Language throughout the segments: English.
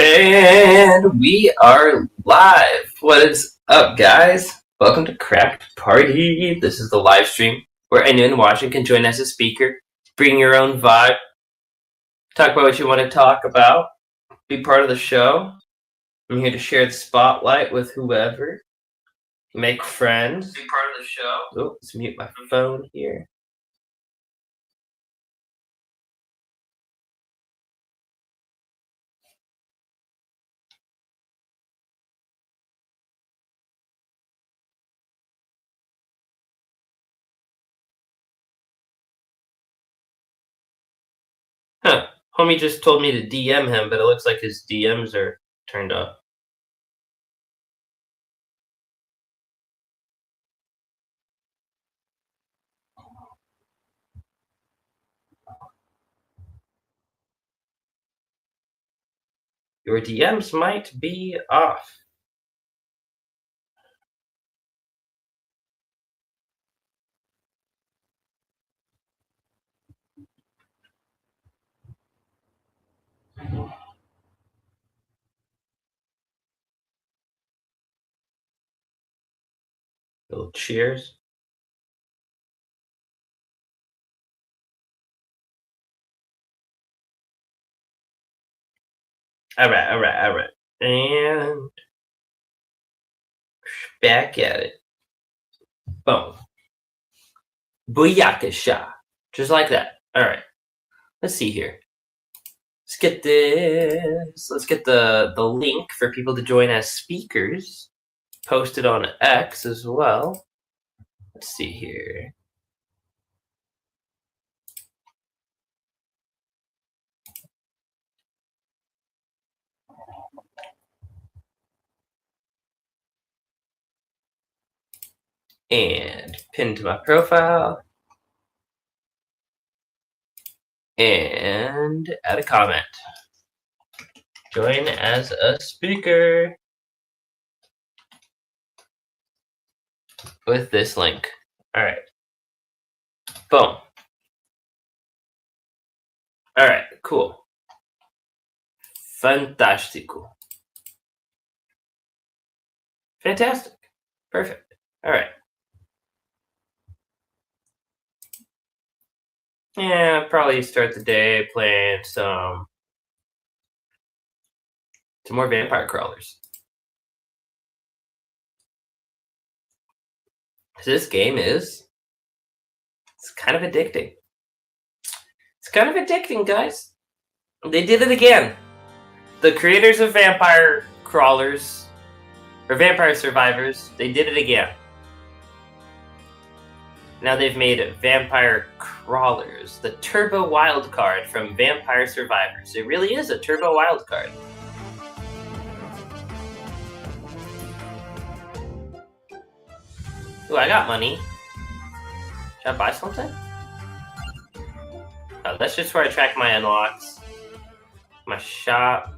And we are live. What is up, guys? Welcome to Cracked Party. This is the live stream where anyone watching can join as a speaker, bring your own vibe, talk about what you want to talk about, be part of the show. I'm here to share the spotlight with whoever, make friends, be part of the show. Oh, let's mute my phone here. Huh. Homie just told me to DM him, but it looks like his DMs are turned off. Your DMs might be off. Little cheers. All right. And back at it. Boom. Booyakasha. Just like that. All right. Let's see here. Let's get this. Let's get the link for people to join as speakers posted on X as well. Let's see here. And pin to my profile. And add a comment. Join as a speaker with this link. All right. Boom. All right, cool. Fantastico. Fantastic. Perfect. All right. Yeah, probably start the day playing some more vampire crawlers. This game it's kind of addicting. It's kind of addicting, guys. They did it again. The creators of vampire crawlers, or vampire survivors, they did it again. Now they've made vampire crawlers, the turbo wildcard from Vampire Survivors. It really is a turbo wildcard. Ooh, I got money. Should I buy something? Oh, that's just where I track my unlocks. My shop.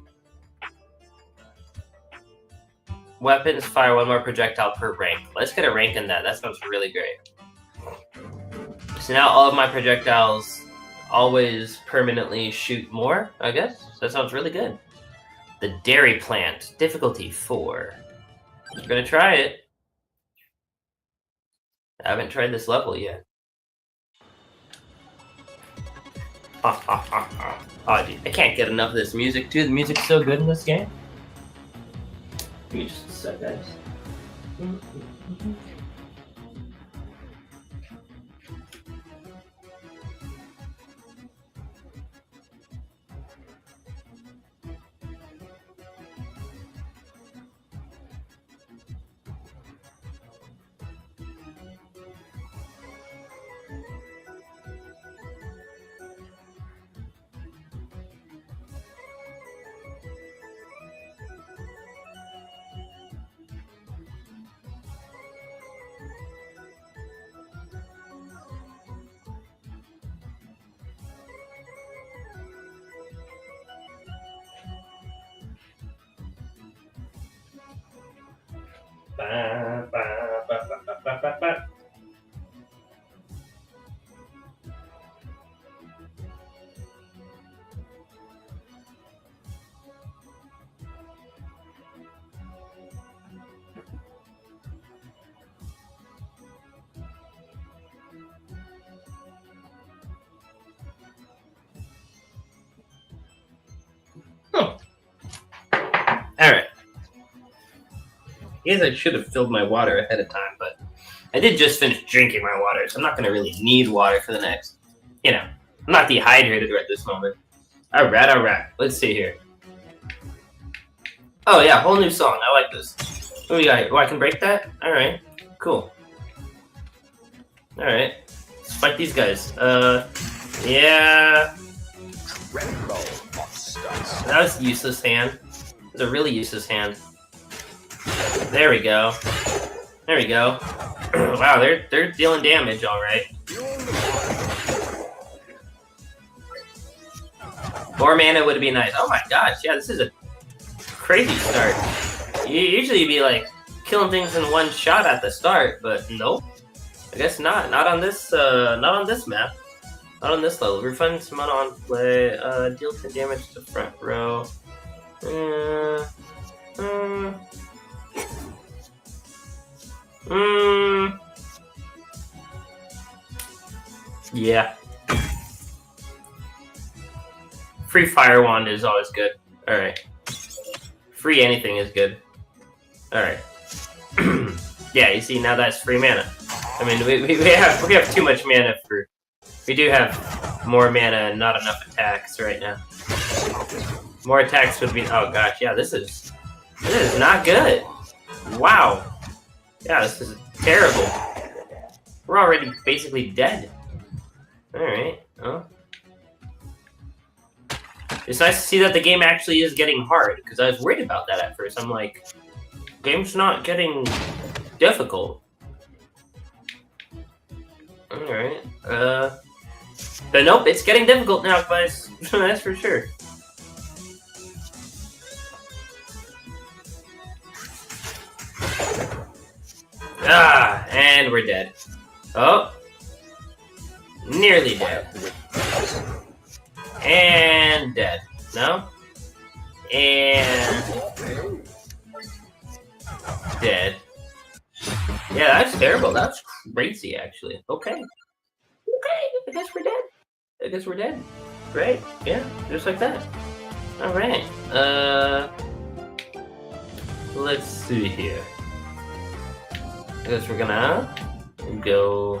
Weapons fire one more projectile per rank. Let's get a rank in that. That sounds really great. So now all of my projectiles always permanently shoot more, I guess. That sounds really good. The dairy plant, difficulty 4. I'm gonna try it. I haven't tried this level yet. Oh, dude, I can't get enough of this music, too. The music's so good in this game. Give me just a sec, guys. guess I should have filled my water ahead of time, but I did just finish drinking my water, so I'm not going to really need water for the next, I'm not dehydrated right this moment. Alright. Let's see here. Oh yeah, whole new song. I like this. What do we got here? Oh, I can break that? Alright. Cool. Alright. Let's fight these guys. Yeah. That was a useless hand. It was a really useless hand. There we go. Wow, they're dealing damage, alright. More mana would be nice. Oh my gosh, yeah, this is a crazy start. Usually you'd be like killing things in one shot at the start, but nope. I guess not. Not on this map. Not on this level. Refund some mana on play. Deal 10 damage to the front row. Yeah. Free Fire Wand is always good. Alright. Free anything is good. Alright. Yeah, you see, now that's free mana. I mean, we have too much mana for... We do have more mana and not enough attacks right now. More attacks would be... Oh gosh, yeah, this is not good. Wow. Yeah, this is terrible. We're already basically dead. Alright, well. It's nice to see that the game actually is getting hard, because I was worried about that at first. I'm like, game's not getting difficult. Alright, but nope, it's getting difficult now, guys. That's for sure. Ah, and we're dead. Oh. Nearly dead. And dead. No? And... dead. Yeah, that's terrible. That's crazy, actually. Okay. I guess we're dead. Right? Yeah, just like that. Alright. Let's see here. I guess we're gonna go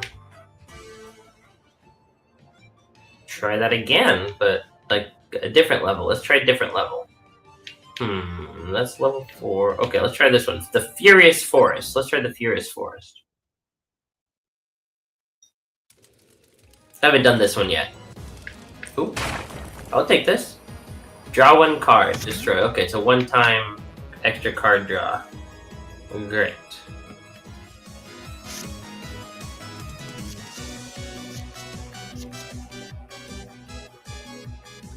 try that again, but like a different level. Let's try a different level. That's level 4. Okay, let's try this one. The Furious Forest. Let's try the Furious Forest. I haven't done this one yet. Ooh, I'll take this. Draw 1 card. Destroy. Okay, it's a one-time extra card draw. Great.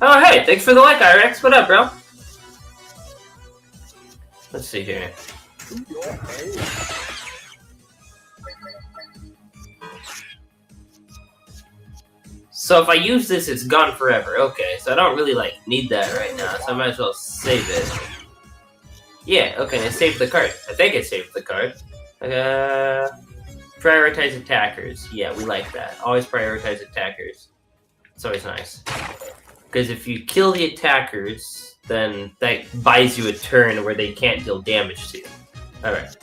Oh, hey, thanks for the like, IRX. What up, bro? Let's see here. So if I use this, it's gone forever. Okay, so I don't really, like, need that right now, so I might as well save it. Yeah, okay, I saved the card. I think I saved the card. Prioritize attackers. Yeah, we like that. Always prioritize attackers. It's always nice. Because if you kill the attackers, then that buys you a turn where they can't deal damage to you. Alright.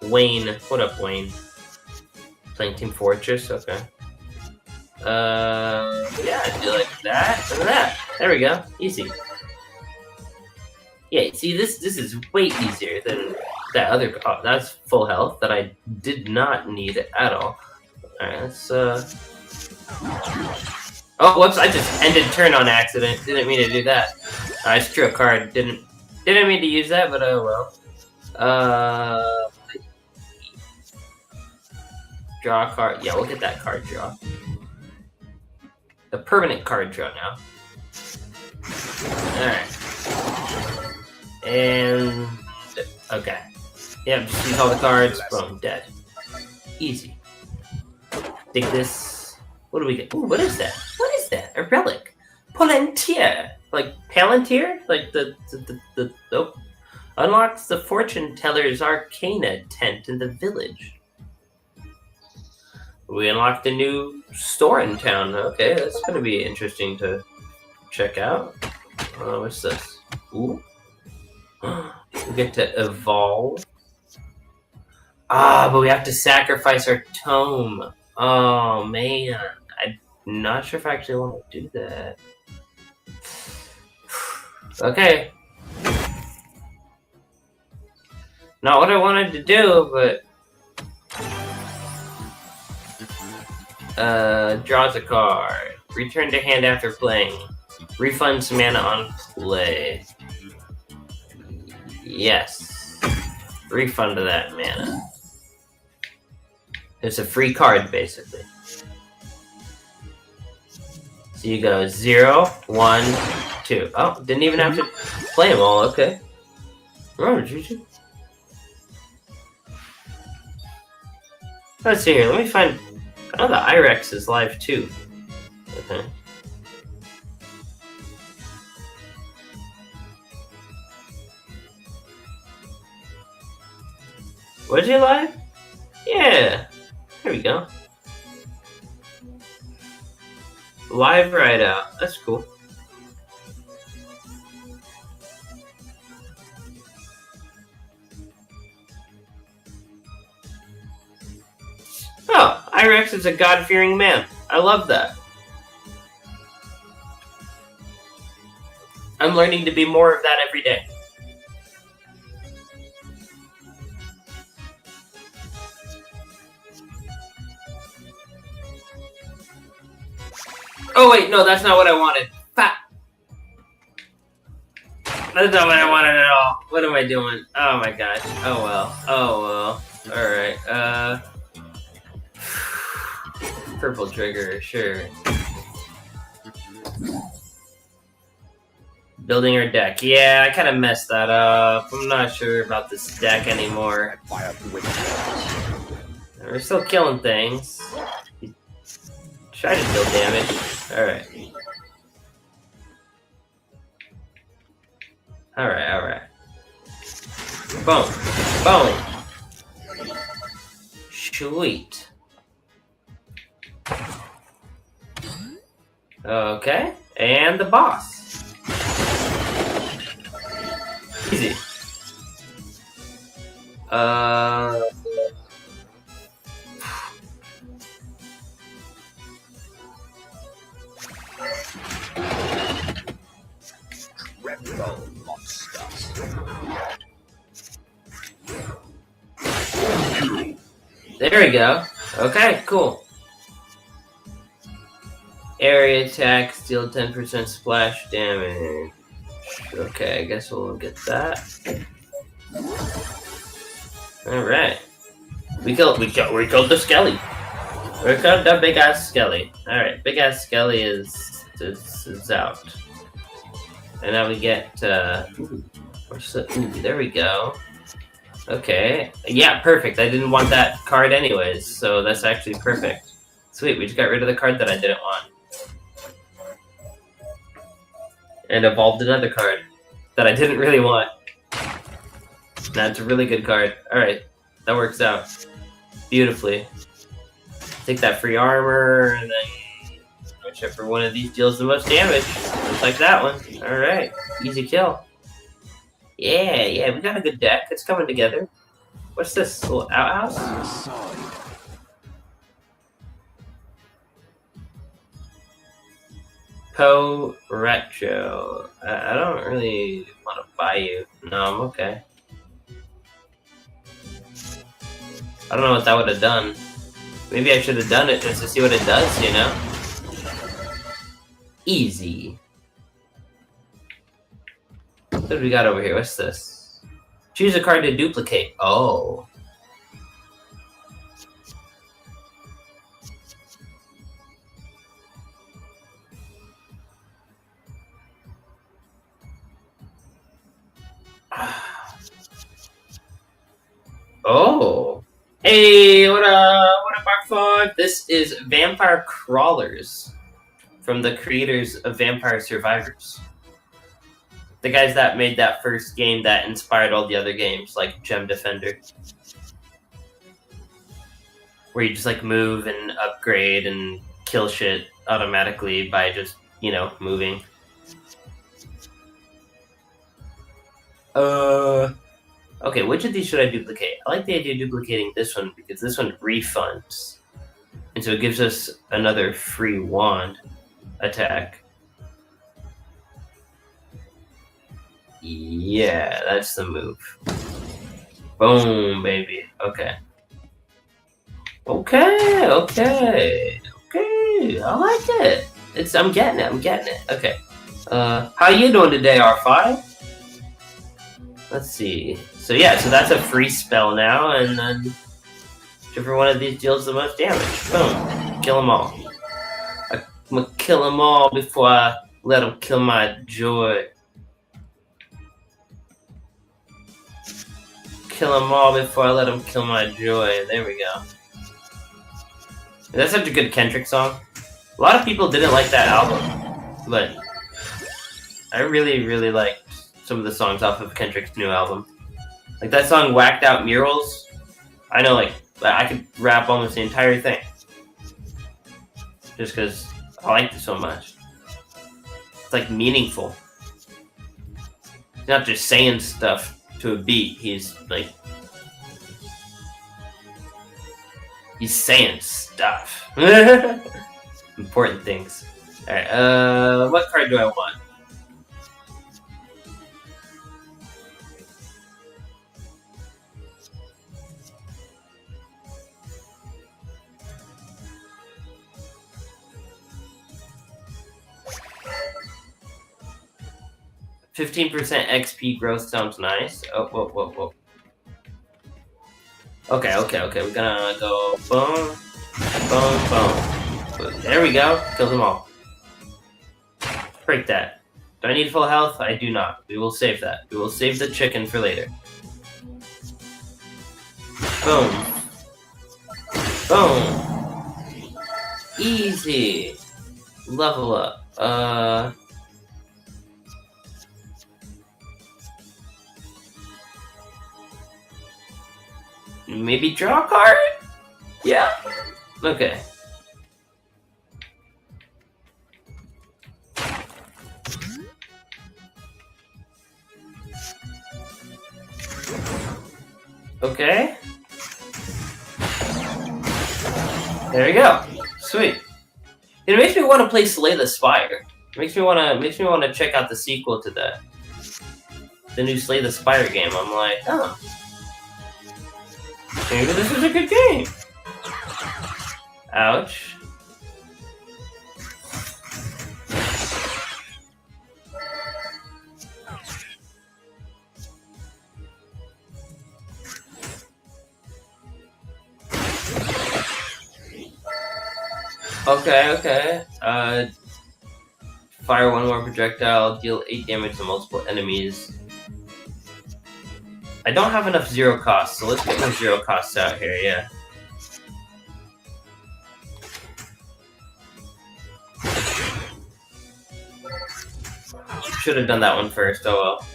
Wayne. What up, Wayne? Playing Team Fortress? Okay. Yeah, do like that and that. There we go. Easy. Yeah, see, this is way easier than that other... Oh, that's full health that I did not need at all. Alright, let's, Oh, whoops, I just ended turn on accident. Didn't mean to do that. I just drew a card. Didn't mean to use that, but oh well. Draw a card. Yeah, we'll get that card draw. A permanent card draw now. Alright. And... okay. Yeah, just use all the cards. Boom, dead. Easy. Take this. What do we get? Ooh, what is that? What is that? A relic. Palantir. Like Palantir? Like the oh. Unlocks the fortune teller's arcana tent in the village. We unlocked a new store in town. Okay, that's gonna be interesting to check out. What's this? Ooh. We get to evolve. Ah, but we have to sacrifice our tome. Oh, man. I'm not sure if I actually want to do that. Okay. Not what I wanted to do, but... draws a card. Return to hand after playing. Refund some mana on play. Yes. Refund that mana. It's a free card, basically. So you go 0, 1, 2. Oh, didn't even have to play them all, okay. Oh, GG. Let's see here, let me find... Oh, the Irex is live too. Okay. Was you live? Yeah. There we go. Live right out. That's cool. Oh, Irex is a God-fearing man. I love that. I'm learning to be more of that every day. Oh wait, no, that's not what I wanted. Fat. That's not what I wanted at all. What am I doing? Oh my gosh. Oh well. Oh well. Alright, purple trigger, sure. Building our deck. Yeah, I kind of messed that up. I'm not sure about this deck anymore. We're still killing things. Try to deal damage. Alright. Alright. Boom. Boom. Sweet. Okay. And the boss. Easy. There we go. Okay, cool. Area attack, deal 10% splash damage. Okay, I guess we'll get that. Alright. We killed the Skelly. We killed that big ass Skelly. Alright, big ass Skelly is out. And now we get what's the there we go. Okay. Yeah, perfect. I didn't want that card anyways, so that's actually perfect. Sweet, we just got rid of the card that I didn't want. And evolved another card that I didn't really want. That's a really good card. Alright, that works out beautifully. Take that free armor, and then whichever one of these deals the most damage. Just like that one. Alright, easy kill. Yeah, we got a good deck. It's coming together. What's this? Little outhouse? Retro. I don't really want to buy you. No, I'm okay. I don't know what that would have done. Maybe I should have done it just to see what it does, you know? Easy. What do we got over here? What's this? Choose a card to duplicate. Oh. Oh. Hey, what up, Barkfog? This is Vampire Crawlers from the creators of Vampire Survivors. The guys that made that first game that inspired all the other games, like Gem Defender. Where you just like move and upgrade and kill shit automatically by just, you know, moving. Okay, which of these should I duplicate? I like the idea of duplicating this one because this one refunds. And so it gives us another free wand attack. Yeah, that's the move. Boom, baby. Okay. Okay. I like it. I'm getting it. Okay. How you doing today, R5? Let's see. So yeah, so that's a free spell now, and then whichever one of these deals the most damage. Boom. Kill them all. I'm gonna kill them all before I let them kill my joy. Kill them all before I let them kill my joy. There we go. That's such a good Kendrick song. A lot of people didn't like that album, but I really liked some of the songs off of Kendrick's new album. Like that song Whacked Out Murals. I know, like, I could rap almost the entire thing. Just because I liked it so much. It's like meaningful. He's not just saying stuff to a beat. He's like, he's saying stuff. Important things. Alright, what card do I want? $15% XP growth sounds nice. Oh, whoa. Okay. We're gonna go boom. There we go. Kill them all. Break that. Do I need full health? I do not. We will save that. We will save the chicken for later. Boom. Easy. Level up. Maybe draw a card? Yeah. Okay. Okay. There we go. Sweet. It makes me want to play Slay the Spire. It makes me want to check out the sequel to the new Slay the Spire game. I'm like, oh. Maybe this is a good game. Ouch. Okay. Fire one more projectile, deal 8 damage to multiple enemies. I don't have enough zero costs, so let's get more zero costs out here, yeah. Should have done that one first, oh well.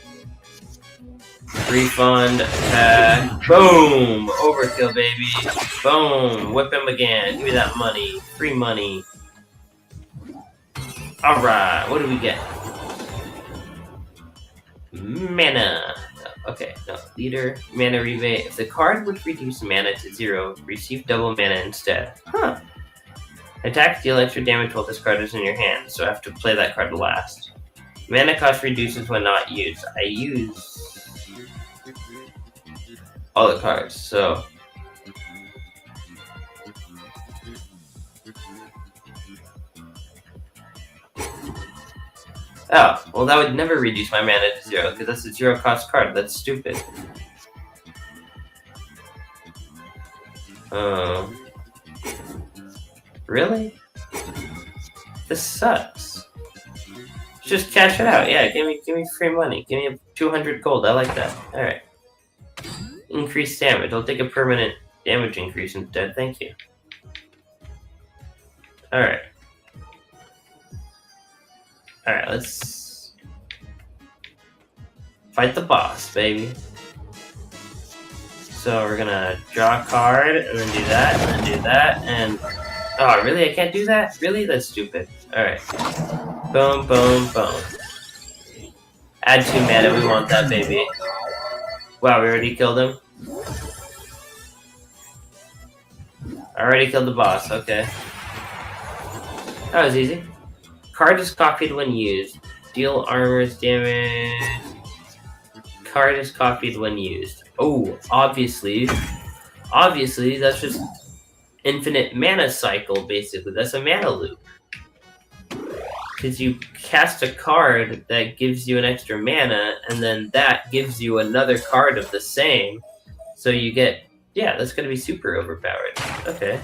Refund, attack, boom! Overkill, baby. Boom! Whip him again. Give me that money. Free money. Alright, what do we get? Mana. Okay, no. Leader, mana rebate. If the card would reduce mana to 0, receive double mana instead. Huh. Attack, deal extra damage while this card is in your hand, so I have to play that card last. Mana cost reduces when not used. I use all the cards, so... Oh, well that would never reduce my mana to 0, because that's a 0 cost card. That's stupid. Really? This sucks. Just cash it out. Yeah, give me free money. Give me 200 gold. I like that. Alright. Increased damage. I'll take a permanent damage increase instead. Thank you. Alright. Alright, let's fight the boss, baby. So we're gonna draw a card, and then do that, and then do that, and... Oh, really? I can't do that? Really? That's stupid. Alright. Boom. Add 2 mana, we want that, baby. Wow, we already killed him? I already killed the boss, okay. That was easy. Card is copied when used. Deal armor's damage. Card is copied when used. Oh, obviously. Obviously, that's just infinite mana cycle, basically. That's a mana loop. Because you cast a card that gives you an extra mana, and then that gives you another card of the same. So you get... Yeah, that's going to be super overpowered. Okay.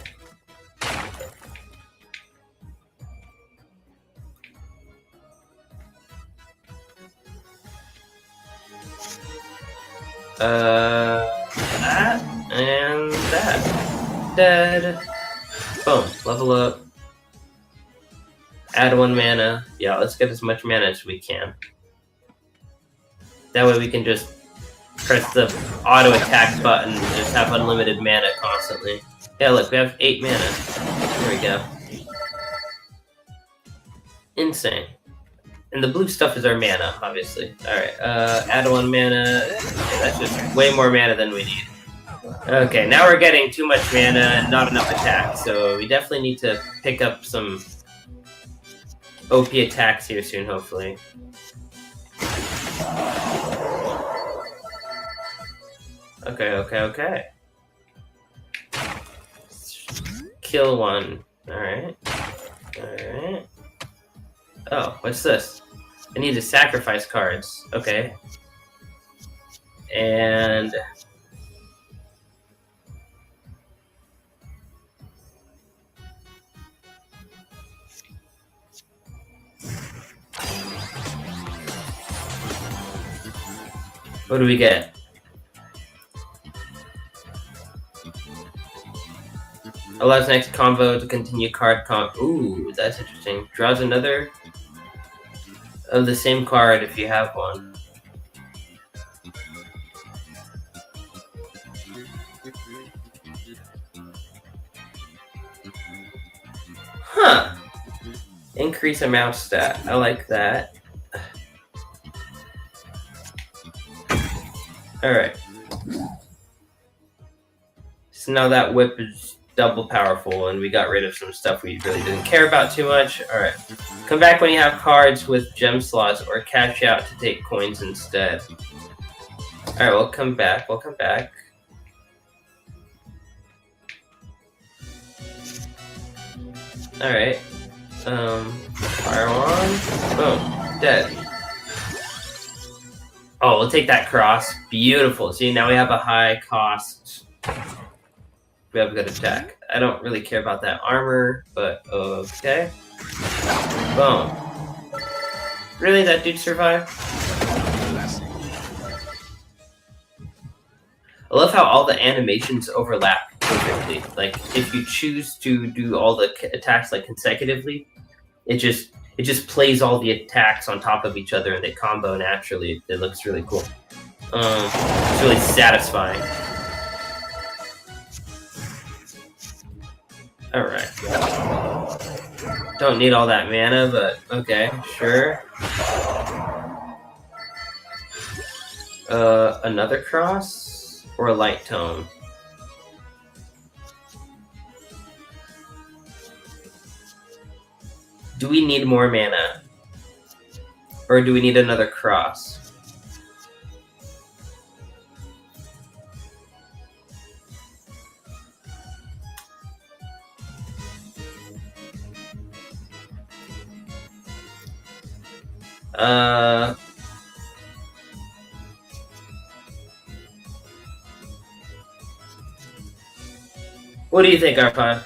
That and that. Dead. Boom. Level up. Add 1 mana. Yeah, let's get as much mana as we can. That way we can just press the auto attack button and just have unlimited mana constantly. Yeah, look, we have 8 mana. There we go. Insane. And the blue stuff is our mana, obviously. Alright, add 1 mana. Okay, that's just way more mana than we need. Okay, now we're getting too much mana and not enough attack, so we definitely need to pick up some OP attacks here soon, hopefully. Okay. Kill 1. Alright. Oh, what's this? I need to sacrifice cards. Okay. And... what do we get? Allows next combo to continue card comp. Ooh, that's interesting. Draws another of the same card if you have one. Huh. Increase amount stat. I like that. Alright. So now that whip is double powerful, and we got rid of some stuff we really didn't care about too much. Alright. Come back when you have cards with gem slots, or cash out to take coins instead. Alright, we'll come back. Alright. Fire on. Boom. Dead. Oh, we'll take that cross. Beautiful. See, now we have a high cost. We have a good attack. I don't really care about that armor, but okay. Boom. Really? That dude survived? I love how all the animations overlap perfectly. Like, if you choose to do all the attacks like consecutively, it just plays all the attacks on top of each other and they combo naturally. It looks really cool. It's really satisfying. Alright. Don't need all that mana, but okay, sure. Another cross? Or a light tone? Do we need more mana? Or do we need another cross? What do you think, Arpon?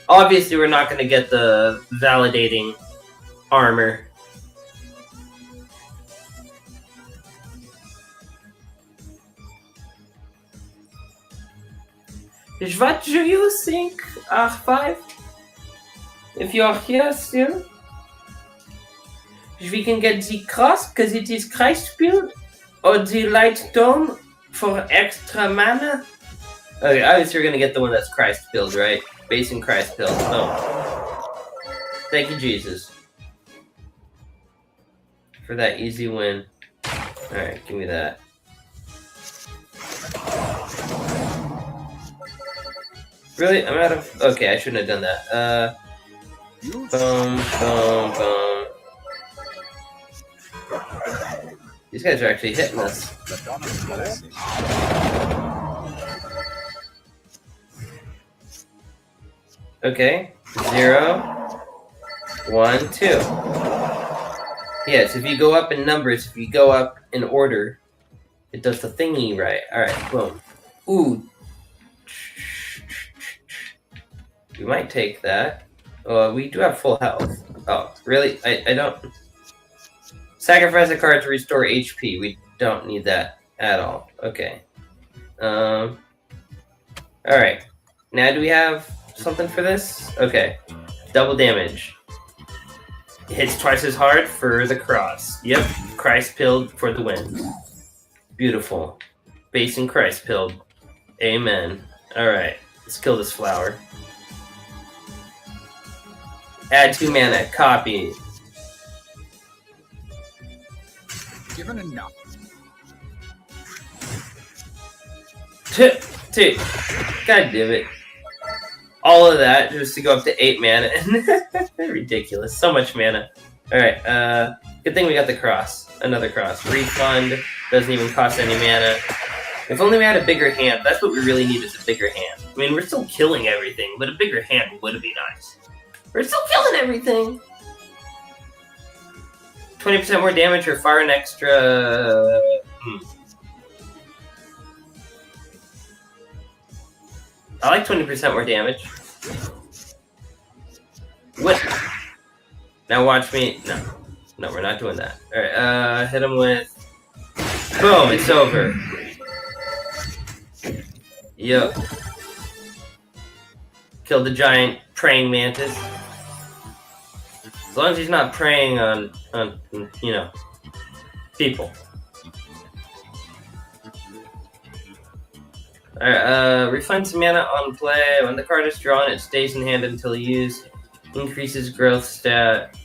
Obviously, we're not going to get the validating armor. What do you think, R5? If you are here still? We can get the cross because it is Christ build, or the light tome for extra mana. Okay, obviously we're gonna get the one that's Christ build, right? Base and Christ build. Oh, thank you, Jesus, for that easy win. Alright, give me that. Really? I'm out of... Okay, I shouldn't have done that. Boom, boom, boom. These guys are actually hitting us. Okay. 0, 1, 2. Yes, if you go up in numbers, if you go up in order, it does the thingy right. Alright, boom. Ooh. We might take that. We do have full health. Oh, really? I don't... Sacrifice a card to restore HP. We don't need that at all. Okay. Alright. Now do we have something for this? Okay. Double damage. It hits twice as hard for the cross. Yep. Christ pilled for the win. Beautiful. Base and Christ pilled. Amen. Alright. Let's kill this flower. Add 2 mana. Copy. Given enough. Dude. God damn it. All of that just to go up to 8 mana. Ridiculous. So much mana. Alright, good thing we got the cross. Another cross. Refund. Doesn't even cost any mana. If only we had a bigger hand. That's what we really need, is a bigger hand. I mean, we're still killing everything, but a bigger hand would be nice. We're still killing everything! 20% more damage or fire an extra... I like 20% more damage. What? Now watch me. No. No, we're not doing that. Alright, hit him with... Boom, it's over. Yup. Killed the giant praying mantis. As long as he's not preying on you know, people. Alright, refund some mana on play. When the card is drawn, it stays in hand until used. Increases growth stat.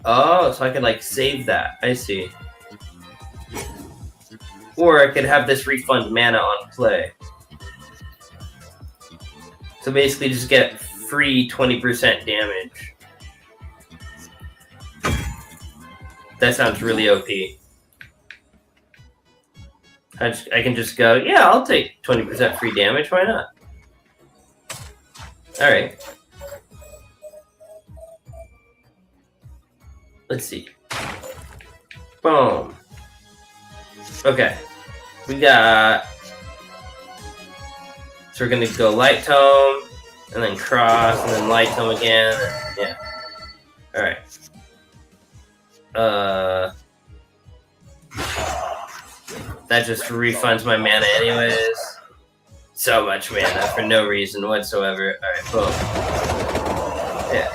Oh, so I could, like, save that. I see. Or I could have this refund mana on play. So basically just get free 20% damage. That sounds really OP. I can just go, yeah, I'll take 20% free damage, why not? Alright. Let's see. Boom. Okay. We got... So we're gonna go light tome, and then cross, and then light tome again. Yeah. Alright. That just refunds my mana anyways. So much mana for no reason whatsoever. Alright, boom. Yeah.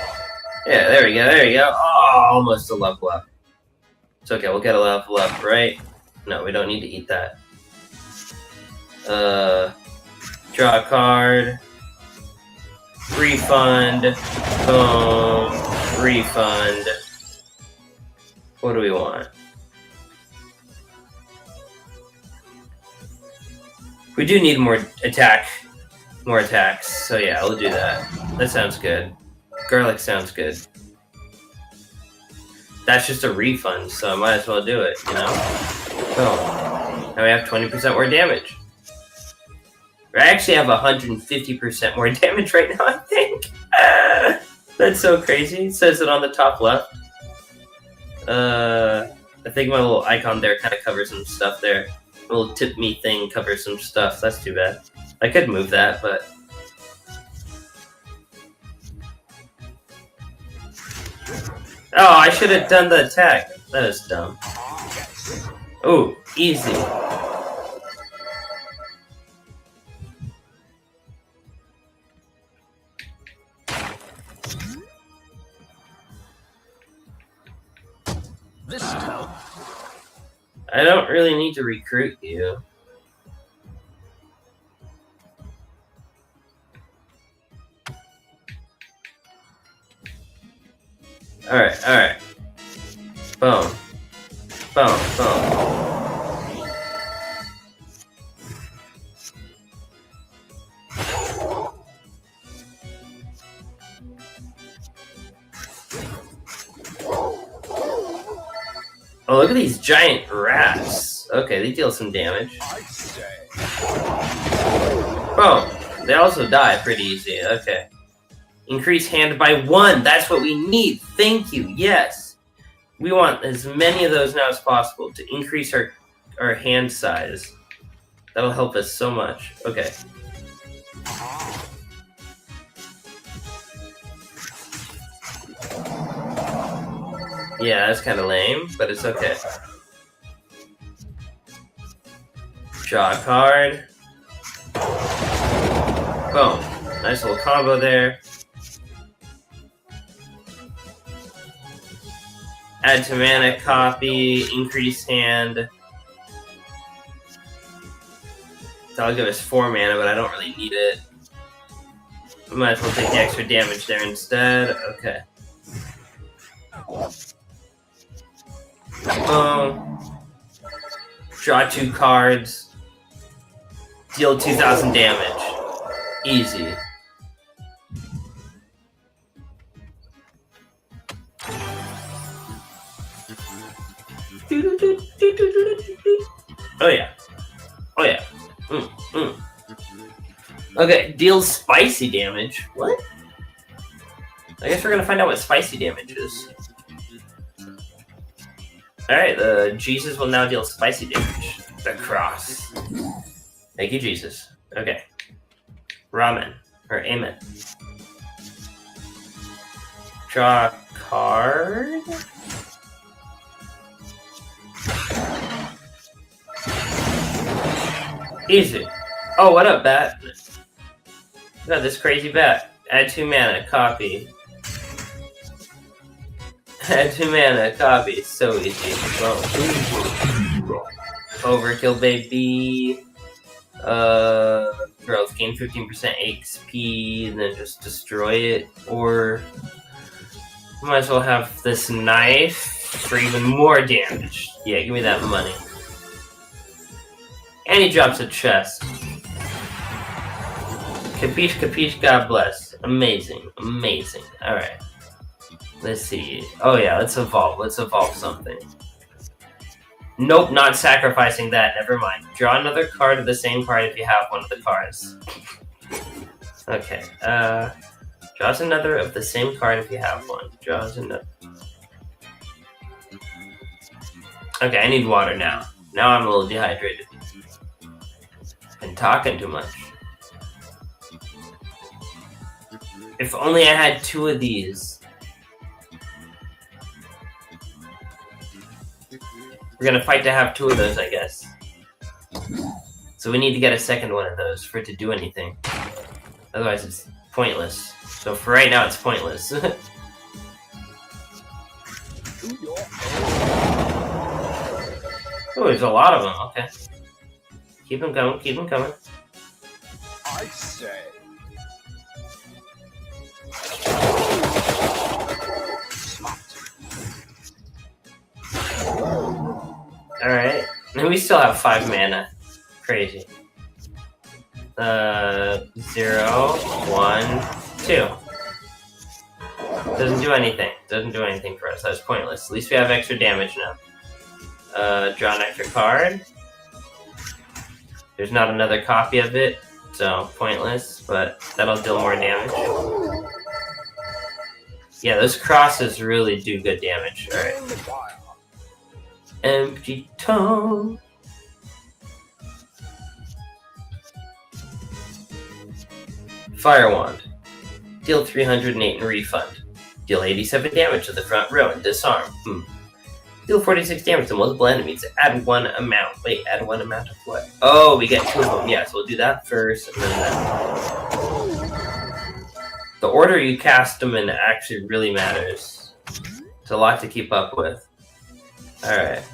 Yeah, there we go, there we go. Oh, almost a level up. It's okay, we'll get a level up, right? No, we don't need to eat that. Draw a card. Refund. Boom. Refund. What do we want? We do need more attacks. So yeah, we'll do that. That sounds good. Garlic sounds good. That's just a refund, so I might as well do it, you know? Oh, now we have 20% more damage. I actually have 150% more damage right now, I think. That's so crazy. It says it on the top left. I think my little icon there kind of covers some stuff there. A little tip me thing covers some stuff. That's too bad. I could move that, but... Oh, I should have done the attack. That is dumb. Oh, easy. This should help. I don't really need to recruit you. Alright, alright. Boom. Boom, boom. Oh, look at these giant rats. Okay, they deal some damage. Boom. They also die pretty easy. Okay. Increase hand by 1. That's what we need. Thank you. Yes. We want as many of those now as possible to increase our hand size. That'll help us so much. Okay. Yeah, that's kind of lame, but it's okay. Draw a card. Boom. Nice little combo there. Add to mana, copy, increase hand. That'll give us 4 mana, but I don't really need it. Might as well take the extra damage there instead. Okay. Draw 2 cards. Deal 2,000 damage. Easy. Oh yeah. Oh yeah. Okay, deals spicy damage. What? I guess we're gonna find out what spicy damage is. Alright, the Jesus will now deal spicy damage. The cross. Thank you, Jesus. Okay. Ramen. Or amen. Draw a card. Easy. Oh, what up, bat? Look at this crazy bat. Add 2 mana, copy. Add 2 mana, copy. It's so easy. Well, overkill, baby. Growth, gain 15% XP, and then just destroy it. Or might as well have this knife for even more damage. Yeah, give me that money. And he drops a chest. Capiche, capiche, God bless. Amazing, amazing. Alright. Let's see. Oh yeah, let's evolve. Let's evolve something. Nope, not sacrificing that. Never mind. Draw another card of the same card if you have one of the cards. Okay. Draws another of the same card if you have one. Draws another. Okay, I need water now. Now I'm a little dehydrated. Been talking too much. If only I had 2 of these. We're gonna fight to have 2 of those, I guess. So we need to get a second one of those for it to do anything. Otherwise it's pointless. So for right now it's pointless. Oh, there's a lot of them, okay. Keep them coming, keep them coming. I say. Alright. And we still have 5 mana. Crazy. 0, 1, 2. Doesn't do anything. Doesn't do anything for us. That's pointless. At least we have extra damage now. Draw an extra card. There's not another copy of it, so pointless, but that'll deal more damage. Yeah, those crosses really do good damage. Alright. Empty tome. Fire Wand. Deal 308 and refund. Deal 87 damage to the front row and disarm. Deal 46 damage to multiple enemies. Add 1 amount. Wait, add 1 amount of what? Oh, we get 2 of them. Yeah, so we'll do that first, and then that. The order you cast them in actually really matters. It's a lot to keep up with. Alright.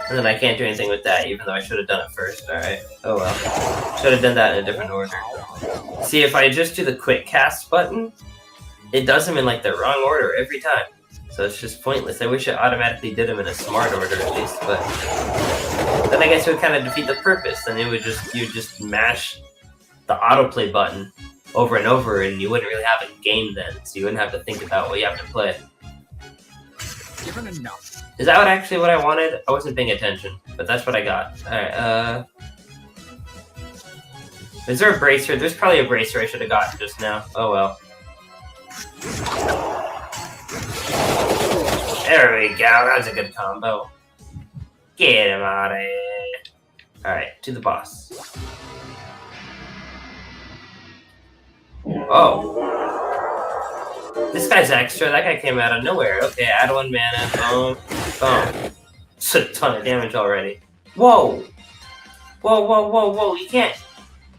And then I can't do anything with that, even though I should have done it first. Alright. Oh well. Should have done that in a different order. See, if I just do the quick cast button, it does them in like the wrong order every time. So it's just pointless. I wish it automatically did them in a smart order at least, but then I guess it would kind of defeat the purpose. Then you'd just mash the autoplay button over and over, and you wouldn't really have a game then. So you wouldn't have to think about what you have to play. Given enough. Is that actually what I wanted? I wasn't paying attention, but that's what I got. Alright, is there a bracer? There's probably a bracer I should have gotten just now. Oh well. There we go, that was a good combo. Get him out of here. Alright, to the boss. Oh. This guy's extra, that guy came out of nowhere. Okay, add 1 mana, boom, boom. It's a ton of damage already. Whoa! Whoa, whoa, whoa, whoa, you can't.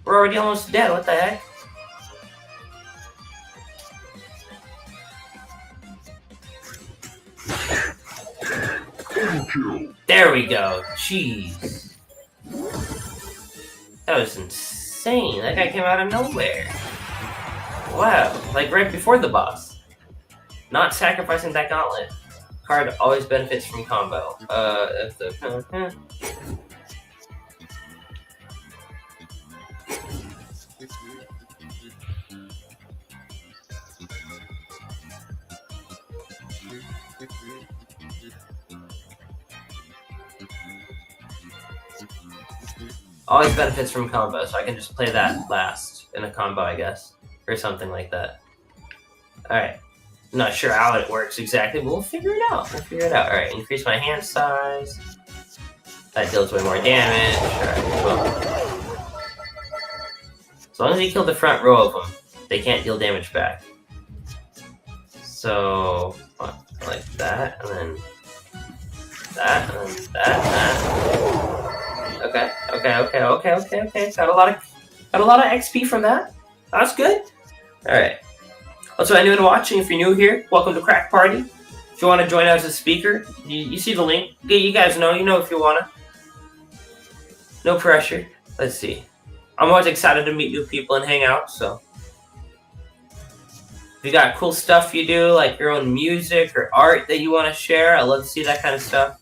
We're already almost dead, what the heck? There we go. Jeez. That was insane. That guy came out of nowhere. Wow. Like right before the boss. Not sacrificing that gauntlet. Card always benefits from combo. If the... Always benefits from combo, so I can just play that last in a combo, I guess. Or something like that. Alright. I'm not sure how it works exactly, but we'll figure it out. Alright, increase my hand size. That deals way more damage. Alright, well. As long as you kill the front row of them, they can't deal damage back. So, like that, and then that, and then that. Okay. Got a lot of XP from that. That's good. Alright. Also, anyone watching, if you're new here, welcome to Crack Party. If you want to join as a speaker, you see the link. You guys know, if you want to. No pressure. Let's see. I'm always excited to meet new people and hang out, so. If you got cool stuff you do, like your own music or art that you want to share, I love to see that kind of stuff.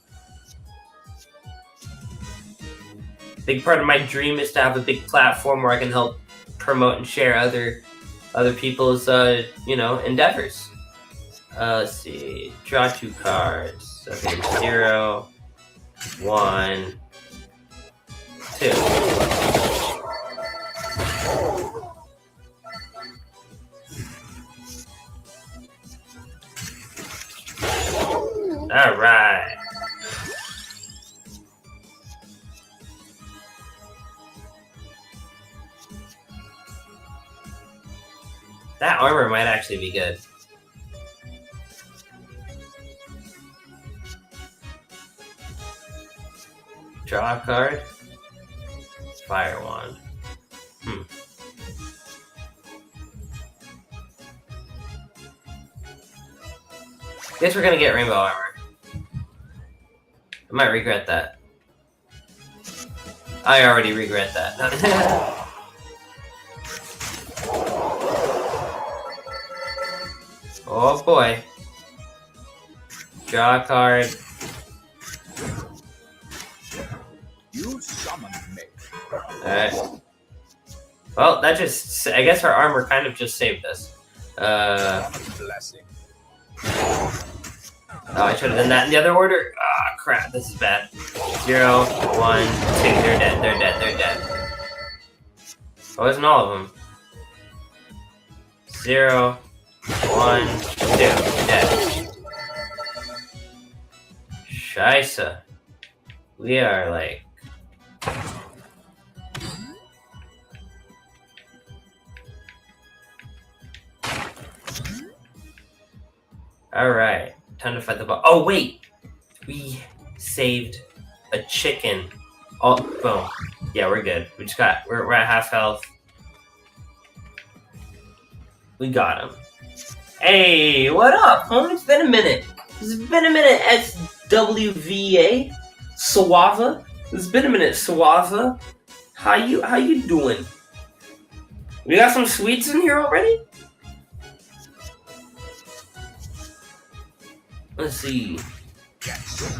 Big part of my dream is to have a big platform where I can help promote and share other people's endeavors. Let's see. Draw 2 cards. Okay, 0, 1, 2. All right. That armor might actually be good. Draw a card. Fire wand. Guess we're gonna get rainbow armor. I might regret that. I already regret that. Oh boy. Draw a card. You summoned me. Alright. Well, that just... I guess our armor kind of just saved us. Blessing. Oh, I should have done that in the other order. Ah, crap. This is bad. 0, 1, 2. They're dead. Oh, wasn't all of them. 0, 1, 2. Dead. Scheisse. We are like... Alright. Time to fight the boss. Oh, wait! We saved a chicken. Oh, boom. Yeah, we're good. We're at half health. We got him. Hey, what up, homie? It's been a minute. SWVA? Suava? It's been a minute, Suava. How you doing? We got some sweets in here already? Let's see. Yes.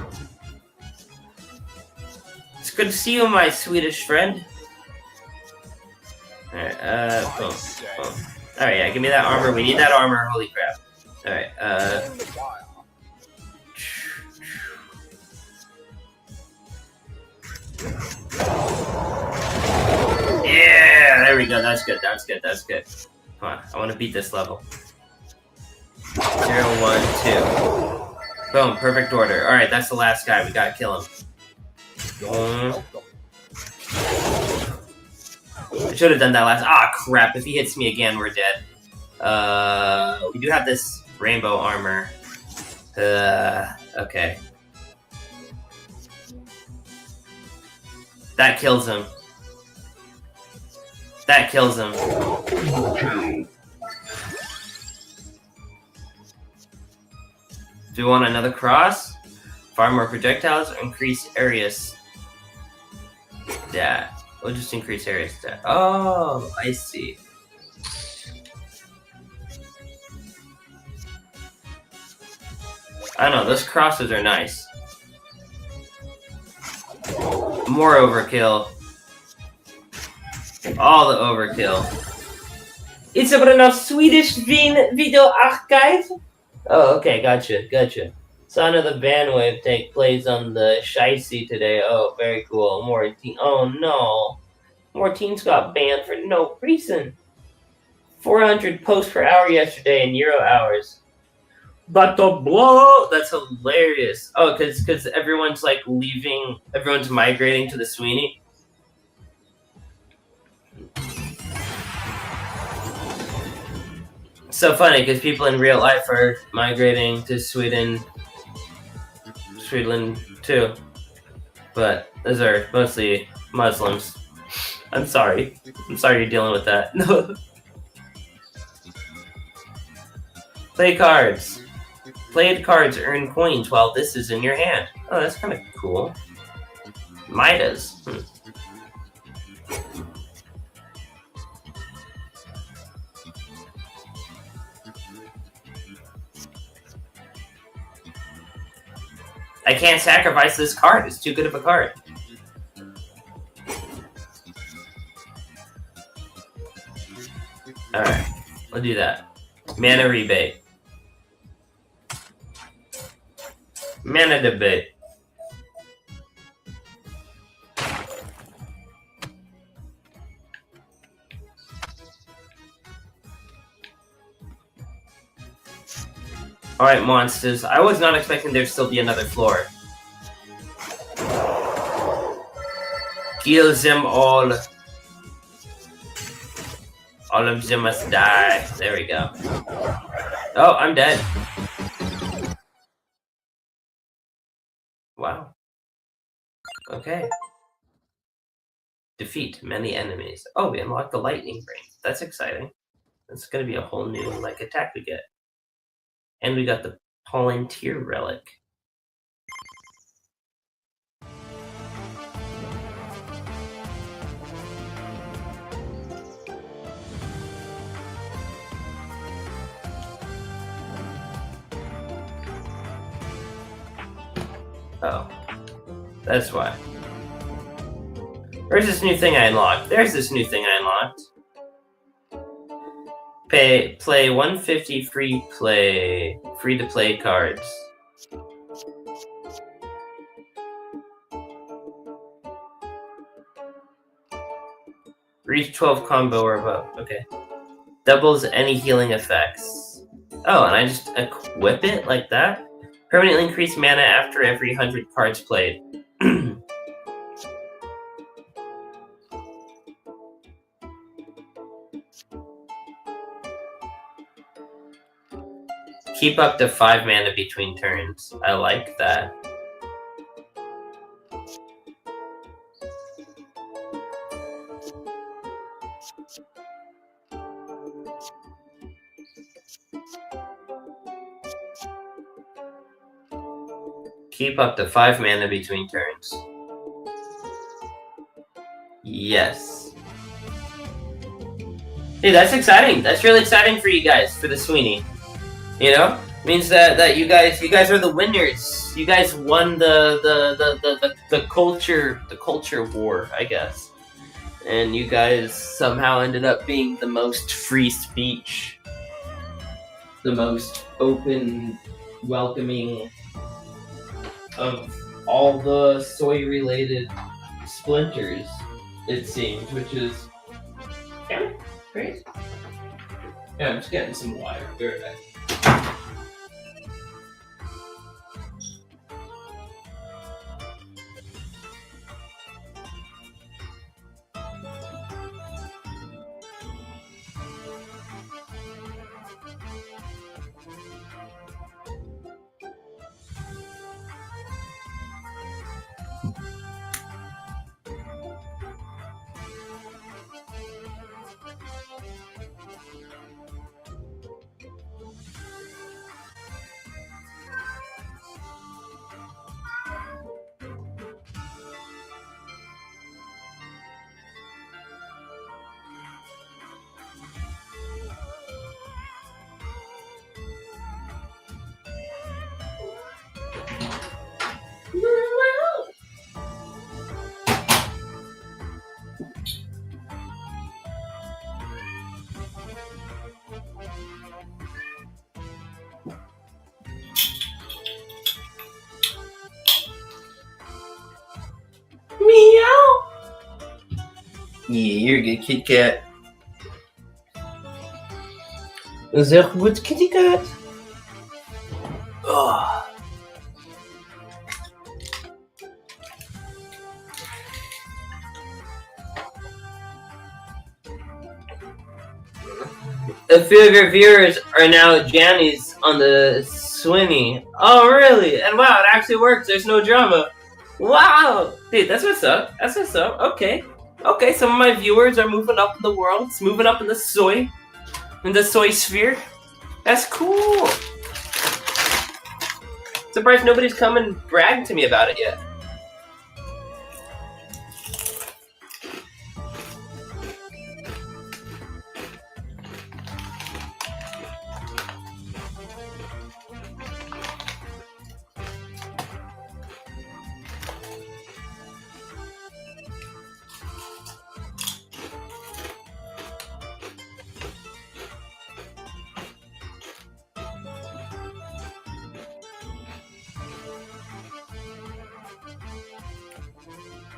It's good to see you, my Swedish friend. Alright, boom. Boom. Alright, yeah, give me that armor. We need that armor. Holy crap. Alright, yeah, there we go. That's good. That's good. That's good. Come on, I want to beat this level. 0, 1, 2. Boom, perfect order. Alright, that's the last guy. We gotta kill him. I should have done that last. Ah, crap. If he hits me again, we're dead. We do have this rainbow armor. Okay. That kills him. That kills him. Do we want another cross? Fire more projectiles or increase areas? Yeah. We'll just increase area stat. Oh, I see. I don't know, those crosses are nice. More overkill. All the overkill. Is er enough Swedish video archive? Oh, okay, gotcha. Sound of the bandwave take place on the Shicey today. Oh, very cool. Oh no. More teams got banned for no reason. 400 posts per hour yesterday in Euro hours. But the blow! That's hilarious. Oh, because everyone's like leaving, everyone's migrating to the Sweeney. So funny because people in real life are migrating to Sweden too. But those are mostly Muslims. I'm sorry you're dealing with that. Play cards. Played cards earn coins while this is in your hand. Oh, that's kind of cool. Midas. I can't sacrifice this card. It's too good of a card. Alright, we'll do that. Mana rebate. Mana debate. Alright, monsters. I was not expecting there to still be another floor. Kill them all. All of them must die. There we go. Oh, I'm dead. Wow. Okay. Defeat many enemies. Oh, we unlocked the lightning ring. That's exciting. That's gonna be a whole new attack we get. And we got the Palantir relic. Oh. That's why. Where's this new thing I unlocked? There's this new thing I unlocked. Play 150 free to play cards. Reach 12 combo or above. Okay. Doubles any healing effects. Oh, and I just equip it like that? Permanently increase mana after every 100 cards played. Keep up to 5 mana between turns. I like that. Keep up to 5 mana between turns. Yes. Hey, that's exciting. That's really exciting for you guys, for the Sweeney. You know? Means that you guys are the winners. You guys won the culture war, I guess. And you guys somehow ended up being the most free speech, the most open, welcoming of all the soy-related splinters, it seems, which is kind of crazy. Yeah, I'm just getting some water. Be right back. Meow. Yeah, you're a good kitty cat. Sehr gut, kitty cat. Oh. A few of your viewers are now jammies on the Swinny. Oh, really? And wow, it actually works. There's no drama. Wow! Dude, that's what's up. That's what's up. Okay. Okay, some of my viewers are moving up in the world. It's moving up in the soy sphere. That's cool. Surprised nobody's come and bragged to me about it yet.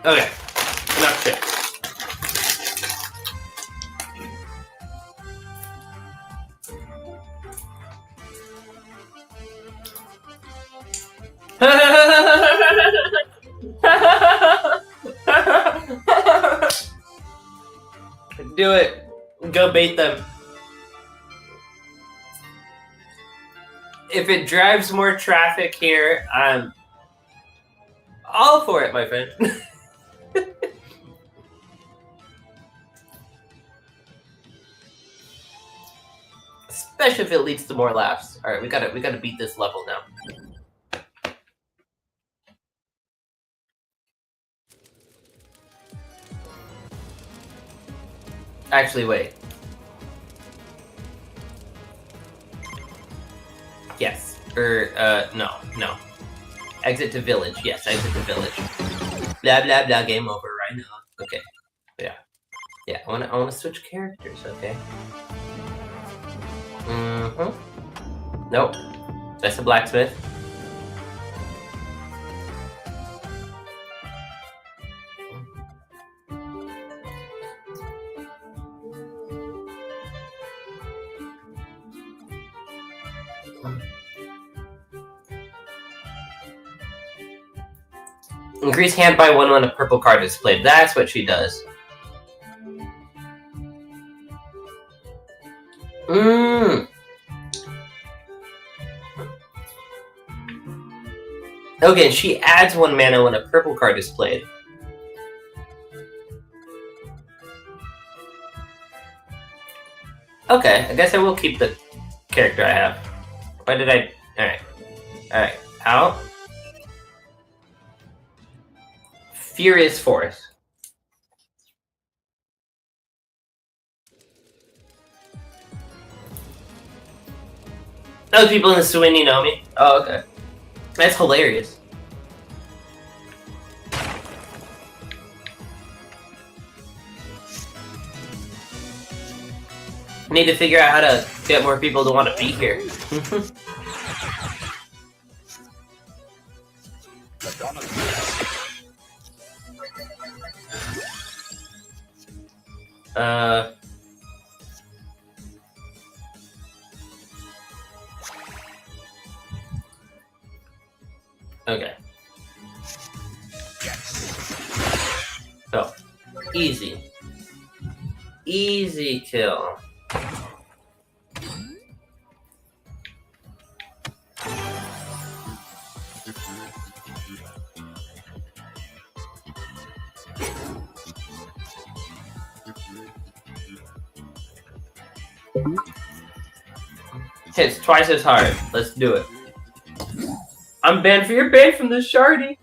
Okay, enough shit. Do it. Go bait them. If it drives more traffic here, I'm all for it, my friend. Especially if it leads to more laughs. All right, we gotta beat this level now. Actually, wait. Yes. No. Exit to village. Yes, exit to village. Blah blah blah. Game over right now. Okay. Yeah. I wanna switch characters. Okay. Nope. That's a blacksmith. Increase hand by 1 when a purple card is played. That's what she does. Okay, she adds 1 mana when a purple card is played. Okay, I guess I will keep the character I have. Why did I... Alright. Out. Furious Force. Those people in the Swinny know me. Oh, okay. That's hilarious. Need to figure out how to get more people to want to be here. Okay. Oh, easy. Easy kill. Hits twice as hard. Let's do it. I'm banned for your ban from the shardy.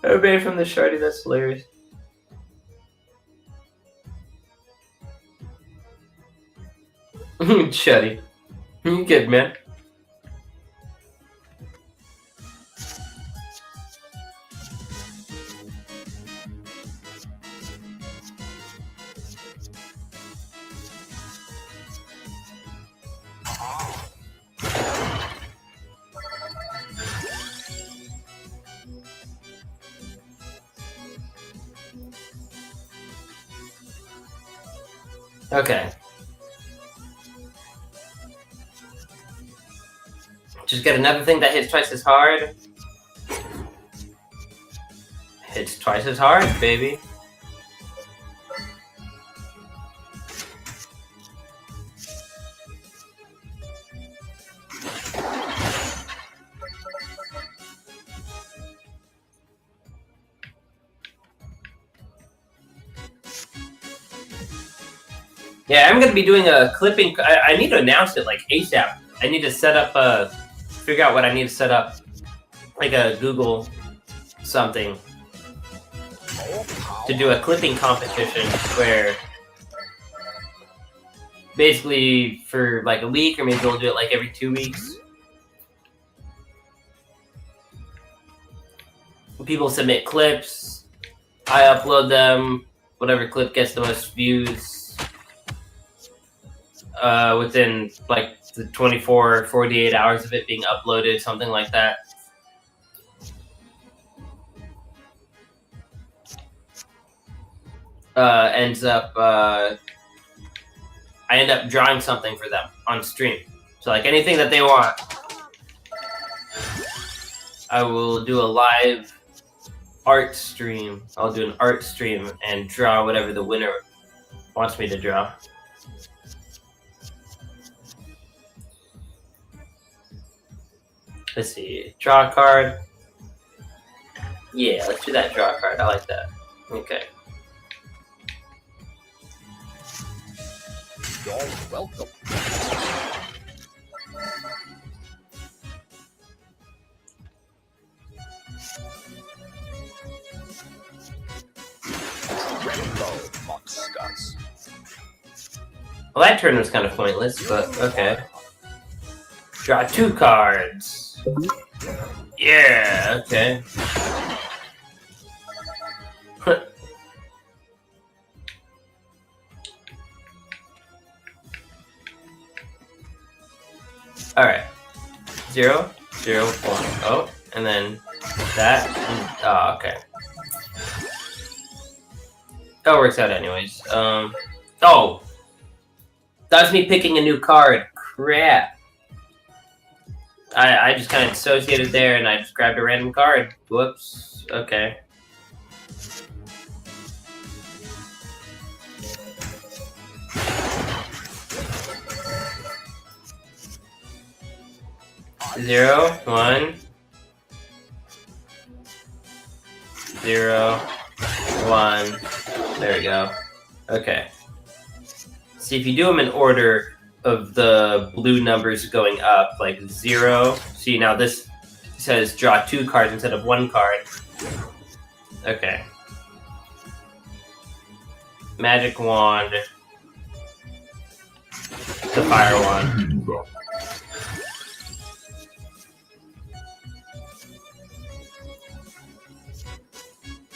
I'm banned from the shardy. That's hilarious. Shuddy. You good, man. Okay. Just get another thing that hits twice as hard. Hits twice as hard, baby. Yeah, I'm gonna be doing a clipping. I need to announce it like ASAP. I need to set up figure out what I need to set up, like a Google something, to do a clipping competition where basically for like a week, or maybe we'll do it like every 2 weeks. People submit clips, I upload them, whatever clip gets the most views within like the 24 or 48 hours of it being uploaded, something like that. Ends up, I end up drawing something for them on stream. So like anything that they want, I will do a live art stream. I'll do an art stream and draw whatever the winner wants me to draw. Let's see, draw a card. Yeah, let's do that draw card. I like that. Okay. You're welcome. Rainbow monsters. Well, that turn was kind of pointless, but okay. Draw 2 cards. Yeah, okay. Alright. 0, 0, 1. Oh, and then that. Oh, okay. That works out anyways. Oh! That's me picking a new card. Crap. I just kind of associated there and I just grabbed a random card. Whoops. Okay. Zero, 1. 0, 1. There we go. Okay. See, if you do them in order of the blue numbers going up, like 0. See, now this says draw 2 cards instead of 1 card. Okay. magic wand, the fire wand.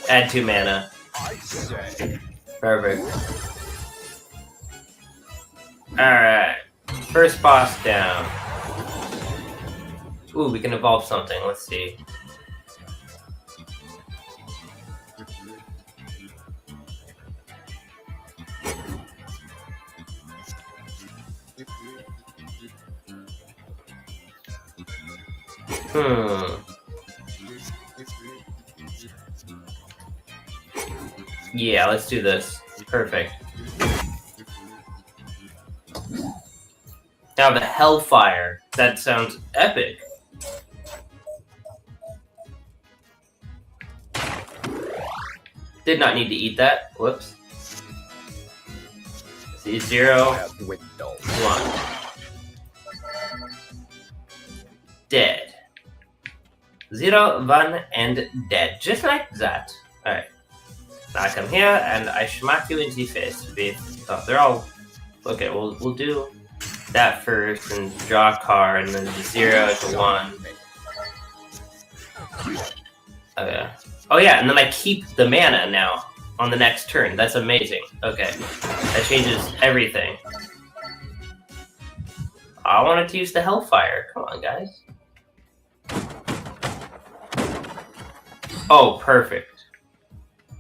Add 2 mana. I say. Perfect. Alright. First boss down. Ooh, we can evolve something. Let's see. Yeah, let's do this. Perfect. Now the Hellfire. That sounds epic. Did not need to eat that. Whoops. See, 0, 1. Dead. 0, 1, and dead. Just like that. Alright. Now I come here and I smack you in the face with... Oh, they're all... Okay, we'll do that first and draw a card and then the 0 to 1. Okay. Oh yeah, and then I keep the mana now on the next turn. That's amazing. Okay. That changes everything. I wanted to use the Hellfire. Come on, guys. Oh, perfect.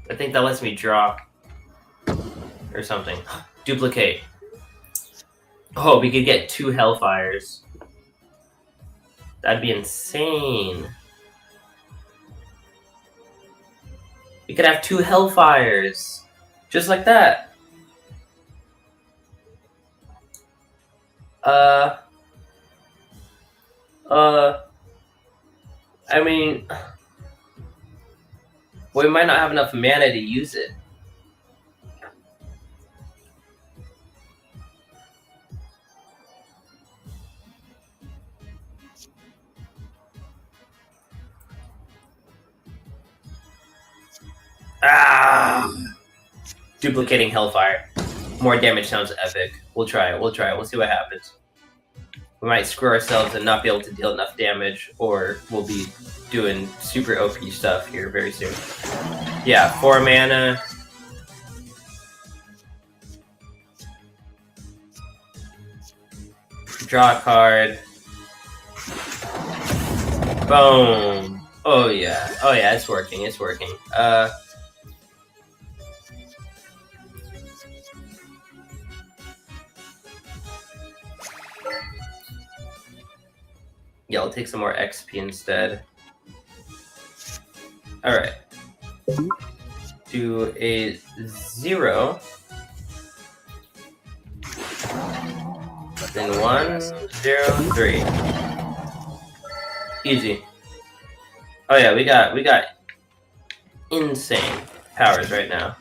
I think that lets me draw. Or something. Duplicate. Oh, we could get 2 Hellfires. That'd be insane. We could have 2 Hellfires. Just like that. I mean... we might not have enough mana to use it. Ah! Duplicating Hellfire. More damage sounds epic. We'll try it. We'll see what happens. We might screw ourselves and not be able to deal enough damage, or we'll be doing super OP stuff here very soon. Yeah, 4 mana. Draw a card. Boom. Oh yeah. Oh yeah, it's working. It's working. Yeah, I'll take some more XP instead. Alright. Do a 0. Then 1, 0, 3. Easy. Oh yeah, we got insane powers right now.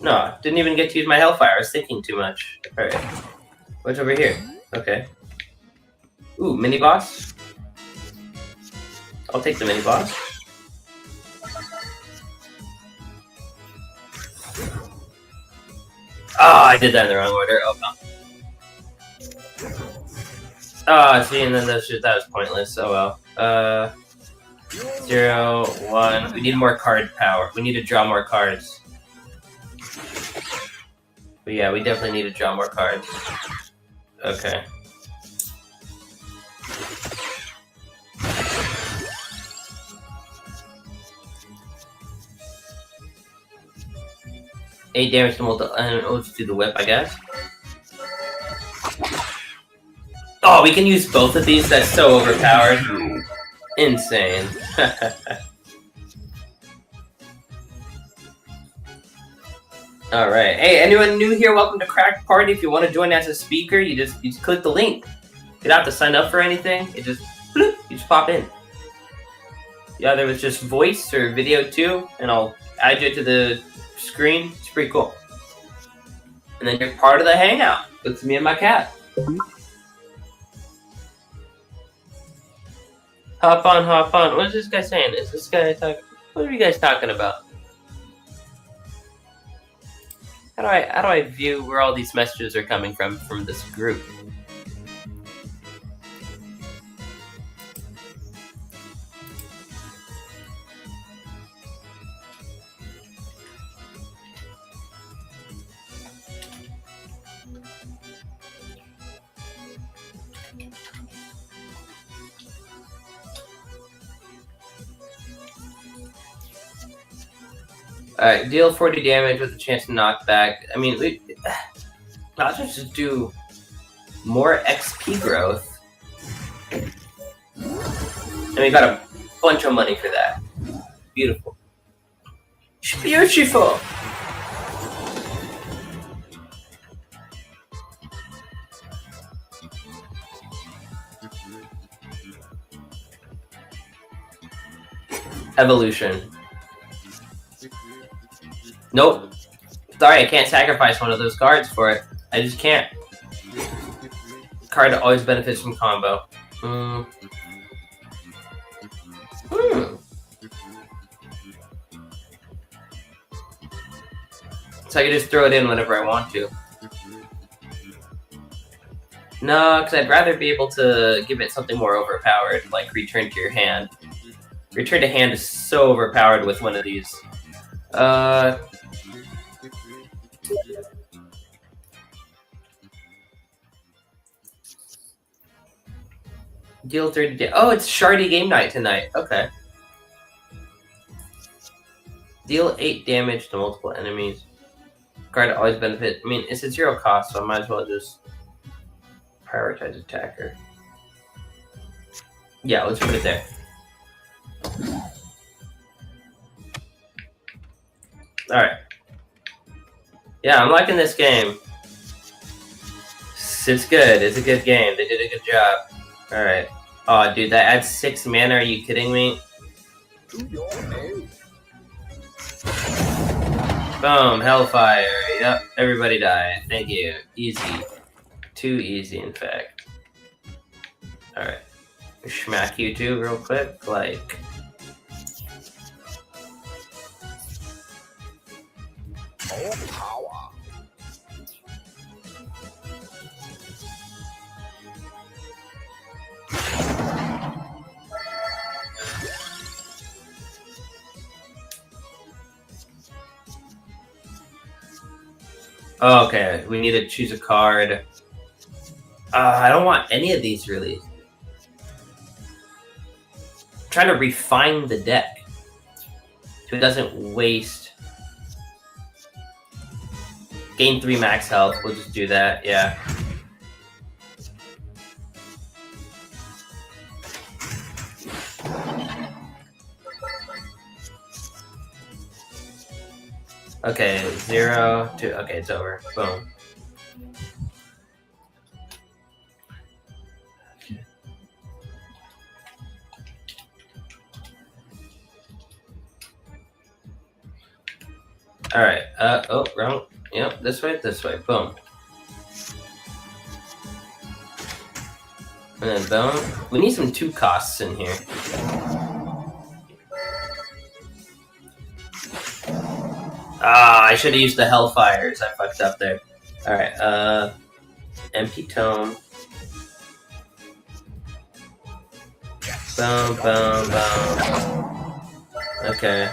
No, didn't even get to use my Hellfire. I was thinking too much. Alright. What's over here? Okay. Ooh, mini boss? I'll take the mini boss. Oh, I did that in the wrong order. Oh, no. Oh, see, and then that was pointless. Oh well. 0, 1. We need more card power. We need to draw more cards. But yeah, we definitely need to draw more cards. Okay. Eight damage to multiple. I don't know what to do the whip, I guess. Oh, we can use both of these? That's so overpowered. Insane. Alright. Hey, anyone new here? Welcome to Cracked Party. If you want to join as a speaker, you just click the link. You don't have to sign up for anything. It just bloop, you just pop in. Yeah, there was just voice or video too, and I'll add you to the screen. It's pretty cool. And then you're part of the hangout with me and my cat. Hop on, hop on. What is this guy saying? Is this guy talking? What are you guys talking about? How do I view where all these messages are coming from this group? Alright, deal 40 damage with a chance to knock back. I mean, we might as well just do more XP growth. And we got a bunch of money for that. Beautiful. Beautiful! Evolution. Nope. Sorry, I can't sacrifice one of those cards for it. I just can't. Card always benefits from combo. So I can just throw it in whenever I want to. No, because I'd rather be able to give it something more overpowered, like return to your hand. Return to hand is so overpowered with one of these. Deal 30 damage. Oh, it's Shardy game night tonight. Okay. Deal 8 damage to multiple enemies. Card always benefit. I mean, it's a 0 cost, so I might as well just prioritize attacker. Yeah, let's put it there. Alright. Yeah, I'm liking this game. It's good. It's a good game. They did a good job. Alright. Oh, dude, that adds 6 mana. Are you kidding me? Boom. Hellfire. Yep. Everybody die. Thank you. Easy. Too easy, in fact. Alright. Smack you two real quick. Like... More power. Oh, okay, we need to choose a card. I don't want any of these, really. I'm trying to refine the deck so it doesn't waste. Gain 3 max health, we'll just do that, yeah. Okay, 0, 2, okay, it's over. Boom. Alright, oh, wrong. Yep, this way, boom. And then boom. We need some 2 costs in here. Ah, I should have used the Hellfires. I fucked up there. Alright, empty tome. Boom, boom, boom. Okay.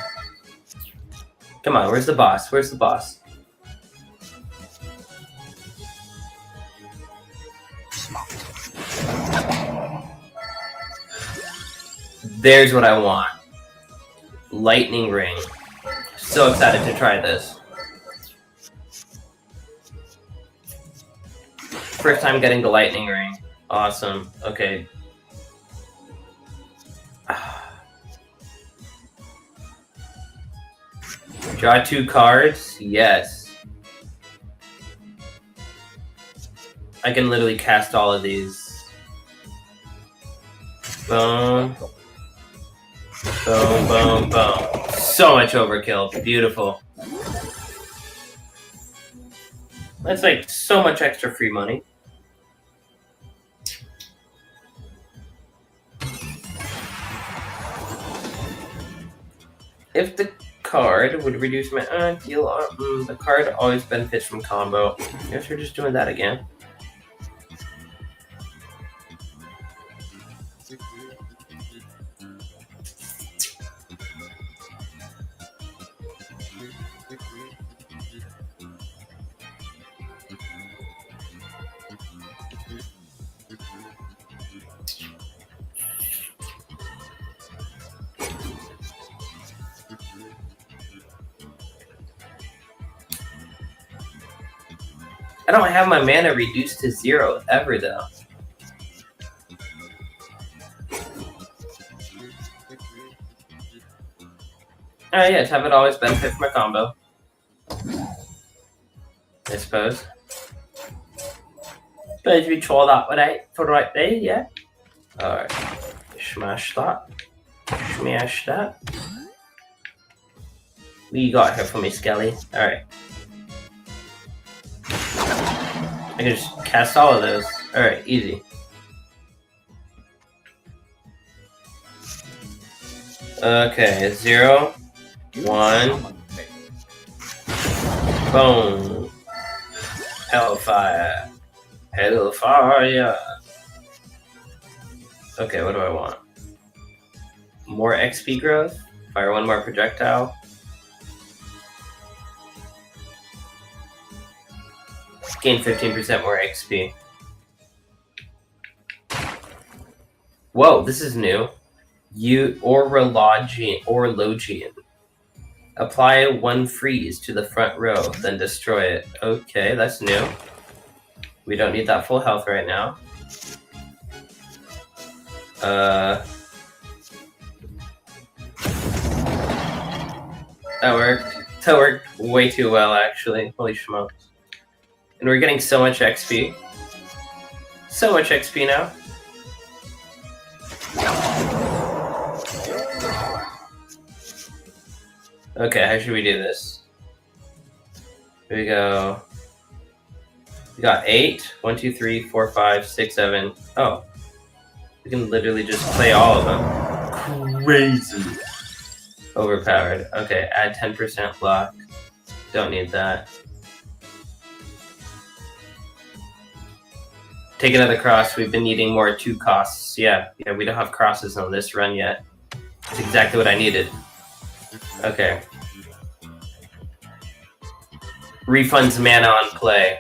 Come on, where's the boss? Where's the boss? There's what I want. Lightning Ring. So excited to try this. First time getting the Lightning Ring. Awesome. Okay. Draw 2 cards? Yes. I can literally cast all of these. Boom. Boom, boom, boom. So much overkill. Beautiful. That's like so much extra free money. If the card would reduce my deal, the card always benefits from combo. I guess we're just doing that again. I don't have my mana reduced to 0 ever though. Alright, yes, have it always benefit from a combo. I suppose. Suppose we try that for right there, yeah? Alright. Smash that. Smash that. What you got here for me, Skelly? Alright. I can just cast all of those. Alright, easy. Okay, 0, 1. Boom. Hellfire. Hellfire. Okay, what do I want? More XP growth? Fire one more projectile. Gain 15% more XP. Whoa, this is new. Orologian. Apply 1 freeze to the front row, then destroy it. Okay, that's new. We don't need that full health right now. That worked. That worked way too well, actually. Holy smokes. And we're getting so much XP. So much XP now. Okay, how should we do this? Here we go. We got 8. 1, 2, 3, 4, 5, 6, 7. Oh. We can literally just play all of them. Crazy. Overpowered. Okay, add 10% block. Don't need that. Take another cross. We've been needing more 2 costs. Yeah, we don't have crosses on this run yet. That's exactly what I needed. Okay. Refunds mana on play.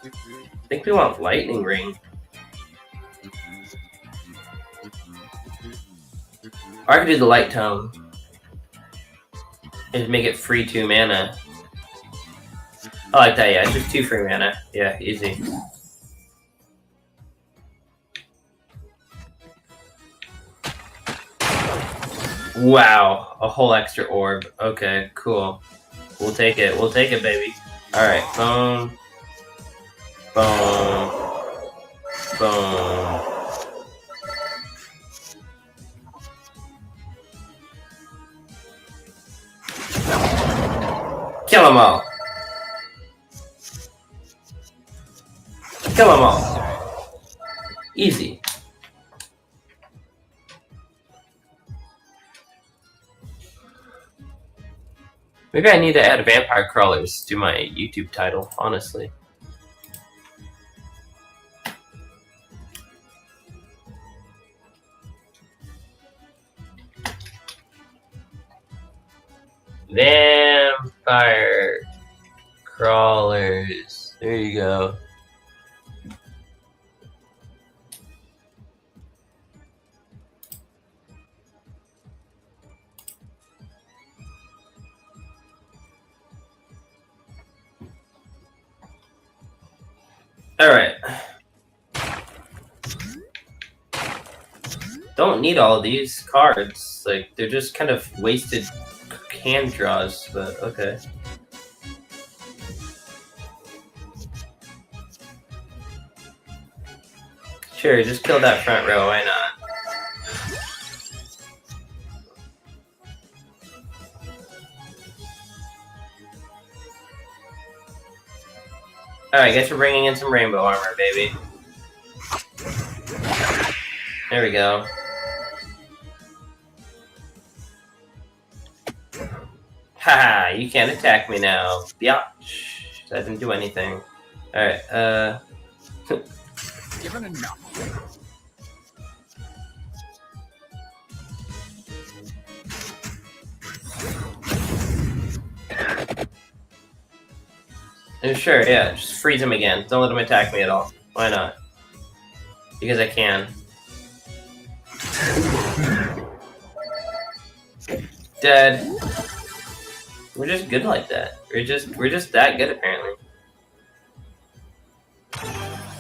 I think we want Lightning Ring. Or I could do the Light Tome. And make it free 2 mana. I like that, yeah. It's just 2 free mana. Yeah, easy. Wow, a whole extra orb. Okay, cool. We'll take it. We'll take it, baby. Alright, boom. Boom. Boom. Kill them all. Kill them all. Easy. Maybe I need to add vampire crawlers to my YouTube title, honestly. Vampire crawlers. There you go. Alright. Don't need all of these cards. Like, they're just kind of wasted hand draws, but okay. Sure, just kill that front row, why not? Alright, guess we're bringing in some rainbow armor, baby. There we go. Haha, you can't attack me now. Biatch. That didn't do anything. Alright, Given enough. Sure, yeah, just freeze him again. Don't let him attack me at all. Why not? Because I can. Dead. We're just good like that. We're just that good apparently.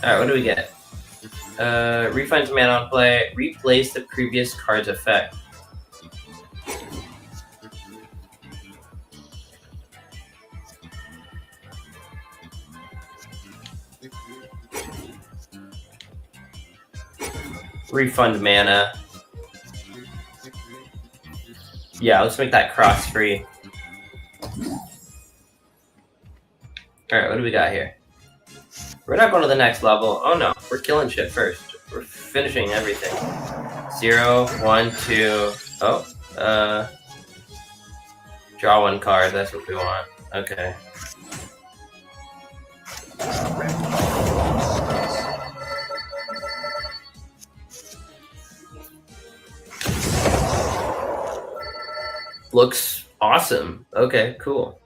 Alright, what do we get? Refinds mana on play. Replace the previous card's effect. Refund mana. Yeah, let's make that cross free. Alright, what do we got here? We're not going to the next level. Oh no, we're killing shit first. We're finishing everything. 0, 1, 2. Oh, draw one card. That's what we want. Okay. Looks awesome. Okay, cool.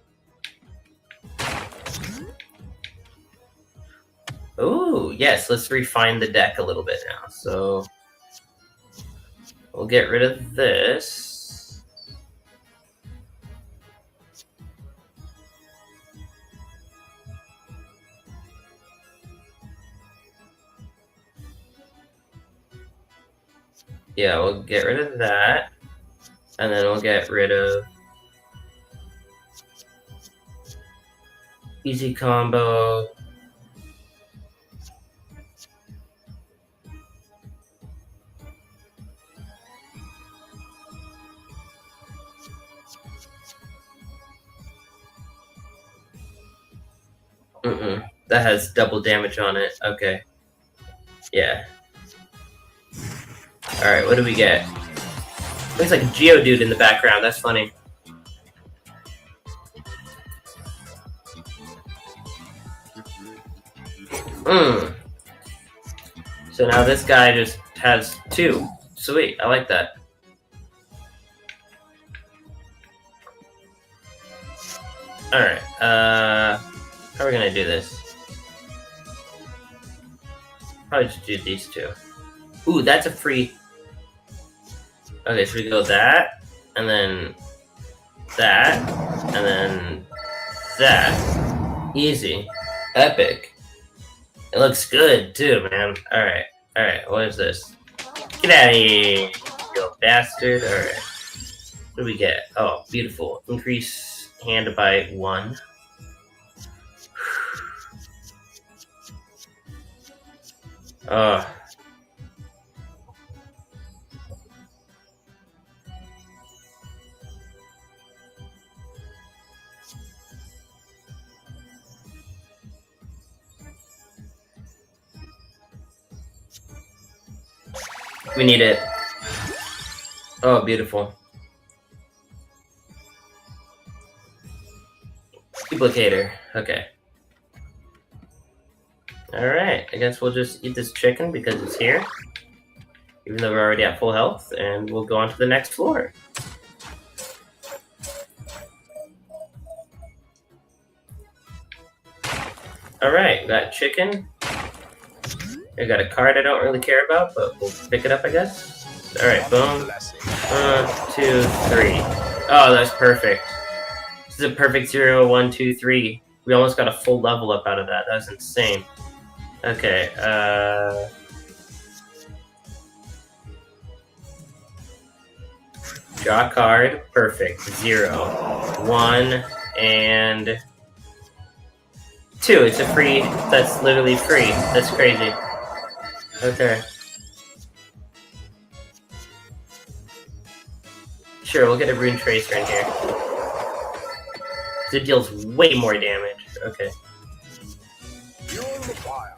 Ooh, yes, let's refine the deck a little bit now. So we'll get rid of this. Yeah, we'll get rid of that. And then we'll get rid of easy combo. That has double damage on it. Okay. Yeah. Alright, what do we get? Looks like a Geodude in the background. That's funny. So now this guy just has 2. Sweet, I like that. Alright, how are we gonna do this? Probably just do these 2. Ooh, that's a free... Okay, so we go that, and then that, and then that. Easy. Epic. It looks good, too, man. Alright, what is this? Get out of here, you little bastard. Alright. What do we get? Oh, beautiful. Increase hand by 1. Oh. We need it. Oh, beautiful. Duplicator. Okay. Alright, I guess we'll just eat this chicken because it's here. Even though we're already at full health, and we'll go on to the next floor. Alright, got chicken. I got a card I don't really care about, but we'll pick it up, I guess. Alright, boom. 1, 2, 3. Oh, that's perfect. This is a perfect 0, 1, 2, 3. We almost got a full level up out of that. That was insane. Okay, draw a card. Perfect. 0, 1, and 2. It's a free. That's literally free. That's crazy. Okay. Sure, we'll get a Rune Tracer in here. It deals way more damage. Okay. Fuel the fire.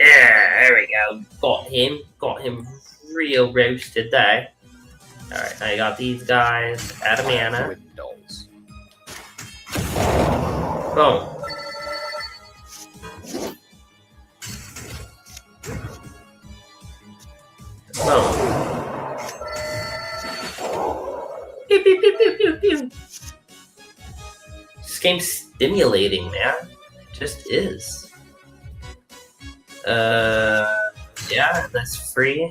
Yeah, there we go. Got him. Got him real roasted there. Alright, I got these guys. Add a mana. Windows. Boom. Boom. Pew, pew, pew, pew, pew, pew. This game's stimulating, man. It just is. Yeah, that's free.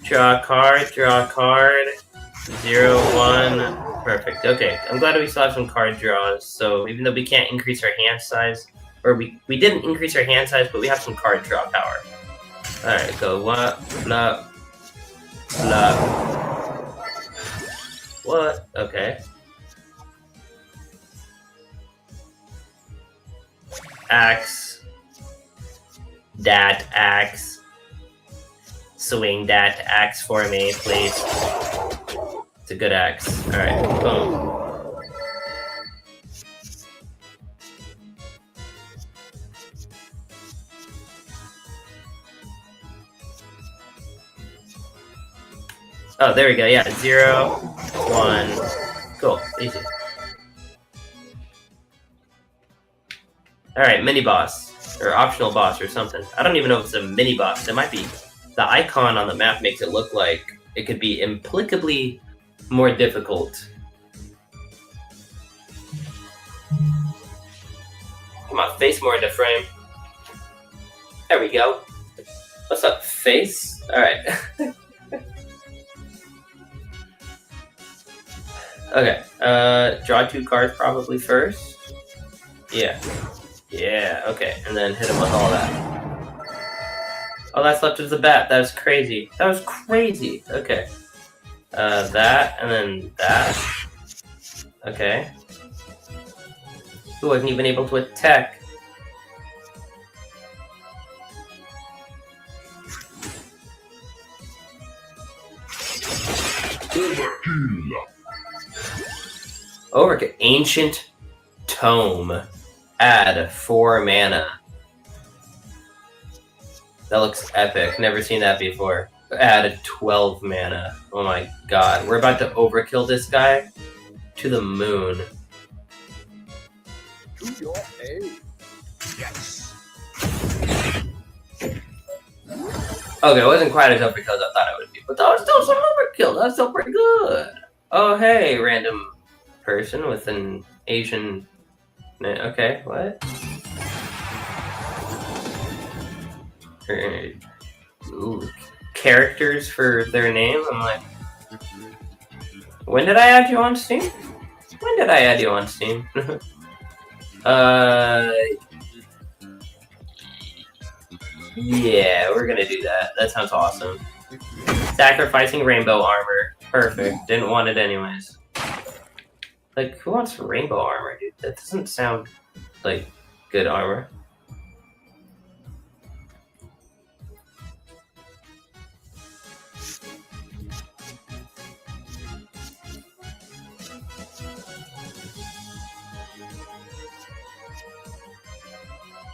Draw a card, draw a card. 0, 1. Perfect. Okay, I'm glad we still have some card draws. So even though we can't increase our hand size, or we didn't increase our hand size, but we have some card draw power. Alright, go what? Blah. Blah. What? Okay. Axe. That axe. Swing that axe for me, please. It's a good axe. Alright, boom. Oh, there we go. Yeah, 0, 1. Cool. Easy. Alright, mini boss. Or optional boss or something. I don't even know if it's a mini boss. It might be. The icon on the map makes it look like it could be implicably more difficult. Come on, face more into frame. There we go. What's up, face? Alright. Okay, draw 2 cards probably first. Yeah. Yeah, okay, and then hit him with all that. All that's left is the bat. That was crazy. That was crazy. Okay. That, and then that. Okay. Ooh, I wasn't even able to attack. Overkill. Ancient Tome. Add 4 mana. That looks epic. Never seen that before. Add 12 mana. Oh my god. We're about to overkill this guy to the moon. To your aid. Yes. Okay, it wasn't quite as overkill as I thought it would be, but that was still some overkill. That's still pretty good. Oh, hey, random person with an Asian... Okay, what? Ooh, characters for their name? I'm like... When did I add you on Steam? When did I add you on Steam? Yeah, we're gonna do that. That sounds awesome. Sacrificing rainbow armor. Perfect. Didn't want it anyways. Like, who wants rainbow armor, dude? That doesn't sound like good armor.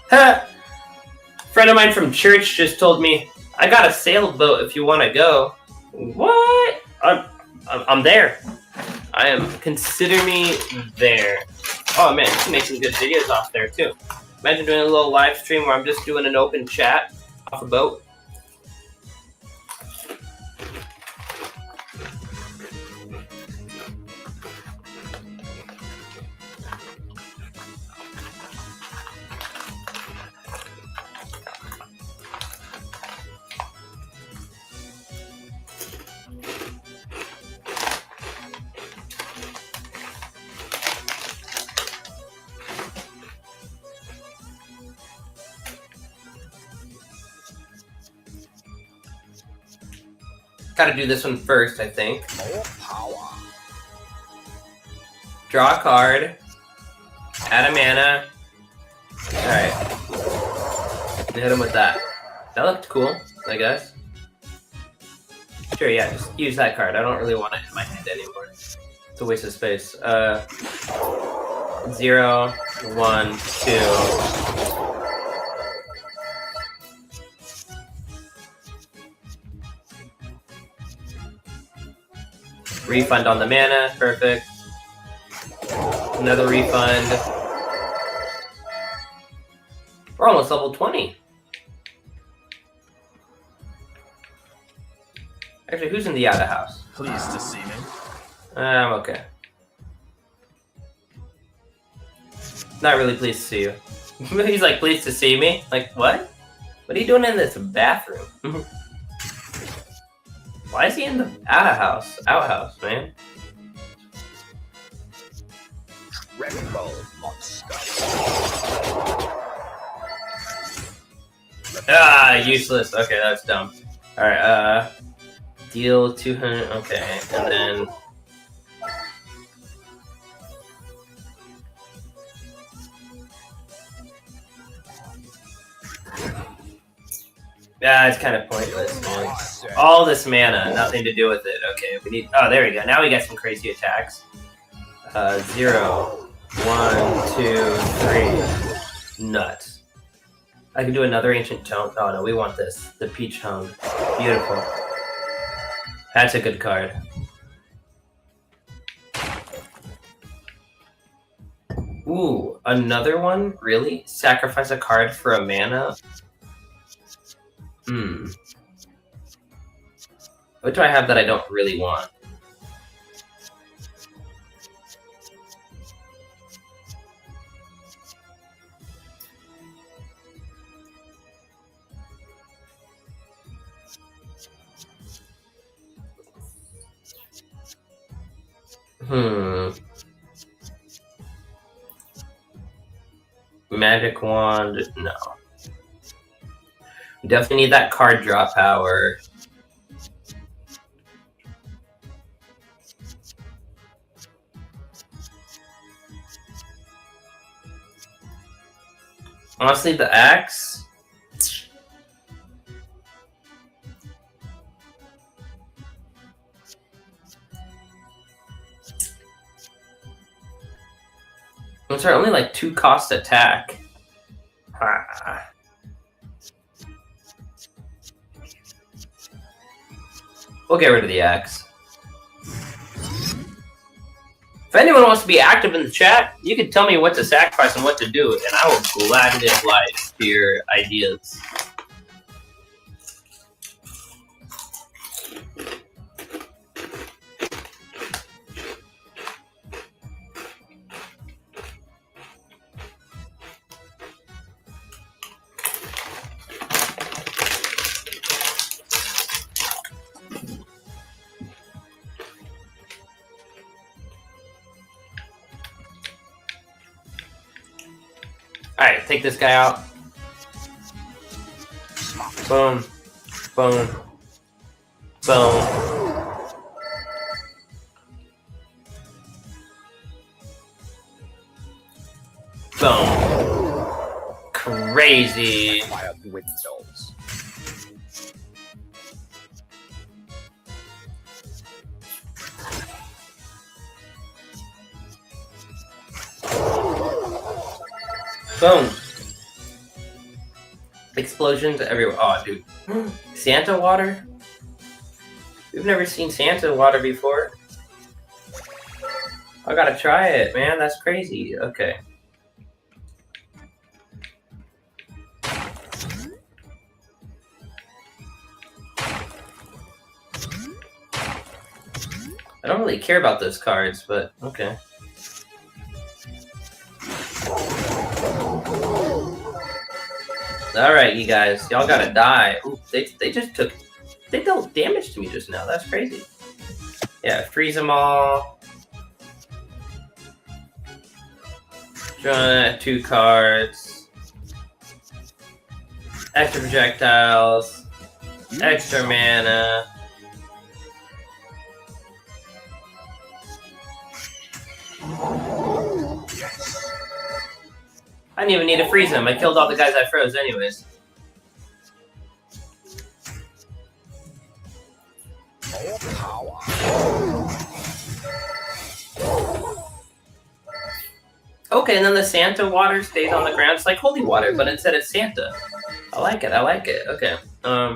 Ha! Friend of mine from church just told me, I got a sailboat if you want to go. What? I'm there. I am. Consider me there. Oh man, you can make some good videos off there too. Imagine doing a little live stream where I'm just doing an open chat off a boat. Gotta do this one first, I think. More power. Draw a card. Add a mana. Alright. Hit him with that. That looked cool, I guess. Sure, yeah, just use that card. I don't really want it in my hand anymore. It's a waste of space. 0, 1, 2. Refund on the mana, perfect. Another refund. We're almost level 20. Actually, who's in the outer house? Pleased to see me. I'm okay. Not really pleased to see you. He's like, pleased to see me? Like, what? What are you doing in this bathroom? Why is he in the outhouse, man? Rainbow monster. Ah, useless. Okay, that's dumb. Alright, deal 200, okay, and then... Yeah, it's kind of pointless, man. All this mana, nothing to do with it. Okay, we need... Oh, there we go. Now we got some crazy attacks. 0, 1, 2, 3. Nuts. I can do another Ancient Tome. Oh, no, we want this. The Peach Home. Beautiful. That's a good card. Ooh, another one? Really? Sacrifice a card for a mana? What do I have that I don't really want? Magic Wand? No. Definitely need that card draw power. Honestly, the axe. Those are only like 2 cost attack. Ah. We'll get rid of the axe. If anyone wants to be active in the chat, you can tell me what to sacrifice and what to do, and I will gladly oblige to your ideas. Alright, take this guy out. Boom. Boom. Boom. Boom. Crazy. Quiet windows. Boom. Explosions everywhere. Oh, dude. Santa water? We've never seen Santa water before. I gotta try it, man. That's crazy. Okay. I don't really care about those cards, but okay. Alright, you guys. Y'all gotta die. Ooh, they dealt damage to me just now. That's crazy. Yeah, freeze them all. Draw 2 cards. Extra projectiles. Extra mana. I didn't even need to freeze them. I killed all the guys I froze anyways. More power. Okay, and then the Santa water stays on the ground. It's like holy water, but instead it's Santa. I like it. I like it. Okay. 2,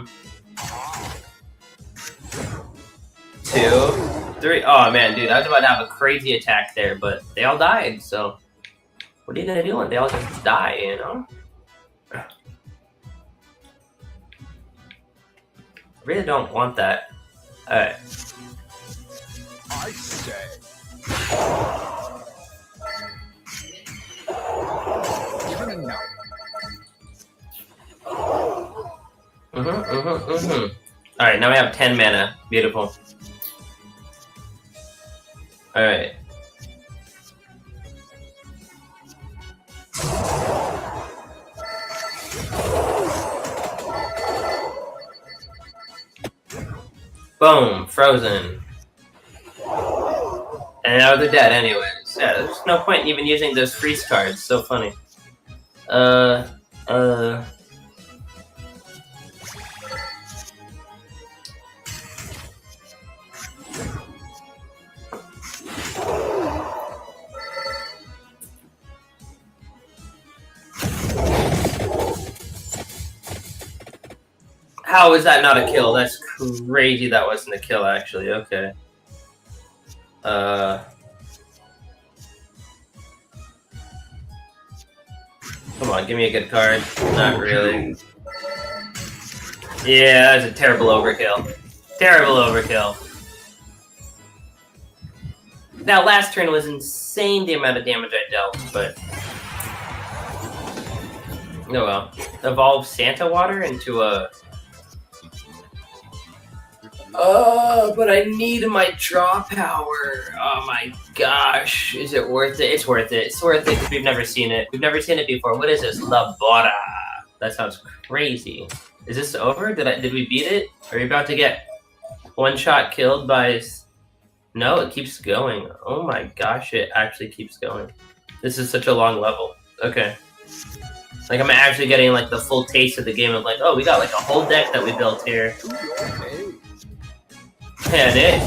3. Oh man, dude, I was about to have a crazy attack there, but they all died. So, what are you gonna do when they all just die? You know. I really don't want that. All right. I say. Given enough. All right, now we have 10 mana. Beautiful. All right. Boom, frozen. And now they're dead anyways. Yeah, there's no point in even using those freeze cards. So funny. How is that not a kill? That's crazy that wasn't a kill, actually. Okay. Come on, give me a good card. Not really. Yeah, that's a terrible overkill. Terrible overkill. Now, last turn was insane the amount of damage I dealt, but... Oh well. Evolve Santa Water into a... but I need my draw power. Oh my gosh. Is it worth it? It's worth it. It's worth it because we've never seen it. We've never seen it before. What is this? La Bora. That sounds crazy. Is this over? Did we beat it? Are we about to get one shot killed by... No, it keeps going. Oh my gosh, it actually keeps going. This is such a long level. Okay. Like, I'm actually getting, like, the full taste of the game of, like, oh, we got, like, a whole deck that we built here. Yeah,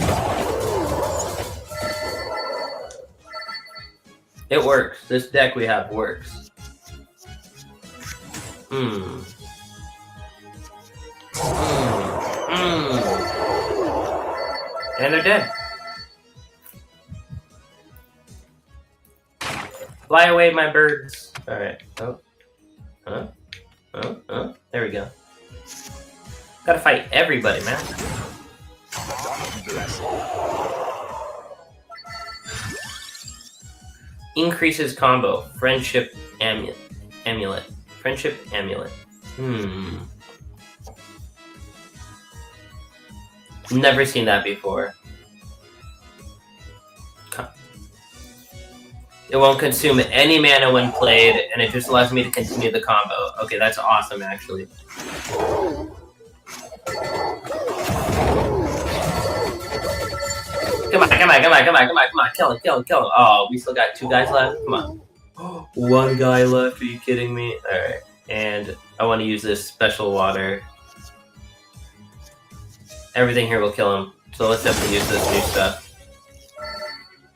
it works. This deck we have works. And they're dead. Fly away, my birds. Alright. Oh. There we go. Gotta fight everybody, man. Increases combo. Friendship amulet. Friendship amulet. Never seen that before. It won't consume any mana when played, and it just allows me to continue the combo. Okay, that's awesome, actually. Come on. Kill him. Oh, we still got 2 guys left? Come on. 1 guy left, are you kidding me? Alright, and I want to use this special water. Everything here will kill him, so let's definitely use this new stuff.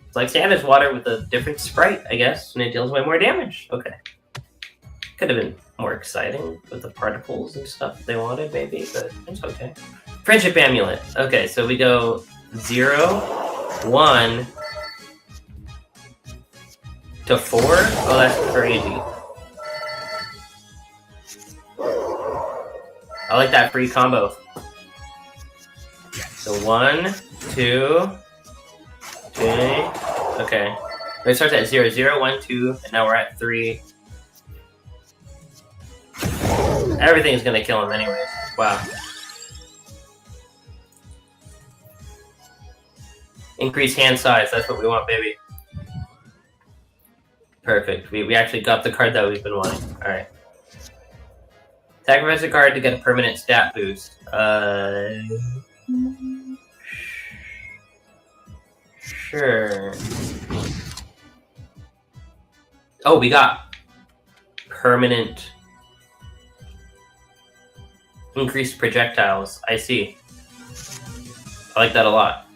It's like Santa's water with a different sprite, I guess, and it deals way more damage. Okay. Could have been more exciting with the particles and stuff they wanted, maybe, but it's okay. Friendship amulet. Okay, so we go 0, 1 to 4. Oh, that's crazy. I like that free combo. So 1, 2, 3. Okay. It starts at 0, 0, 1, 2, and now we're at 3. Everything's gonna kill him anyways. Wow. Increase hand size, that's what we want, baby. Perfect. We actually got the card that we've been wanting. Alright. Sacrifice a card to get a permanent stat boost. Sure. Oh, we got permanent increased projectiles. I see. I like that a lot.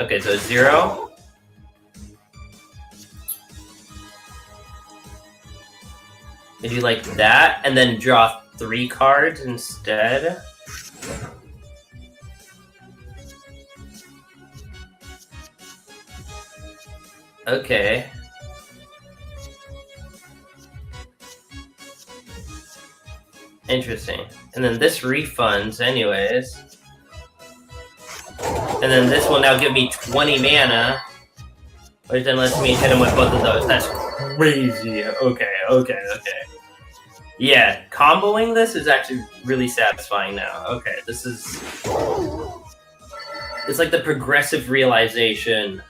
Okay, so 0. Did you like that? And then draw 3 cards instead? Okay. Interesting. And then this refunds anyways. And then this will now give me 20 mana. Which then lets me hit him with both of those. That's crazy. Okay. Yeah, comboing this is actually really satisfying now. Okay, this is... It's like the progressive realization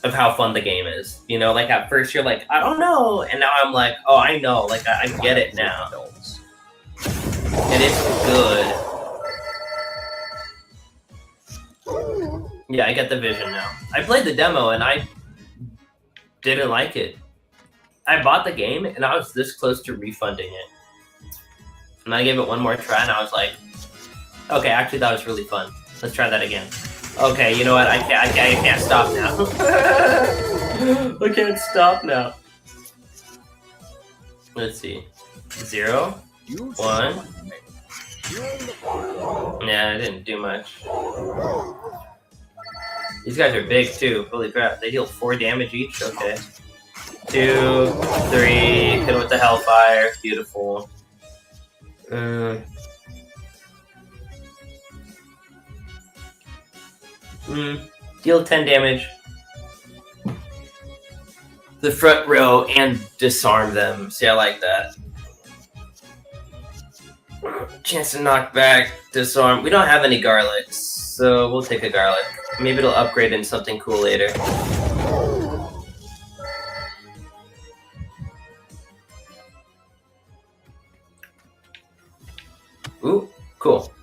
of how fun the game is. You know, like at first you're like, I don't know. And now I'm like, oh, I know. Like, I get it now. And it's good. Yeah, I get the vision now. I played the demo and I didn't like it. I bought the game and I was this close to refunding it. And I gave it one more try and I was like, okay, actually that was really fun. Let's try that again. Okay, you know what? I can't stop now. I can't stop now. Let's see. 0, 1. Yeah, I didn't do much. These guys are big too. Holy crap. They deal 4 damage each? Okay. 2, 3. Hit with the Hellfire. Beautiful. Deal 10 damage. The front row and disarm them. See, I like that. Chance to knock back, disarm. We don't have any garlics, so we'll take a garlic. Maybe it'll upgrade into something cool later. Ooh, cool.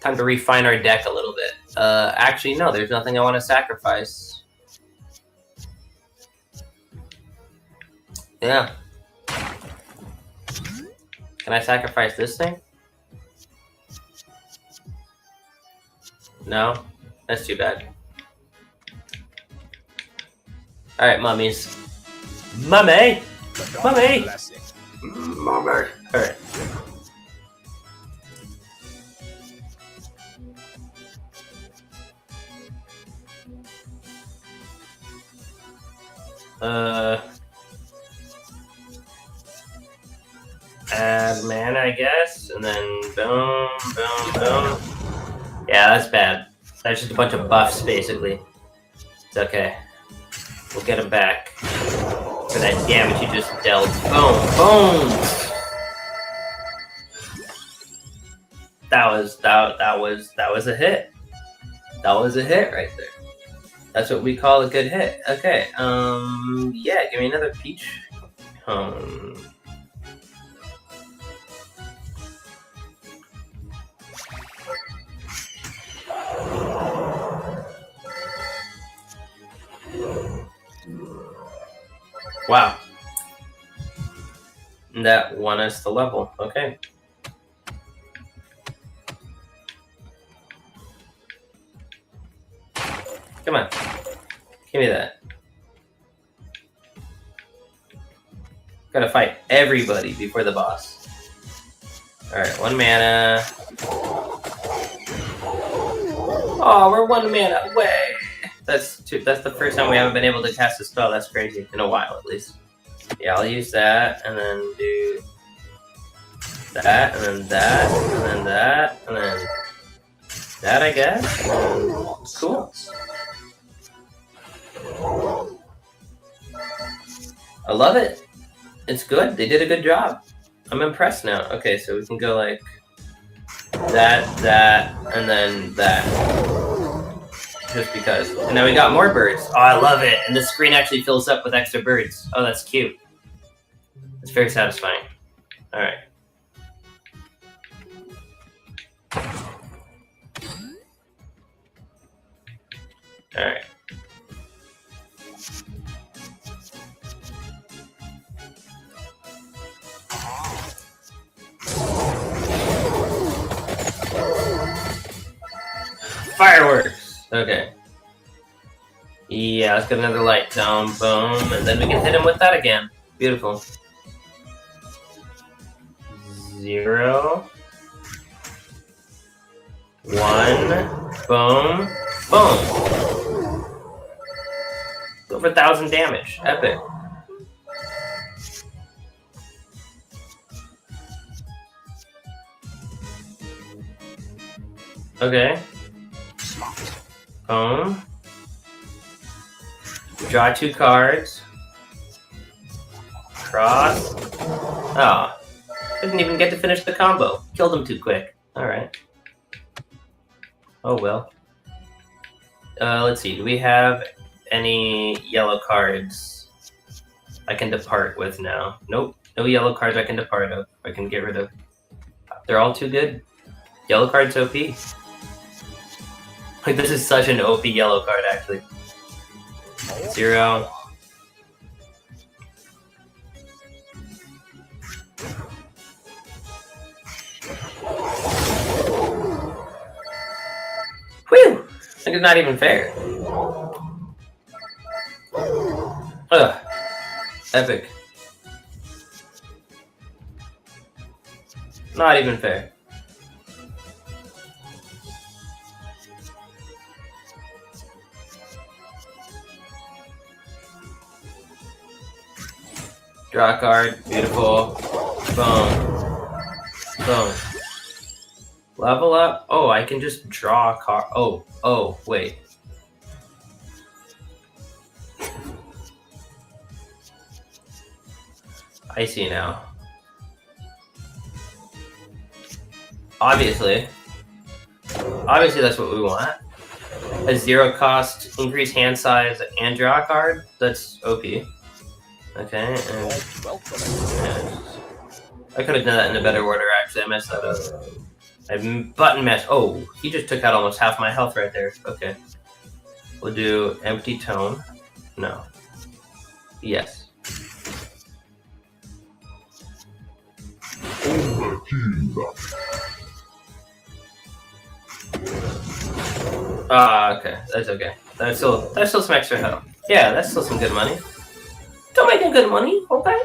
Time to refine our deck a little bit. Actually, no, there's nothing I want to sacrifice. Yeah. Can I sacrifice this thing? No? That's too bad. Alright, mummies. Mummy! Mummy! Mummy! Alright. Add mana, I guess, and then boom, boom, boom. Yeah, that's bad. That's just a bunch of buffs, basically. It's okay. We'll get him back for that damage you just dealt. Boom, boom. That was a hit. That was a hit right there. That's what we call a good hit. Okay. Yeah, give me another peach. Wow. That won us the level. Okay. Come on. Give me that. Gotta fight everybody before the boss. Alright, 1 mana. Oh, we're 1 mana away. That's the first time we haven't been able to cast a spell. That's crazy. In a while, at least. Yeah, I'll use that, and then do that, and then that, and then that, and then that, I guess. Cool. I love it. It's good. They did a good job. I'm impressed now. Okay, so we can go like that, and then that. Just because. And now we got more birds. Oh, I love it. And the screen actually fills up with extra birds. Oh, that's cute. It's very satisfying. Alright. Alright. Fireworks! Okay. Yeah, let's get another light tone. Boom. And then we can hit him with that again. Beautiful. 0. 1. Boom. Boom. Go for 1,000 damage. Epic. Okay. Boom. Draw 2 cards. Cross. Oh. Didn't even get to finish the combo. Killed him too quick. Alright. Oh well. Let's see. Do we have any yellow cards I can depart with now? Nope. No yellow cards I can depart of. I can get rid of. They're all too good. Yellow card's OP. Like, this is such an OP yellow card, actually. 0. Whew! Like, it's not even fair. Ugh. Epic. Not even fair. Draw a card. Beautiful. Boom. Boom. Level up. Oh, I can just draw a card. Oh, wait. I see now. Obviously that's what we want. A 0 cost, increase hand size, and draw a card. That's OP. Okay, and I could have done that in a better order, actually. I messed that up. I button mess. Oh, he just took out almost half my health right there. Okay. We'll do empty tone. No. Yes. Okay. That's okay. That's still some extra health. Yeah, that's still some good money. Still making good money. Okay.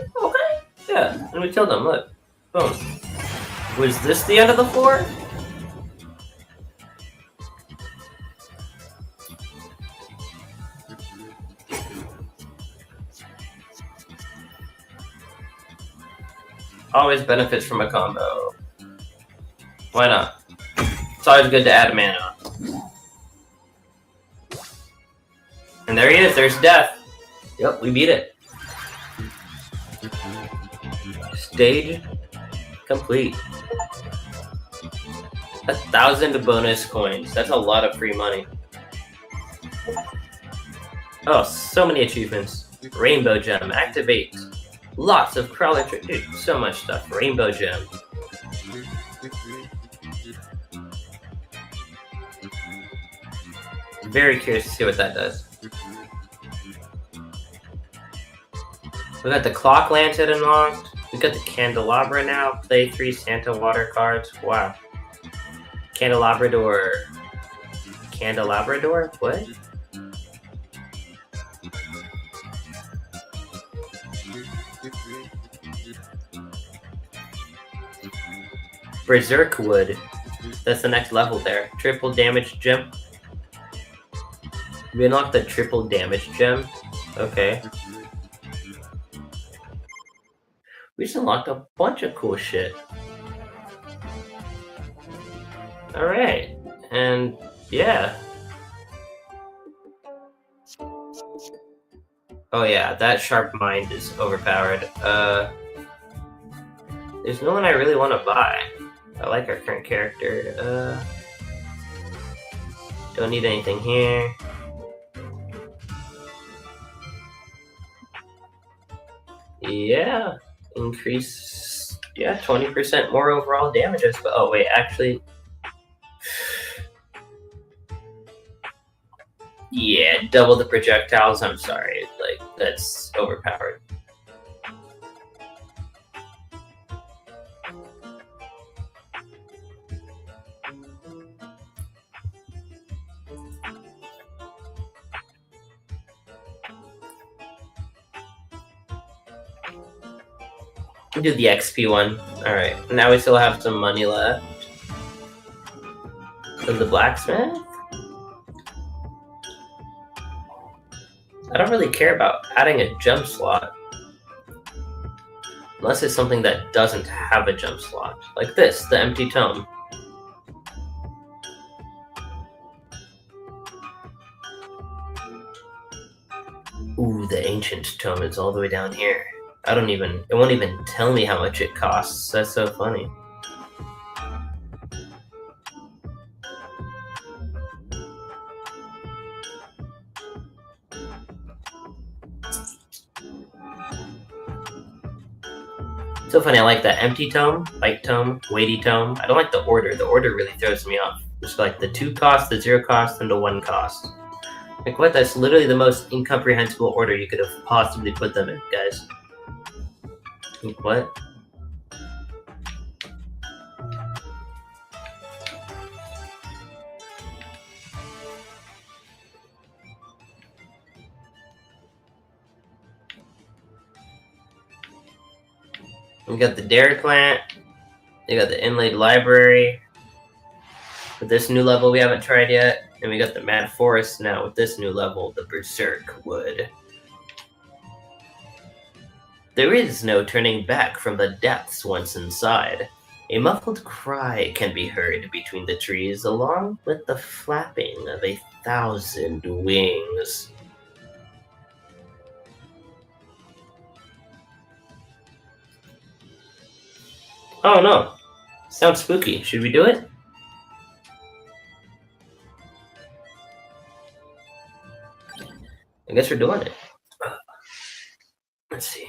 Yeah, and we killed him. Look. Boom. Was this the end of the floor? Always benefits from a combo. Why not? It's always good to add a mana. And there he is. There's death. Yep, we beat it. Stage complete. 1,000 bonus coins. That's a lot of free money. Oh, so many achievements. Rainbow gem. Activate. Lots of crawler dude, so much stuff. Rainbow gem. Very curious to see what that does. We got the clock lantern unlocked. We got the candelabra now. Play 3 Santa water cards. Wow. Candelabrador. Candelabrador? What? Berserk Wood. That's the next level there. Triple damage gem. We unlocked the triple damage gem. Okay. We just unlocked a bunch of cool shit. Alright. And yeah. Oh yeah, that sharp mind is overpowered. There's no one I really want to buy. I like our current character. Don't need anything here. Yeah, increase. Yeah, 20% more overall damages. But oh wait, actually, yeah, double the projectiles. I'm sorry, like that's overpowered. We'll do the XP one. Alright, now we still have some money left. So the blacksmith? I don't really care about adding a jump slot. Unless it's something that doesn't have a jump slot. Like this, the empty tome. Ooh, the ancient tome is all the way down here. It won't even tell me how much it costs. That's so funny. So funny, I like that empty tome, light tome, weighty tome. I don't like the order. The order really throws me off. It's like the 2 cost, the 0 cost, and the 1 cost. Like what? That's literally the most incomprehensible order you could have possibly put them in, guys. Like what? We got the dairy plant. We got the inlaid library. With this new level we haven't tried yet. And we got the mad forest now with this new level, the berserk wood. There is no turning back from the depths once inside. A muffled cry can be heard between the trees, along with the flapping of 1,000 wings. Oh no. Sounds spooky. Should we do it? I guess we're doing it. Let's see.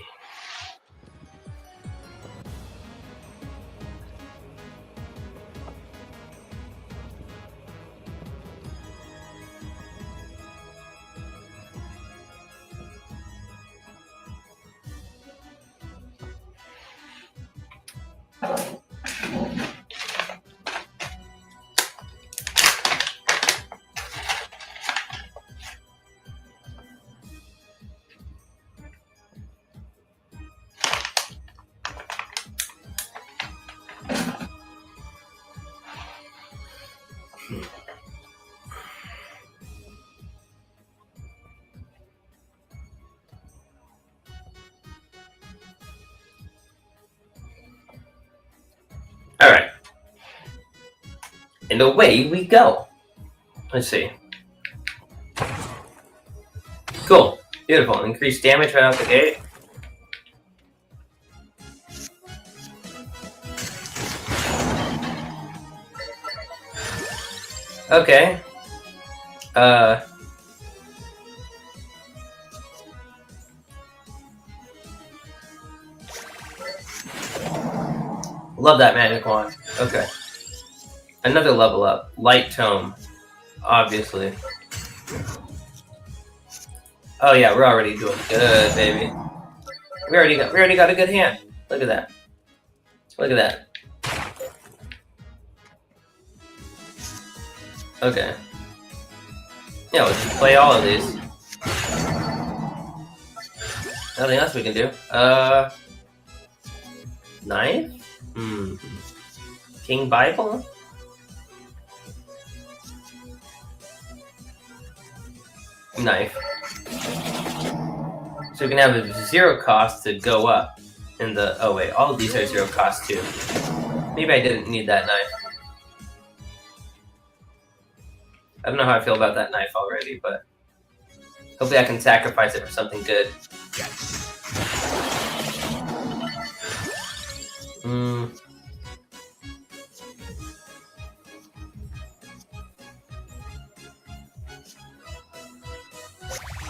Alright. And away we go. Let's see. Cool. Beautiful. Increased damage right out the gate. Okay. Love that magic wand. Okay. Another level up. Light tome. Obviously. Oh yeah, we're already doing good, baby. We already got a good hand. Look at that. Look at that. Okay. Yeah, let's just play all of these. Nothing else we can do. Knife? King Bible? Knife. So we can have a 0 cost to go up in the... Oh wait, all of these are 0 cost too. Maybe I didn't need that knife. I don't know how I feel about that knife already, but... Hopefully I can sacrifice it for something good.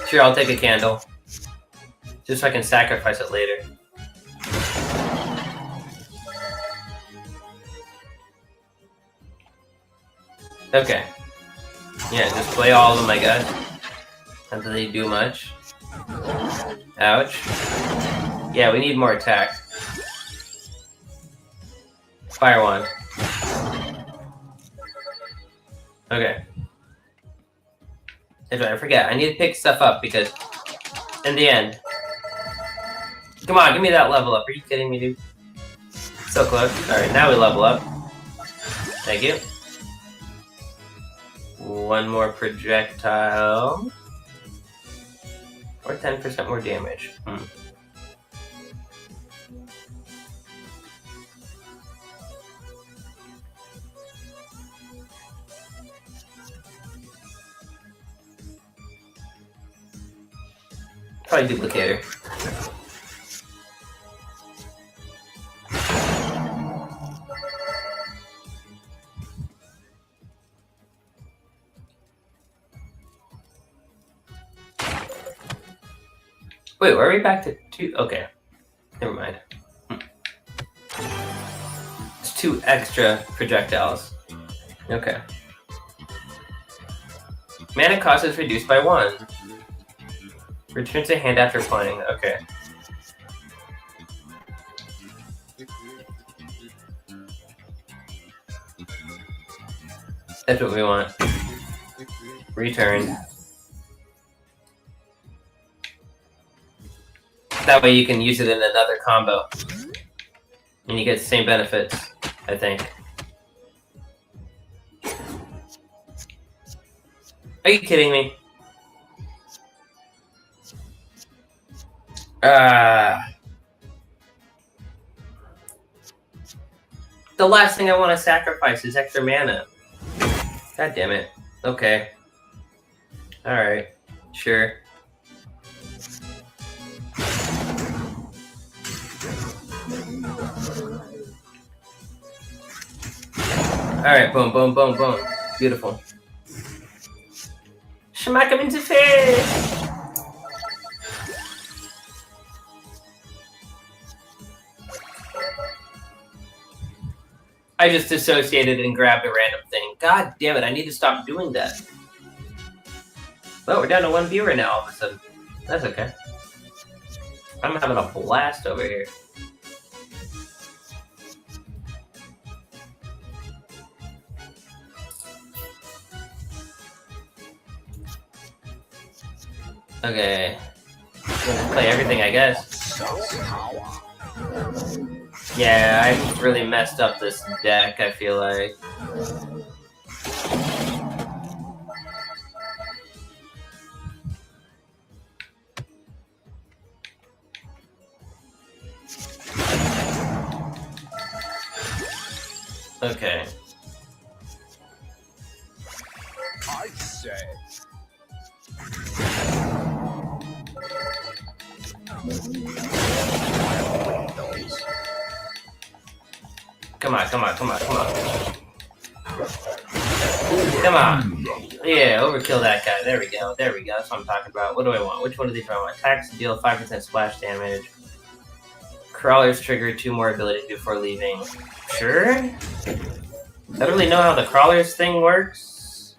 Sure, I'll take a candle. Just so I can sacrifice it later. Okay. Yeah, just play all of them, I guess. Not that they do much. Ouch. Yeah, we need more attack. Fire wand. Okay. That's right, I forget. I need to pick stuff up because in the end, Come on, give me that level up. Are you kidding me, dude? So close. Alright, now we level up. Thank you. One more projectile. Or 10% more damage. Probably duplicator. Wait, were we back to 2? Okay. Never mind. It's 2 extra projectiles. Okay. Mana cost is reduced by 1. Return to hand after playing. Okay. That's what we want. Return. That way you can use it in another combo. And you get the same benefits, I think. Are you kidding me? The last thing I want to sacrifice is extra mana. God damn it. Okay. Alright. Sure. Alright, boom, boom, boom, boom. Beautiful. Smack him into face! I just dissociated and grabbed a random thing. God damn it, I need to stop doing that. Well, we're down to 1 viewer now all of a sudden. That's okay. I'm having a blast over here. Okay. Gonna play everything, I guess. Yeah, I really messed up this deck, I feel like. Okay. I say. Come on, come on, come on, come on. Come on. Yeah, overkill that guy. There we go. There we go. That's what I'm talking about. What do I want? Which one of these do I want? Attacks deal 5% splash damage. Crawlers trigger 2 more abilities before leaving. Sure? I don't really know how the crawlers thing works.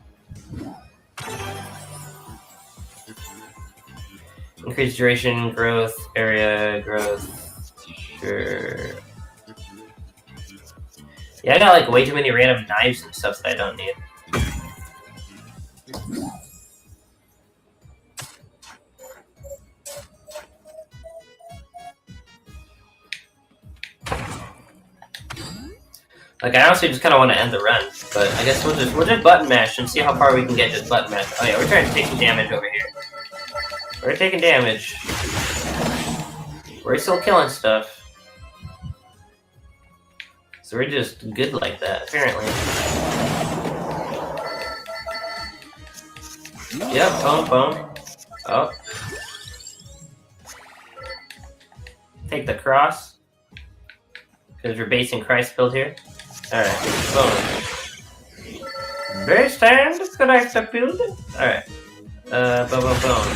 Increased duration, growth, area, growth. Sure. Yeah, I got like way too many random knives and stuff that I don't need. Like, I honestly just kind of want to end the run, but I guess we'll just button mash and see how far we can get just button mash. Oh yeah, we're trying to take some damage over here. We're taking damage. We're still killing stuff. So we're just good like that, apparently. Yep, boom, boom. Oh. Take the cross. Because we're basing Christ build here. Alright, boom. Base stand, correct the build. Alright. Boom, boom, boom.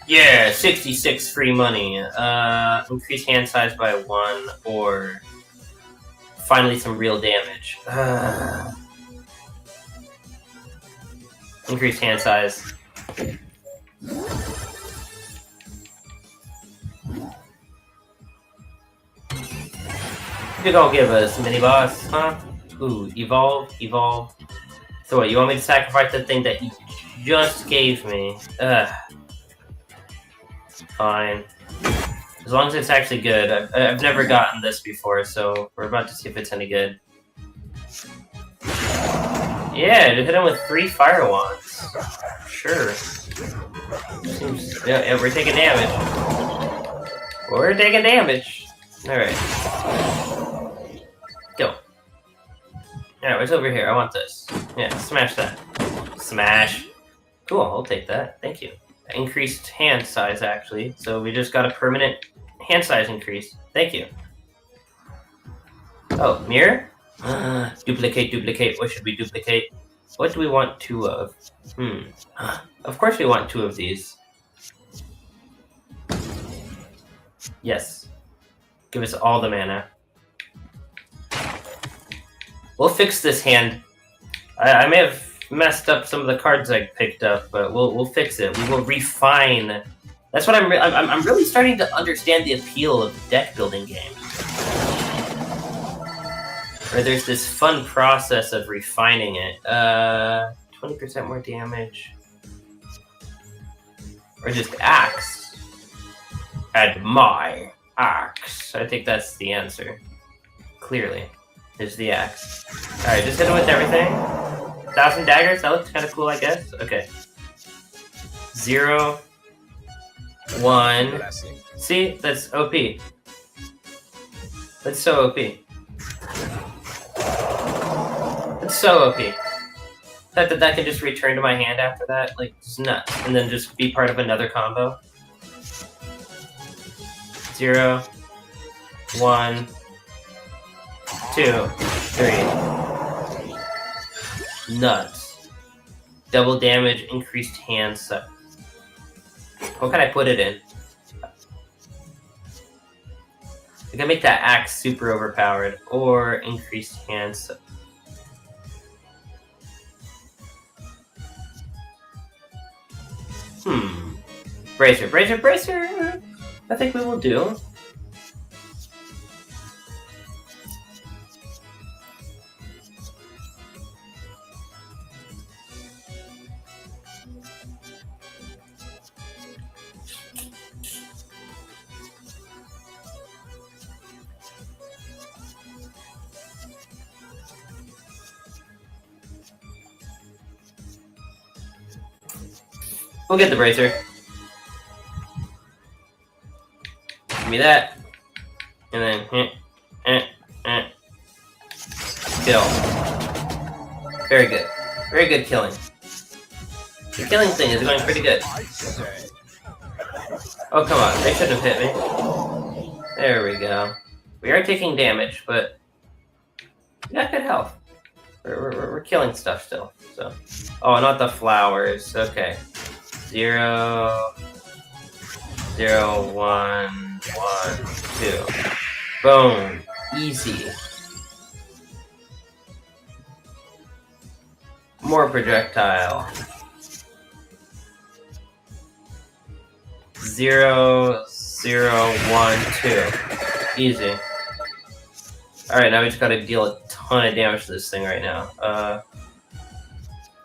Yeah, 66 free money. Increase hand size by 1, or finally some real damage. Increase hand size. You're gonna give us mini boss, huh? Ooh, evolve, evolve. So what, you want me to sacrifice the thing that you just gave me? Ugh. Fine. As long as it's actually good. I've never gotten this before, so we're about to see if it's any good. Yeah, just hit him with 3 fire wands. Sure. Seems, yeah, we're taking damage. We're taking damage. Alright. Go. Alright, what's over here? I want this. Yeah, smash that. Smash. Cool, I'll take that. Thank you. Increased hand size, actually. So we just got a permanent hand size increase. Thank you. Oh, mirror? Duplicate, duplicate. What should we duplicate? What do we want 2 of? Of course we want 2 of these. Yes. Give us all the mana. We'll fix this hand. I may have messed up some of the cards I picked up, but we'll fix it. We will refine. That's what I'm really starting to understand the appeal of deck building games. Where there's this fun process of refining it. 20% more damage. Or just axe. Add my axe. I think that's the answer. Clearly. Is the axe. Alright, just hit him with everything. 1,000 daggers? That looks kind of cool, I guess. Okay. 0, 1. See? That's OP. That's so OP. It's so OP. The fact that can just return to my hand after that, like, it's nuts. And then just be part of another combo. 0, 1, 2, 3. Nuts. Double damage, increased hand size. What can I put it in? I can make that axe super overpowered, or increased hand size. Bracer, bracer, bracer! I think we will do. We'll get the bracer. Give me that. And then, kill. Very good. Very good killing. The killing thing is going pretty good. Oh, come on. They shouldn't have hit me. There we go. We are taking damage, but we got good health. We're killing stuff still. So, oh, not the flowers. Okay. 0, 0, 1, 1, 2. Boom. Easy. More projectile. 0, 0, 1, 2. Easy. Alright, now we just gotta deal a ton of damage to this thing right now.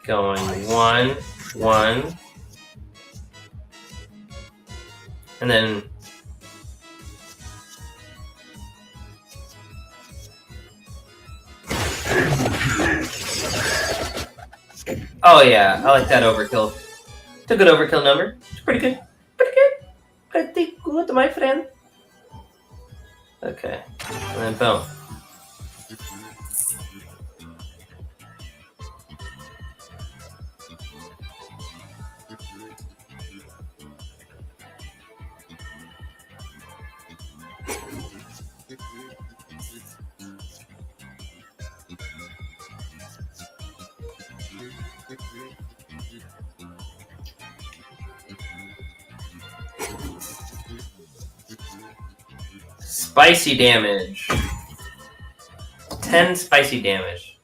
Going 1, 1. And then... Oh yeah, I like that overkill. It's a good overkill number. It's pretty good. Pretty good. Pretty good, my friend. Okay. And then boom. Spicy damage. 10 spicy damage.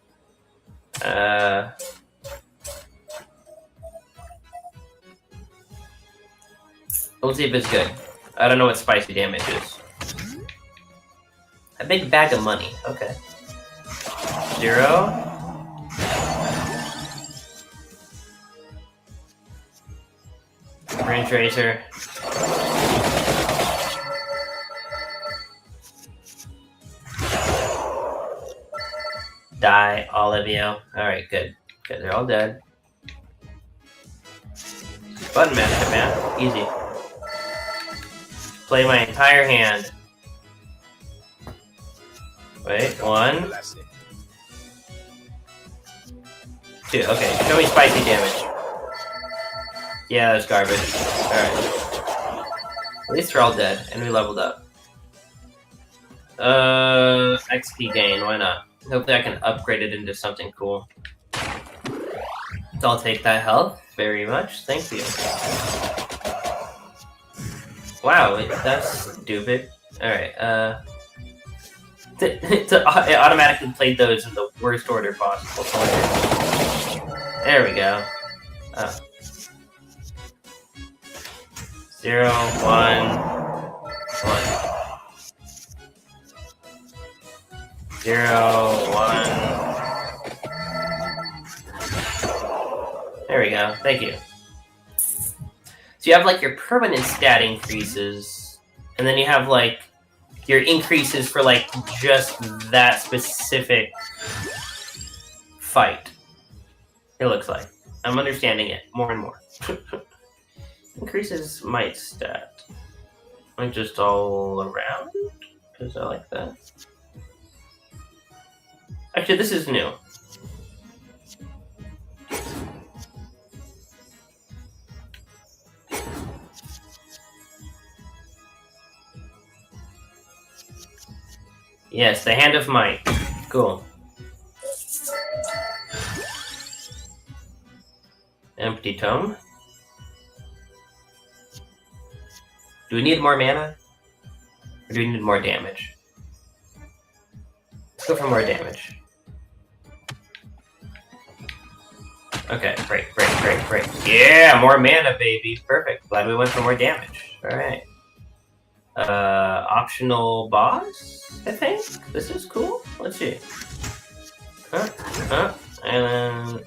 We'll see if it's good. I don't know what spicy damage is. A big bag of money. Okay. 0. Range Racer. Die, all of you. Alright, good. Good, they're all dead. Button master, man. Easy. Play my entire hand. Wait, 1. 2. Okay, show me spicy damage. Yeah, that's garbage. Alright. At least they're all dead, and we leveled up. XP gain, why not? Hopefully I can upgrade it into something cool. So I'll take that health very much, thank you. Wow, that's stupid. Alright, it automatically played those in the worst order possible. There we go. Oh. 0, 1, 1. 0, 1. There we go. Thank you. So you have like your permanent stat increases, and then you have like your increases for like just that specific fight. It looks like. I'm understanding it more and more. Increases my stat. Like just all around? Because I like that. Actually, this is new. Yes, the Hand of Might. Cool. Empty Tome. Do we need more mana? Or do we need more damage? Let's go for more damage. Okay, break. Yeah, more mana, baby. Perfect. Glad we went for more damage. Alright. Optional boss, I think? This is cool. Let's see. And then...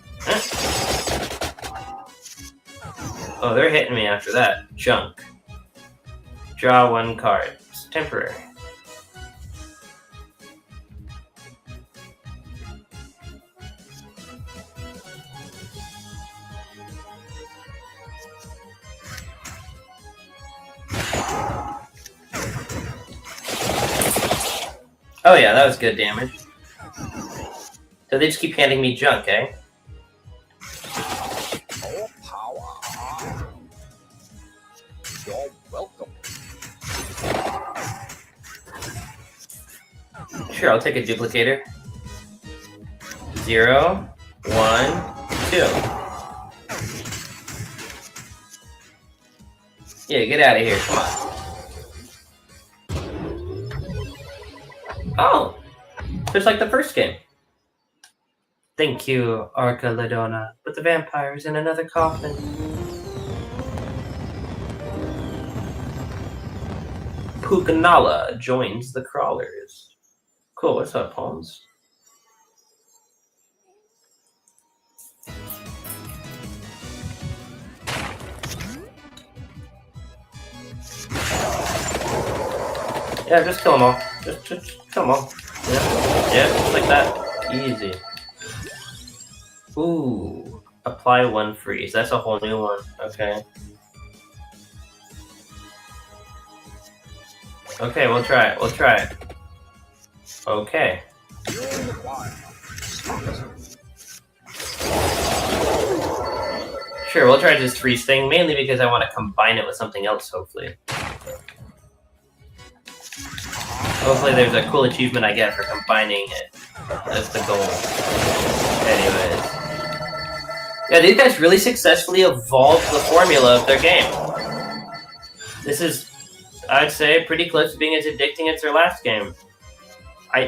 Oh, they're hitting me after that. Junk. Draw 1 card. It's temporary. Oh yeah, that was good damage. So they just keep handing me junk, eh? More power. You're welcome. Sure, I'll take a duplicator. 0, 1, 2. Yeah, get out of here, come on. Oh! Just like the first game. Thank you, Arca Ladona, but the vampire's in another coffin. Pukanala joins the crawlers. Cool, what's up, Palms? Yeah, just kill them all. Just kill them all. Yeah, just like that. Easy. Ooh, apply 1 freeze. That's a whole new one. Okay. Okay, we'll try it. We'll try it. Okay. Sure, we'll try this freeze thing, mainly because I want to combine it with something else, hopefully. Hopefully there's a cool achievement I get for combining it. That's the goal. Anyways. Yeah, these guys really successfully evolved the formula of their game. This is, I'd say, pretty close to being as addicting as their last game.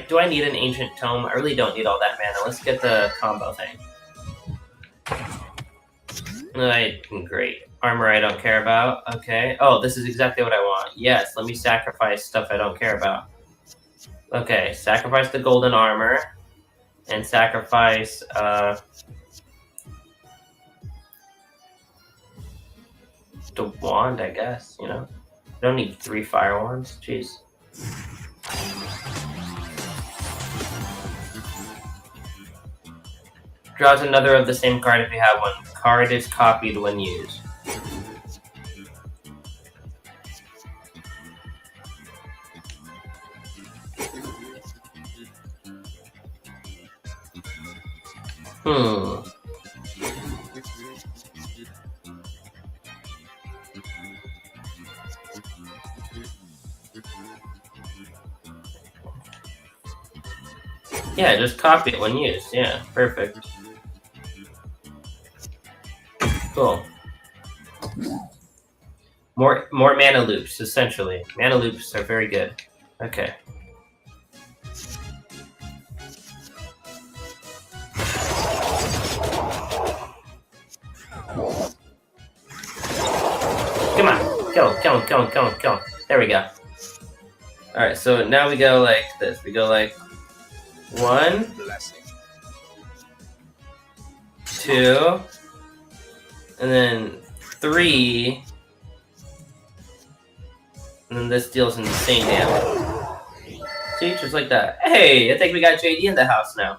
Do I need an Ancient Tome? I really don't need all that mana. Let's get the combo thing. Great. Armor I don't care about. Okay. Oh, this is exactly what I want. Yes, let me sacrifice stuff I don't care about. Okay, sacrifice the golden armor. and sacrifice the wand, I guess, you know? I don't need 3 fire wands, jeez. Draws another of the same card if you have one. Card is copied when used. Yeah, just copy it when used. Yeah, perfect. Cool. More mana loops, essentially. Mana loops are very good. Okay. Come on! Kill him, kill him, kill him, kill him, kill him. There we go. Alright, so now we go like this. We go like 1, 2, and then 3, and then this deals insane damage. See, just like that. Hey, I think we got JD in the house now.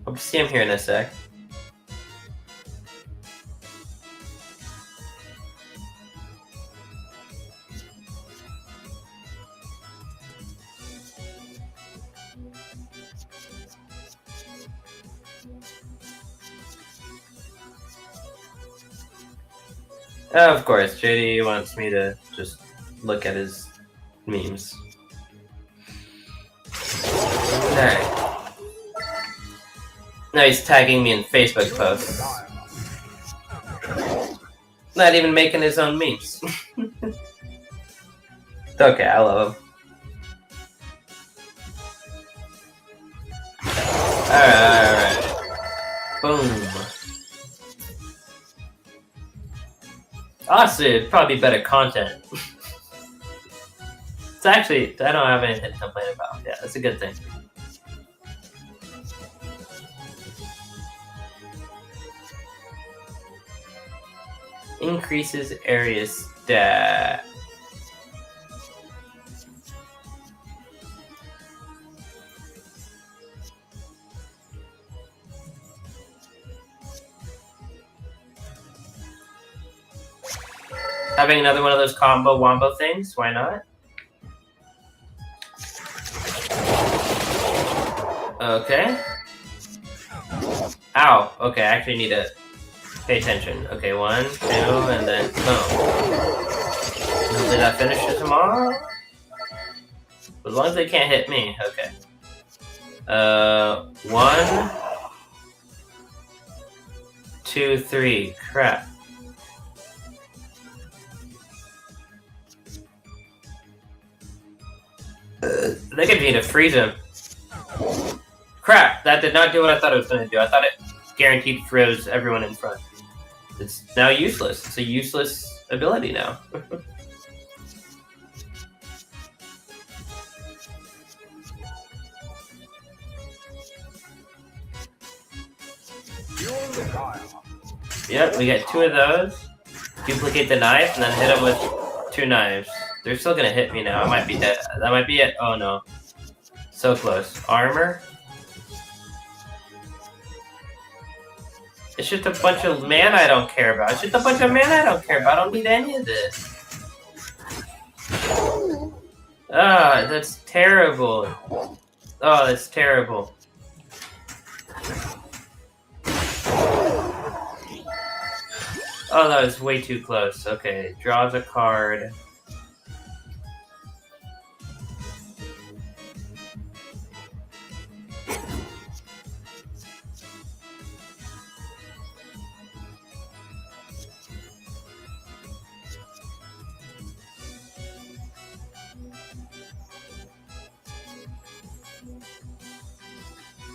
Hope to see him here in a sec. Of course, JD wants me to just look at his memes. Alright. Now he's tagging me in Facebook posts. Not even making his own memes. It's okay, I love him. Alright. Boom. Honestly, it'd probably be better content. It's actually, I don't have anything to complain about. Yeah, that's a good thing. Increases area stat. Having another one of those combo wombo things, why not? Okay. Ow. Okay, I actually need to pay attention. Okay, 1, 2, and then boom. Hopefully that finishes them all. As long as they can't hit me. Okay. 1, 2, 3. Crap. They could need to freeze him. Crap, that did not do what I thought it was going to do. I thought it guaranteed froze everyone in front. It's now useless. It's a useless ability now. Yep, we get 2 of those. Duplicate the knife and then hit them with 2 knives. They're still gonna hit me now. I might be dead. That might be it. Oh no. So close. Armor? It's just a bunch of mana I don't care about. It's just a bunch of mana I don't care about. I don't need any of this. Ah, that's terrible. Oh, that's terrible. Oh, that was way too close. Okay, draws a card.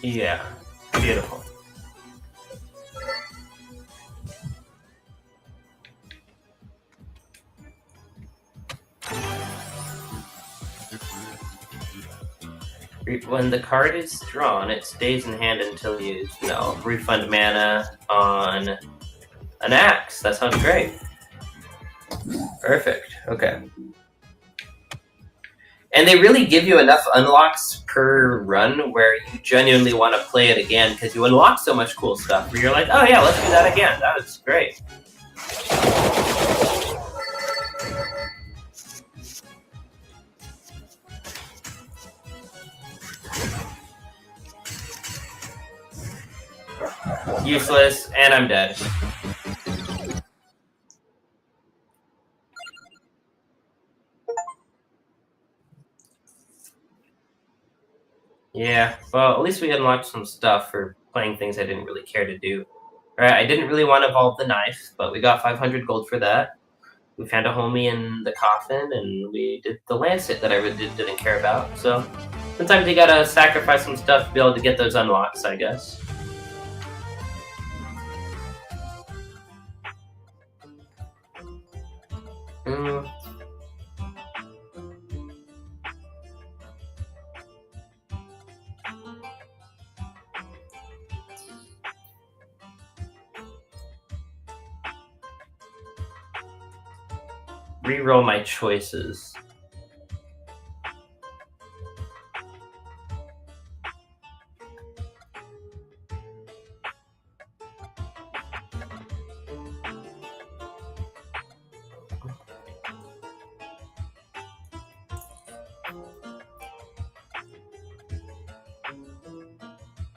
Yeah, beautiful. When the card is drawn, it stays in hand until you refund mana on an axe. That sounds great. Perfect. Okay. And they really give you enough unlocks per run where you genuinely want to play it again because you unlock so much cool stuff where you're like, oh yeah, let's do that again. That was great. Useless, and I'm dead. Yeah, well, at least we unlocked some stuff for playing things I didn't really care to do. Alright, I didn't really want to evolve the knife, but we got 500 gold for that. We found a homie in the coffin, and we did the lancet that I really didn't care about. So sometimes you gotta sacrifice some stuff to be able to get those unlocks, I guess. Reroll my choices.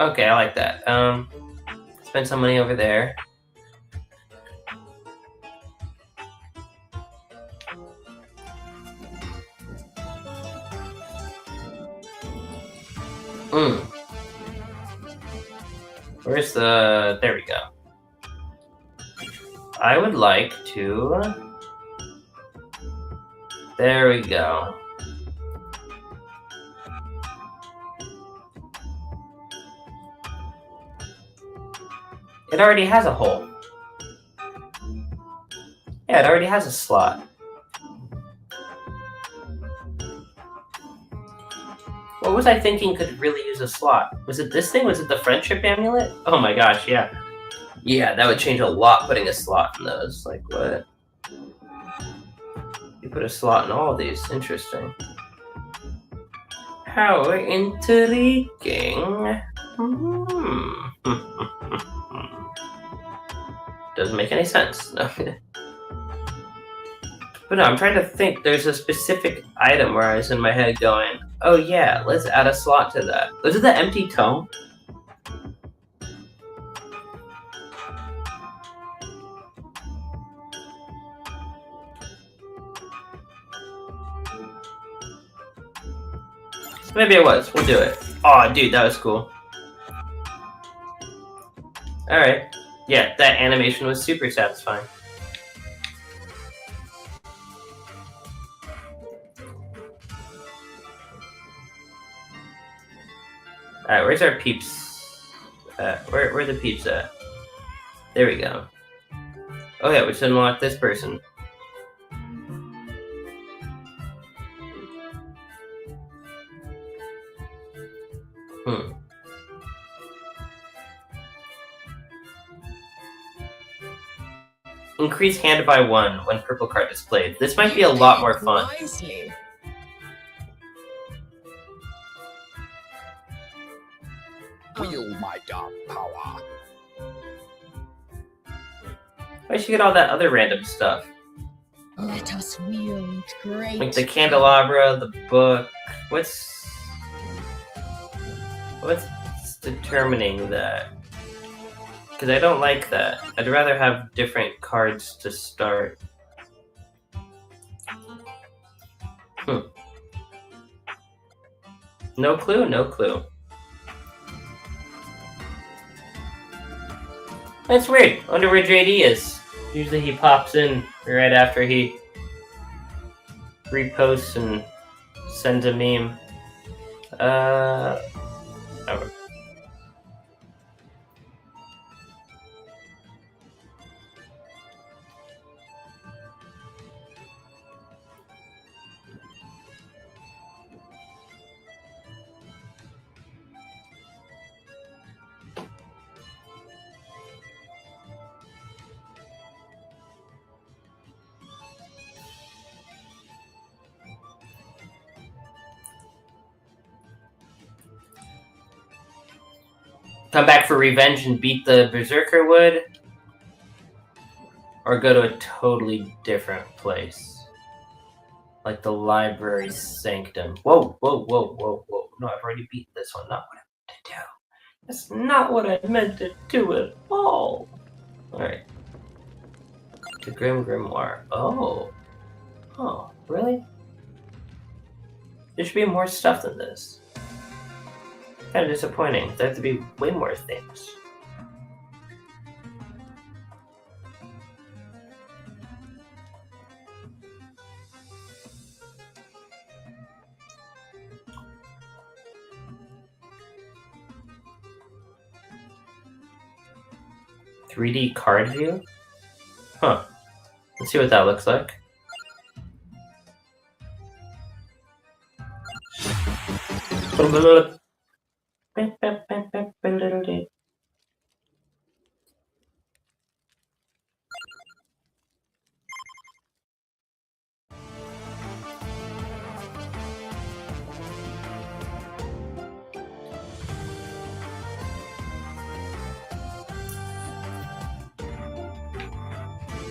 Okay, I like that. Spend some money over there. Where's the... There we go. I would like to... There we go. It already has a hole. Yeah, it already has a slot. What was I thinking could really use a slot? Was it this thing? Was it the friendship amulet? Oh my gosh, yeah. Yeah, that would change a lot putting a slot in those. Like, what? You put a slot in all of these. Interesting. How intriguing. Doesn't make any sense. No. But no, I'm trying to think. There's a specific item where I was in my head going, oh yeah, let's add a slot to that. Was it the empty tome? Maybe it was. We'll do it. Oh, dude, that was cool. Alright. Yeah, that animation was super satisfying. Alright, where's our peeps? Where are the peeps at? There we go. Oh yeah, we should unlock this person. Increase hand by 1 when purple card displayed. This might be a lot more fun. Wield my dark power. Why should you get all that other random stuff? Let us wield great. Like the candelabra, the book. What's determining that? Because I don't like that. I'd rather have different cards to start. No clue? No clue. That's weird. I wonder where JD is. Usually he pops in right after he reposts and sends a meme. Oh. come back for revenge and beat the Berserker Wood, or go to a totally different place, like the Library Sanctum. Whoa, whoa, whoa, whoa, whoa! No, I've already beat this one. Not what I meant to do. That's not what I meant to do at all. All right. The Grim Grimoire. Oh. Oh, really? There should be more stuff than this. Kind of disappointing. There have to be way more things. "3D card view?" Huh. Let's see what that looks like.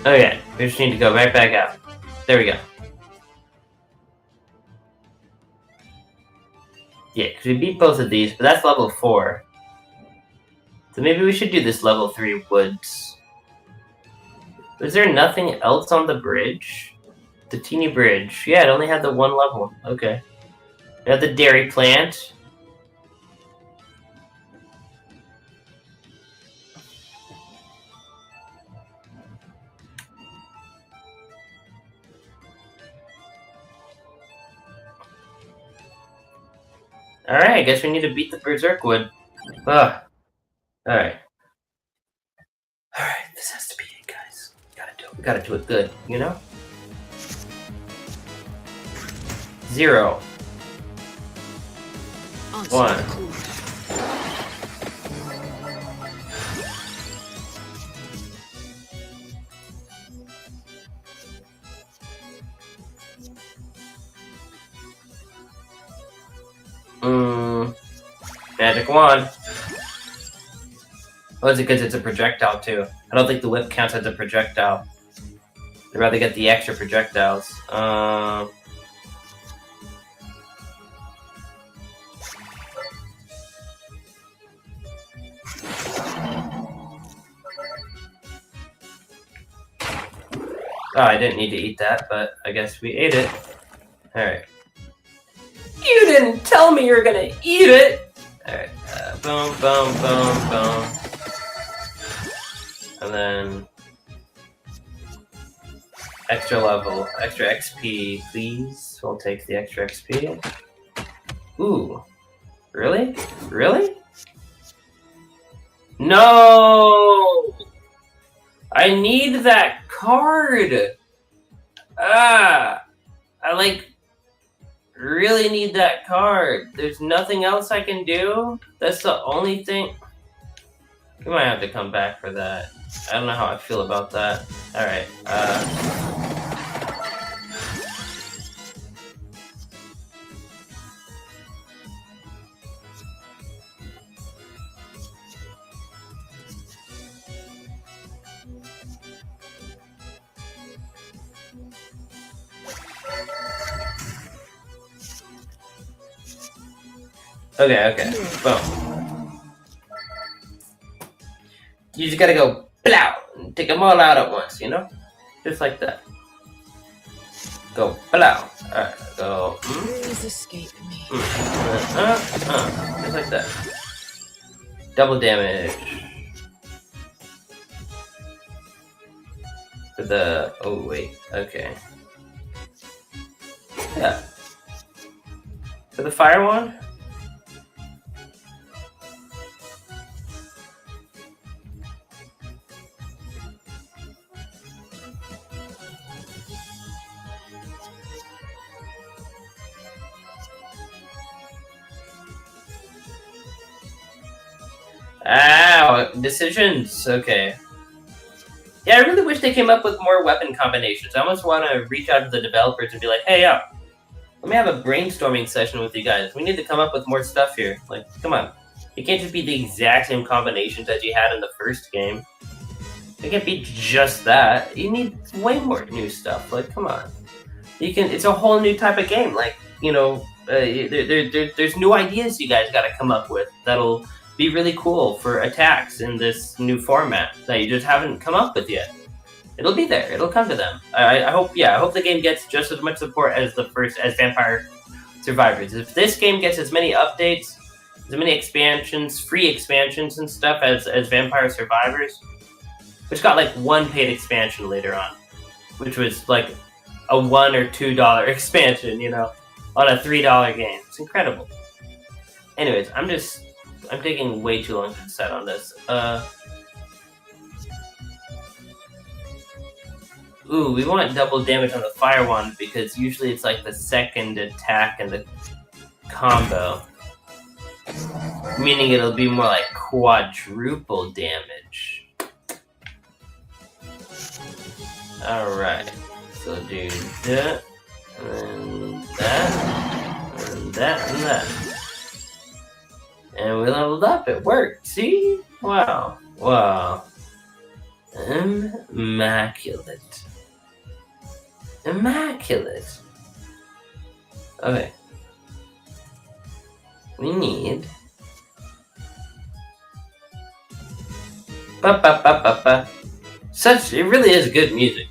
Okay, we just need to go right back out. There we go. Yeah, because we beat both of these, but that's level 4. So maybe we should do this level 3 woods. Was there nothing else on the bridge? The teeny bridge. Yeah, it only had the one level. Okay. We have the dairy plant. Alright, I guess we need to beat the Berserk Wood. Ugh. Alright. Alright, this has to be it, guys. We gotta do it good, you know? 0. 1. Magic wand. Oh, is it because it's a projectile too? I don't think the whip counts as a projectile. I'd rather get the extra projectiles. Oh, I didn't need to eat that, but I guess we ate it. Alright. You didn't tell me you were gonna eat it! Alright, boom, boom, boom, boom. And then... extra level, extra XP, please. We'll take the extra XP. Ooh. Really? Really? No! I need that card! I really need that card. There's nothing else I can do? That's the only thing... We might have to come back for that. I don't know how I feel about that. Alright, Okay. Boom. You just gotta go blow and take them all out at once, you know? Just like that. Go blow. Alright, go. Please escape me. Just like that. Double damage. For the... Oh, wait. Okay. Yeah. For the fire one? Ow, decisions. Okay. Yeah, I really wish they came up with more weapon combinations. I almost want to reach out to the developers and be like, hey, let me have a brainstorming session with you guys. We need to come up with more stuff here. Like, come on. It can't just be the exact same combinations as you had in the first game. It can't be just that. You need way more new stuff. Like, come on. You can. It's a whole new type of game. Like, you know, there's new ideas you guys got to come up with that'll be really cool for attacks in this new format that you just haven't come up with yet. It'll be there. It'll come to them. I hope. Yeah, I hope the game gets just as much support as Vampire Survivors. If this game gets as many updates, as many expansions, free expansions and stuff as Vampire Survivors, which got like one paid expansion later on, which was like a $1 or $2 expansion, you know, on a $3 game. It's incredible. Anyways, I'm taking way too long to decide on this. Ooh, we want double damage on the Fire Wand because usually it's like the second attack and the combo. Meaning it'll be more like quadruple damage. Alright. So do that, and that, and that, and that. And we leveled up. It worked. See? Wow. Wow. Immaculate. Immaculate. Okay. We need... Ba-ba-ba-ba-ba. It really is good music.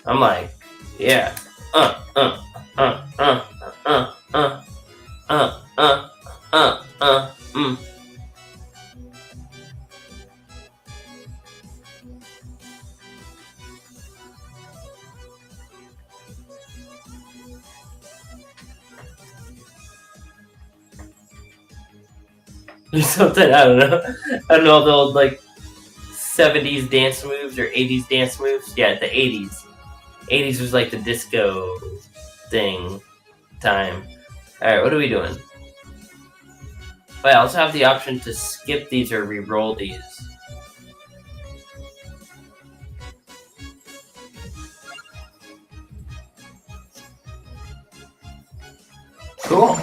I'm like, yeah. Or something, I don't know. I don't know the old, like, 70s dance moves or 80s dance moves. Yeah, the 80s. 80s was like the disco thing time. Alright, what are we doing? Oh, I also have the option to skip these or re-roll these. Cool.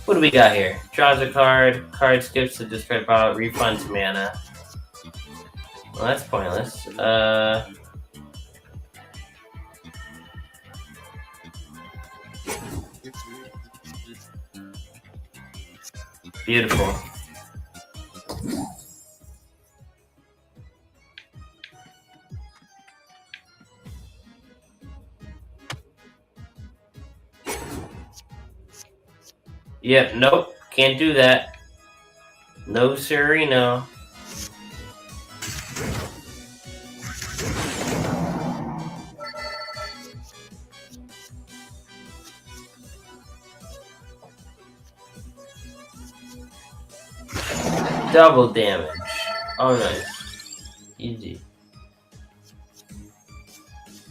What do we got here? Draws a card, card skips to discard pile, refunds mana. Well, that's pointless. Beautiful. Yep, nope, can't do that. No siree, no. Double damage. Oh, nice. Easy.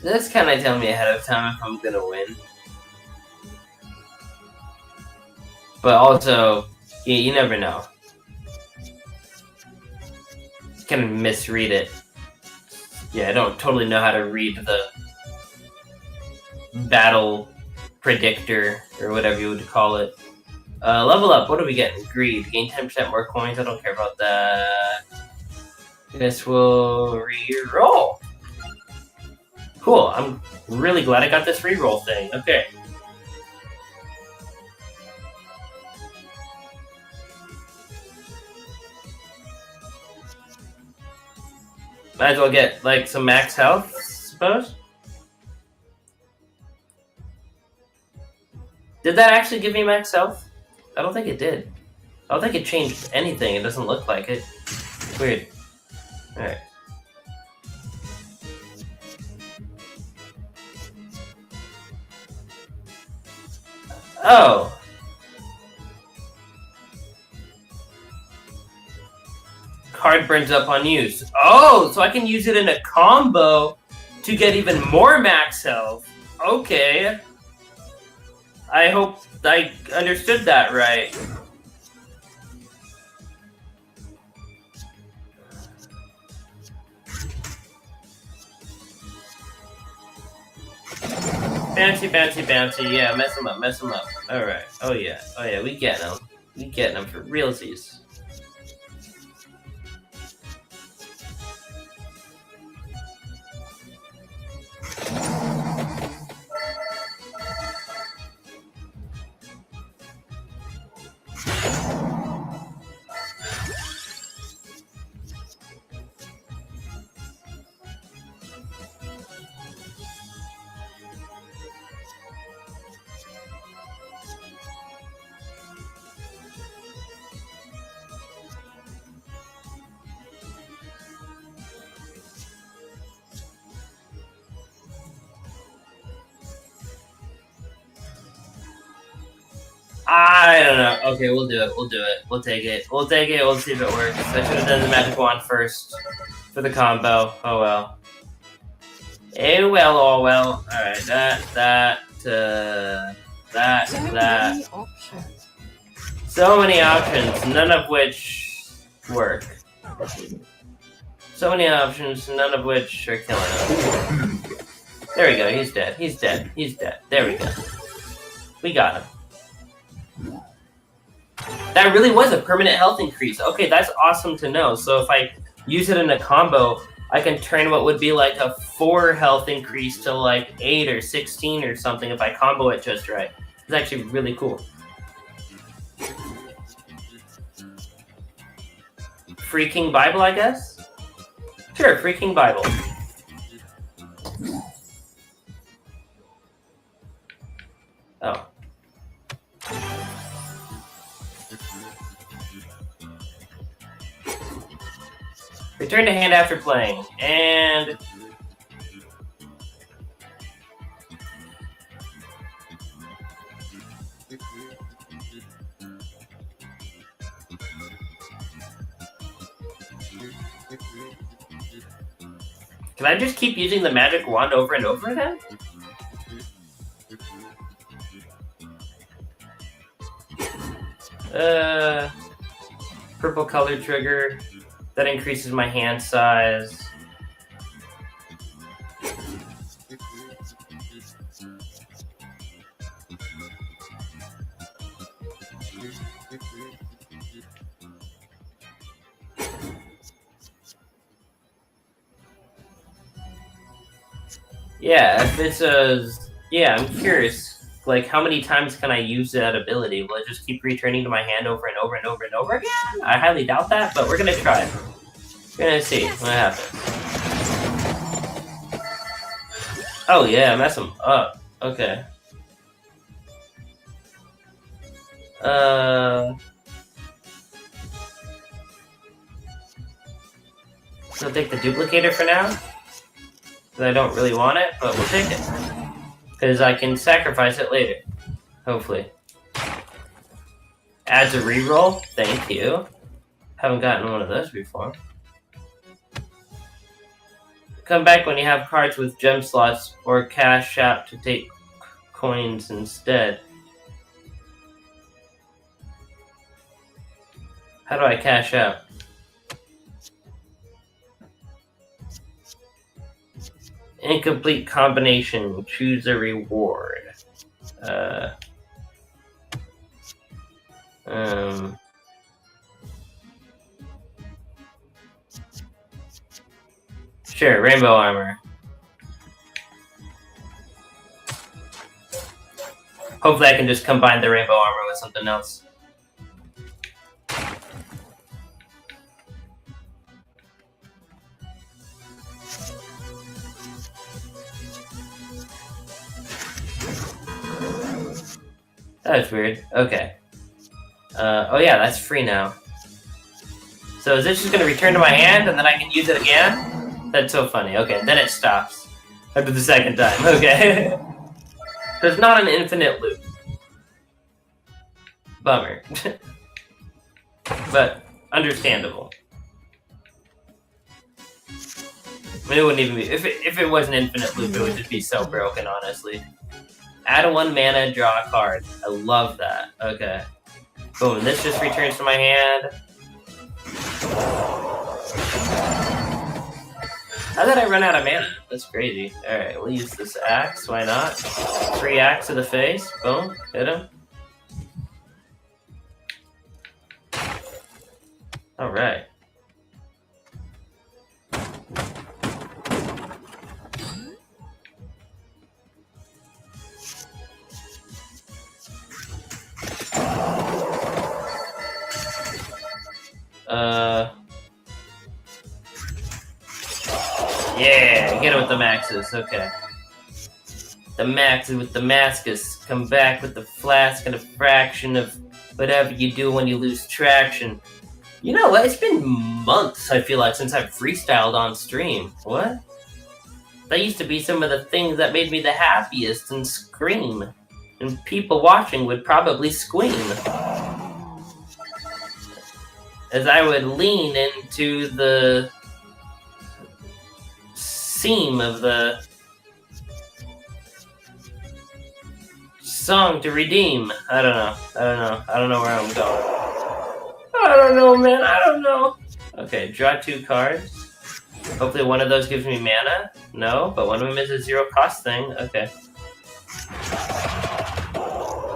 That's kind of telling me ahead of time if I'm gonna win. But also, you never know. You can misread it. Yeah, I don't totally know how to read the battle predictor, or whatever you would call it. Level up, what are we getting? Greed. Gain 10% more coins, I don't care about that. This will re-roll. Cool, I'm really glad I got this re-roll thing. Okay. Might as well get, like, some max health, I suppose? Did that actually give me max health? I don't think it did. I don't think it changed anything. It doesn't look like it. Weird. Alright. Oh! Card burns up on use. Oh, so I can use it in a combo to get even more max health. Okay. I hope I understood that right. Bouncy, bouncy, bouncy. Yeah, mess him up, mess him up. Alright. Oh yeah, we getting him. We getting him for realsies. I don't know. Okay, we'll do it. We'll do it. We'll take it. We'll take it. We'll see if it works. I should have done the magic wand first for the combo. Oh well. Oh well, oh well. Alright, that. So many options, none of which work. So many options, none of which are killing him. There we go, he's dead. He's dead. He's dead. There we go. We got him. That really was a permanent health increase. Okay, that's awesome to know. So if I use it in a combo, I can turn what would be like a 4 health increase to like 8 or 16 or something if I combo it just right. It's actually really cool. Freaking Bible, I guess? Sure, freaking Bible. Oh. Return to hand after playing, and... Can I just keep using the magic wand over and over again? Purple color trigger. That increases my hand size. Yeah, if it's a... Yeah, I'm curious. Like, how many times can I use that ability? Will it just keep returning to my hand over and over and over and over again? I highly doubt that, but we're gonna try. We're gonna see what happens. Oh yeah, mess him up. Okay. So I'll take the duplicator for now. Because I don't really want it, but we'll take it. Because I can sacrifice it later. Hopefully. Adds a reroll. Thank you. Haven't gotten one of those before. Come back when you have cards with gem slots or cash out to take coins instead. How do I cash out? Incomplete combination. Choose a reward. Sure, rainbow armor. Hopefully I can just combine the rainbow armor with something else. That's weird. Okay. Oh yeah, that's free now. So is this just gonna return to my hand and then I can use it again? That's so funny. Okay, then it stops. After the second time. Okay. There's not an infinite loop. Bummer. But understandable. I mean, it wouldn't even be... If it was an infinite loop, it would just be so broken, honestly. Add 1 mana, draw a card. I love that. Okay. Boom, this just returns to my hand. How did I run out of mana? That's crazy. Alright, we'll use this axe. Why not? Free axe to the face. Boom. Hit him. Alright. Yeah, get him with the maxes, okay. The maxes with Damascus. Come back with the flask and a fraction of whatever you do when you lose traction. You know what? It's been months, I feel like, since I've freestyled on stream. What? That used to be some of the things that made me the happiest and scream. And people watching would probably squeam. As I would lean into the seam of the song to redeem. I don't know where I'm going. I don't know, man. I don't know. Okay, draw 2 cards. Hopefully one of those gives me mana. No, but one of them is a 0 cost thing. Okay.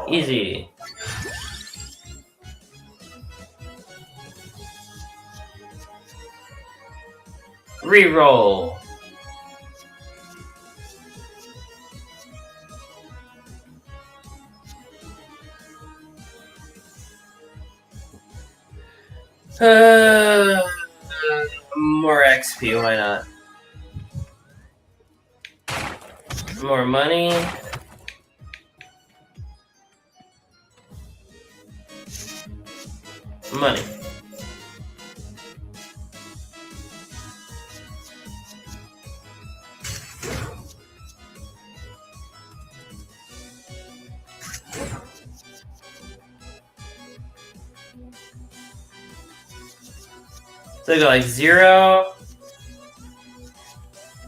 Easy. Reroll. More XP, why not? More money. Money. So I go like 0,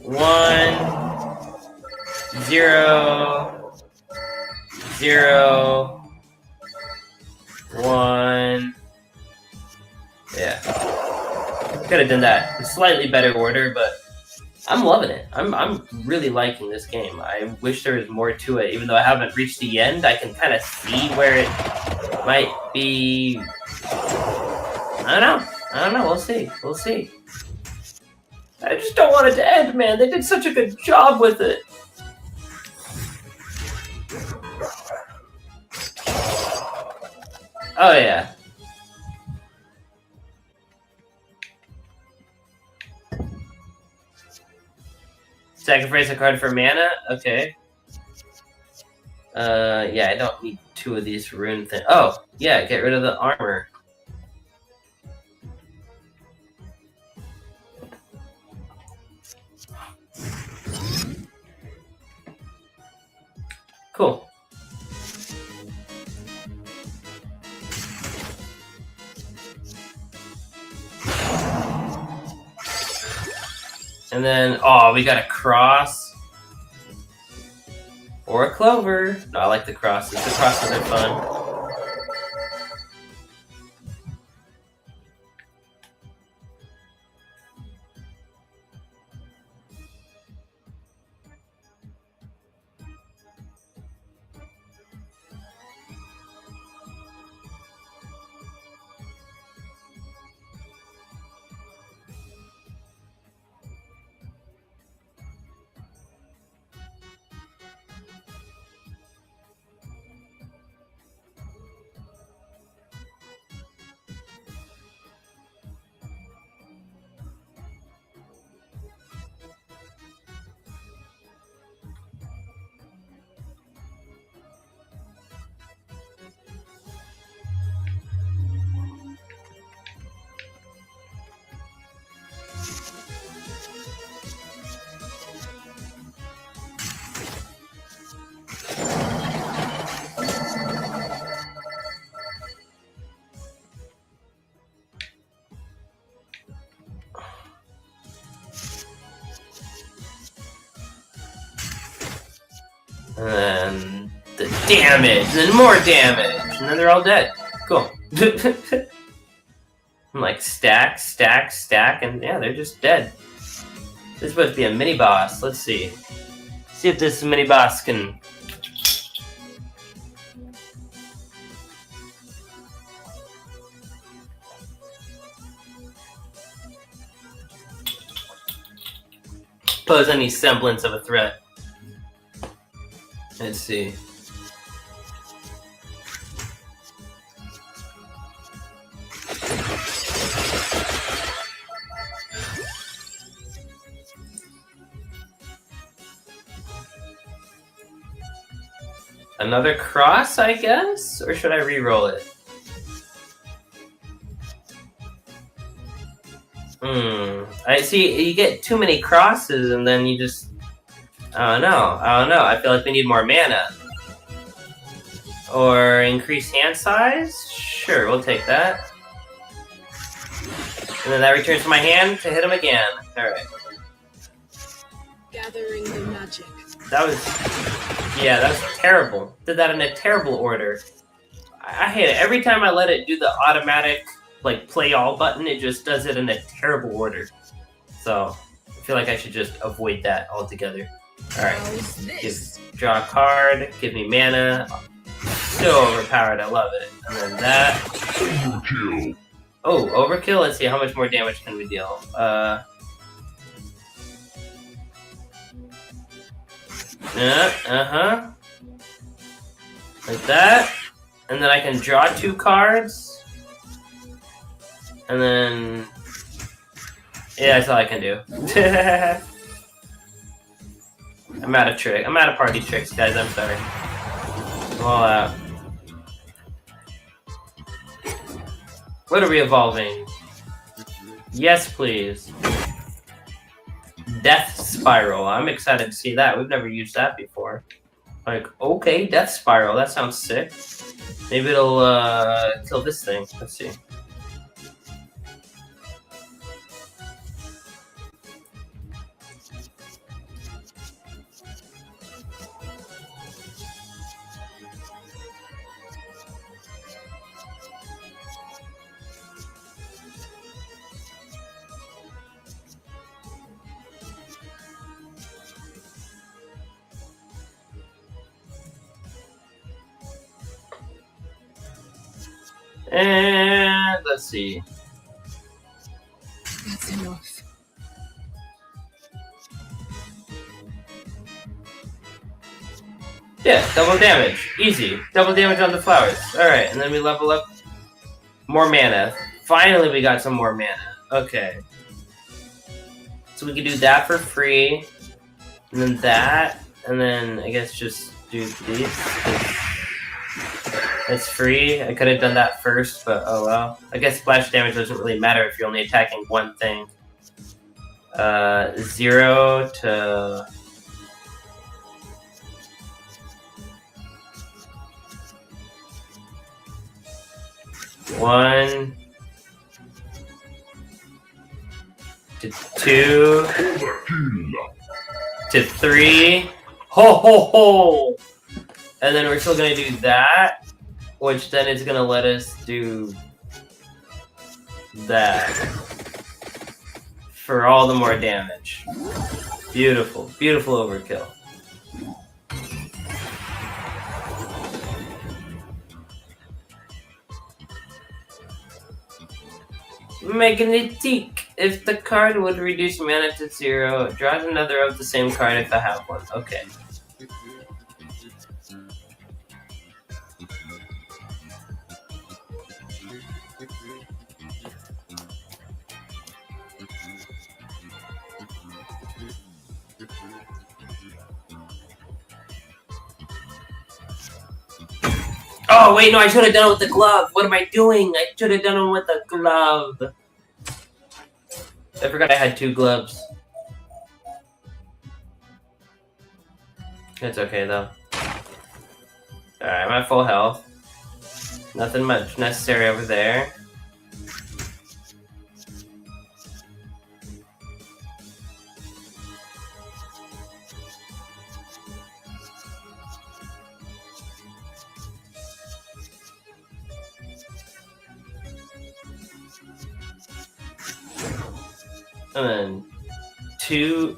1, 0, 0, 1. Yeah. Could have done that in slightly better order, but I'm loving it. I'm really liking this game. I wish there was more to it. Even though I haven't reached the end, I can kind of see where it might be. I don't know. We'll see. We'll see. I just don't want it to end, man. They did such a good job with it. Oh, yeah. Sacrifice a card for mana? Okay. Yeah, I don't need 2 of these rune things. Oh, yeah, get rid of the armor. Cool. And then, oh, we got a cross. Or a clover. No, I like the crosses. The crosses are fun. And then the damage, and then more damage, and then they're all dead. Cool. I'm like stack, stack, stack, and yeah, they're just dead. This is supposed to be a mini boss. Let's see. See if this mini boss can. Pose any semblance of a threat. Let's see. Another cross, I guess? Or should I re-roll it? I see you get too many crosses and then you just... I don't know. I feel like we need more mana. Or increase hand size? Sure, we'll take that. And then that returns to my hand to hit him again. Alright. Gathering the magic. That was... Yeah, that was terrible. Did that in a terrible order. I hate it. Every time I let it do the automatic, like, play all button, it just does it in a terrible order. So, I feel like I should just avoid that altogether. Alright. Draw a card, give me mana. Still overpowered, I love it. And then that. Overkill. Oh, overkill? Let's see, how much more damage can we deal? Like that. And then I can draw 2 cards. And then... Yeah, that's all I can do. I'm out of party tricks, guys, I'm sorry. I'm all out. What are we evolving? Yes, please. Death Spiral. I'm excited to see that. We've never used that before. Like, okay, Death Spiral. That sounds sick. Maybe it'll kill this thing. Let's see. And let's see. That's enough. Yeah, double damage. Easy. Double damage on the flowers. Alright, and then we level up. More mana. Finally we got some more mana. Okay. So we can do that for free. And then that. And then I guess just do these. It's free. I could have done that first, but oh well. I guess splash damage doesn't really matter if you're only attacking one thing. 0 to... One to 2 to 3. Ho ho ho! And then we're still gonna do that, which then is gonna let us do that for all the more damage. Beautiful, beautiful overkill. Magnetic. If the card would reduce mana to 0, draws another of the same card if I have one. Okay. Oh, wait, no, I should have done it with the glove. What am I doing? I should have done it with the glove. I forgot I had 2 gloves. It's okay, though. Alright, I'm at full health. Nothing much necessary over there. And then 2.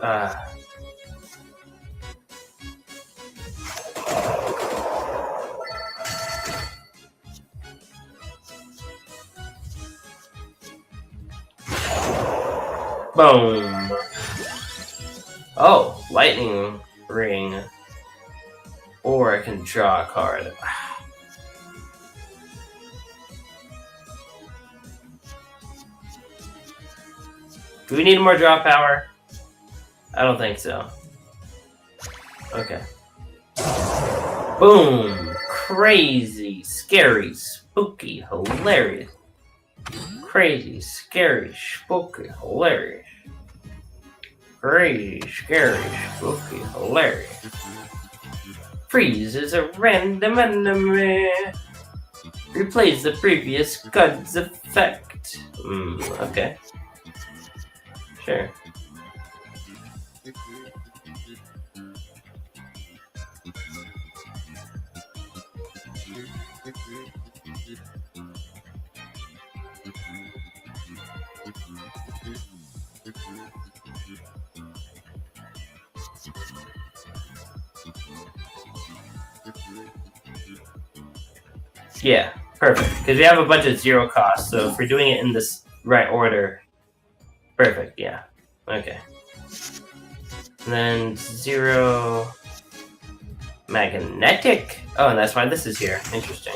Boom. Oh, lightning ring. Or I can draw a card. Do we need more draw power? I don't think so. Okay. Boom! Crazy, scary, spooky, hilarious. Crazy, scary, spooky, hilarious. Crazy, scary, spooky, hilarious. Freeze is a random enemy. Replace the previous card's effect. Okay. Sure. Yeah, perfect. Because we have a bunch of 0 costs, so if we're doing it in this right order, perfect, yeah. Okay. And then 0 magnetic. Oh, and that's why this is here. Interesting.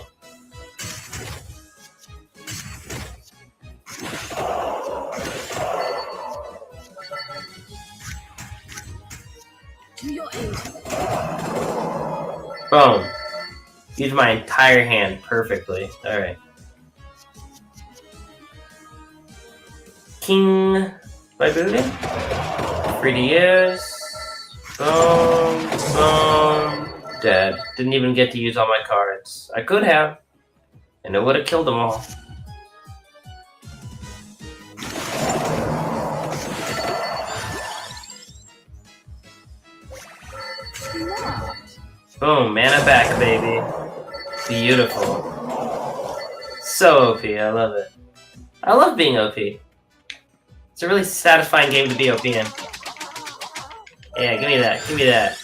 To your aid. Boom. Use my entire hand perfectly. Alright. King by booting. Free to use. Boom. Boom. Dead. Didn't even get to use all my cards. I could have. And it would have killed them all. Boom. Mana back, baby. Beautiful. So OP. I love it. I love being OP. It's a really satisfying game to be OP in. Yeah, give me that. Give me that.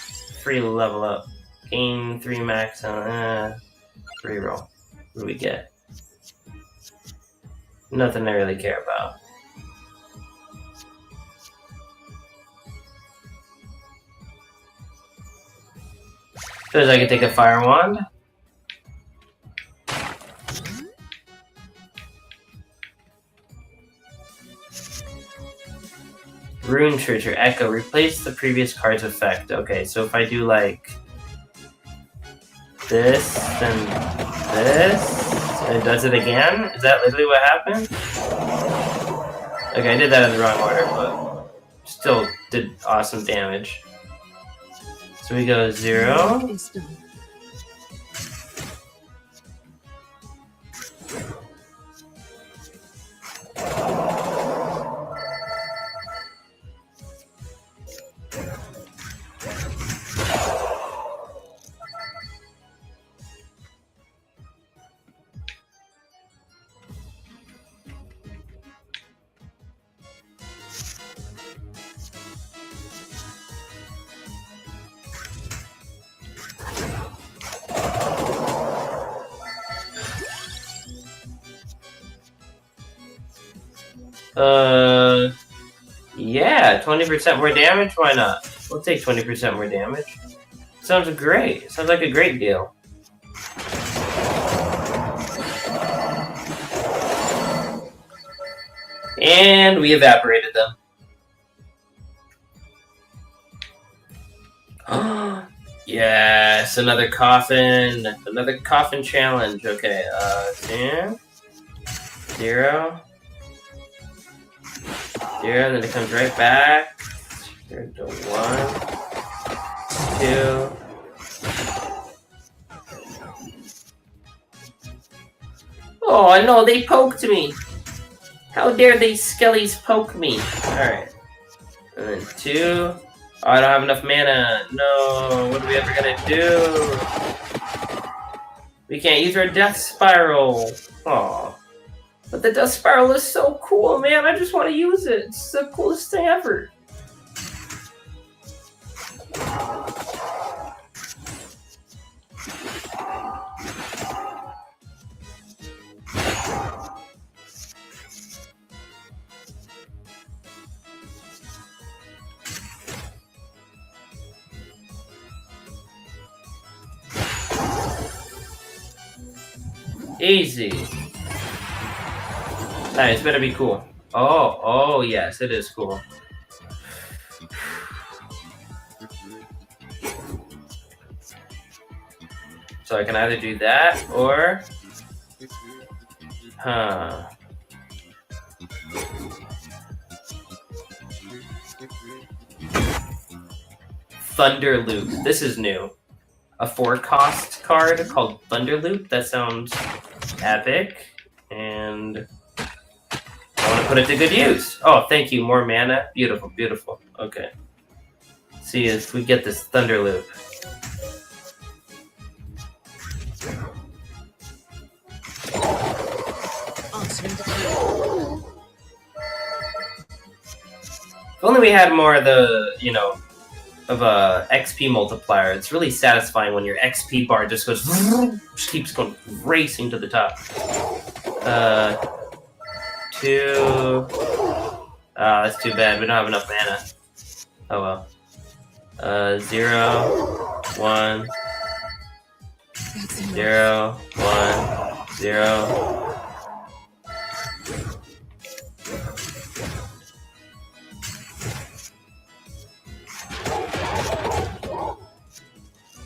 Free level up. Gain 3 max on reroll. What do we get? Nothing I really care about. Suppose I could take a fire wand. Rune Treasure Echo. Replace the previous card's effect. Okay, so if I do like this, then this, and it does it again? Is that literally what happened? Okay, I did that in the wrong order, but still did awesome damage. So we go 0. Yeah, 20% more damage? Why not? We'll take 20% more damage. Sounds great. Sounds like a great deal. And we evaporated them. Yes, another coffin. Another coffin challenge. Okay, 10, 0. 0, and then it comes right back. 0 to 1, 2. Oh no, they poked me! How dare these skellies poke me? Alright. And then 2. Oh, I don't have enough mana. No, what are we ever gonna do? We can't use our death spiral. Aw. But the death spiral is so cool, man. I just want to use it. It's the coolest thing ever. Easy. Nice, better be cool. Oh yes, it is cool. So I can either do that or... Huh. Thunder Loop. This is new. A 4-cost card called Thunder Loop. That sounds epic. And I want to put it to good use. Oh, thank you. More mana. Beautiful, beautiful. Okay. See if we get this Thunder Loop. If only we had more of the, you know, of a XP multiplier. It's really satisfying when your XP bar just goes, just keeps going racing to the top. 2. That's too bad. We don't have enough mana. Oh well. 0, 1, 0, 1, 0.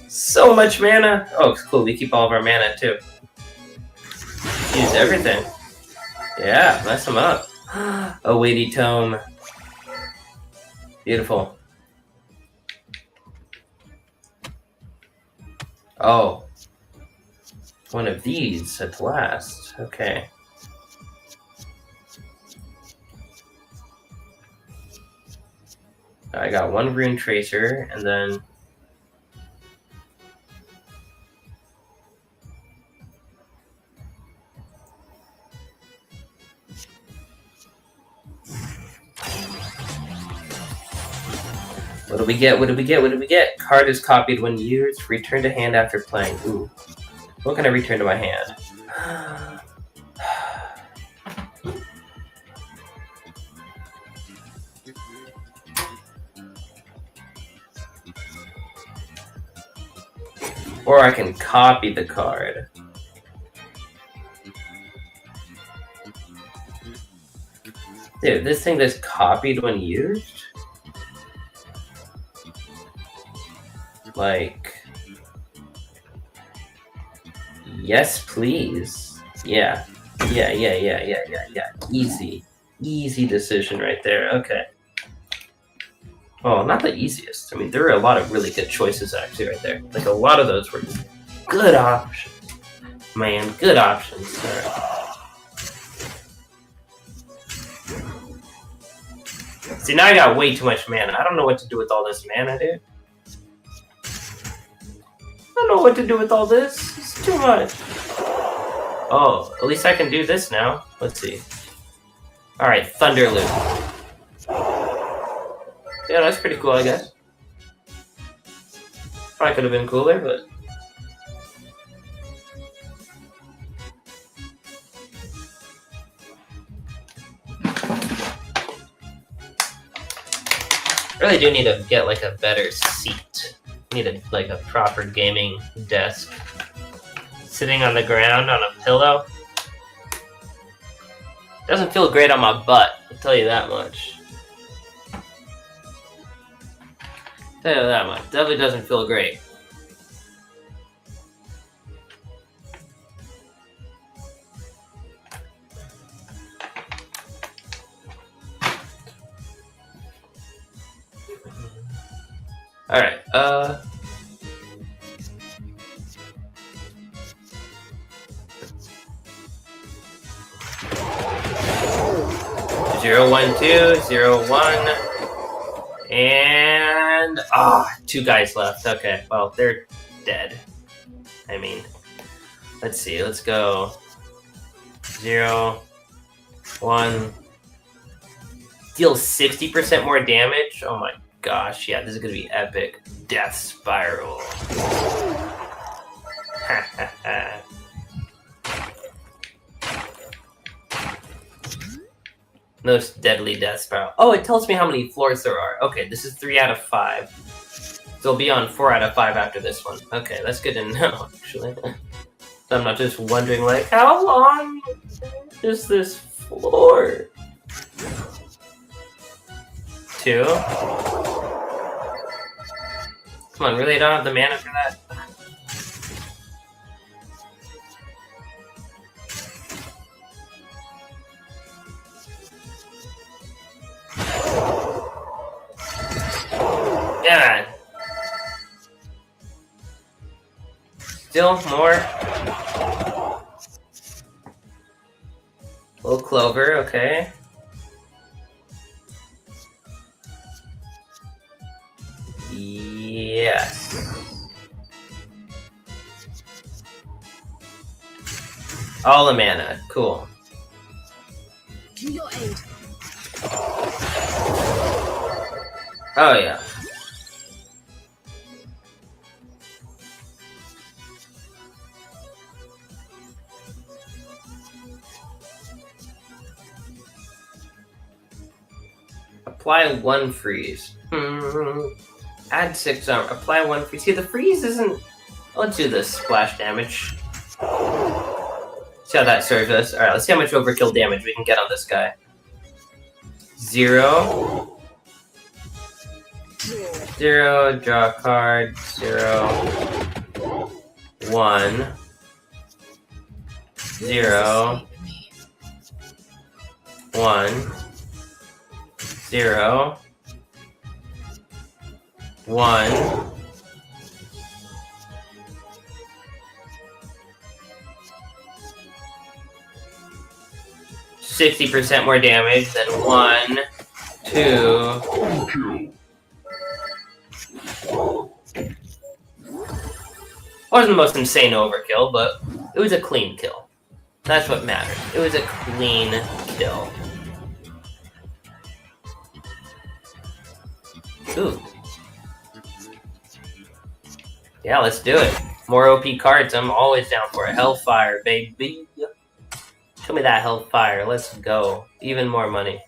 So much mana! Oh, it's cool. We keep all of our mana too. Use everything. Yeah, mess them up. A weighty tome. Beautiful. Oh. One of these at last. Okay. I got one Rune Tracer, and then... What do we get? What do we get? What do we get? Card is copied when used. Return to hand after playing. Ooh. What can I return to my hand? Or I can copy the card. Dude, this thing that's copied when used? Like... Yes, please. Yeah. Yeah. Easy. Easy decision right there. Okay. Well, not the easiest. I mean, there are a lot of really good choices actually right there. Like, a lot of those were good options. Man, good options. All right. See, now I got way too much mana. I don't know what to do with all this mana, dude. I don't know what to do with all this. It's too much. Oh, at least I can do this now. Let's see. Alright, Thunder Loop. Yeah, that's pretty cool, I guess. Probably could have been cooler, but... I really do need to get, like, a better seat. I need like a proper gaming desk. Sitting on the ground on a pillow doesn't feel great on my butt, I'll tell you that much. Definitely doesn't feel great. Alright, 0, 1, 2, 0, 1, and 2 guys left. Okay, well, they're dead. I mean, let's see, let's go 0, 1, deal 60% more damage. Oh my gosh, yeah, this is gonna be epic. Death Spiral. Most deadly Death Spiral. Oh, it tells me how many floors there are. Okay, this is 3 out of 5. So it'll be on 4 out of 5 after this one. Okay, that's good to know, actually. So I'm not just wondering, like, how long is this floor? 2? Come on, really? I don't have the mana for that? God. Still more? Little clover, okay. Yes. All the mana, cool. To your aid. Oh yeah. Apply 1 freeze. Add 6 armor. Apply 1 freeze. See, the freeze isn't... Let's do this. Splash damage. See how that serves us. Alright, let's see how much overkill damage we can get on this guy. 0. 0. Draw a card. 0. 1. 0. 1. 0. 1. 60% more damage than 1, 2. Wasn't the most insane overkill, but it was a clean kill. That's what matters. It was a clean kill. Ooh. Yeah, let's do it. More OP cards. I'm always down for it. Hellfire, baby. Show me that Hellfire. Let's go. Even more money.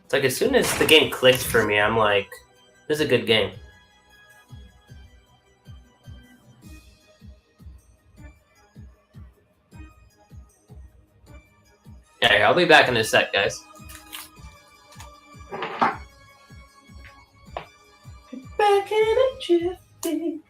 It's like as soon as the game clicks for me, I'm like, this is a good game. Alright, I'll be back in a sec, guys. Back in a jiffy.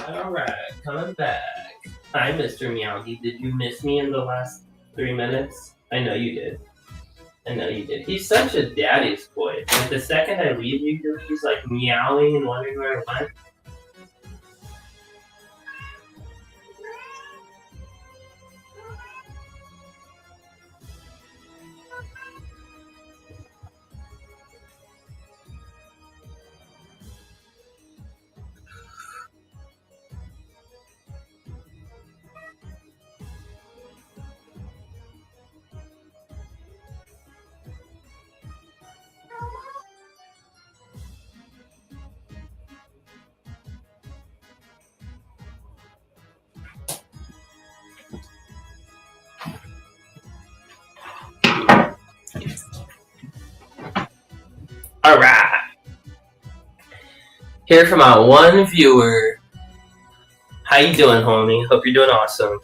Alright, coming back. Hi, Mr. Meowdy. Did you miss me in the last 3 minutes? I know you did. I know you did. He's such a daddy's boy. Like, the second I leave you, he's like meowing and wondering where I went. Alright. Here from our one viewer. How you doing, homie? Hope you're doing awesome.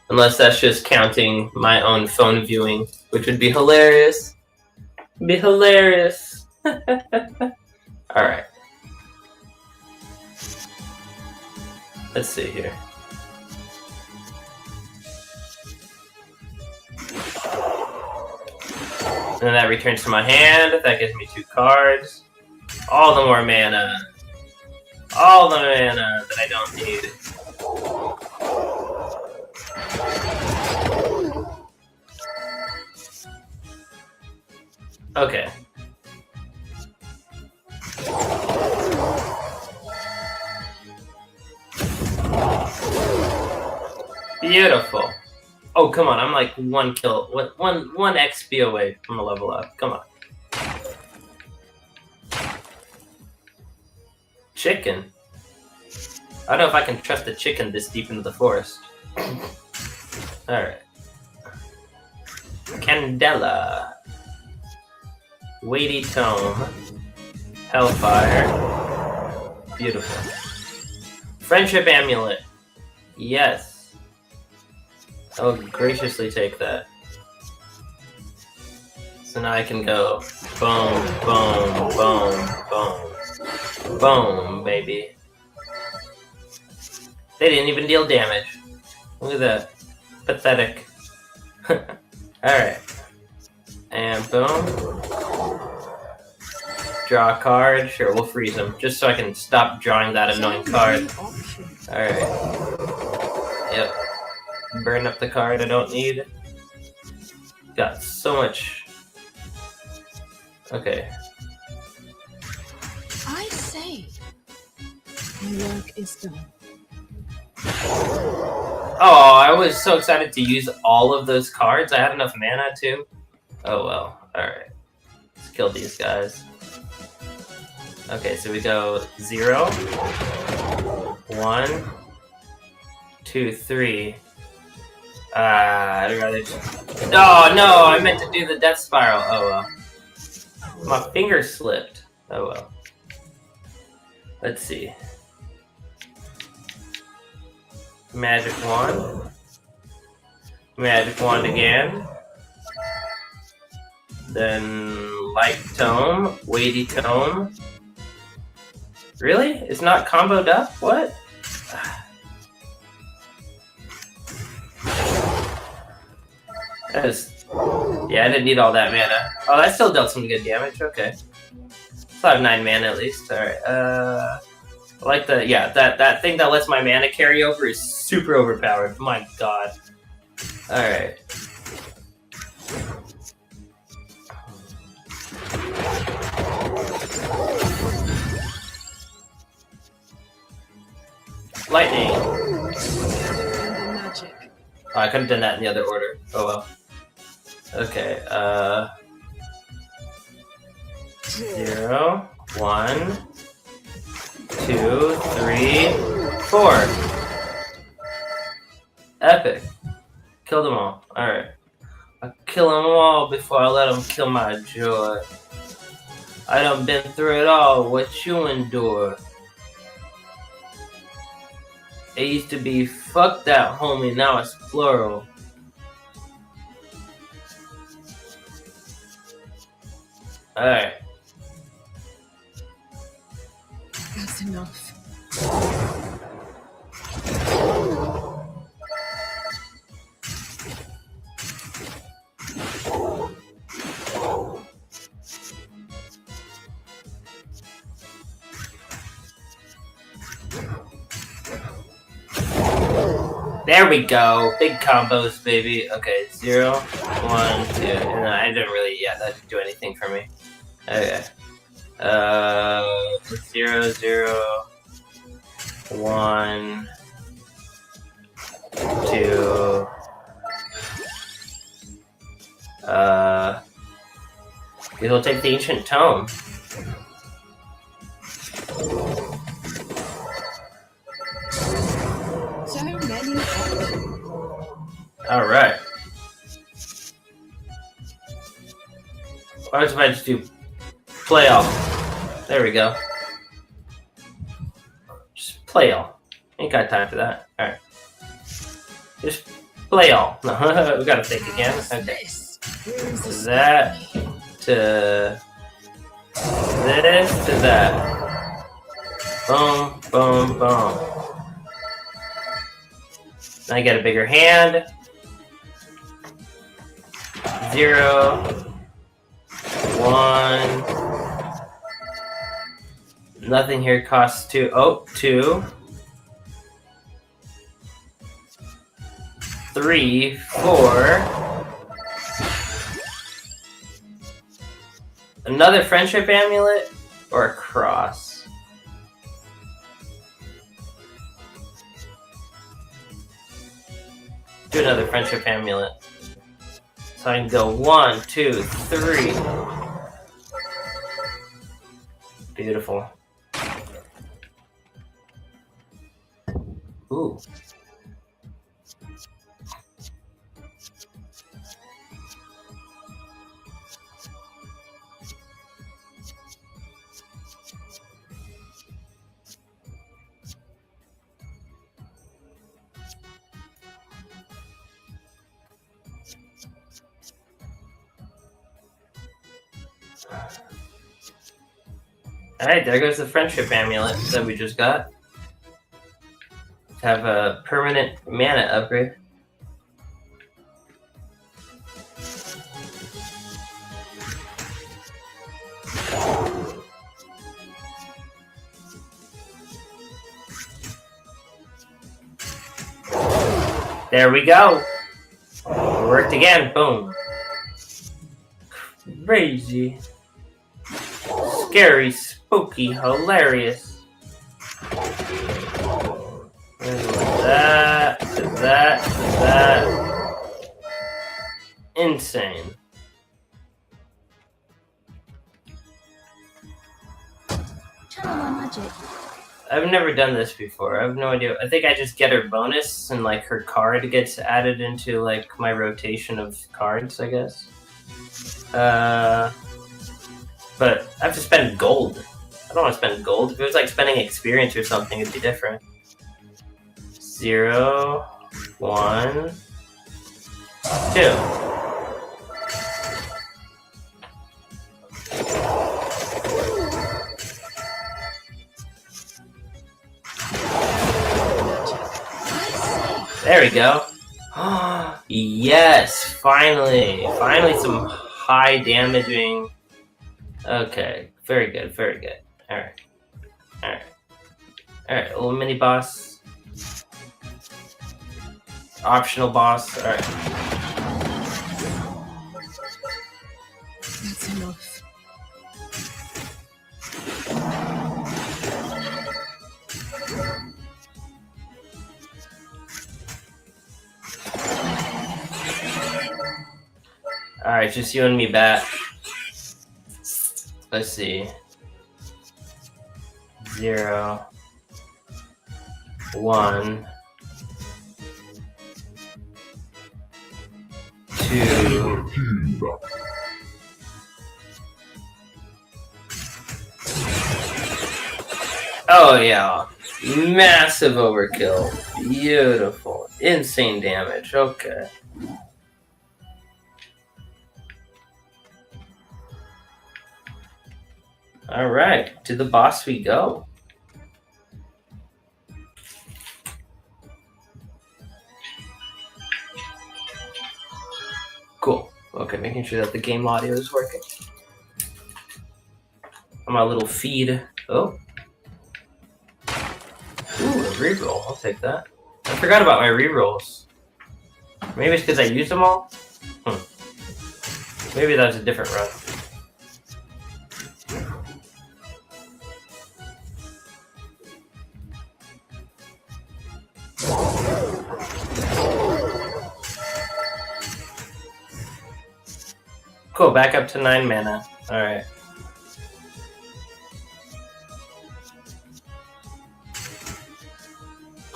Unless that's just counting my own phone viewing, which would be hilarious. Be hilarious. Alright. Let's see here. And then that returns to my hand. That gives me 2 cards. All the more mana. All the mana that I don't need. Okay. Beautiful. Oh, come on. I'm like 1 kill. One XP away from a level up. Come on. Chicken. I don't know if I can trust a chicken this deep into the forest. Alright. Candela. Weighty Tome. Hellfire. Beautiful. Friendship Amulet. Yes. I will graciously take that. So now I can go boom, boom, boom, boom. Boom, baby. They didn't even deal damage. Look at that. Pathetic. Alright. And boom. Draw a card. Sure, we'll freeze him. Just so I can stop drawing that annoying card. Alright. Yep. Burn up the card I don't need. Got so much. Okay. I say, my work is done. Oh, I was so excited to use all of those cards. I had enough mana too. Oh well. Alright. Let's kill these guys. Okay, so we go 0, 1, 2, 3. I'd rather just... Oh no, I meant to do the death spiral. Oh well. My finger slipped. Oh well. Let's see. Magic wand. Magic wand again. Then light tome. Weighty tome. Really? It's not comboed up? What? That is... Yeah, I didn't need all that mana. Oh, that still dealt some good damage. Okay. Still have 9 mana at least. Alright, I like the... Yeah, that thing that lets my mana carry over is super overpowered. My god. Alright. Lightning. Magic. Oh, I could have done that in the other order. Oh well. Okay, 0, 1, 2, 3, 4. Epic. Kill them all. Alright. I'll kill them all before I let them kill my joy. I done been through it all, what you endure. It used to be, fuck that homie, now it's plural. Alright. That's enough. There we go. Big combos, baby. Okay, 0, 1, 2. And I didn't really, yeah, that didn't do anything for me. Okay. 0, 0, 1, 2. We'll take the ancient tome. So many options. Alright. What if I just do playoff? There we go. Just play all. Ain't got time for that. Alright. Just play all. No, we gotta think again. Okay. That to this to that. Boom, boom, boom. Now I get a bigger hand. 0, 1. Nothing here costs 2. Oh, 2. 3, 4. Another friendship amulet or a cross? Do another friendship amulet. So I can go 1, 2, 3. Beautiful. Ooh. Alright, there goes the friendship amulet that we just got. Have a permanent mana upgrade. There we go. It worked again. Boom. Crazy. Scary, spooky, hilarious. That. Insane. Channel my magic. I've never done this before. I have no idea. I think I just get her bonus and like her card gets added into like my rotation of cards, I guess. But I have to spend gold. I don't want to spend gold. If it was like spending experience or something, it'd be different. 0, 1, 2. There we go. Yes, finally. Finally some high damaging. Okay, very good, very good. Alright. Alright. Alright, a little mini boss. Optional boss. Alright. That's enough. Alright, just you and me back. Let's see. 0, 1, 2. Oh yeah. Massive overkill. Beautiful. Insane damage. Okay. Alright, to the boss we go. Cool. Okay, making sure that the game audio is working. On my little feed. Oh. Ooh, a reroll. I'll take that. I forgot about my rerolls. Maybe it's because I used them all? Maybe that was a different run. Cool, back up to 9 mana. Alright.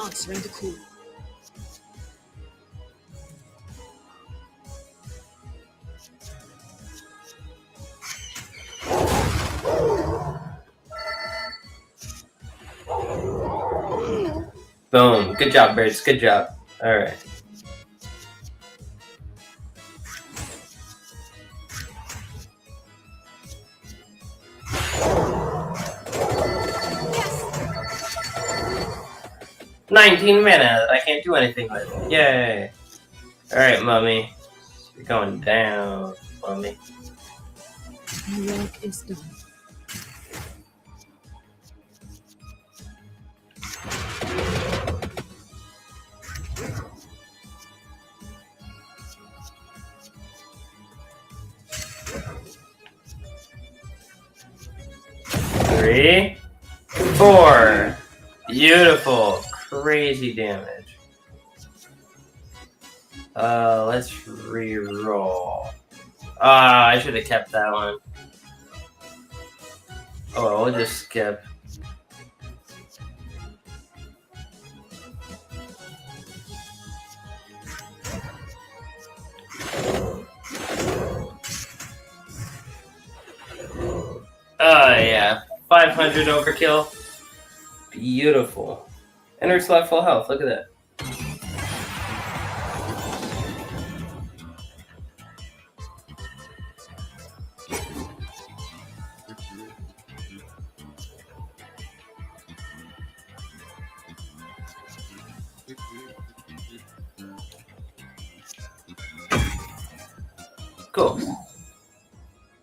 Answering the call. Boom. Good job, Birds. Good job. Alright. Yes! 19 mana. I can't do anything with. Yay. Alright, Mummy. You're going down, Mummy. My work is done. Three, 4. Beautiful. Crazy damage. Let's re-roll. I should have kept that one. Oh, we'll just skip. Yeah. 500 overkill. Beautiful. And we're still at full health. Look at that. Cool.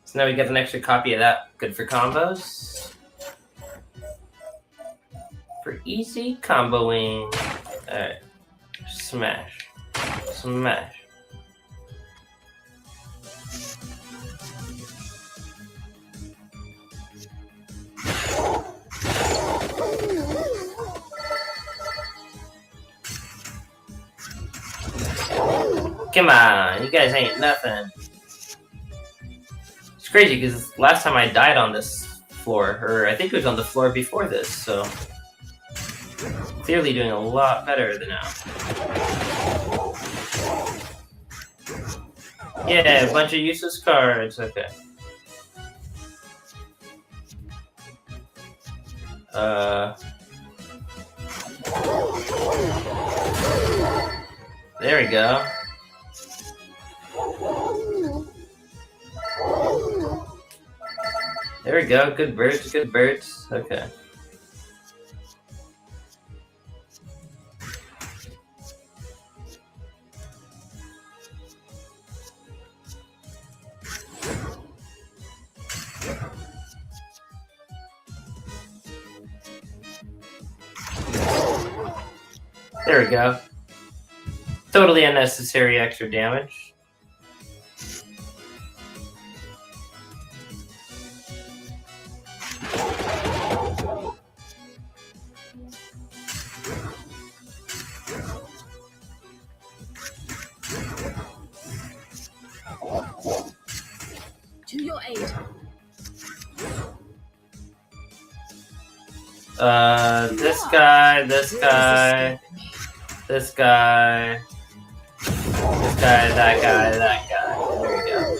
So now we get an extra copy of that. Good for combos. For easy comboing. Alright. Smash. Smash. Come on, you guys ain't nothing. It's crazy because last time I died on this floor, or I think it was on the floor before this, so clearly doing a lot better than now. Yeah, a bunch of useless cards. Okay. There we go. There we go. Good birds, good birds. Okay. There we go. Totally unnecessary extra damage. To your aid. This guy, this guy, this guy, this guy, that guy, that guy. There we go.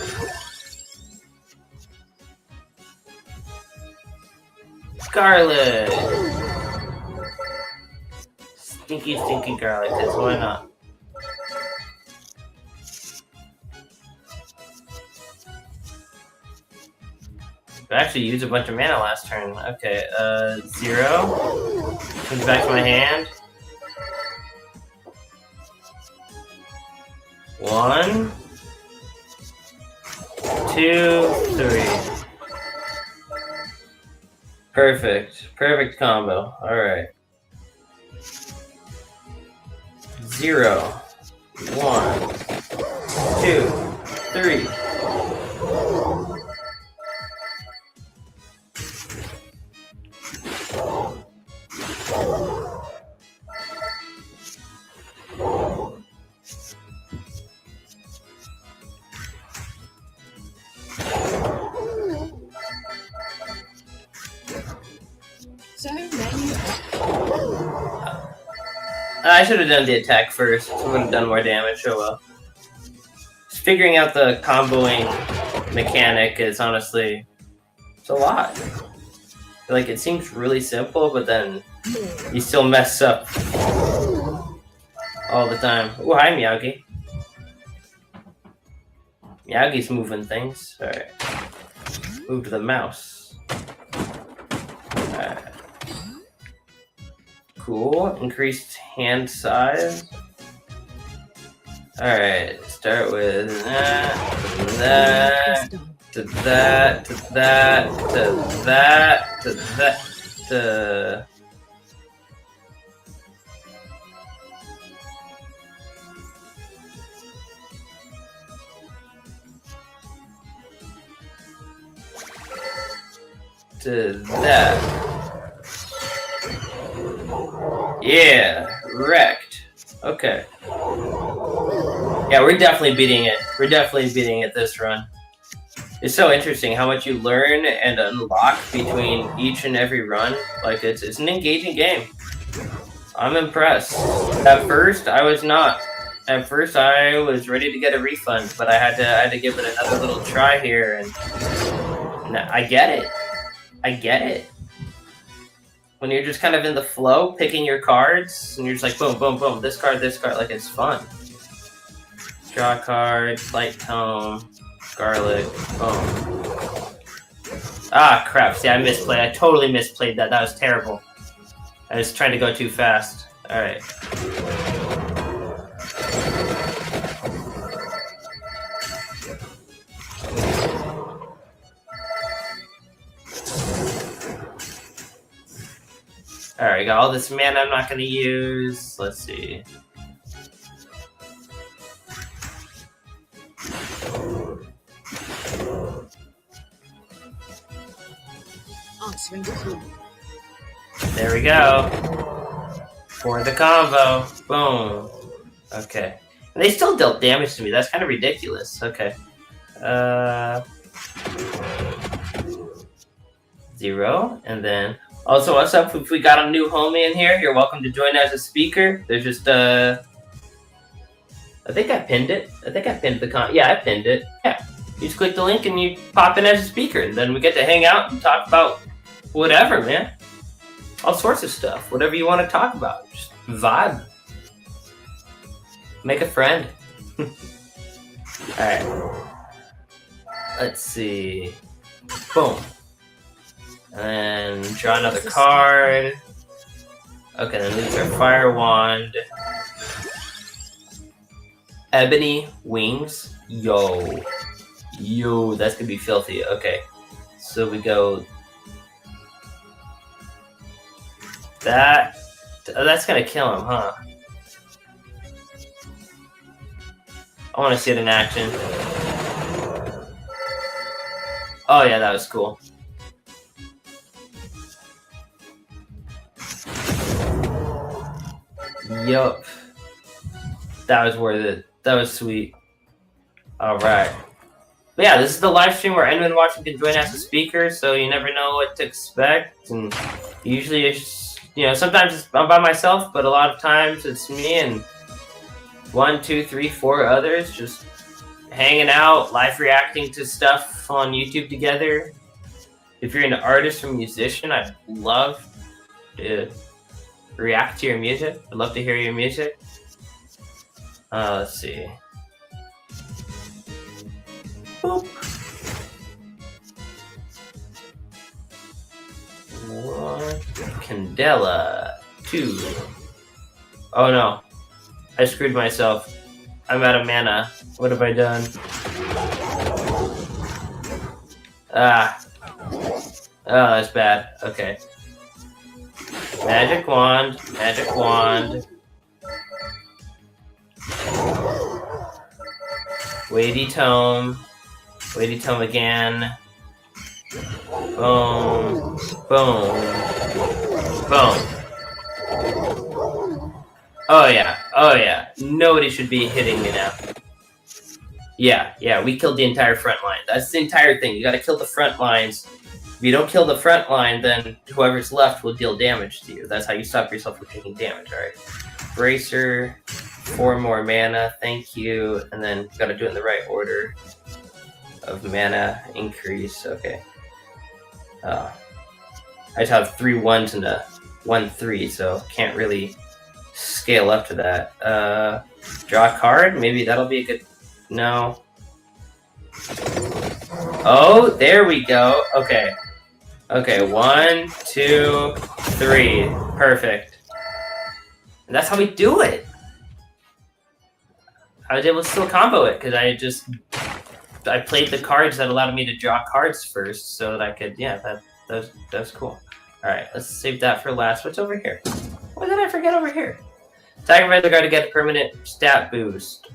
Garlic! Stinky, stinky garlic, because why not? I actually used a bunch of mana last turn. Okay, 0. Comes back to my hand. 1, 2, 3. Perfect. Perfect combo. Alright. 0, 1, 2, 3. So many. I should have done the attack first. It would have done more damage. Oh well. Just figuring out the comboing mechanic is honestly, it's a lot. Like, it seems really simple, but then you still mess up all the time. Oh, hi, Miyagi. Miyagi's moving things. Alright. Move to the mouse. Alright. Cool. Increased hand size. Alright. Start with that. To that, to that, to that, to that, to... to that. Yeah, wrecked. Okay. Yeah, we're definitely beating it. We're definitely beating it this run. It's so interesting how much you learn and unlock between each and every run. Like, it's an engaging game. I'm impressed. At first, I was not. At first, I was ready to get a refund, but I had to give it another little try here, and I get it. I get it. When you're just kind of in the flow, picking your cards, and you're just like, boom, boom, boom, this card, like, it's fun. Draw a card, light tone. Garlic. Oh. Ah, crap. See, I misplayed. I totally misplayed that. That was terrible. I was trying to go too fast. Alright. Alright, got all this mana I'm not gonna use. Let's see. Answering the call. There we go. For the combo. Boom. Okay. And they still dealt damage to me. That's kind of ridiculous. Okay. 0. And then... Also, what's up? If we got a new homie in here, you're welcome to join as a speaker. There's just, I think I pinned it. I think I pinned the yeah, I pinned it. Yeah. You just click the link and you pop in as a speaker. And then we get to hang out and talk about whatever, man. All sorts of stuff. Whatever you want to talk about. Just vibe. Make a friend. Alright. Let's see. Boom. And draw another card. Okay, then lose our fire wand. Ebony wings. Yo. Yo, that's gonna be filthy. Okay. So we go. That. Oh, that's gonna kill him, huh? I wanna see it in action. Oh, yeah, that was cool. Yup. That was worth it. That was sweet. Alright. But yeah, this is the live stream where anyone watching can join as a speaker, so you never know what to expect. And usually it's, you know, sometimes I'm by myself, but a lot of times it's me and 1, 2, 3, 4 others just hanging out, live reacting to stuff on YouTube together. If you're an artist or musician, I'd love to react to your music. I'd love to hear your music. Let's see. Boop. 1. Candela. 2. Oh no. I screwed myself. I'm out of mana. What have I done? Ah. Oh, that's bad. Okay. Magic wand. Magic wand. Weighty tome. Weighty tome again. Boom. Boom. Boom. Oh yeah. Oh yeah. Nobody should be hitting me now. Yeah, we killed the entire front line. That's the entire thing. You gotta kill the front lines. If you don't kill the front line, then whoever's left will deal damage to you. That's how you stop yourself from taking damage, alright? Bracer, 4 more mana, thank you. And then you gotta do it in the right order of mana increase, okay. I just have 3 1s and a 1 3, so can't really scale up to that. Draw a card, maybe that'll be a good... No. Oh, there we go. Okay. Okay, 1, 2, 3. Perfect. And that's how we do it. I was able to still combo it because I played the cards that allowed me to draw cards first, so that I could. Yeah, that's cool. All right, let's save that for last. What's over here? What did I forget over here? Sacrifice the card to get a permanent stat boost.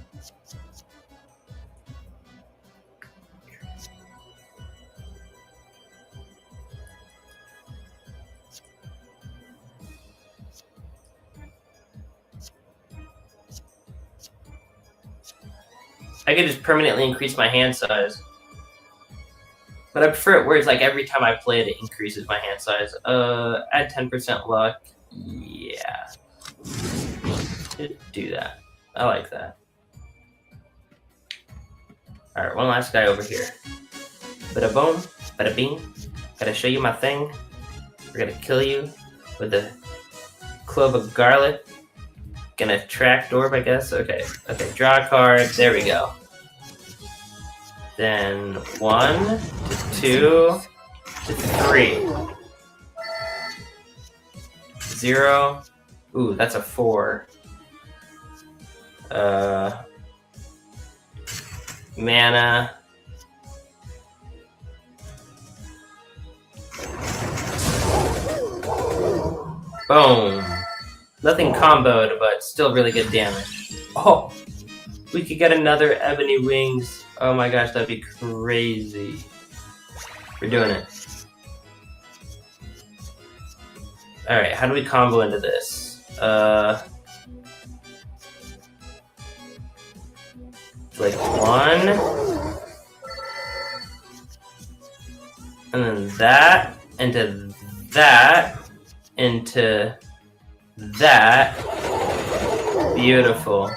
I could just permanently increase my hand size. But I prefer it where it's like every time I play it, it increases my hand size. Add 10% luck. Yeah. Do that. I like that. Alright, one last guy over here. Bada boom, bada bing. Gotta show you my thing. We're gonna kill you with a clove of garlic. Gonna track orb, I guess. Okay, draw a card. There we go. Then 1 to 2 to 3. 0. Ooh, that's a 4. Mana. Boom. Nothing comboed, but still really good damage. Oh! We could get another Ebony Wings. Oh my gosh, that'd be crazy. We're doing it. Alright, how do we combo into this? Like one. And then that into that into that. Beautiful.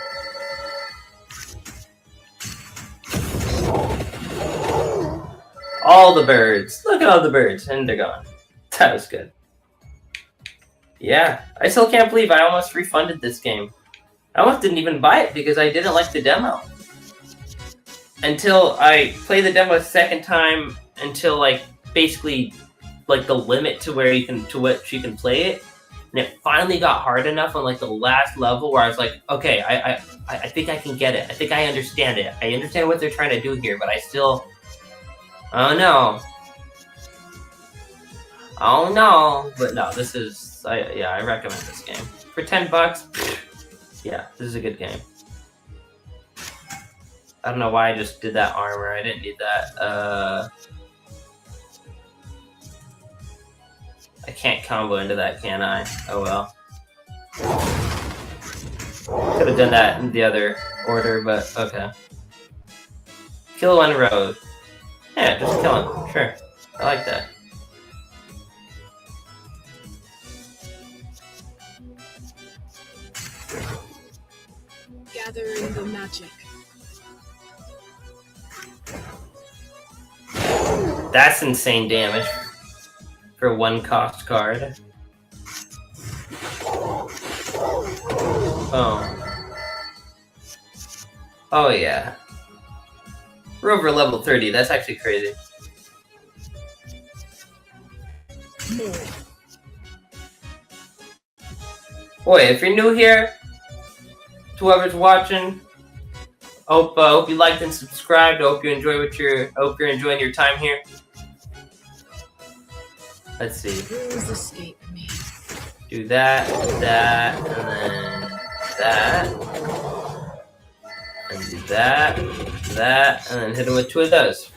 All the birds. Look at all the birds. And they're gone. That was good. Yeah. I still can't believe I almost refunded this game. I almost didn't even buy it because I didn't like the demo. Until I played the demo a second time, until like basically like the limit to where you can which you can play it. And it finally got hard enough on like the last level where I was like, okay, I think I can get it. I think I understand it. I understand what they're trying to do here, but I still... Oh no. Oh no. But no, this is... I recommend this game. For $10, yeah, this is a good game. I don't know why I just did that armor. I didn't need that. I can't combo into that, can I? Oh well. Could have done that in the other order, but okay. Kill one road. Yeah, just kill him. Sure. I like that. Gathering the magic. That's insane damage for one cost card. Oh. Oh yeah. We're over level 30, that's actually crazy. Boy, if you're new here, to whoever's watching, hope you liked and subscribed. Hope you're enjoying your time here. Let's see. Rules escape me. Do that, and then that. And do that, and then hit him with two of those.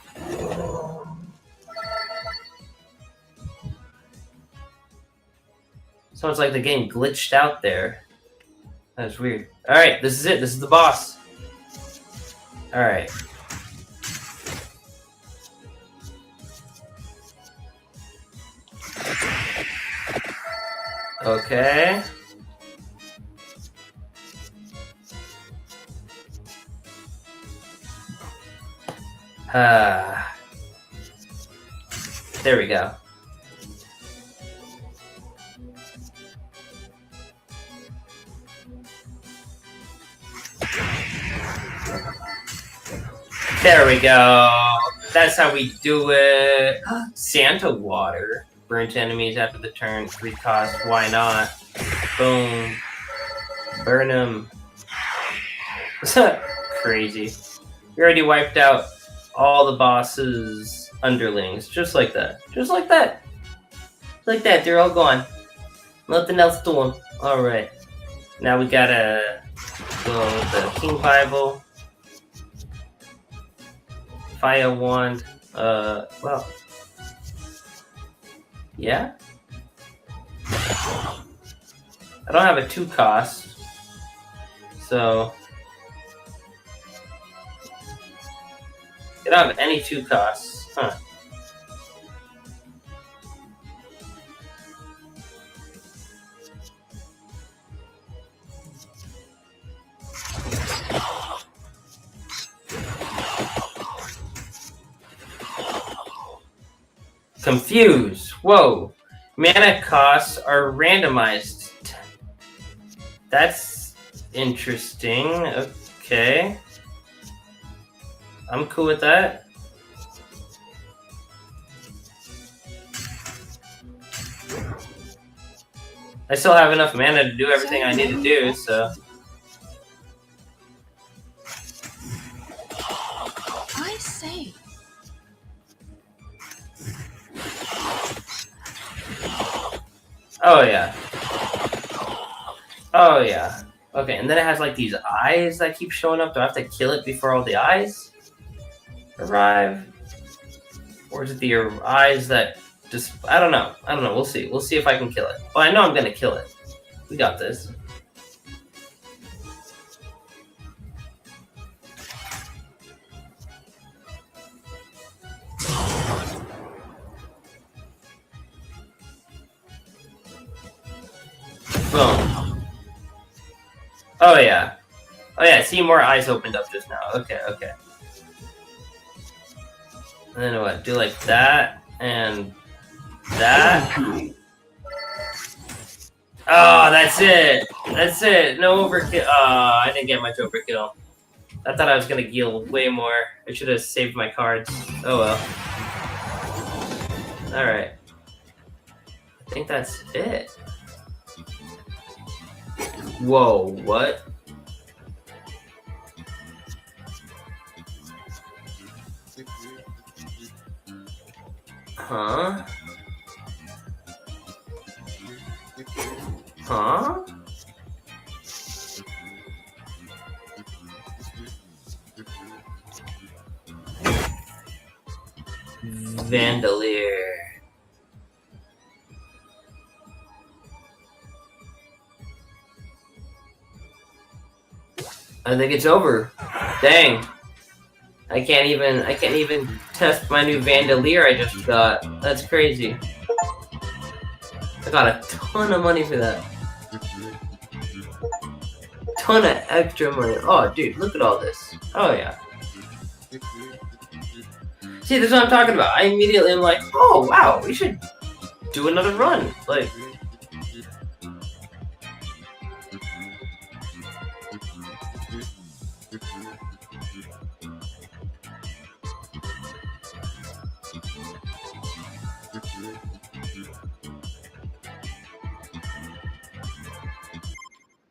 Sounds like the game glitched out there. That's weird. Alright, this is it. This is the boss. Alright. Okay. There we go. There we go. That's how we do it. Santa water. Burnt enemies after the turn. 3 cost. Why not? Boom. Burn them. Crazy. We already wiped out all the boss's underlings. Just like that. Just like that. Like that. They're all gone. Nothing else to them. Alright. Now we gotta go with the King Bible. Fire Wand. Well. Yeah? I don't have a 2 cost. So. I don't have any 2 costs. Huh. Confused. Whoa. Mana costs are randomized. That's interesting. Okay. I'm cool with that. I still have enough mana to do everything I need to do, so. I say. Oh yeah. Oh yeah. Okay, and then it has like these eyes that keep showing up. Do I have to kill it before all the eyes arrive? Or is it the eyes that just... I don't know. I don't know. We'll see. We'll see if I can kill it. Well, I know I'm gonna kill it. We got this. Boom. Oh yeah. Oh yeah, see, more eyes opened up just now. Okay, okay. And then what? Do like that and that. Oh, that's it. That's it. No overkill. Oh, I didn't get much overkill. I thought I was gonna heal way more. I should have saved my cards. Oh well. Alright. I think that's it. Whoa, what? Huh? Huh? Vandalier. I think it's over. Dang. I can't even test my new Vandalier I just got. That's crazy. I got a ton of money for that. Ton of extra money. Oh, dude, look at all this. Oh, yeah. See, this is what I'm talking about. I immediately am like, oh, wow, we should do another run. Like...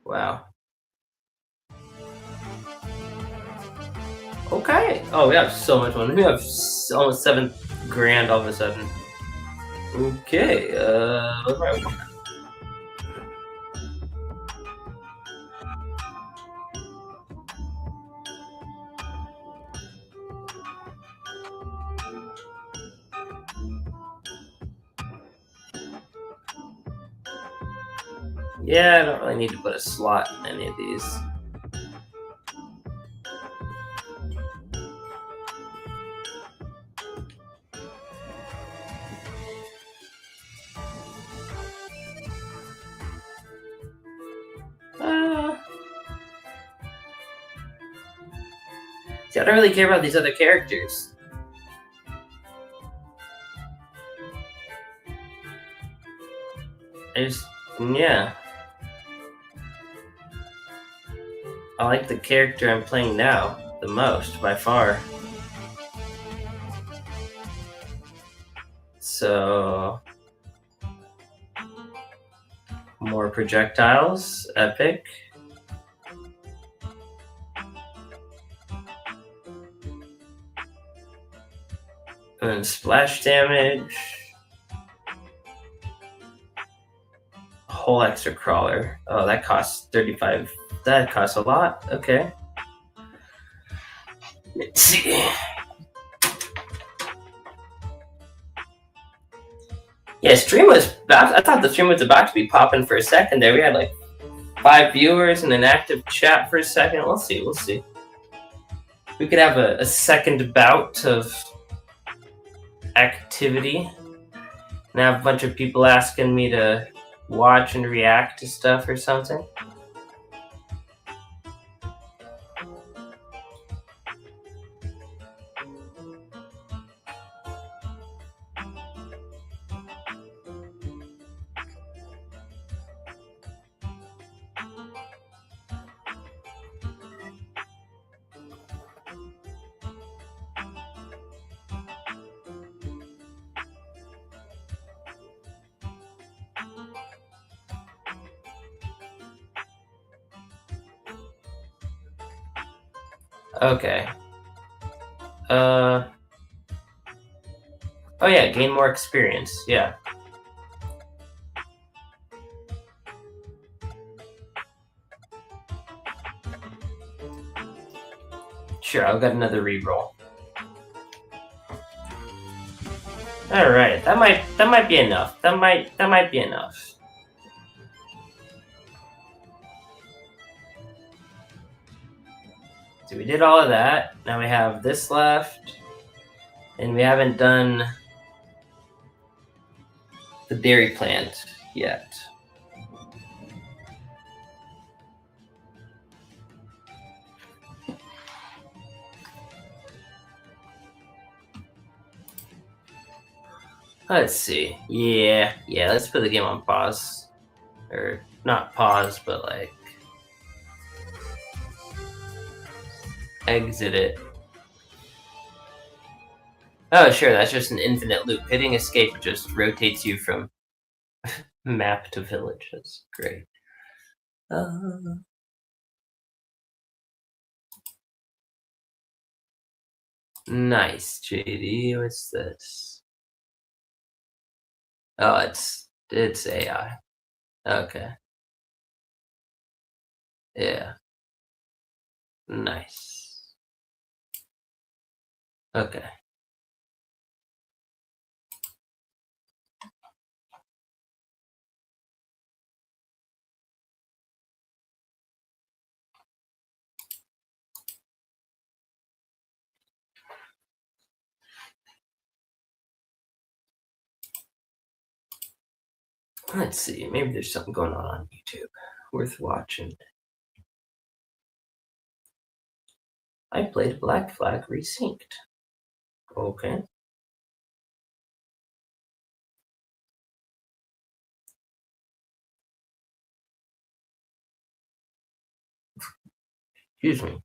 Wow. Okay. Oh, we have so much money. We have almost 7 grand all of a sudden. Okay. Right. Yeah, I don't really need to put a slot in any of these. See, I don't really care about these other characters. Yeah. I like the character I'm playing now the most, by far. So... more projectiles. Epic. And splash damage. Whole extra crawler. Oh, that costs 35. That costs a lot. Okay. Let's see. Yeah, stream was... I thought the stream was about to be popping for a second there. We had like 5 viewers and an active chat for a second. We'll see. We'll see. We could have a second bout of activity. And have a bunch of people asking me to watch and react to stuff or something. Okay. Oh yeah, gain more experience. Yeah. Sure, I'll get another reroll. All right, that might be enough. That might be enough. So we did all of that. Now we have this left, and we haven't done the dairy plant yet. Let's see. Yeah, let's put the game on pause. Or not pause, but like exit it. Oh, sure, that's just an infinite loop. Hitting escape just rotates you from map to village. That's great. Nice, JD. What's this? Oh, it's AI. Okay. Yeah. Nice. Okay. Let's see. Maybe there's something going on YouTube worth watching. I played Black Flag Resynced. Okay. Excuse me.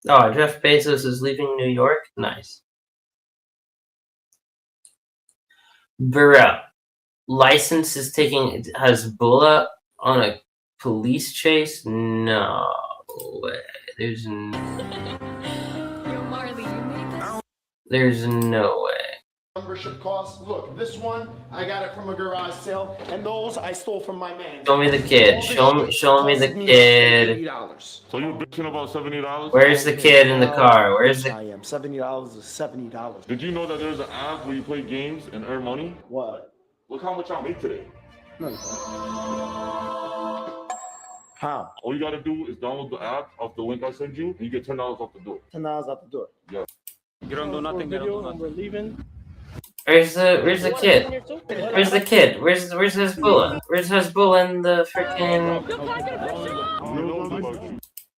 Oh, Jeff Bezos is leaving New York? Nice. Burrell. License is taking Hezbollah on a police chase? No way. There's no way. Membership costs. Look, this one I got it from a garage sale, and those I stole from my man. Show me the kid. Show me the kid. $70. So you're bitching about $70? Where's the kid in the car? Where's the? I am. $70 is $70. Did you know that there's an app where you play games and earn money? What? Look how much I made today. No, you don't. How? All you gotta do is download the app off the link I send you, and you get $10 off the door. $10 out the door. Yeah. You don't do nothing. We're leaving. Where's the kid? Where's the kid? Where's Hezbollah? Where's Hezbollah in the freaking?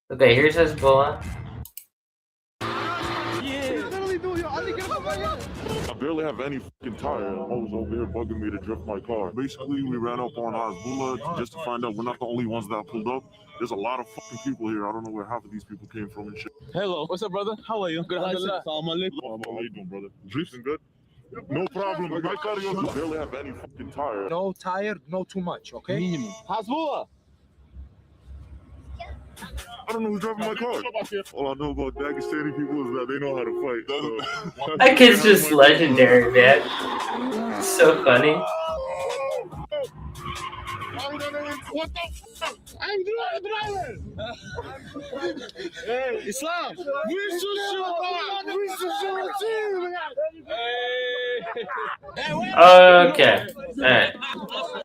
Okay, here's Hezbollah. I barely have any fucking tire. I was over here bugging me to drift my car. Basically, we ran up on Hezbollah just to find out we're not the only ones that pulled up. There's a lot of fucking people here. I don't know where half of these people came from and shit. Hello, what's up, brother? How are you? Good. How you doing, brother? Drifting good? No problem. My car, you barely have any fucking tire. No tire, no too much, okay? Minimum. Hezbollah. I don't know who's driving my car. All I know about Dagestani people is that they know how to fight. So. That kid's just legendary, man. So funny. What the fuck? I'm driver. Hey, Islam. We should shoot. Okay. Alright.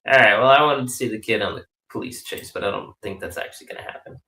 Well, I wanted to see the kid on the police chase, but I don't think that's actually going to happen.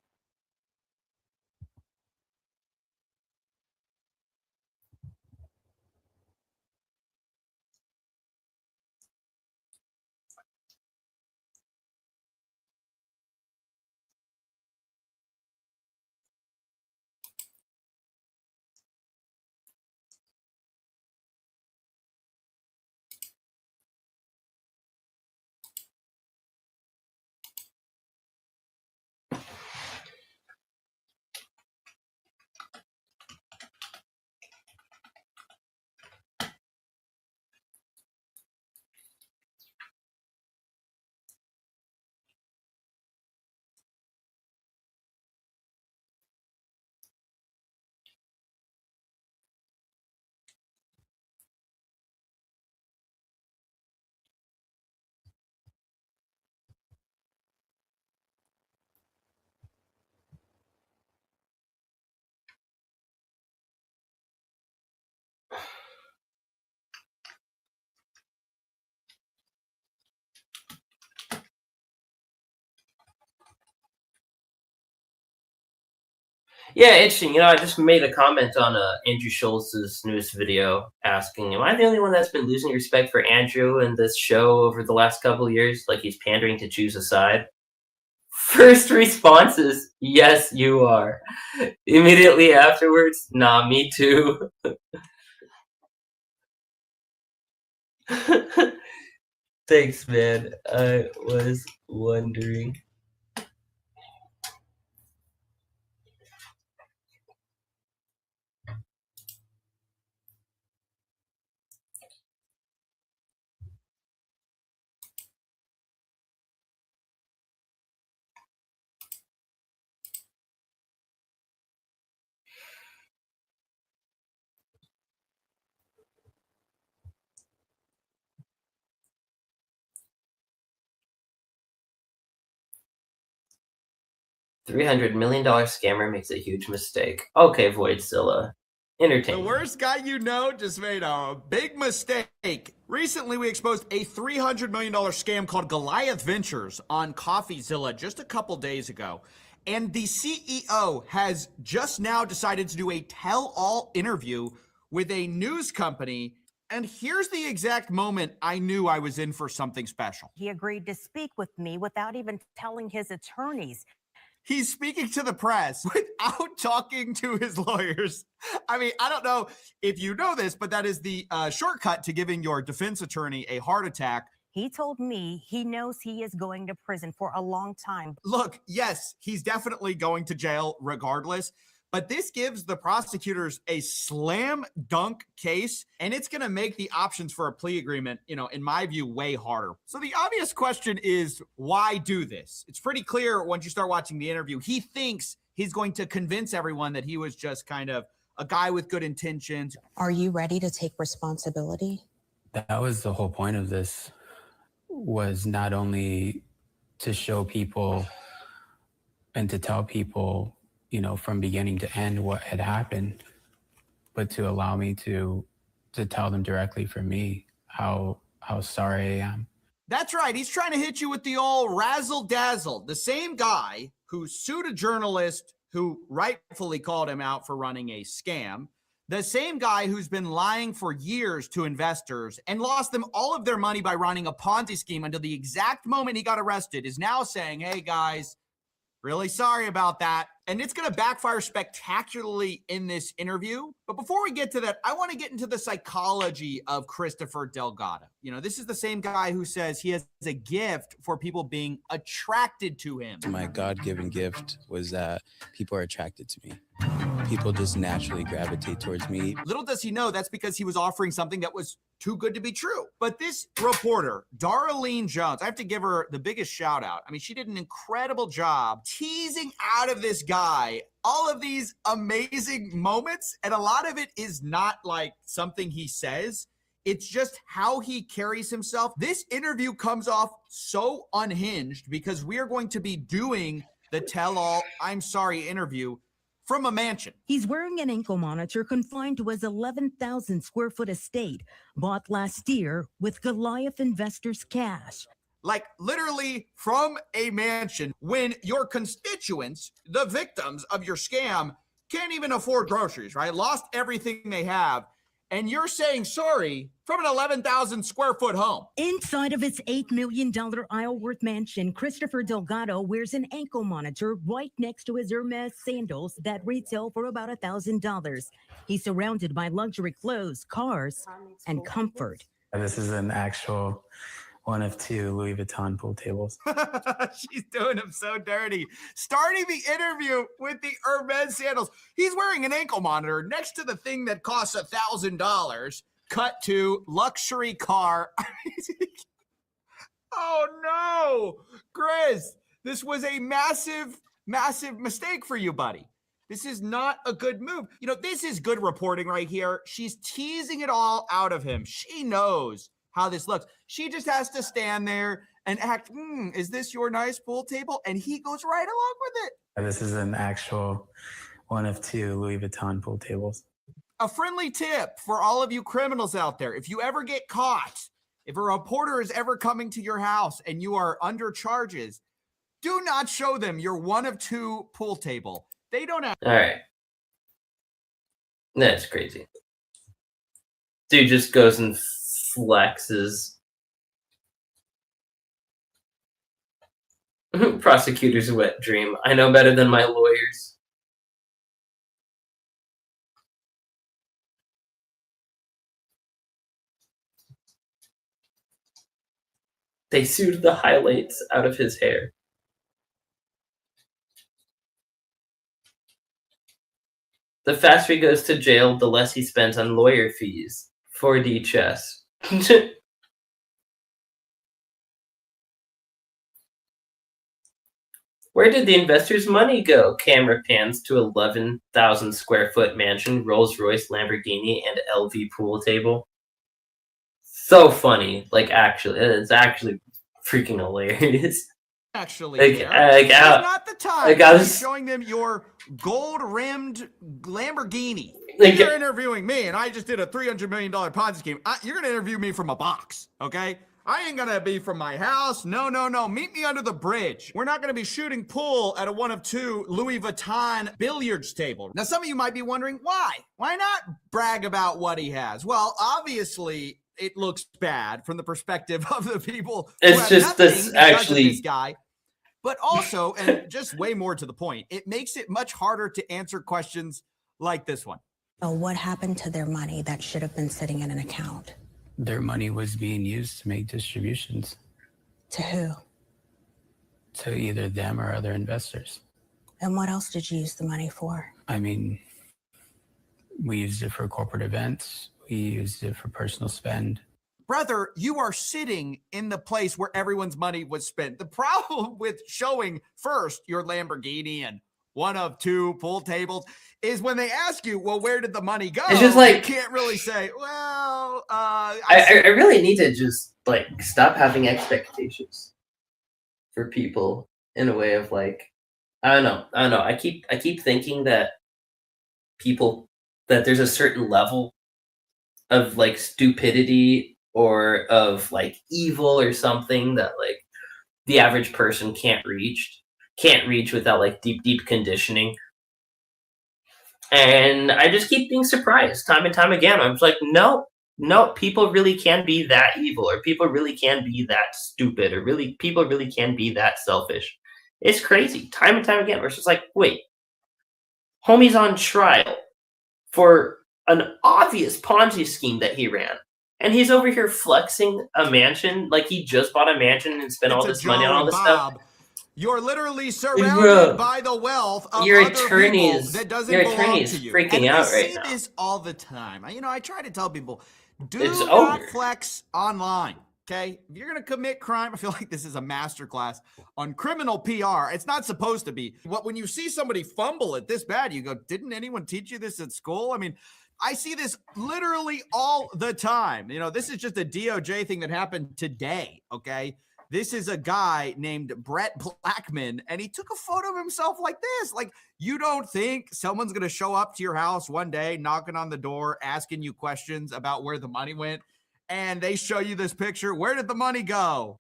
Yeah, interesting. I just made a comment on Andrew Schultz's newest video asking, "Am I the only one that's been losing respect for Andrew in this show over the last couple of years? Like he's pandering to choose a side." First response is, "Yes, you are." Immediately afterwards, "Nah, me too." Thanks, man. I was wondering. $300 million scammer makes a huge mistake. Okay, Voidzilla. The Entertaining. worst guy you know just made a big mistake. Recently, we exposed a $300 million scam called Goliath Ventures on CoffeeZilla just a couple days ago. And the CEO has just now decided to do a tell-all interview with a news company. And here's the exact moment I knew I was in for something special. He agreed to speak with me without even telling his attorneys. He's speaking to the press without talking to his lawyers. I mean, I don't know if you know this, but that is the shortcut to giving your defense attorney a heart attack. He told me he knows he is going to prison for a long time. Look, yes, he's definitely going to jail regardless, but this gives the prosecutors a slam dunk case, and it's going to make the options for a plea agreement, in my view, way harder. So the obvious question is, why do this? It's pretty clear once you start watching the interview. He thinks he's going to convince everyone that he was just kind of a guy with good intentions. Are you ready to take responsibility? That was the whole point of this, was not only to show people and to tell people, from beginning to end what had happened, but to allow me to tell them directly from me how sorry I am. That's right. He's trying to hit you with the old razzle dazzle. The same guy who sued a journalist who rightfully called him out for running a scam. The same guy who's been lying for years to investors and lost them all of their money by running a Ponzi scheme until the exact moment he got arrested is now saying, hey guys, really sorry about that. And it's going to backfire spectacularly in this interview. But before we get to that, I want to get into the psychology of Christopher Delgado. This is the same guy who says he has a gift for people being attracted to him. My God-given gift was that people are attracted to me. People just naturally gravitate towards me. Little does he know that's because he was offering something that was too good to be true. But this reporter, Darlene Jones, I have to give her the biggest shout out. I mean, she did an incredible job teasing out of this guy all of these amazing moments. And a lot of it is not like something he says. It's just how he carries himself. This interview comes off so unhinged because we are going to be doing the tell-all I'm sorry interview from a mansion. He's wearing an ankle monitor confined to his 11,000 square foot estate, bought last year with Goliath investors' cash. Like literally from a mansion, when your constituents, the victims of your scam, can't even afford groceries, right? Lost everything they have. And you're saying sorry from an 11,000 square foot home. Inside of his $8 million Isleworth mansion, Christopher Delgado wears an ankle monitor right next to his Hermes sandals that retail for about $1,000. He's surrounded by luxury clothes, cars, and comfort. This is an actual one of 2 Louis Vuitton pool tables. She's doing him so dirty. Starting the interview with the Hermes sandals. He's wearing an ankle monitor next to the thing that costs $1,000. Cut to luxury car. Oh no, Chris, this was a massive, massive mistake for you, buddy. This is not a good move. This is good reporting right here. She's teasing it all out of him. She knows how this looks. She just has to stand there and act, is this your nice pool table? And he goes right along with it. This is an actual one of 2 Louis Vuitton pool tables. A friendly tip for all of you criminals out there. If you ever get caught, if a reporter is ever coming to your house and you are under charges, do not show them your one of 2 pool table. They don't have. All right. That's crazy. Dude just goes and flexes. Prosecutor's wet dream. I know better than my lawyers. They sued the highlights out of his hair. The faster he goes to jail, the less he spends on lawyer fees. 4D chess. Where did the investors' money go? Camera pans to 11,000 square foot mansion, Rolls Royce, Lamborghini, and LV pool table. So funny. Like, actually, it's actually freaking hilarious. Actually, Like, not the time. like, You're showing them your gold-rimmed Lamborghini. Like, You're interviewing me, and I just did a $300 million Ponzi scheme. You're going to interview me from a box, okay? I ain't going to be from my house. No. Meet me under the bridge. We're not going to be shooting pool at a one of two Louis Vuitton billiards table. Now, some of you might be wondering, why? Why not brag about what he has? Well, obviously, it looks bad from the perspective of the people who it's have just nothing this because actually of this guy. But also, and just way more to the point, it makes it much harder to answer questions like this one. So what happened to their money that should have been sitting in an account? Their money was being used to make distributions. To who? To either them or other investors. And what else did you use the money for? I mean, we used it for corporate events. We used it for personal spend. Brother, you are sitting in the place where everyone's money was spent. The problem with showing first your Lamborghini and one of two pool tables is when they ask you, well, where did the money go? It's just like, you can't really say, well, I really need to just like stop having expectations for people in a way of like, I don't know. I keep thinking that that there's a certain level of like stupidity or of like evil or something that like the average person can't reach without like deep conditioning. And I just keep being surprised time and time again. I'm just like, no, people really can be that evil, or people really can be that stupid, or people really can be that selfish. It's crazy. Time and time again, we're just like, wait, homie's on trial for an obvious Ponzi scheme that he ran. And he's over here flexing a mansion like he just bought a mansion and spent all this money on all this stuff. You're literally surrounded by the wealth of your other attorneys, people that doesn't your belong attorney's to you. freaking and out I right see now. this all the time. I try to tell people, do It's not over. flex online. Okay, if you're going to commit crime, I feel like this is a masterclass on criminal PR. It's not supposed to be. When you see somebody fumble it this bad, you go, didn't anyone teach you this at school? I mean, I see this literally all the time. This is just a DOJ thing that happened today, okay? This is a guy named Brett Blackman, and he took a photo of himself like this. Like, you don't think someone's going to show up to your house one day, knocking on the door, asking you questions about where the money went, and they show you this picture. Where did the money go?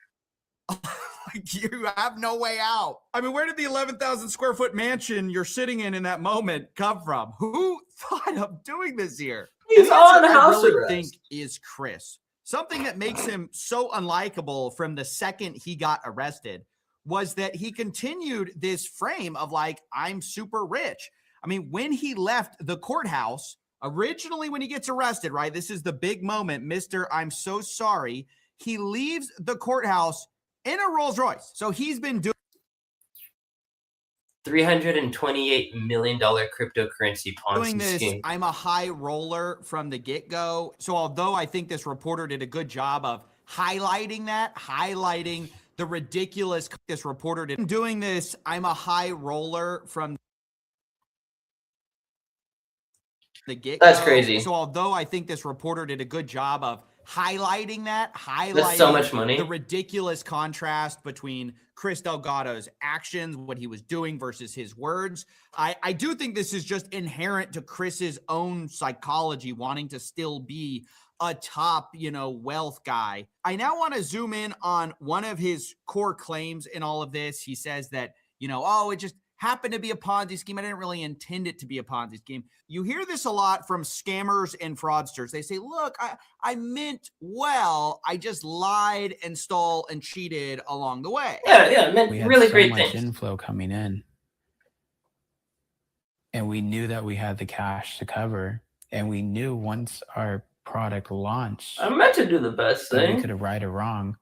Like, you have no way out. I mean, where did the 11,000 square foot mansion you're sitting in that moment come from? Who thought of doing this here? He's on house I really arrest. think is Chris. Something that makes him so unlikable from the second he got arrested was that he continued this frame of like, I'm super rich. I mean, when he left the courthouse, originally when he gets arrested, right? This is the big moment, Mr. I'm so sorry. He leaves the courthouse in a Rolls Royce. So he's been doing $328 million cryptocurrency Ponzi this. scheme. I'm a high roller from the get-go. So although I think this reporter did a good job of highlighting the ridiculous, this reporter did doing this. I'm a high roller from the get-go. That's crazy. So although I think this reporter did a good job of highlighting That's so much money. the ridiculous contrast between Chris Delgado's actions, what he was doing versus his words. I do think this is just inherent to Chris's own psychology, wanting to still be a top, wealth guy. I now want to zoom in on one of his core claims in all of this. He says that, it just happened to be a Ponzi scheme. I didn't really intend it to be a Ponzi scheme. You hear this a lot from scammers and fraudsters. They say, look, I meant well. I just lied and stole and cheated along the way. Yeah, meant We had really so great much things. inflow coming in. And we knew that we had the cash to cover. And we knew once our product launched, I meant to do the best that we thing. could have right or wrong,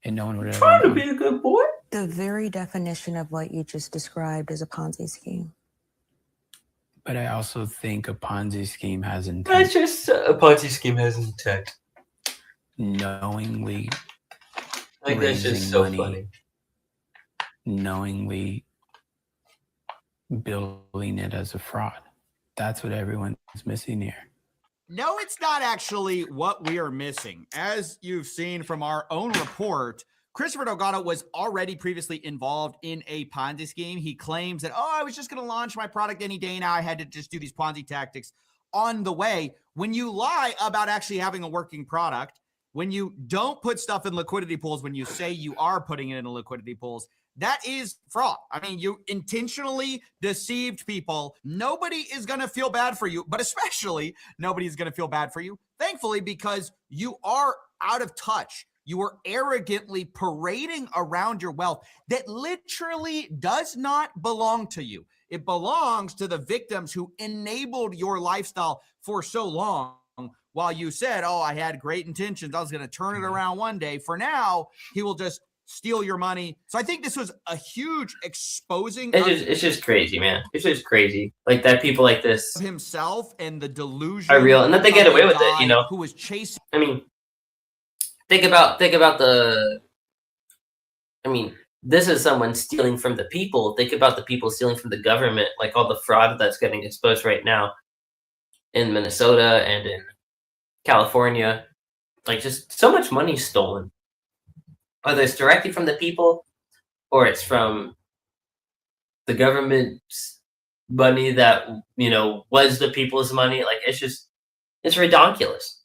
and no one would have Trying to known. be a good boy. The very definition of what you just described is a Ponzi scheme. But I also think a Ponzi scheme has That's intent. just a Ponzi scheme has intent. Knowingly I think that's just raising so money, funny. knowingly building it as a fraud. That's what everyone's missing here. No, it's not actually what we are missing. As you've seen from our own report, Christopher Delgado was already previously involved in a Ponzi scheme. He claims that, I was just going to launch my product any day now. I had to just do these Ponzi tactics on the way. When you lie about actually having a working product, when you don't put stuff in liquidity pools, when you say you are putting it in liquidity pools, that is fraud. I mean, you intentionally deceived people. Nobody is going to feel bad for you, but especially nobody is going to feel bad for you, thankfully, because you are out of touch. You are arrogantly parading around your wealth that literally does not belong to you. It belongs to the victims who enabled your lifestyle for so long. While you said, I had great intentions, I was going to turn it around one day. For now, he will just steal your money. So I think this was a huge exposing. It's just crazy, man. It's just crazy. Like that people like this himself and the delusion are real, and that they get away with it, you know. Who was chasing? I mean, think about the. I mean, this is someone stealing from the people. Think about the people stealing from the government, like all the fraud that's getting exposed right now in Minnesota and in California. Like, just so much money stolen. Whether it's directly from the people or it's from the government's money that, was the people's money. Like, it's ridiculous.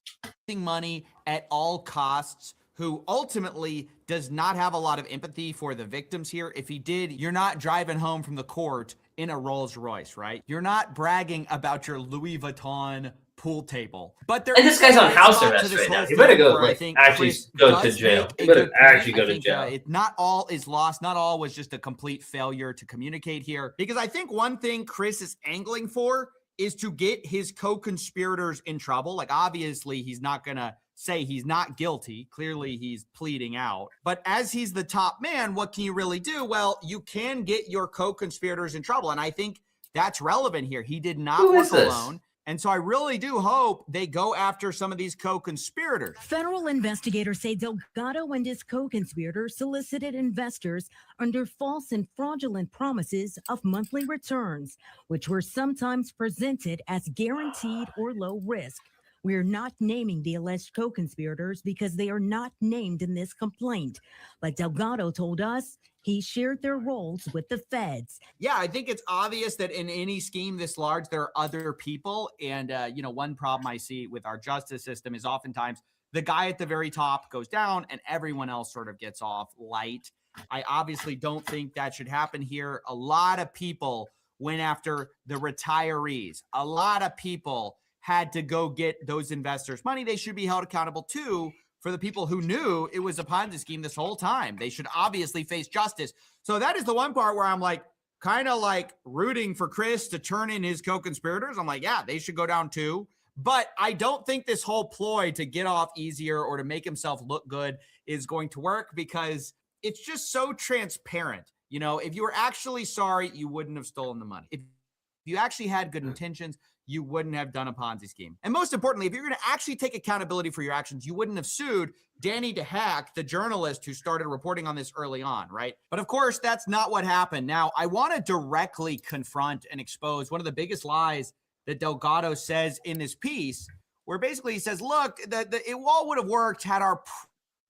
Money at all costs, who ultimately does not have a lot of empathy for the victims here. If he did, you're not driving home from the court in a Rolls Royce, right? You're not bragging about your Louis Vuitton pool table. But and this guy's on house arrest right now. He better go actually go to jail. He better actually go to jail. Not all is lost. Not all was just a complete failure to communicate here. Because I think one thing Chris is angling for is to get his co-conspirators in trouble. Like, obviously, he's not going to say he's not guilty. Clearly, he's pleading out. But as he's the top man, what can you really do? Well, you can get your co-conspirators in trouble. And I think that's relevant here. He did not work alone. And so I really do hope they go after some of these co-conspirators. Federal investigators say Delgado and his co-conspirators solicited investors under false and fraudulent promises of monthly returns, which were sometimes presented as guaranteed or low risk. We're not naming the alleged co-conspirators because they are not named in this complaint. But Delgado told us he shared their roles with the feds. Yeah, I think it's obvious that in any scheme this large, there are other people. And, one problem I see with our justice system is oftentimes the guy at the very top goes down and everyone else sort of gets off light. I obviously don't think that should happen here. A lot of people went after the retirees. A lot of people had to go get those investors' money. They should be held accountable too for the people who knew it was a Ponzi scheme this whole time. They should obviously face justice. So that is the one part where I'm like, kind of like rooting for Chris to turn in his co-conspirators. I'm like, yeah, they should go down too. But I don't think this whole ploy to get off easier or to make himself look good is going to work, because it's just so transparent. If you were actually sorry, you wouldn't have stolen the money. If you actually had good intentions, you wouldn't have done a Ponzi scheme. And most importantly, if you're going to actually take accountability for your actions, you wouldn't have sued Danny DeHack, the journalist who started reporting on this early on, right? But of course, that's not what happened. Now, I want to directly confront and expose one of the biggest lies that Delgado says in this piece, where basically he says, look, it all would have worked had our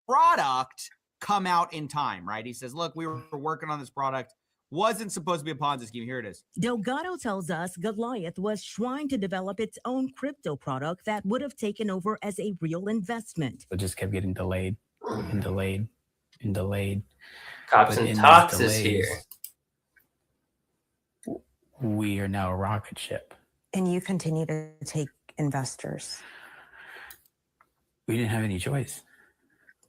product come out in time, right? He says, look, we were working on this product. Wasn't supposed to be a Ponzi scheme. Here it is. Delgado tells us Goliath was trying to develop its own crypto product that would have taken over as a real investment. It just kept getting delayed and delayed and delayed. Cops and Tots is here. we are now a rocket ship. And you continue to take investors. We didn't have any choice.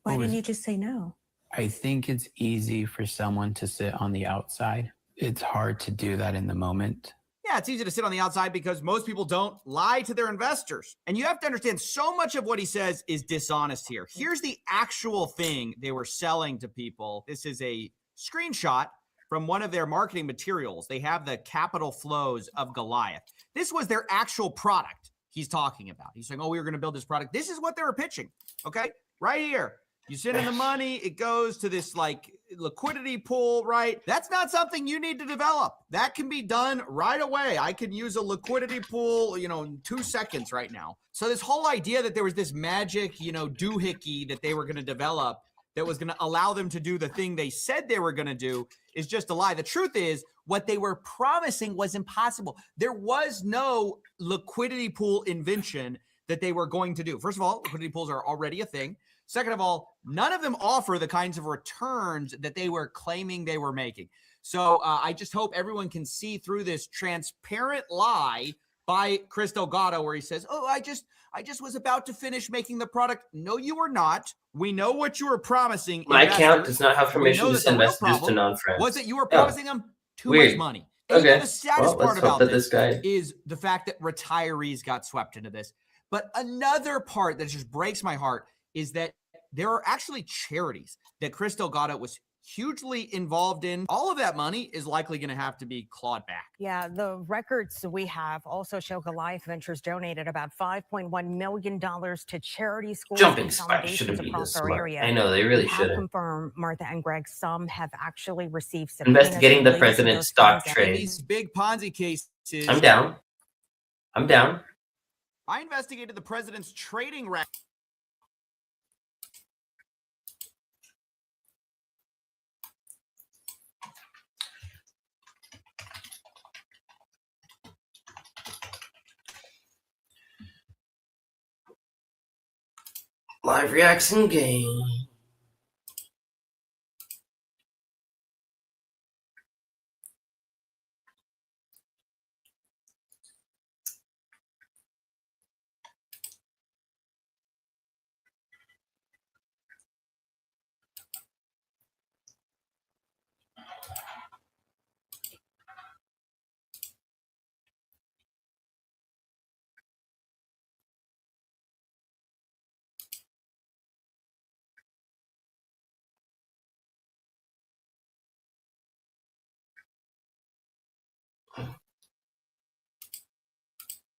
Why didn't you just say no? I think it's easy for someone to sit on the outside. It's hard to do that in the moment. Yeah, it's easy to sit on the outside because most people don't lie to their investors. And you have to understand, so much of what he says is dishonest here. Here's the actual thing they were selling to people. This is a screenshot from one of their marketing materials. They have the capital flows of Goliath. This was their actual product he's talking about. He's saying, oh, we were going to build this product. This is what they were pitching, okay? Right here. You send in the money, it goes to this like liquidity pool, right? That's not something you need to develop. That can be done right away. I can use a liquidity pool, in 2 seconds right now. So this whole idea that there was this magic, doohickey that they were going to develop that was going to allow them to do the thing they said they were going to do is just a lie. The truth is, what they were promising was impossible. There was no liquidity pool invention that they were going to do. First of all, liquidity pools are already a thing. Second of all, none of them offer the kinds of returns that they were claiming they were making. So I just hope everyone can see through this transparent lie by Chris Delgado, where he says, oh, I just was about to finish making the product. No, you were not. We know what you were promising. My account does not have permission to send messages to non-friends. Was it you were promising them too much money? And Okay. the saddest part about this guy is the fact that retirees got swept into this. But another part that just breaks my heart is that there are actually charities that Chris Delgado was hugely involved in. All of that money is likely going to have to be clawed back. Yeah, the records we have also show Goliath Ventures donated about $5.1 million to charity schools jumping and spikes shouldn't foundations be across this our smart. area. I know they really We have shouldn't. confirmed, Martha and Greg, some have actually received subpoenas Investigating the related to president's those stock funds. trade. These big Ponzi cases. I'm down. I investigated the president's trading record. Live reaction game.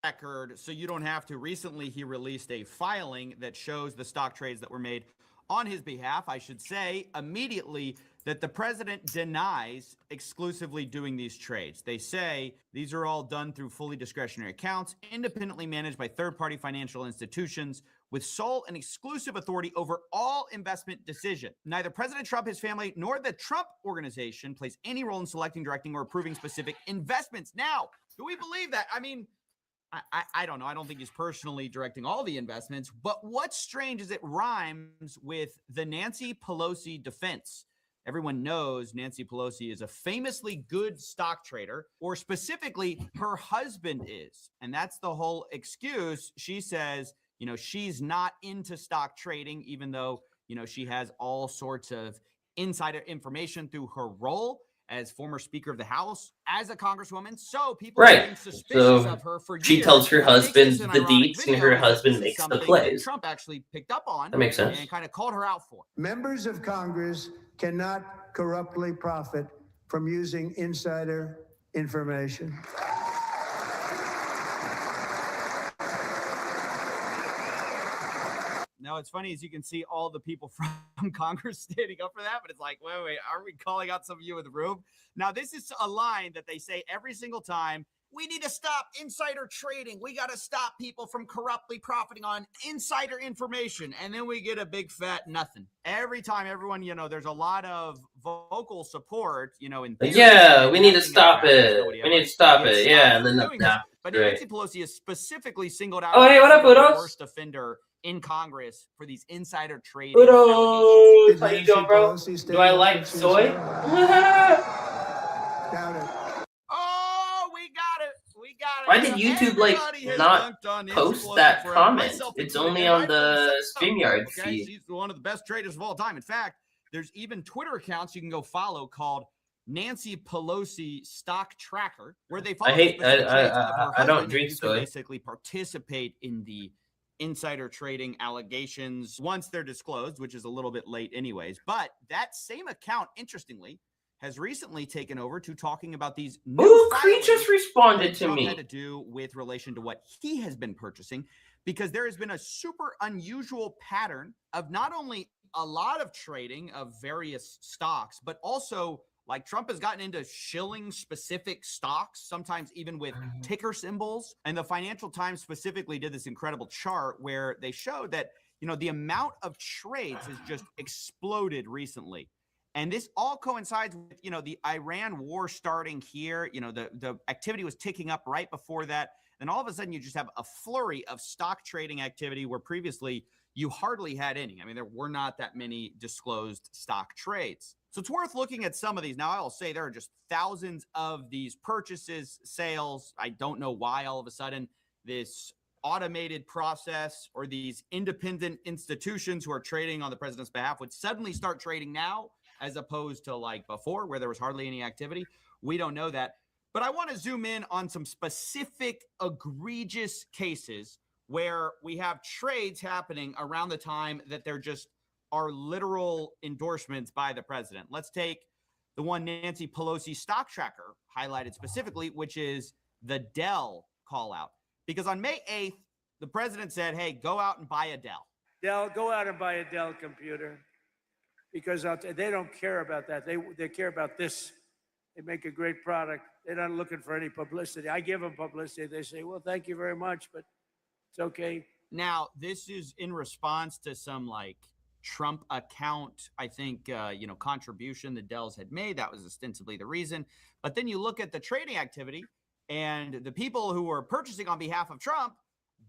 Record, so you don't have to. Recently, he released a filing that shows the stock trades that were made on his behalf. I should say immediately that the president denies exclusively doing these trades. They say these are all done through fully discretionary accounts, independently managed by third-party financial institutions with sole and exclusive authority over all investment decisions. Neither President Trump, his family, nor the Trump Organization plays any role in selecting, directing, or approving specific investments. Now, do we believe that? I mean, I don't know. I don't think he's personally directing all the investments, but what's strange is it rhymes with the Nancy Pelosi defense. Everyone knows Nancy Pelosi is a famously good stock trader, or specifically her husband is. And that's the whole excuse. She says, she's not into stock trading, even though, she has all sorts of insider information through her role as former Speaker of the House, as a Congresswoman. So people are being suspicious of her for years. She tells her husband the deets, and her husband makes the plays. Trump actually picked up on. That makes sense. And kind of called her out for. Members of Congress cannot corruptly profit from using insider information. Now, it's funny, as you can see all the people from Congress standing up for that, but it's like, wait, are we calling out some of you in the room? Now, this is a line that they say every single time. We need to stop insider trading. We got to stop people from corruptly profiting on insider information. And then we get a big fat nothing. Every time, everyone, there's a lot of vocal support, in theory. Yeah, we need to stop it. We need to stop it. Yeah, and then but Nancy Pelosi is specifically singled out. Oh, hey, what up, the Udos? worst offender in Congress for these insider trading. Udos, how you doing, bro? Do I like soy? Oh, we Why did YouTube like Everybody has not dunked on Nancy post Pelosi that forever, comment? myself It's included, only and on rightfully the so. StreamYard Okay, feed. she's one of the best traders of all time. In fact, there's even Twitter accounts you can go follow called Nancy Pelosi Stock Tracker, where they follow specific trades of her I husband, don't and drink you can soy. basically participate in the insider trading allegations once they're disclosed, which is a little bit late anyways. But that same account, interestingly, has recently taken over to talking about these new Ooh, Cree filings just responded that to Trump me. had to do with relation to what he has been purchasing, because there has been a super unusual pattern of not only a lot of trading of various stocks, but also like Trump has gotten into shilling specific stocks, sometimes even with ticker symbols. And the Financial Times specifically did this incredible chart where they showed that, you know, the amount of trades has just exploded recently. And this all coincides with, you know, the Iran war starting here. You know, the activity was ticking up right before that. And all of a sudden, you just have a flurry of stock trading activity where previously you hardly had any. I mean, there were not that many disclosed stock trades. So it's worth looking at some of these. Now, I'll say there are just thousands of these purchases, sales. I don't know why all of a sudden this automated process or these independent institutions who are trading on the president's behalf would suddenly start trading now, as opposed to like before where there was hardly any activity. We don't know that. But I want to zoom in on some specific egregious cases where we have trades happening around the time that there just are literal endorsements by the president. Let's take the one Nancy Pelosi stock tracker highlighted specifically, which is the Dell call out. Because on May 8th, the president said, hey, go out and buy a Dell. Dell, go out and buy a Dell computer. Because they don't care about that. They care about this. They make a great product. They're not looking for any publicity. I give them publicity. They say, well, thank you very much, but it's okay. Now, this is in response to some like Trump account, I think, contribution that Dell's had made. That was ostensibly the reason. But then you look at the trading activity, and the people who were purchasing on behalf of Trump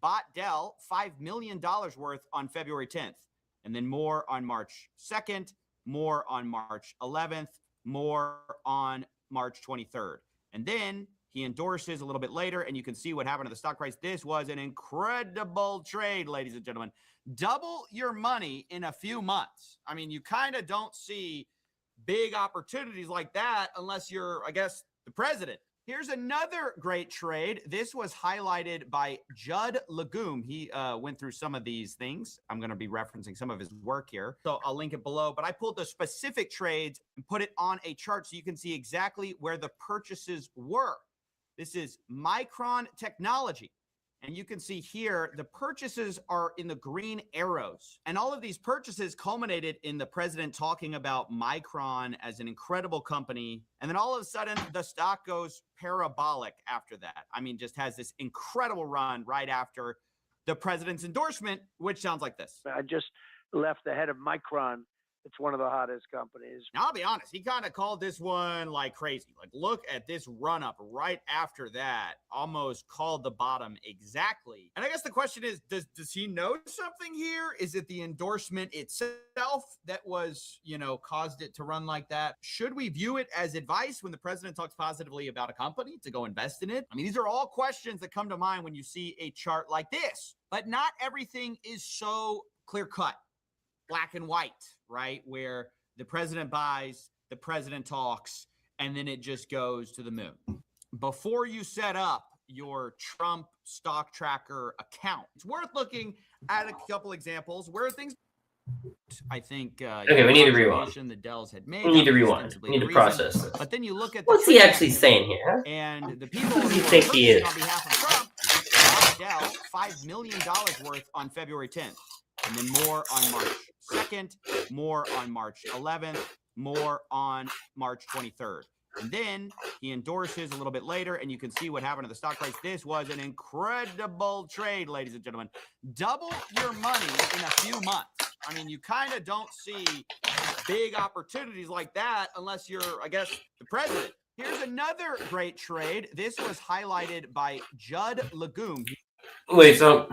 bought Dell $5 million worth on February 10th. And then more on March 2nd, more on March 11th, more on March 23rd. And then he endorses a little bit later, and you can see what happened to the stock price. This was an incredible trade, ladies and gentlemen. Double your money in a few months. I mean, you kind of don't see big opportunities like that unless you're, I guess, the president. Here's another great trade. This was highlighted by Judd Legume. He went through some of these things. I'm going to be referencing some of his work here, so I'll link it below. But I pulled the specific trades and put it on a chart so you can see exactly where the purchases were. This is Micron Technology. And you can see here, the purchases are in the green arrows. And all of these purchases culminated in the president talking about Micron as an incredible company. And then all of a sudden, the stock goes parabolic after that. I mean, just has this incredible run right after the president's endorsement, which sounds like this. I just left the head of Micron. It's one of the hottest companies. Now, I'll be honest, he kind of called this one like crazy. Like, look at this run up right after that. Almost called the bottom exactly. And I guess the question is, does he know something here? Is it the endorsement itself that was, caused it to run like that? Should we view it as advice when the president talks positively about a company to go invest in it? I mean, these are all questions that come to mind when you see a chart like this. But not everything is so clear cut. Black and white, right? Where the president buys, the president talks, and then it just goes to the moon. Before you set up your Trump stock tracker account, it's worth looking at a couple examples where things, I think, okay, we need to rewind. The Dells had made. We need to rewind. We need to process this. But then you look at what's he actually saying here? And the people who do you think he is? On behalf of Trump, bought Dell $5 million worth on February 10th. And then more on March 2nd, more on March 11th, more on March 23rd. And then he endorses a little bit later, and you can see what happened to the stock price. This was an incredible trade, ladies and gentlemen. Double your money in a few months. I mean, you kind of don't see big opportunities like that unless you're, I guess, the president. Here's another great trade. This was highlighted by Judd Legume. Wait, so...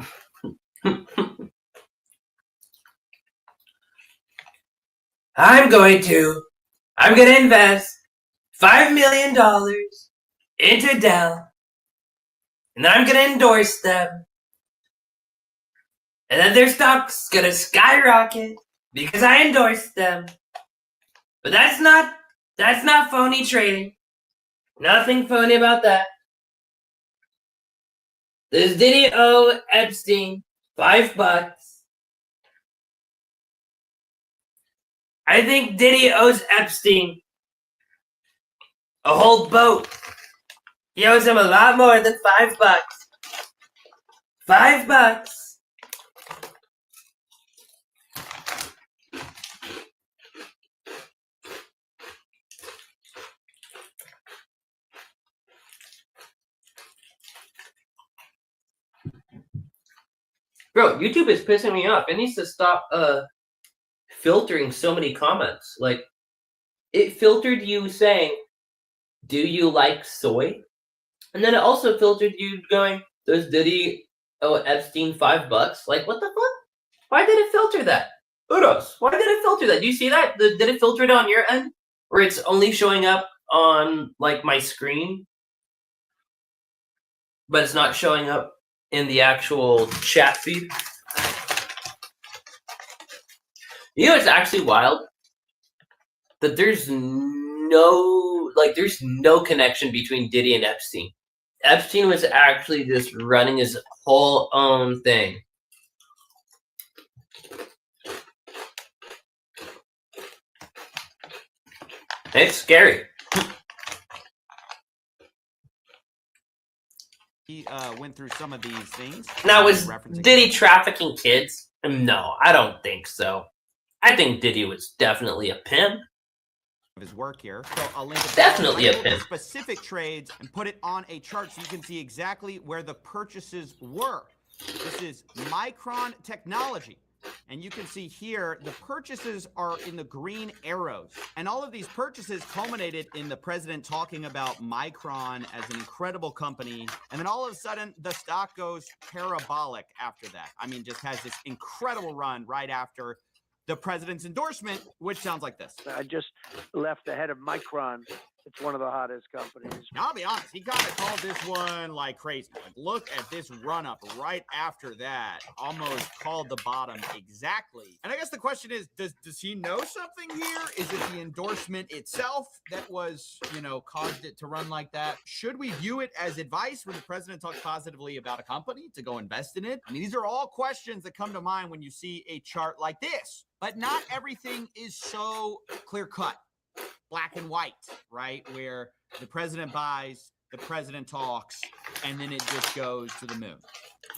I'm going to invest $5 million into Dell. and then I'm gonna endorse them, and then their stock's gonna skyrocket because I endorsed them. But that's not phony trading. Nothing phony about that. Does Diddy owe Epstein $5? I think Diddy owes Epstein a whole boat. He owes him a lot more than $5. $5. Bro, YouTube is pissing me off. It needs to stop filtering so many comments. Like, it filtered you saying, "Do you like soy?" And then it also filtered you going, "Does Diddy owe Epstein $5?" Like, what the fuck? Why did it filter that? Udos, why did it filter that? Do you see that? Did it filter it on your end? Or it's only showing up on, like, my screen? But it's not showing up in the actual chat feed? You know, it's actually wild that there's no connection between Diddy and Epstein. Epstein was actually just running his whole own thing. It's scary. He went through some of these things. Now, was Diddy trafficking kids? No, I don't think so. I think Diddy was definitely a pimp. Of his work here. So I'll link it Definitely a pimp. Specific trades and put it on a chart so you can see exactly where the purchases were. This is Micron Technology. And you can see here, the purchases are in the green arrows. And all of these purchases culminated in the president talking about Micron as an incredible company. And then all of a sudden, the stock goes parabolic after that. I mean, just has this incredible run right after the president's endorsement, which sounds like this. I just left the head of Micron. It's one of the hottest companies. Now, I'll be honest, he kind of called this one like crazy. Like, look at this run up right after that. Almost called the bottom exactly. And I guess the question is, does he know something here? Is it the endorsement itself that was, caused it to run like that? Should we view it as advice when the president talks positively about a company to go invest in it? I mean, these are all questions that come to mind when you see a chart like this. But not everything is so clear cut. Black and white, right? Where the president buys, the president talks, and then it just goes to the moon.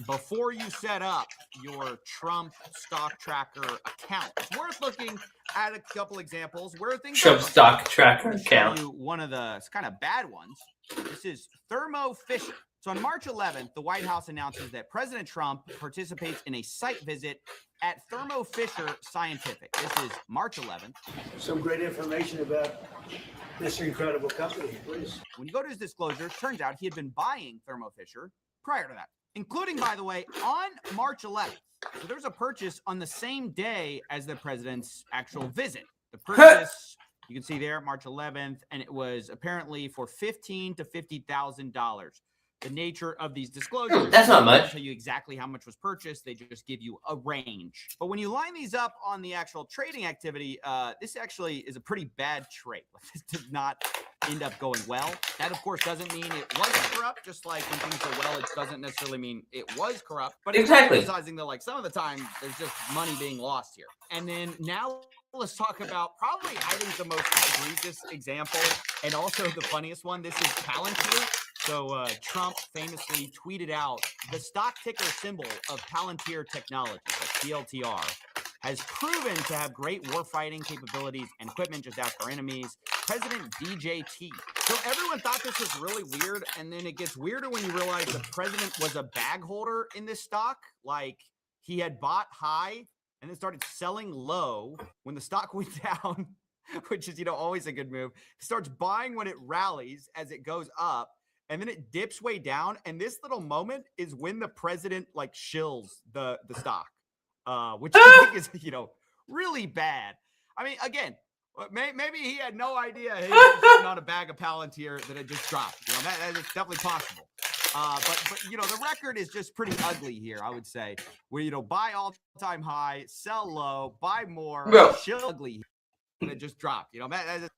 Before you set up your Trump stock tracker account, it's worth looking at a couple examples where things Trump stock tracker account. One of the kind of bad ones. This is Thermo Fisher. So on March 11th, the White House announces that President Trump participates in a site visit at Thermo Fisher Scientific. This is March 11th. Some great information about this incredible company, please. When you go to his disclosures, turns out he had been buying Thermo Fisher prior to that, including, by the way, on March 11th. So there's a purchase on the same day as the president's actual visit. The purchase, you can see there, March 11th, and it was apparently for $15,000 to $50,000. The nature of these disclosures. That's not much. They don't tell you exactly how much was purchased. They just give you a range. But when you line these up on the actual trading activity, this actually is a pretty bad trade. This did not end up going well. That, of course, doesn't mean it wasn't corrupt. Just like when things go well, it doesn't necessarily mean it was corrupt. But exactly. Emphasizing that, like, some of the time, there's just money being lost here. And then now let's talk about probably, I think, the most egregious example and also the funniest one. This is Palantir. So Trump famously tweeted out the stock ticker symbol of Palantir Technologies, PLTR, has proven to have great warfighting capabilities and equipment. Just ask our enemies. President DJT. So everyone thought this was really weird, and then it gets weirder when you realize the president was a bag holder in this stock. Like, he had bought high and then started selling low when the stock went down, which is, always a good move. He starts buying when it rallies as it goes up. And then it dips way down. And this little moment is when the president shills the stock, which I think is, really bad. I mean, again, maybe he had no idea he was sitting on a bag of Palantir that had just dropped. That is definitely possible. But the record is just pretty ugly here, I would say. Where buy all-time high, sell low, buy more, Bro. chill ugly, and it just dropped. That's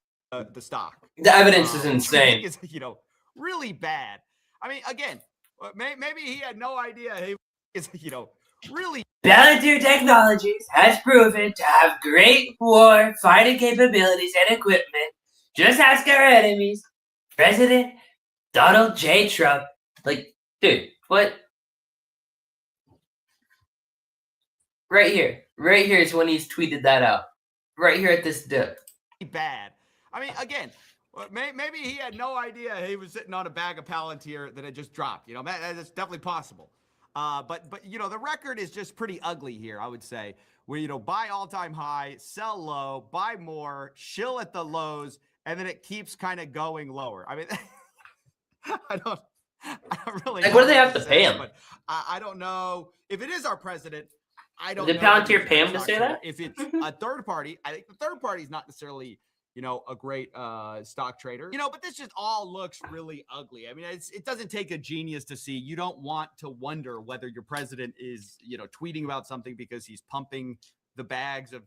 the stock. The evidence is insane. It's really bad. I mean, again, maybe he had no idea he is really. Palantir Technologies has proven to have great war fighting capabilities and equipment. Just ask our enemies, President Donald J. Trump. Like, dude, what? Right here is when he's tweeted that out. Right here at this dip. Bad. I mean, again, maybe he had no idea he was sitting on a bag of Palantir that had just dropped. That's definitely possible. But the record is just pretty ugly here, I would say. Where buy all-time high, sell low, buy more, chill at the lows, and then it keeps kind of going lower. I mean, I don't really. Like, what do they have to pay him? But I don't know if it is our president. I don't. Did Palantir pay him to say that? If it's a third party, I think the third party is not necessarily a great stock trader. But this just all looks really ugly. I mean, it doesn't take a genius to see. You don't want to wonder whether your president is, tweeting about something because he's pumping the bags of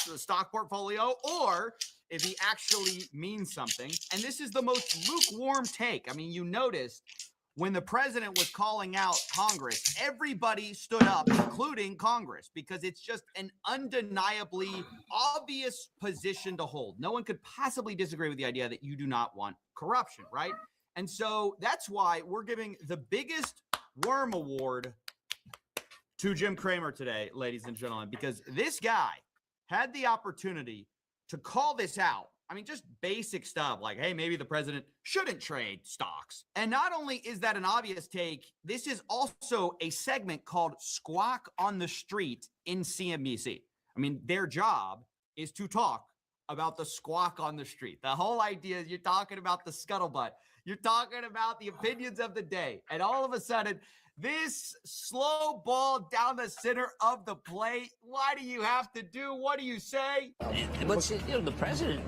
the stock portfolio, or if he actually means something. And this is the most lukewarm take. I mean, you noticed when the president was calling out Congress, everybody stood up, including Congress, because it's just an undeniably obvious position to hold. No one could possibly disagree with the idea that you do not want corruption, right? And so that's why we're giving the biggest worm award to Jim Cramer today, ladies and gentlemen, because this guy had the opportunity to call this out. I mean, just basic stuff like, hey, maybe the president shouldn't trade stocks. And not only is that an obvious take, this is also a segment called Squawk on the Street in CNBC. I mean, their job is to talk about the squawk on the street. The whole idea is you're talking about the scuttlebutt. You're talking about the opinions of the day. And all of a sudden, this slow ball down the center of the plate. Why do you have to do? What do you say? What's the president?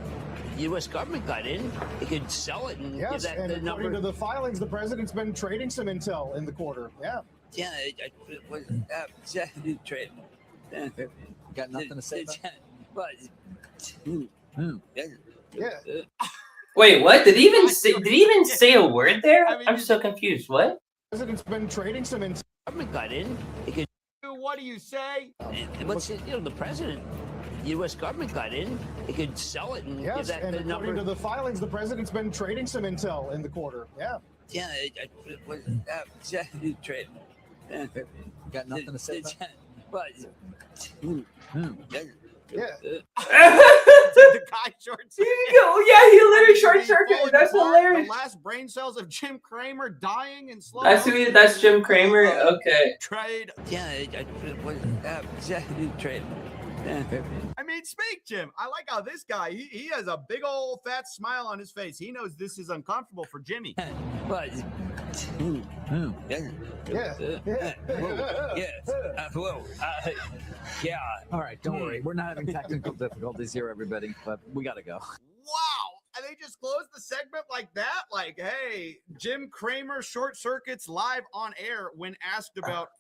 U.S. government got in. He could sell it and Yes, give that and the according number. to the filings, the president's been trading some intel in the quarter. Yeah. Yeah, trade. Got nothing to say about Yeah. Wait, what? Did he even say a word there? I'm so confused. What? The president's been trading some intel. Government got in. He could. What do you say? What's the president? U.S. government got in. He could sell it and give Yes, that and the according number. to the filings, the president's been trading some intel in the quarter. Yeah. Yeah, trade. Got nothing to say about Yeah. The guy short circuited. Yeah, he literally short circuited. That's hilarious. The last brain cells of Jim Cramer dying in slow That's Jim Cramer. Okay. Trade. Yeah, trade. I mean, speak, Jim. I like how this guy, he has a big old fat smile on his face. He knows this is uncomfortable for Jimmy. But yeah. All right, don't worry. We're not having technical difficulties here, everybody, but we got to go. Wow. And they just closed the segment like that? Like, hey, Jim Cramer short circuits live on air when asked about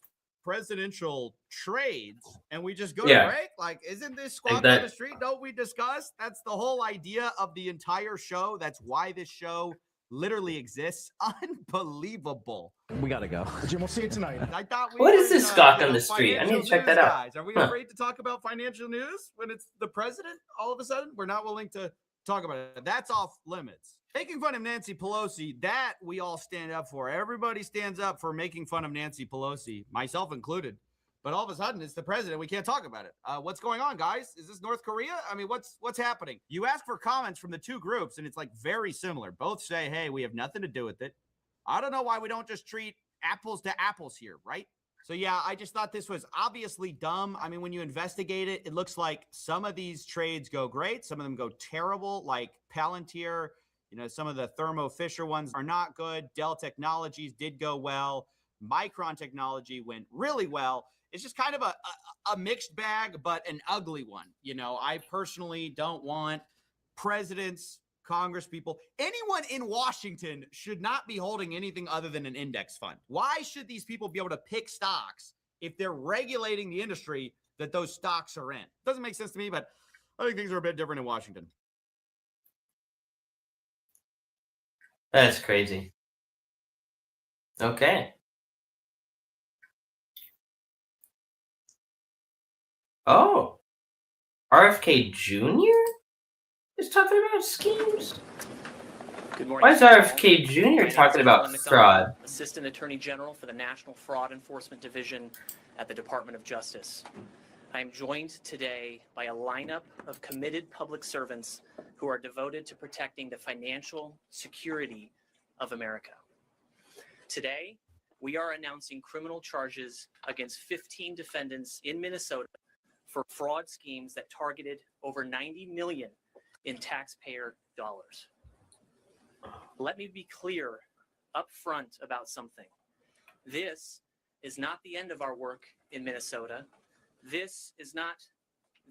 presidential trades, and we just go to break. Like, isn't this squawk on the street? Don't we discuss? That's the whole idea of the entire show. That's why this show literally exists. Unbelievable. We got to go. Jim, we'll see you tonight. I thought we What were, is this squawk on the street? I need to check that out. Guys. Are we afraid to talk about financial news when it's the president? All of a sudden, we're not willing to talk about it. That's off limits. Making fun of Nancy Pelosi, that we all stand up for. Everybody stands up for making fun of Nancy Pelosi, myself included. But all of a sudden, it's the president. We can't talk about it. What's going on, guys? Is this North Korea? I mean, what's happening? You ask for comments from the two groups, and it's like very similar. Both say, hey, we have nothing to do with it. I don't know why we don't just treat apples to apples here, right? So, yeah, I just thought this was obviously dumb. I mean, when you investigate it, it looks like some of these trades go great. Some of them go terrible, like Palantir. Some of the Thermo Fisher ones are not good. Dell Technologies did go well. Micron Technology went really well. It's just kind of a mixed bag, but an ugly one. I personally don't want presidents Congress people, anyone in Washington should not be holding anything other than an index fund. Why should these people be able to pick stocks if they're regulating the industry that those stocks are in? Doesn't make sense to me, but I think things are a bit different in Washington. That's crazy. Okay. Oh, RFK Jr. is talking about schemes? Good morning. Why is RFK Jr. talking about fraud? Assistant Attorney General for the National Fraud Enforcement Division at the Department of Justice. I am joined today by a lineup of committed public servants who are devoted to protecting the financial security of America. Today, we are announcing criminal charges against 15 defendants in Minnesota for fraud schemes that targeted over $90 million in taxpayer dollars. Let me be clear up front about something. This is not the end of our work in Minnesota. This is not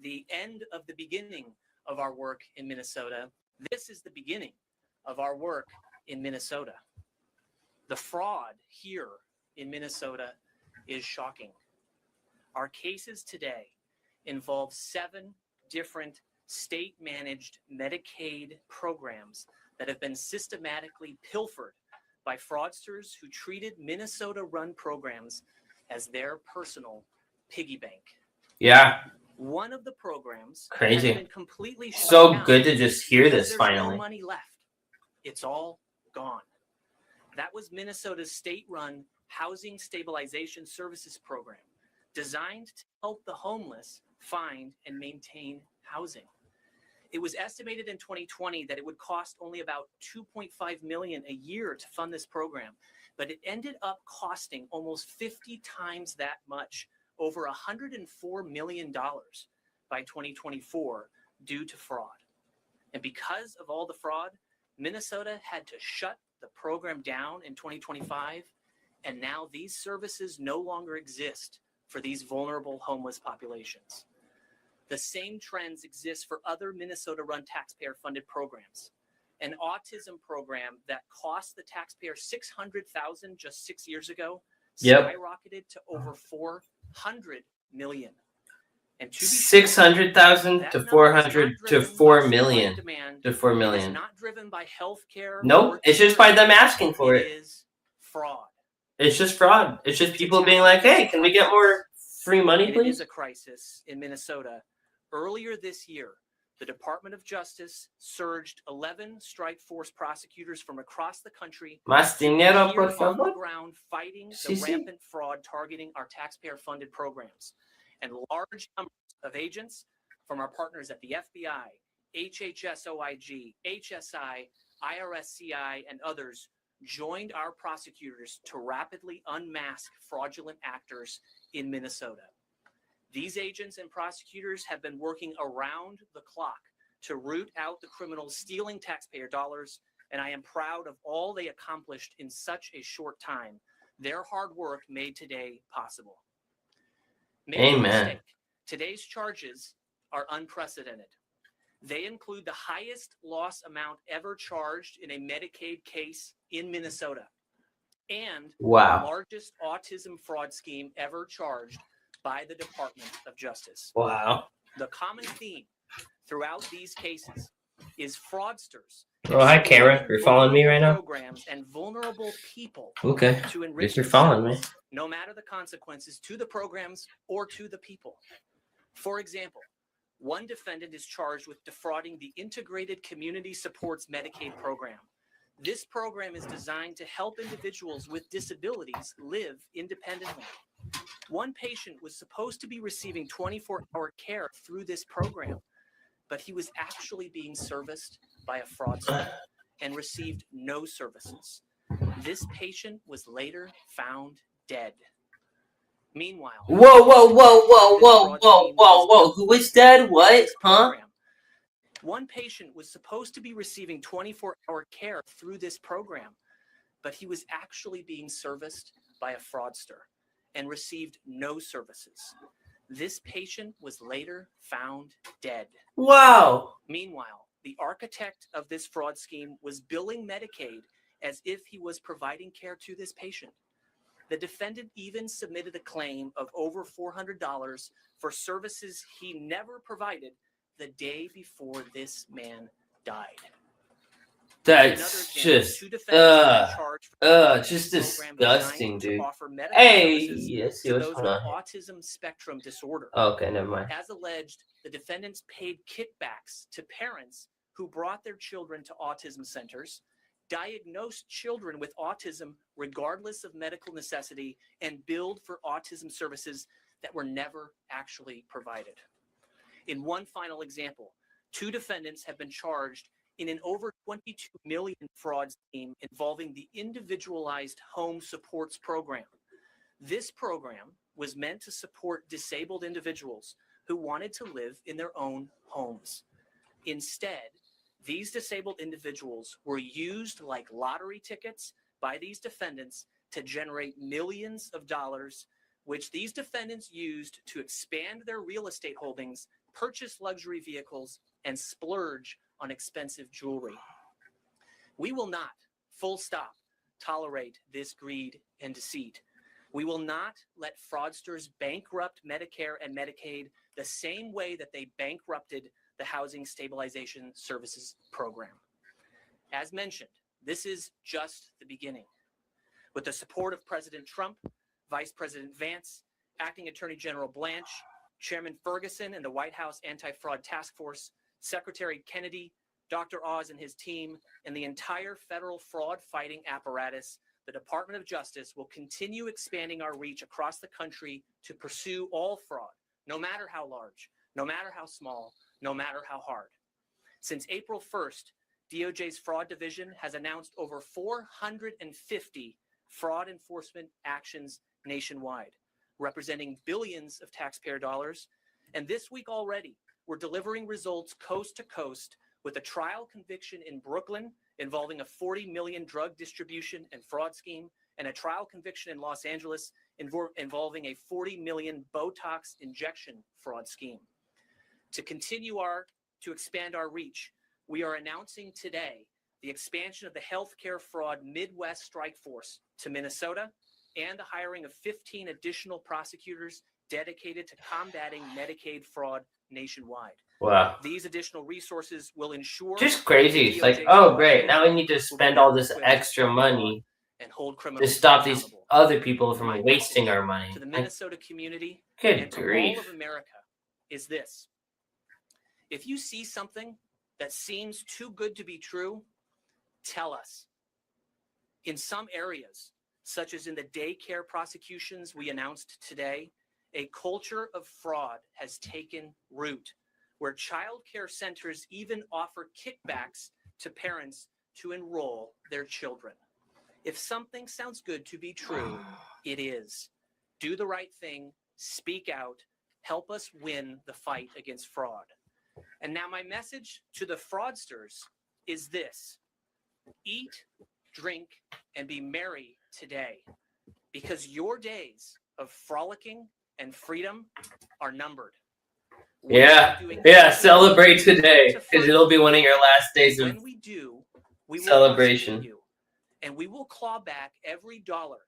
the end of the beginning of our work in Minnesota. This is the beginning of our work in Minnesota. The fraud here in Minnesota is shocking. Our cases today involve 7 different state-managed Medicaid programs that have been systematically pilfered by fraudsters who treated Minnesota-run programs as their personal piggy bank. Yeah. One of the programs Crazy. has been completely shut So down good to just hear because this there's finally. no money left. It's all gone. That was Minnesota's state-run Housing Stabilization Services Program, designed to help the homeless find and maintain housing. It was estimated in 2020 that it would cost only about $2.5 million a year to fund this program, but it ended up costing almost 50 times that much, over $104 million by 2024 due to fraud. And because of all the fraud, Minnesota had to shut the program down in 2025, and now these services no longer exist for these vulnerable homeless populations. The same trends exist for other Minnesota-run taxpayer-funded programs. An autism program that cost the taxpayer $600,000 just 6 years ago skyrocketed to over $400 million. And to be 600,000 to 400 to 4 million to 4 million. It is not driven by healthcare. Nope, it's just by them asking for it. It is fraud. It's just fraud. It's just people being like, "Hey, can we get more free money, And it is please?" a crisis in Minnesota. Earlier this year, the Department of Justice surged 11 strike force prosecutors from across the country Más dinero, here por on the favor. ground fighting the Sí, sí. rampant fraud targeting our taxpayer-funded programs. And large numbers of agents from our partners at the FBI, HHS-OIG, HSI, IRSCI, and others joined our prosecutors to rapidly unmask fraudulent actors in Minnesota. These agents and prosecutors have been working around the clock to root out the criminals stealing taxpayer dollars, and I am proud of all they accomplished in such a short time. Their hard work made today possible. Make no Amen. mistake, today's charges are unprecedented. They include the highest loss amount ever charged in a Medicaid case in Minnesota and Wow. the largest autism fraud scheme ever charged by the Department of Justice. Wow. The common theme throughout these cases is fraudsters. Oh, hi, Kara. You're following me right now? Programs and vulnerable people Okay. to Guess enrich you're following me. themselves, no matter the consequences to the programs or to the people. For example, one defendant is charged with defrauding the Integrated Community Supports Medicaid program. This program is designed to help individuals with disabilities live independently. One patient was supposed to be receiving 24-hour care through this program, but he was actually being serviced by a fraudster and received no services. This patient was later found dead. Meanwhile, Whoa. Who is dead? What? Huh? one patient was supposed to be receiving 24-hour care through this program, but he was actually being serviced by a fraudster and received no services. This patient was later found dead. Wow. Meanwhile, the architect of this fraud scheme was billing Medicaid as if he was providing care to this patient. The defendant even submitted a claim of over $400 for services he never provided the day before this man died. That's just disgusting, dude. Hey, let's see what's going on here. Autism spectrum disorder. Okay, never mind. As alleged, the defendants paid kickbacks to parents who brought their children to autism centers, diagnosed children with autism regardless of medical necessity, and billed for autism services that were never actually provided. In one final example, 2 defendants have been charged in an over 22 million fraud scheme involving the Individualized Home Supports Program. This program was meant to support disabled individuals who wanted to live in their own homes. Instead, these disabled individuals were used like lottery tickets by these defendants to generate millions of dollars, which these defendants used to expand their real estate holdings, purchase luxury vehicles, and splurge on expensive jewelry. We will not, full stop, tolerate this greed and deceit. We will not let fraudsters bankrupt Medicare and Medicaid the same way that they bankrupted the Housing Stabilization Services Program. As mentioned, this is just the beginning. With the support of President Trump, Vice President Vance, Acting Attorney General Blanche, Chairman Ferguson and the White House Anti-Fraud Task Force, Secretary Kennedy, Dr. Oz and his team, and the entire federal fraud-fighting apparatus, the Department of Justice will continue expanding our reach across the country to pursue all fraud, no matter how large, no matter how small, no matter how hard. Since April 1st, DOJ's Fraud Division has announced over 450 fraud enforcement actions nationwide, representing billions of taxpayer dollars. And this week already, we're delivering results coast to coast with a trial conviction in Brooklyn involving a $40 million drug distribution and fraud scheme, and a trial conviction in Los Angeles involving a $40 million Botox injection fraud scheme. To expand our reach, we are announcing today the expansion of the healthcare fraud Midwest Strike Force to Minnesota and the hiring of 15 additional prosecutors dedicated to combating Medicaid fraud nationwide. Wow. These additional resources will ensure just crazy. It's like, oh great, now we need to spend all this extra money and hold to criminals stop these accountable. other people from wasting our money. To the Minnesota community Good and to grief. all of America is this. If you see something that seems too good to be true, tell us. In some areas, such as in the daycare prosecutions we announced today, a culture of fraud has taken root, where child care centers even offer kickbacks to parents to enroll their children. If something sounds good to be true, it is. Do the right thing, speak out, help us win the fight against fraud. And now my message to the fraudsters is this: eat, drink, and be merry today, because your days of frolicking and freedom are numbered. Yeah, celebrate today, because it'll be one of your last days of celebration. And we will claw back every dollar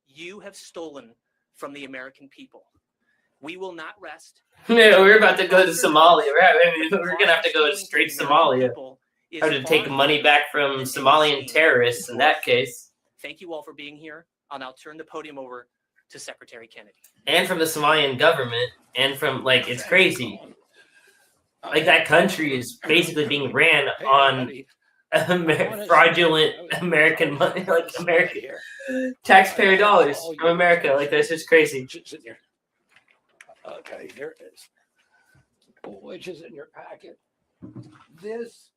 you have stolen from the American people. We will not rest. Yeah, we're about to go to Somalia. We're gonna have to go straight to Somalia. Have to take money back from Somalian terrorists in that case. Thank you all for being here. I'll now turn the podium over to Secretary Kennedy. And from the Somalian government, and from, like, it's crazy. Like, that country is basically being ran on fraudulent American money, like American taxpayer dollars from America. Like, that's just crazy. Okay, here it is. Which is in your packet. This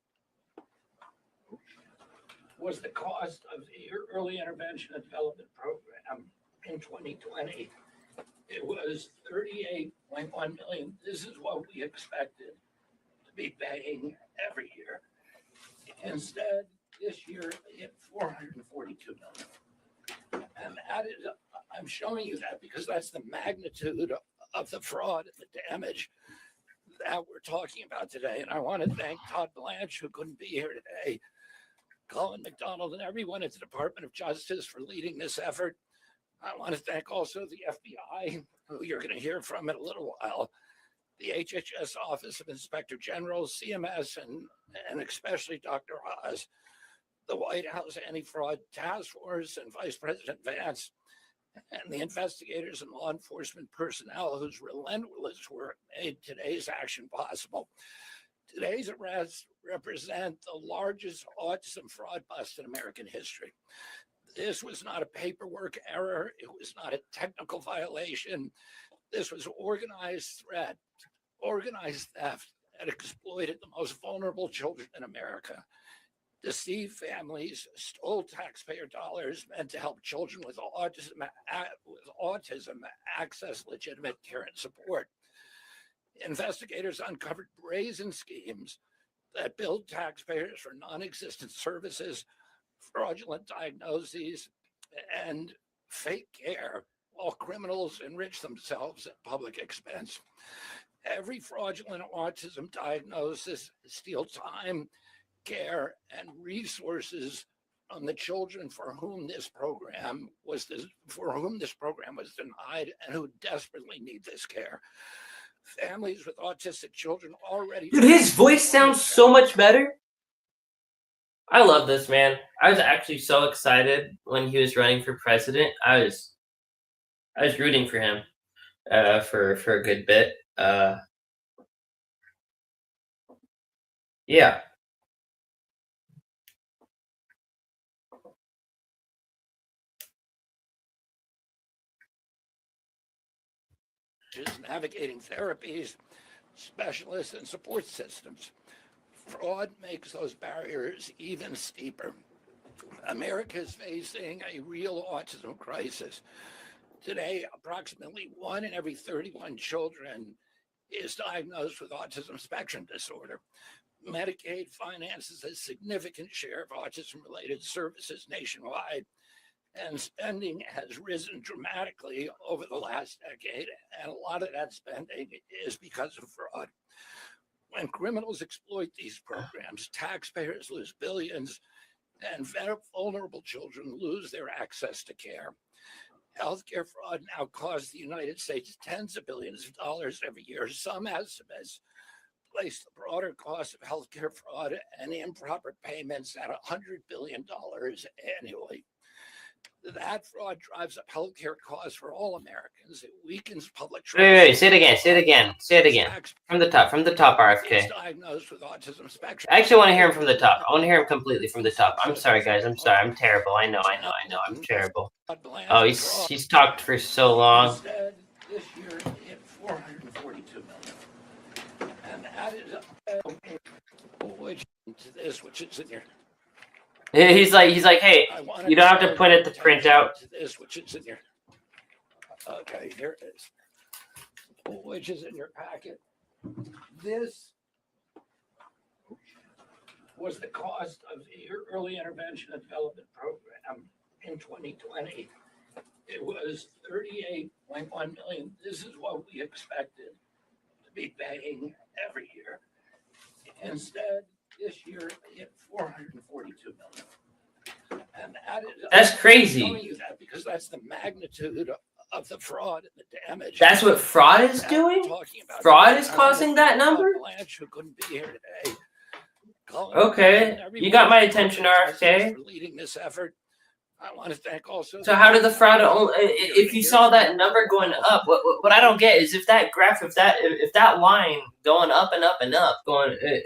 was the cost of the early intervention and development program in 2020. It was $38.1 million. This is what we expected to be paying every year. Instead, this year they hit $442 million. And that is, I'm showing you that because that's the magnitude of the fraud and the damage that we're talking about today. And I want to thank Todd Blanche, who couldn't be here today, Colin McDonald, and everyone at the Department of Justice for leading this effort. I want to thank also the FBI, who you're going to hear from in a little while, the HHS Office of Inspector General, CMS, and especially Dr. Oz, the White House Anti-Fraud Task Force, and Vice President Vance, and the investigators and law enforcement personnel whose relentless work made today's action possible. Today's arrests represent the largest autism fraud bust in American history. This was not a paperwork error. It was not a technical violation. This was organized threat, organized theft that exploited the most vulnerable children in America. Deceived families, stole taxpayer dollars meant to help children with autism access legitimate care and support. Investigators uncovered brazen schemes that billed taxpayers for non-existent services, fraudulent diagnoses, and fake care, while criminals enrich themselves at public expense. Every fraudulent autism diagnosis steals time, care, and resources from the children for whom this program was denied and who desperately need this care. Families with autistic children already. Dude, his voice sounds so much better. I love this man. I was actually so excited when he was running for president. I was rooting for him for a good bit. Yeah. Navigating therapies, specialists, and support systems. Fraud makes those barriers even steeper. America is facing a real autism crisis. Today, approximately 1 in every 31 children is diagnosed with autism spectrum disorder. Medicaid finances a significant share of autism-related services nationwide, and spending has risen dramatically over the last decade, and a lot of that spending is because of fraud. When criminals exploit these programs, taxpayers lose billions, and vulnerable children lose their access to care. Healthcare fraud now costs the United States tens of billions of dollars every year. Some estimates place the broader cost of healthcare fraud and improper payments at $100 billion annually. That fraud drives up healthcare costs for all Americans. It weakens public trust. Wait, say it again. From the top, RFK. Diagnosed with autism spectrum. I actually want to hear him from the top. I want to hear him completely from the top. I'm sorry, guys. I'm sorry. I'm terrible. I know. I'm terrible. Oh, he's talked for so long. Instead, this year it hit $442 million. And that is which is in your. He's like, hey, you don't have to put it to print out. This, which is in your. Okay, here it is. Which is in your packet. This was the cost of the early intervention and development program in 2020. It was $38.1 million. This is what we expected to be paying every year. Instead, this year it hit $442 million. And that's crazy. I'm telling you that because that's the magnitude of the fraud and the damage. That's what fraud is doing? Fraud is causing that number? Blanche, who couldn't be here today. Okay, you got my attention, RFK. For leading this effort. I want to thank also. So how did the fraud? If you saw that number going up, what I don't get is if that graph, if that line going up and up and up,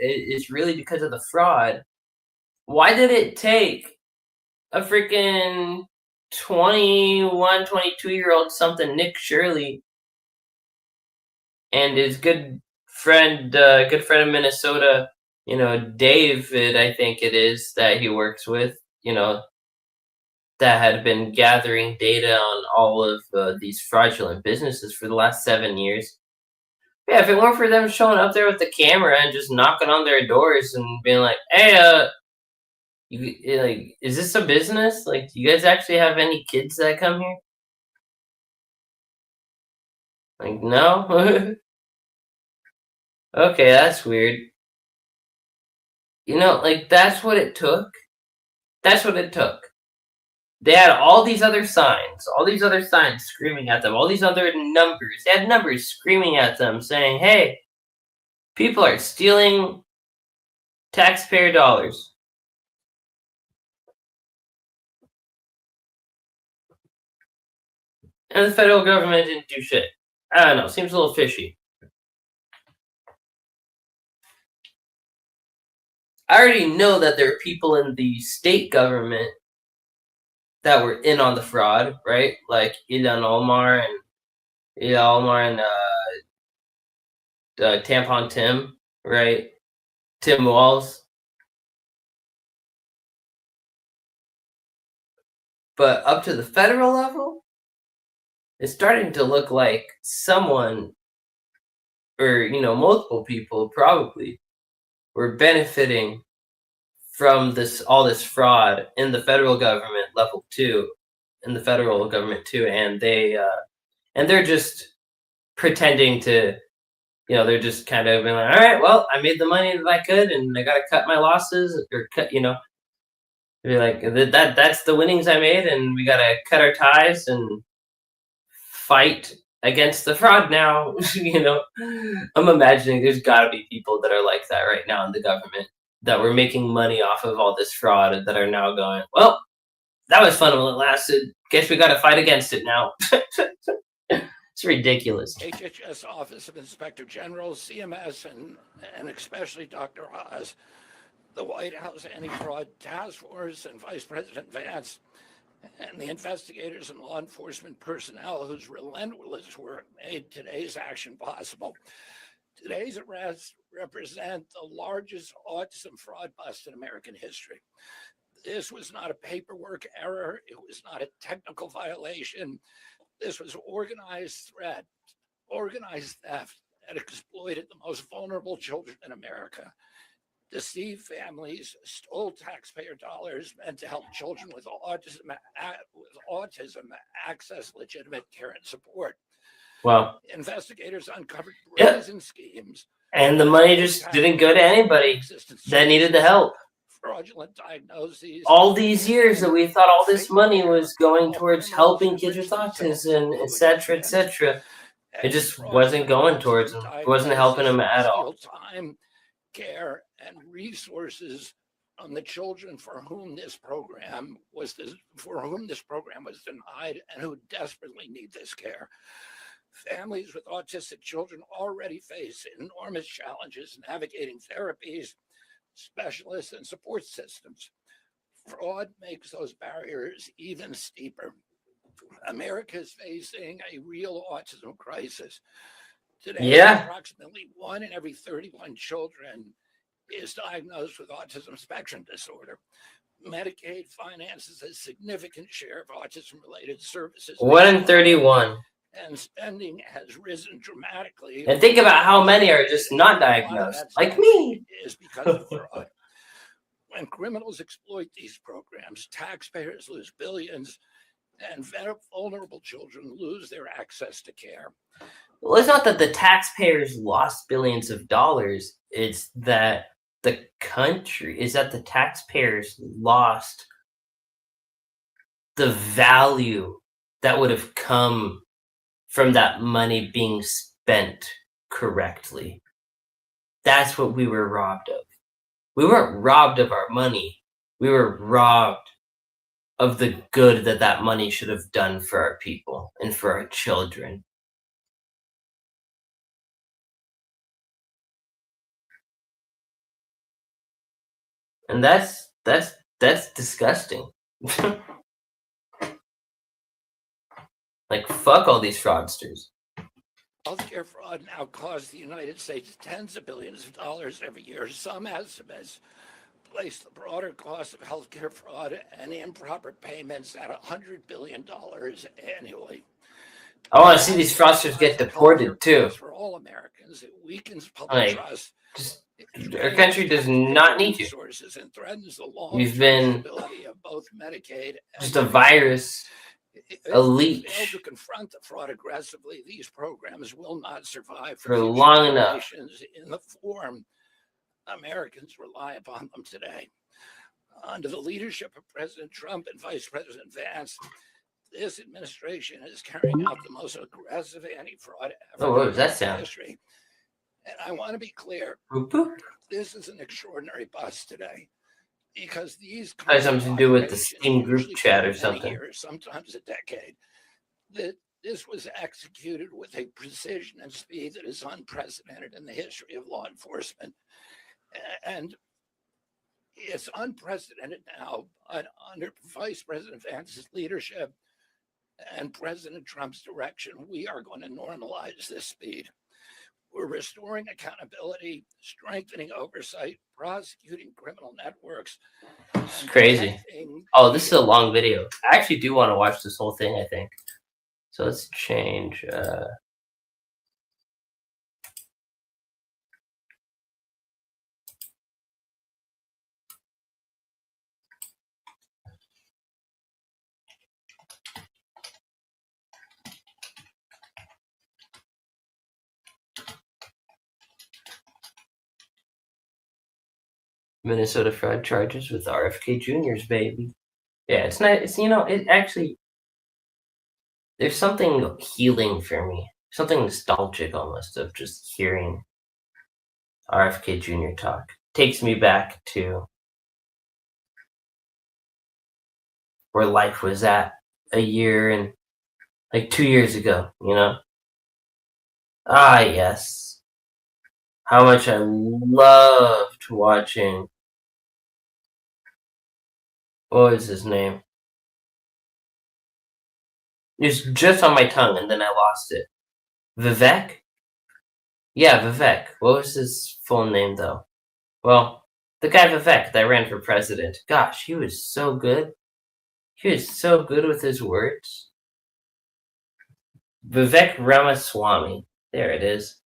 is really because of the fraud. Why did it take a freaking 21, 22-year-old something, Nick Shirley, and his good friend of Minnesota, David, I think it is, that he works with, that had been gathering data on all of these fraudulent businesses for the last 7 years. Yeah, if it weren't for them showing up there with the camera and just knocking on their doors and being like, hey, is this a business? Like, do you guys actually have any kids that come here? Like, no? Okay, that's weird. You know, like, that's what it took. That's what it took. They had all these other signs screaming at them, all these other numbers. They had numbers screaming at them saying, hey, people are stealing taxpayer dollars. And the federal government didn't do shit. I don't know, seems a little fishy. I already know that there are people in the state government that were in on the fraud, right? Like Ilhan Omar and Tampon Tim, right? Tim Walz. But up to the federal level, it's starting to look like someone, or multiple people probably, were benefiting from all this fraud in the federal government level too, and they're just pretending to, they're just kind of being like, all right, well, I made the money that I could, and I got to cut my losses, or cut, be like, that's the winnings I made, and we got to cut our ties and fight against the fraud now. I'm imagining there's got to be people that are like that right now in the government that were making money off of all this fraud that are now going, well, that was fun while it lasted. Guess we got to fight against it now. It's ridiculous. HHS Office of Inspector General, CMS, and especially Dr. Oz, the White House Anti-Fraud Task Force, and Vice President Vance, and the investigators and law enforcement personnel whose relentless work made today's action possible. Today's arrests represent the largest autism fraud bust in American history. This was not a paperwork error. It was not a technical violation. This was organized theft that exploited the most vulnerable children in America. Deceived families, stole taxpayer dollars meant to help children with autism access legitimate care and support. Wow. Investigators uncovered brazen schemes. And the money just didn't go to anybody that needed the help. Fraudulent diagnoses. All these years that we thought all this money was going towards helping kids with autism, etc., etc., it just wasn't going towards them. It wasn't helping them at all. Time, care, and resources on the children for whom this program was denied and who desperately need this care. Families with autistic children already face enormous challenges navigating therapies, specialists, and support systems. Fraud makes those barriers even steeper. America is facing a real autism crisis. Today, approximately 1 in every 31 children is diagnosed with autism spectrum disorder. Medicaid finances a significant share of autism-related services. 1 in 31. And spending has risen dramatically. And think about how many are just not diagnosed, like me. Is because of fraud. When criminals exploit these programs, taxpayers lose billions, and vulnerable children lose their access to care. Well, it's not that the taxpayers lost billions of dollars. It's that the taxpayers lost the value that would have come from that money being spent correctly. That's what we were robbed of. We weren't robbed of our money. We were robbed of the good that money should have done for our people and for our children. And that's disgusting. Like, fuck all these fraudsters. Healthcare fraud now costs the United States tens of billions of dollars every year. Some estimates place the broader cost of healthcare fraud and improper payments at $100 billion annually. I want to see these fraudsters get deported too. For all Americans, it weakens public trust. Our country does not need you. And threatens the You've been stability of both Medicaid and just a virus a If we leech fail to confront the fraud aggressively, these programs will not survive for future long enough. generations in the form Americans rely upon them today. Under the leadership of President Trump and Vice President Vance, this administration is carrying out the most aggressive anti-fraud effort Oh, what in was that American sound? history. And I want to be clear, Boop, boop. this is an extraordinary bust today because these Has kinds of something to do with the operations Steam group usually chat or take many something. years, sometimes a decade. That this was executed with a precision and speed that is unprecedented in the history of law enforcement. And it's unprecedented now, but under Vice President Vance's leadership and President Trump's direction, we are going to normalize this speed. We're restoring accountability, strengthening oversight, prosecuting criminal networks. It's crazy. Oh, this is a long video. I actually do want to watch this whole thing, I think. So let's change. Minnesota fraud charges with RFK Juniors, baby. Yeah, it's not. It's it actually. There's something healing for me, something nostalgic almost of just hearing RFK Jr. talk. Takes me back to where life was at a year and like 2 years ago. Ah, yes. How much I loved watching. What was his name? It was just on my tongue, and then I lost it. Vivek? Yeah, Vivek. What was his full name, though? Well, the guy Vivek that ran for president. Gosh, he was so good. He was so good with his words. Vivek Ramaswamy. There it is.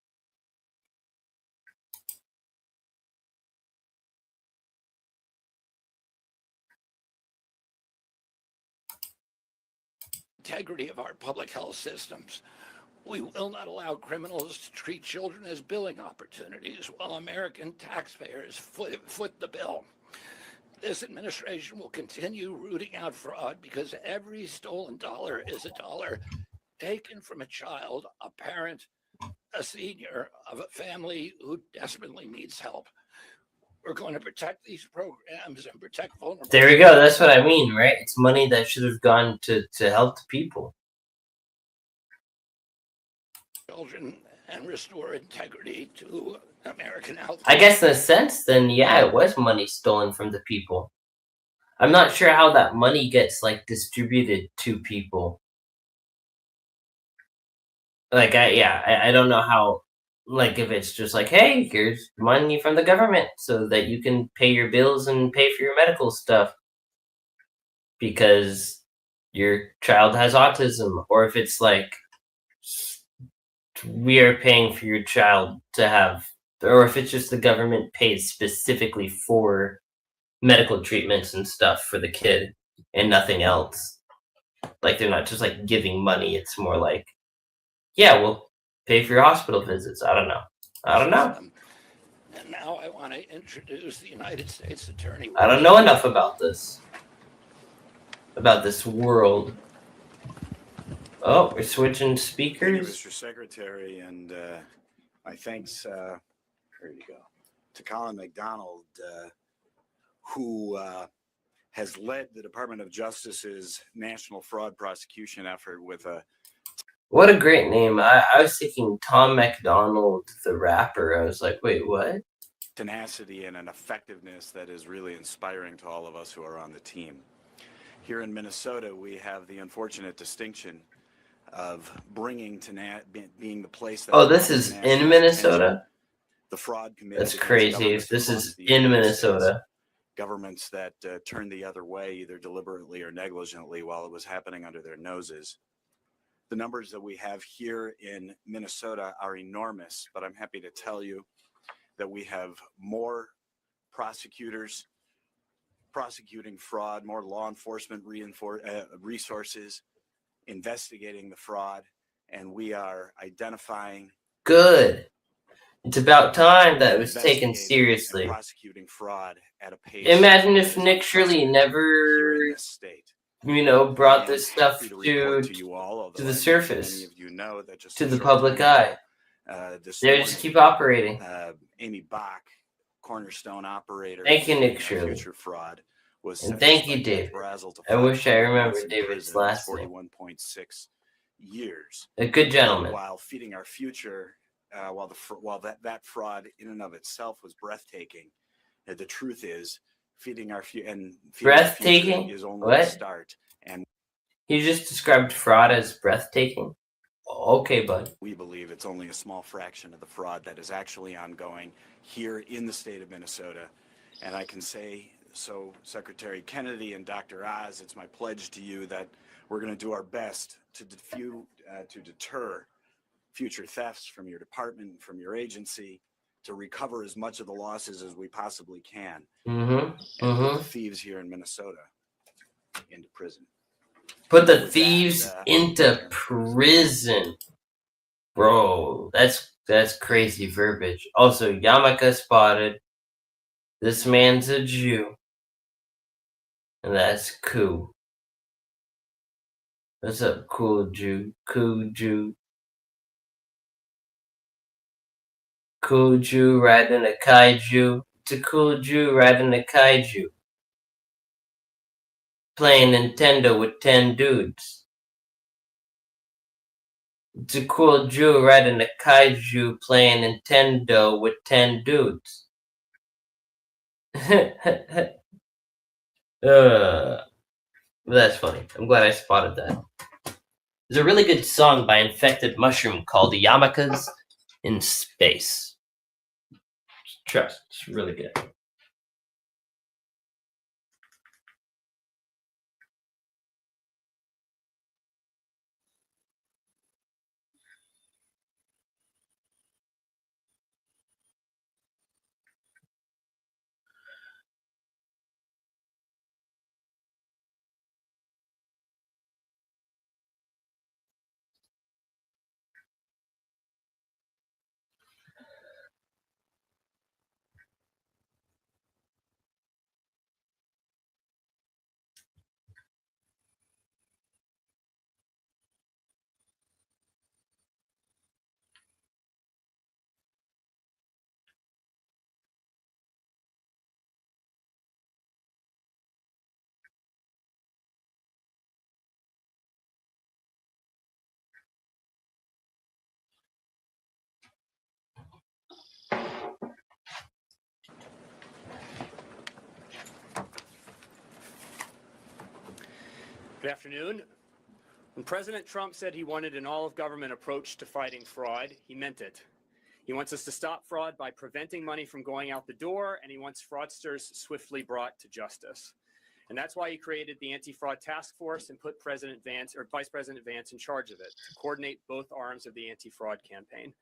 Integrity of our public health systems. We will not allow criminals to treat children as billing opportunities while American taxpayers foot the bill. This administration will continue rooting out fraud because every stolen dollar is a dollar taken from a child, a parent, a senior of a family who desperately needs help. We're going to protect these programs and protect vulnerable. There we go. That's what I mean, right? It's money that should have gone to help the people. Children and restore integrity to American health. I guess in a sense, then yeah, it was money stolen from the people. I'm not sure how that money gets distributed to people. I don't know how. If it's just hey, here's money from the government so that you can pay your bills and pay for your medical stuff because your child has autism, or if it's we are paying for your child to have, or if it's just the government pays specifically for medical treatments and stuff for the kid and nothing else. They're not just giving money. It's more yeah, we'll pay for your hospital visits. I don't know. And now I want to introduce the United States Attorney. I don't know enough about this world. Oh, we're switching speakers. Thank you, Mr. Secretary, and my thanks, here you go, to Colin McDonald, who has led the Department of Justice's national fraud prosecution effort with a... What a great name. I was thinking Tom McDonald, the rapper. I was like, wait, what? Tenacity and an effectiveness that is really inspiring to all of us who are on the team. Here in Minnesota, we have the unfortunate distinction of bringing to being the place that... Oh, this is in Minnesota? The fraud committee. That's crazy. If this is in Minnesota. Governments that turned the other way, either deliberately or negligently, while it was happening under their noses. The numbers that we have here in Minnesota are enormous, but I'm happy to tell you that we have more prosecutors prosecuting fraud, more law enforcement resources, investigating the fraud, and we are identifying. Good. It's about time that it was taken investigating seriously. and prosecuting fraud at a pace. Imagine if that is Nick Shirley unprecedented here in never, this state. brought I am this stuff happy to report to you all, although the I know surface, many of you know that just to a the short public time eye. ago, this They morning, just keep operating. Amy Bach, cornerstone operator. Thank you, in Nick Shirley. Future fraud was And sentenced thank by you, Judge David. Brazel to I wish I 500 remember months in David's prison. last That's name. 41.6 years. A good gentleman. While feeding our future, while that fraud in and of itself was breathtaking, the truth is feeding our Breathtaking? is only What? the start. And You just described fraud as breathtaking? Okay, bud. we believe it's only a small fraction of the fraud that is actually ongoing here in the state of Minnesota. And I can say, so Secretary Kennedy and Dr. Oz, it's my pledge to you that we're going to do our best to deter future thefts from your department, from your agency, to recover as much of the losses as we possibly can, and put the thieves here in Minnesota into prison. Put the thieves into prison. Bro, that's crazy verbiage. Also, Yamaka spotted. This man's a Jew. And that's cool. What's up, cool Jew? Cool Jew. Cool Jew riding a kaiju. It's a cool Jew riding a kaiju. Playing Nintendo with 10 dudes. It's a cool Jew riding a kaiju playing Nintendo with 10 dudes. That's funny. I'm glad I spotted that. There's a really good song by Infected Mushroom called Yamakas in Space. Trust, it's really good. Good afternoon. When President Trump said he wanted an all-of-government approach to fighting fraud, he meant it. He wants us to stop fraud by preventing money from going out the door, and he wants fraudsters swiftly brought to justice. And that's why he created the Anti-Fraud Task Force and put President Vance, or Vice President Vance, in charge of it to coordinate both arms of the anti-fraud campaign.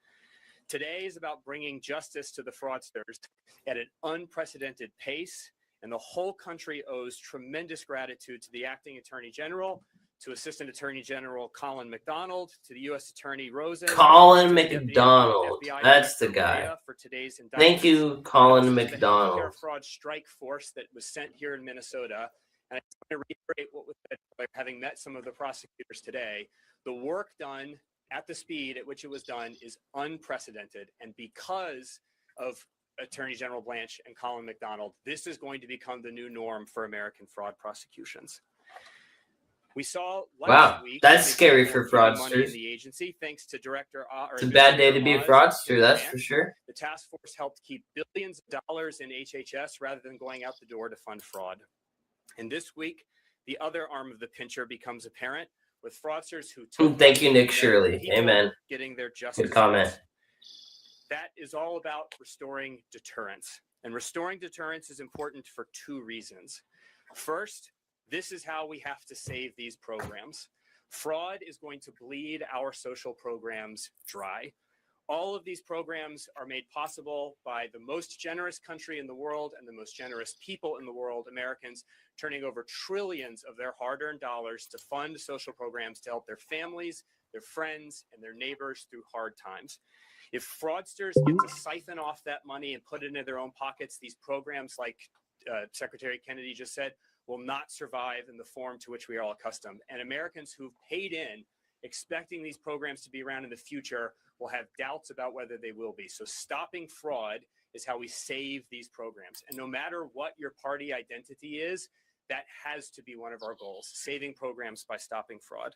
Today is about bringing justice to the fraudsters at an unprecedented pace, and the whole country owes tremendous gratitude to the Acting Attorney General, to Assistant Attorney General Colin McDonald, to the U.S. Attorney Rosen. Colin McDonald. That's the guy. For today's Thank you, Colin The healthcare McDonald. fraud strike force that was sent here in Minnesota. And I just want to reiterate what was said by having met some of the prosecutors today. The work done at the speed at which it was done is unprecedented. And because of Attorney General Blanche and Colin McDonald, this is going to become the new norm for American fraud prosecutions. We saw last week. That's scary for money in fraudsters. the agency, thanks to Director. It's a bad day to be a fraudster, that's for sure. The task force helped keep billions of dollars in HHS rather than going out the door to fund fraud. And this week, the other arm of the pincher becomes apparent with fraudsters who took Thank you, money Nick from their Shirley. people Amen. getting their justice. Good comment. rights. That is all about restoring deterrence. And restoring deterrence is important for two reasons. First, this is how we have to save these programs. Fraud is going to bleed our social programs dry. All of these programs are made possible by the most generous country in the world and the most generous people in the world, Americans, turning over trillions of their hard-earned dollars to fund social programs to help their families, their friends, and their neighbors through hard times. If fraudsters get to siphon off that money and put it into their own pockets, these programs, like Secretary Kennedy just said, will not survive in the form to which we are all accustomed. And Americans who've paid in, expecting these programs to be around in the future, will have doubts about whether they will be. So stopping fraud is how we save these programs. And no matter what your party identity is, that has to be one of our goals, saving programs by stopping fraud.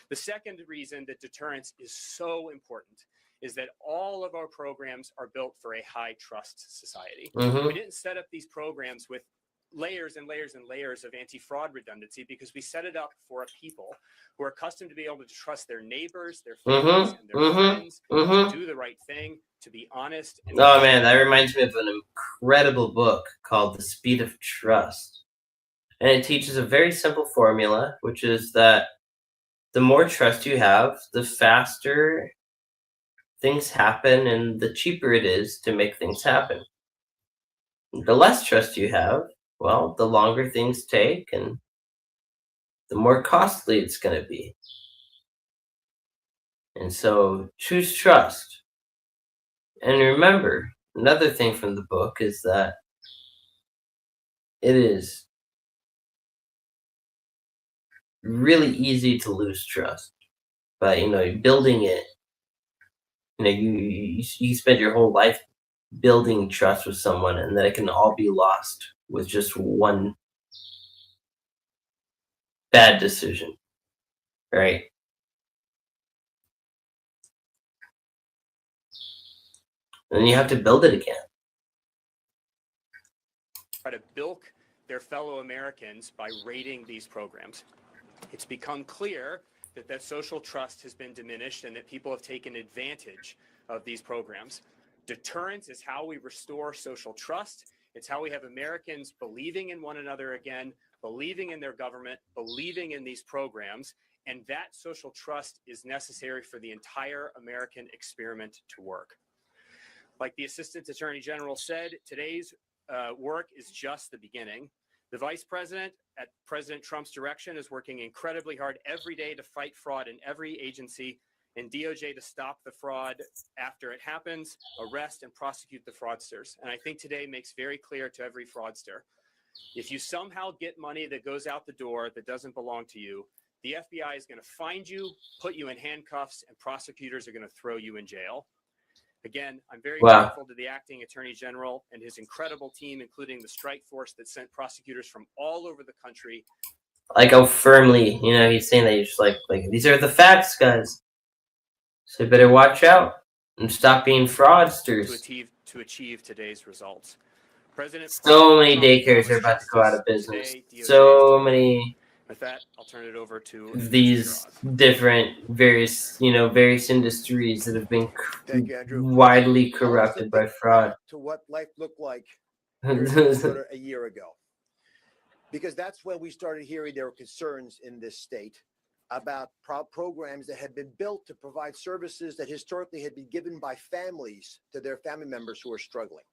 The second reason that deterrence is so important is that all of our programs are built for a high trust society. We didn't set up these programs with layers and layers and layers of anti-fraud redundancy because we set it up for a people who are accustomed to be able to trust their neighbors, their families, and their friends to do the right thing, to be honest. And oh man, that reminds me of an incredible book called The Speed of Trust. And it teaches a very simple formula, which is that the more trust you have, the faster things happen and the cheaper it is to make things happen. The less trust you have, well, the longer things take and the more costly it's going to be. And so choose trust. And remember, another thing from the book is that it is really easy to lose trust. But, building it, you spend your whole life building trust with someone, and that it can all be lost with just one bad decision, right? And you have to build it again. Try to bilk their fellow Americans by raiding these programs. It's become clear that social trust has been diminished and that people have taken advantage of these programs. Deterrence is how we restore social trust. It's how we have Americans believing in one another again, believing in their government, believing in these programs, and that social trust is necessary for the entire American experiment to work. Like the Assistant Attorney General said, today's work is just the beginning. The Vice President, at President Trump's direction, is working incredibly hard every day to fight fraud in every agency, and DOJ to stop the fraud after it happens, arrest and prosecute the fraudsters. And I think today makes very clear to every fraudster, if you somehow get money that goes out the door that doesn't belong to you, the FBI is going to find you, put you in handcuffs, and prosecutors are going to throw you in jail. Again, I'm very grateful to the acting attorney general and his incredible team, including the strike force that sent prosecutors from all over the country. Like how firmly, he's saying that he's just like these are the facts, guys. So you better watch out and stop being fraudsters. To achieve today's results. So many daycares are about to go out of business. So many. With that, I'll turn it over to these different various industries that have been widely corrupted by fraud. To what life looked like here in Minnesota a year ago, because that's when we started hearing there were concerns in this state about programs that had been built to provide services that historically had been given by families to their family members who are struggling.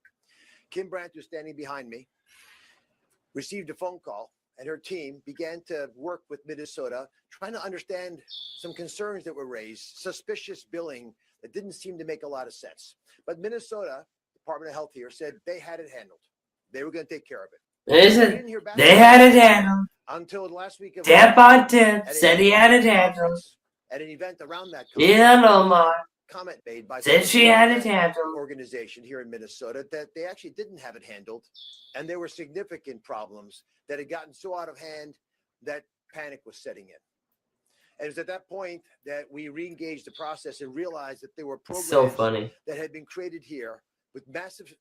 Kim Brandt, who's standing behind me, received a phone call, and her team began to work with Minnesota, trying to understand some concerns that were raised, suspicious billing that didn't seem to make a lot of sense. But Minnesota Department of Health here said they had it handled. They were going to take care of it. They had it handled. Until last week. Tap on tip said he had it handled. At an event around that comment made by said she had it handled. Organization here in Minnesota that they actually didn't have it handled, and there were significant problems that had gotten so out of hand that panic was setting in. And it was at that point that we re-engaged the process and realized that there were programs that had been created here with massive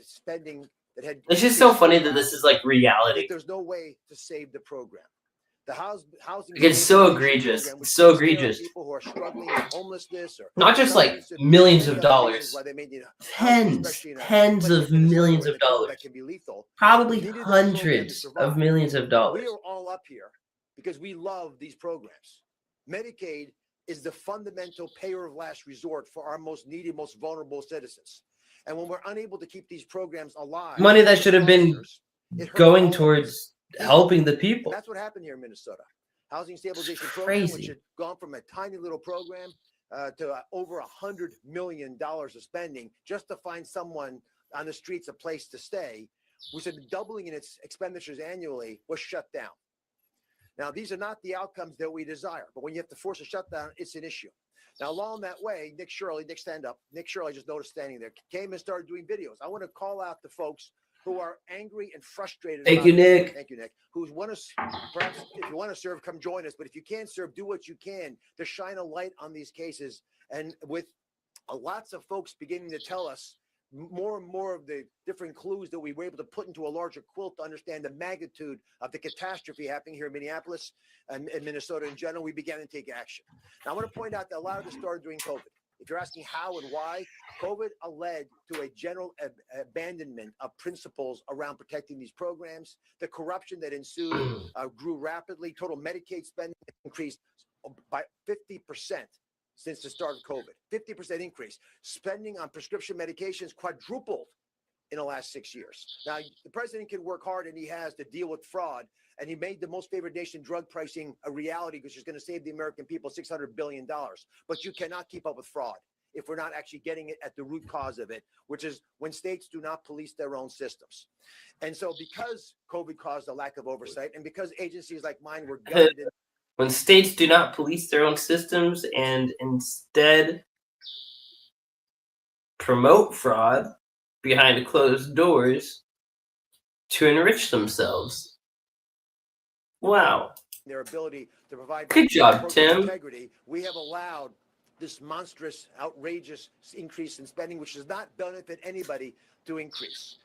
spending that had. It's just so funny that this is like reality. There's no way to save the program. The housing. It's so egregious. It's so egregious. People who are struggling with homelessness, or not just like millions of dollars, tens of millions of dollars, probably hundreds of millions of dollars. We are all up here because we love these programs. Medicaid is the fundamental payer of last resort for our most needy, most vulnerable citizens. And when we're unable to keep these programs alive, Money that should have been it hurts all going of us. towards helping the people. And that's what happened here in Minnesota. Housing Stabilization It's Program, which crazy. had gone from a tiny little program to over $100 million of spending just to find someone on the streets a place to stay, which had been doubling in its expenditures annually, was shut down. Now, these are not the outcomes that we desire, but when you have to force a shutdown, it's an issue. Now, along that way, Nick Shirley, stand up. Nick Shirley, just noticed standing there, came and started doing videos. I want to call out the folks who are angry and frustrated. Thank about you, this. Nick. Thank you, Nick. Who's want to, perhaps if you want to serve, come join us. But if you can't serve, do what you can to shine a light on these cases. And with lots of folks beginning to tell us more and more of the different clues that we were able to put into a larger quilt to understand the magnitude of the catastrophe happening here in Minneapolis and in Minnesota in general, we began to take action. Now, I want to point out that a lot of this started during COVID. If you're asking how and why, COVID led to a general abandonment of principles around protecting these programs. The corruption that ensued grew rapidly. Total Medicaid spending increased by 50% since the start of COVID. 50% increase. Spending on prescription medications quadrupled in the last 6 years. Now, the president can work hard, and he has, to deal with fraud. And he made the most favored nation drug pricing a reality, which is going to save the American people $600 billion. But you cannot keep up with fraud if we're not actually getting it at the root cause of it, which is when states do not police their own systems. And so because COVID caused a lack of oversight, and because agencies like mine were gutted in When states do not police their own systems and instead promote fraud behind closed doors to enrich themselves. Wow. Their ability to provide Good job, program Tim. integrity, we have allowed this monstrous, outrageous increase in spending, which does not benefit anybody, to increase.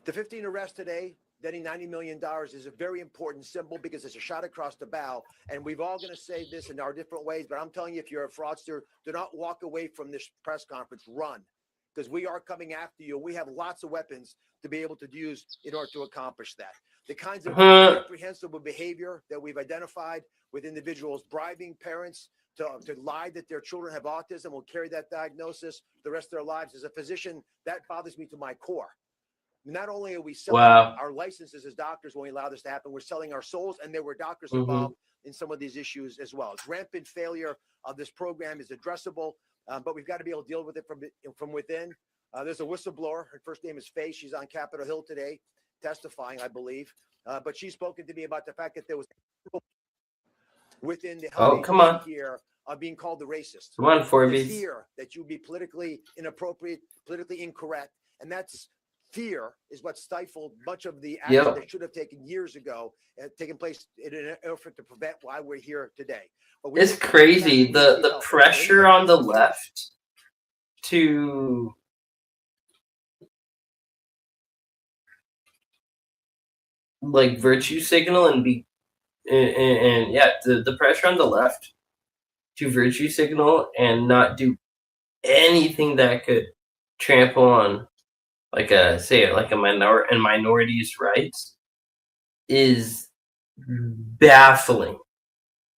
The 15 arrests today, netting $90 million, is a very important symbol because it's a shot across the bow. And we've all going to say this in our different ways, but I'm telling you, if you're a fraudster, do not walk away from this press conference. Run, because we are coming after you. We have lots of weapons to be able to use in order to accomplish that. The kinds of reprehensible behavior that we've identified with individuals bribing parents to lie that their children have autism, will carry that diagnosis the rest of their lives. As a physician, that bothers me to my core. Not only are we selling our licenses as doctors when we allow this to happen, we're selling our souls, and there were doctors involved in some of these issues as well. It's rampant failure of this program is addressable, but we've got to be able to deal with it from within. There's a whistleblower. Her first name is Faye. She's on Capitol Hill today testifying, I believe. But she's spoken to me about the fact that there was within the health here of being called the racist. Come on, Forbes. Fear that you would be politically inappropriate, politically incorrect. And that's fear is what stifled much of the action that should have taken years ago and taken place in an effort to prevent why we're here today. It's crazy. The pressure on the left to like virtue signal and be and yeah, the pressure on the left to virtue signal and not do anything that could trample on like a minority's rights is baffling.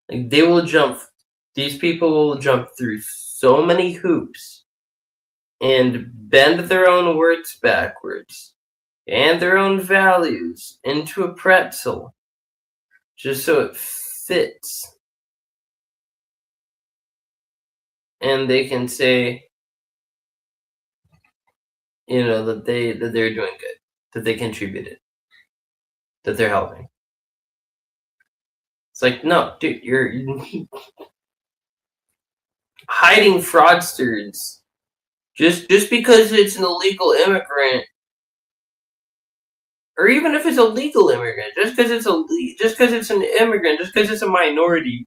Like these people will jump through so many hoops and bend their own words backwards and their own values into a pretzel just so it fits. And they can say, that they're doing good, that they contributed, that they're helping. It's like, no, dude, you're hiding fraudsters just because it's an illegal immigrant, or even if it's a legal immigrant, just because it's an immigrant, just because it's a minority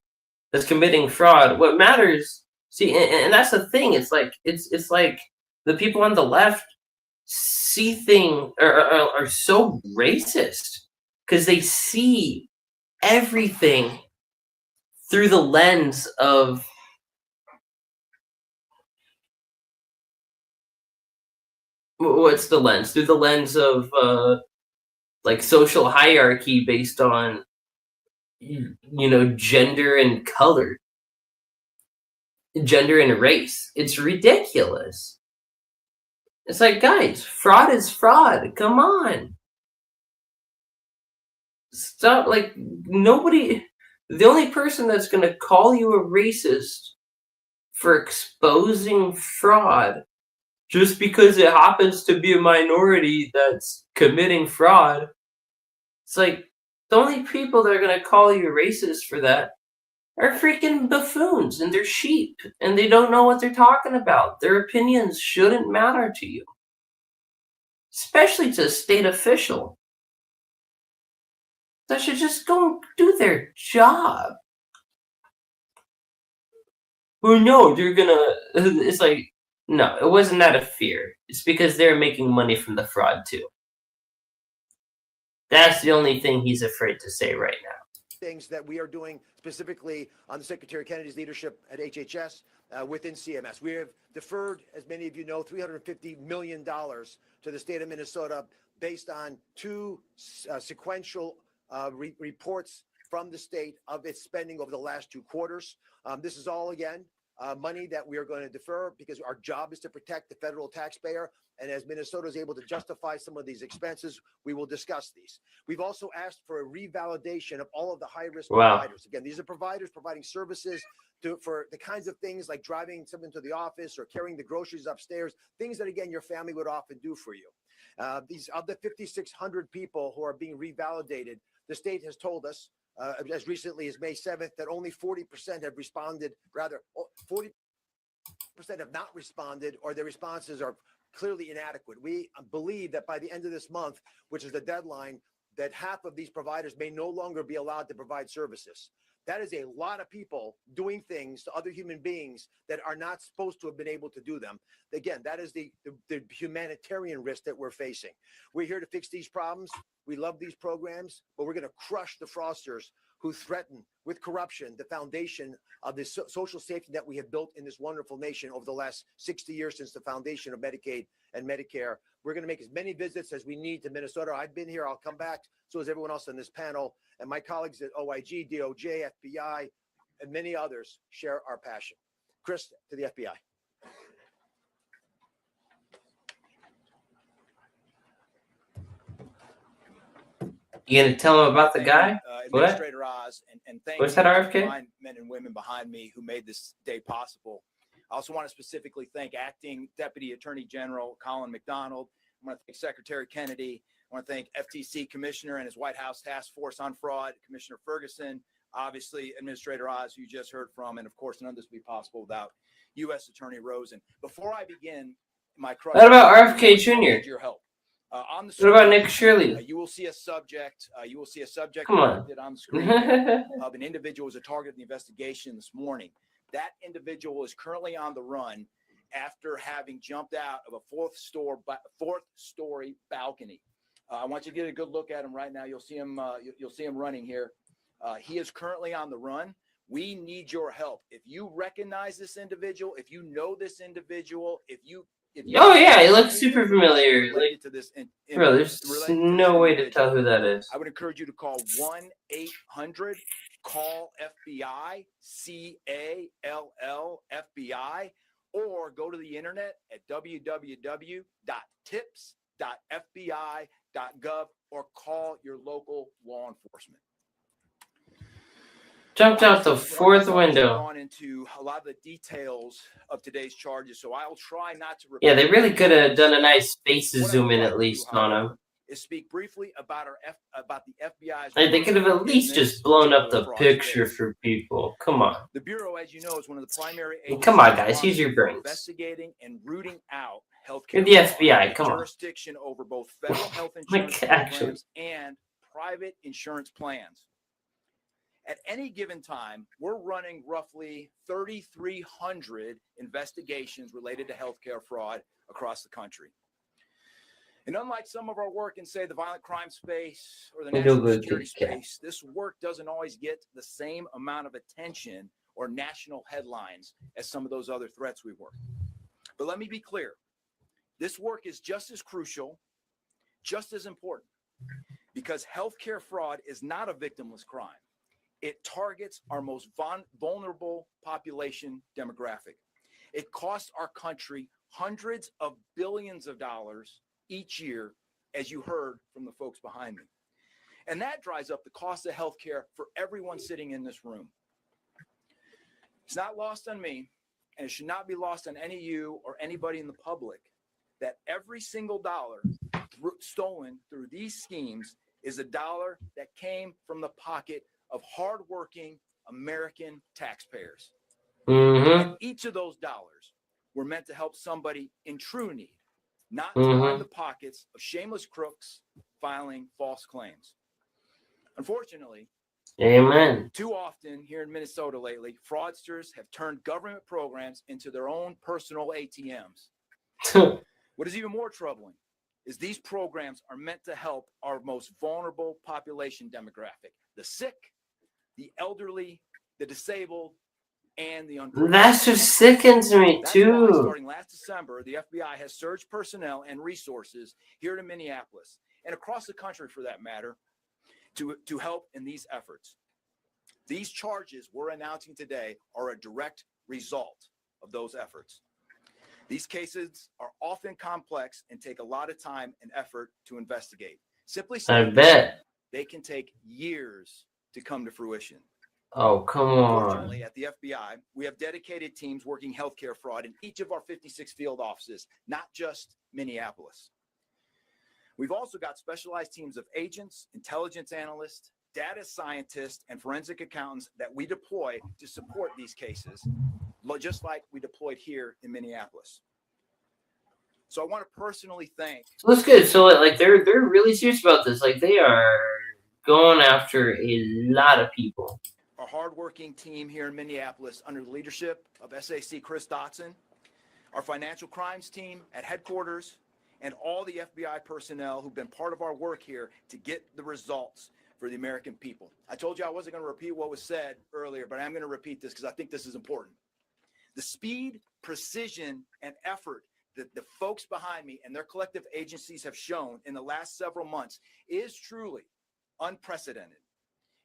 that's committing fraud. What matters, see, and that's the thing. It's like the people on the left see things are so racist because they see everything through the lens of what's the lens? Through the lens of like social hierarchy based on gender and color. gender and race. It's ridiculous. It's like, guys, fraud is fraud. Come on. Stop. Like, nobody. The only person that's going to call you a racist for exposing fraud just because it happens to be a minority that's committing fraud. It's like, the only people that are going to call you racist for that are freaking buffoons, and they're sheep, and they don't know what they're talking about. Their opinions shouldn't matter to you, especially to a state official. They should just go do their job. Well, no, they're gonna. It's like, no, it wasn't out of fear. It's because they're making money from the fraud too. That's the only thing he's afraid to say right now. Things that we are doing specifically on the Secretary Kennedy's leadership at HHS within CMS. We have deferred, as many of you know, $350 million to the state of Minnesota based on two sequential reports from the state of its spending over the last 2 quarters. This is all, again, money that we are going to defer because our job is to protect the federal taxpayer. And as Minnesota is able to justify some of these expenses, we will discuss these. We've also asked for a revalidation of all of the high-risk providers. Again, these are providers providing services for the kinds of things like driving someone to the office or carrying the groceries upstairs, things that, again, your family would often do for you. These of the 5,600 people who are being revalidated, the state has told us as recently as May 7th that only 40% have responded, rather 40% have not responded, or their responses are clearly inadequate. We believe that by the end of this month, which is the deadline, that half of these providers may no longer be allowed to provide services. That is a lot of people doing things to other human beings that are not supposed to have been able to do them. Again, that is the humanitarian risk that we're facing. We're here to fix these problems. We love these programs, but we're going to crush the fraudsters who threaten with corruption the foundation of the social safety that we have built in this wonderful nation over the last 60 years since the foundation of Medicaid and Medicare. We're going to make as many visits as we need to Minnesota. I've been here. I'll come back. So is everyone else on this panel. And my colleagues at OIG, DOJ, FBI, and many others share our passion. Chris, to the FBI. You gonna tell him about the guy? What? Administrator Oz, and thank What's you that, to RFK? the fine men and women behind me who made this day possible. I also want to specifically thank Acting Deputy Attorney General Colin McDonald. I want to thank Secretary Kennedy. I want to thank FTC Commissioner and his White House Task Force on Fraud, Commissioner Ferguson, obviously Administrator Oz, who you just heard from, and of course, none of this would be possible without U.S. Attorney Rosen. Before I begin my crush, What about RFK Jr.? I need your help. On the What about Nick Shirley? You will see a subject. Come on. depicted on the screen here of an individual as a target of the investigation this morning. That individual is currently on the run after having jumped out of a fourth-story balcony. I want you to get a good look at him right now. You'll see him. You'll see him running here. He is currently on the run. We need your help. If you recognize this individual, if you know this individual, if you Oh yeah, he looks super familiar. Like, to this bro, there's no way to tell who that is. I would encourage you to call 1-800-CALL-FBI, CALL-FBI, or go to the internet at www.tips.fbi.gov or call your local law enforcement. Jumped out the fourth window. Gone into a lot of the details of today's charges, so I'll try not to. Yeah, they really could have done a nice face zoom in at least on him. Is speak briefly about the FBI's. Like, they could have at least just blown up the picture for people. Come on. The Bureau, as you know, is one of the primary. Come on, guys, use your brains. Investigating and rooting out healthcare. You're the FBI. Come on. Jurisdiction over both federal health insurance programs and private insurance plans. At any given time, we're running roughly 3,300 investigations related to healthcare fraud across the country. And unlike some of our work in, say, the violent crime space or the national security space, this work doesn't always get the same amount of attention or national headlines as some of those other threats we work. But let me be clear. This work is just as crucial, just as important, because healthcare fraud is not a victimless crime. It targets our most vulnerable population demographic. It costs our country hundreds of billions of dollars each year, as you heard from the folks behind me. And that drives up the cost of healthcare for everyone sitting in this room. It's not lost on me, and it should not be lost on any of you or anybody in the public, that every single dollar stolen through these schemes is a dollar that came from the pocket of hardworking American taxpayers. And each of those dollars were meant to help somebody in true need, not to line the pockets of shameless crooks filing false claims. Unfortunately, amen. Too often here in Minnesota lately, fraudsters have turned government programs into their own personal ATMs. What is even more troubling is these programs are meant to help our most vulnerable population demographic: the sick, the elderly, the disabled, and the unprivileged. That's just sickens me That's too. why, starting last December, the FBI has surged personnel and resources here in Minneapolis and across the country, for that matter, to help in these efforts. These charges we're announcing today are a direct result of those efforts. These cases are often complex and take a lot of time and effort to investigate. Simply I said, bet. they can take years to come to fruition. Oh, come on. Fortunately, at the FBI, we have dedicated teams working healthcare fraud in each of our 56 field offices, not just Minneapolis. We've also got specialized teams of agents, intelligence analysts, data scientists, and forensic accountants that we deploy to support these cases, just like we deployed here in Minneapolis. So I want to personally thank. So that's good. So like they're really serious about this. Like they are going after a lot of people. Our hardworking team here in Minneapolis under the leadership of SAC Chris Dotson, our financial crimes team at headquarters, and all the FBI personnel who've been part of our work here to get the results for the American people. I told you I wasn't going to repeat what was said earlier, but I'm going to repeat this because I think this is important. The speed, precision, and effort that the folks behind me and their collective agencies have shown in the last several months is truly unprecedented.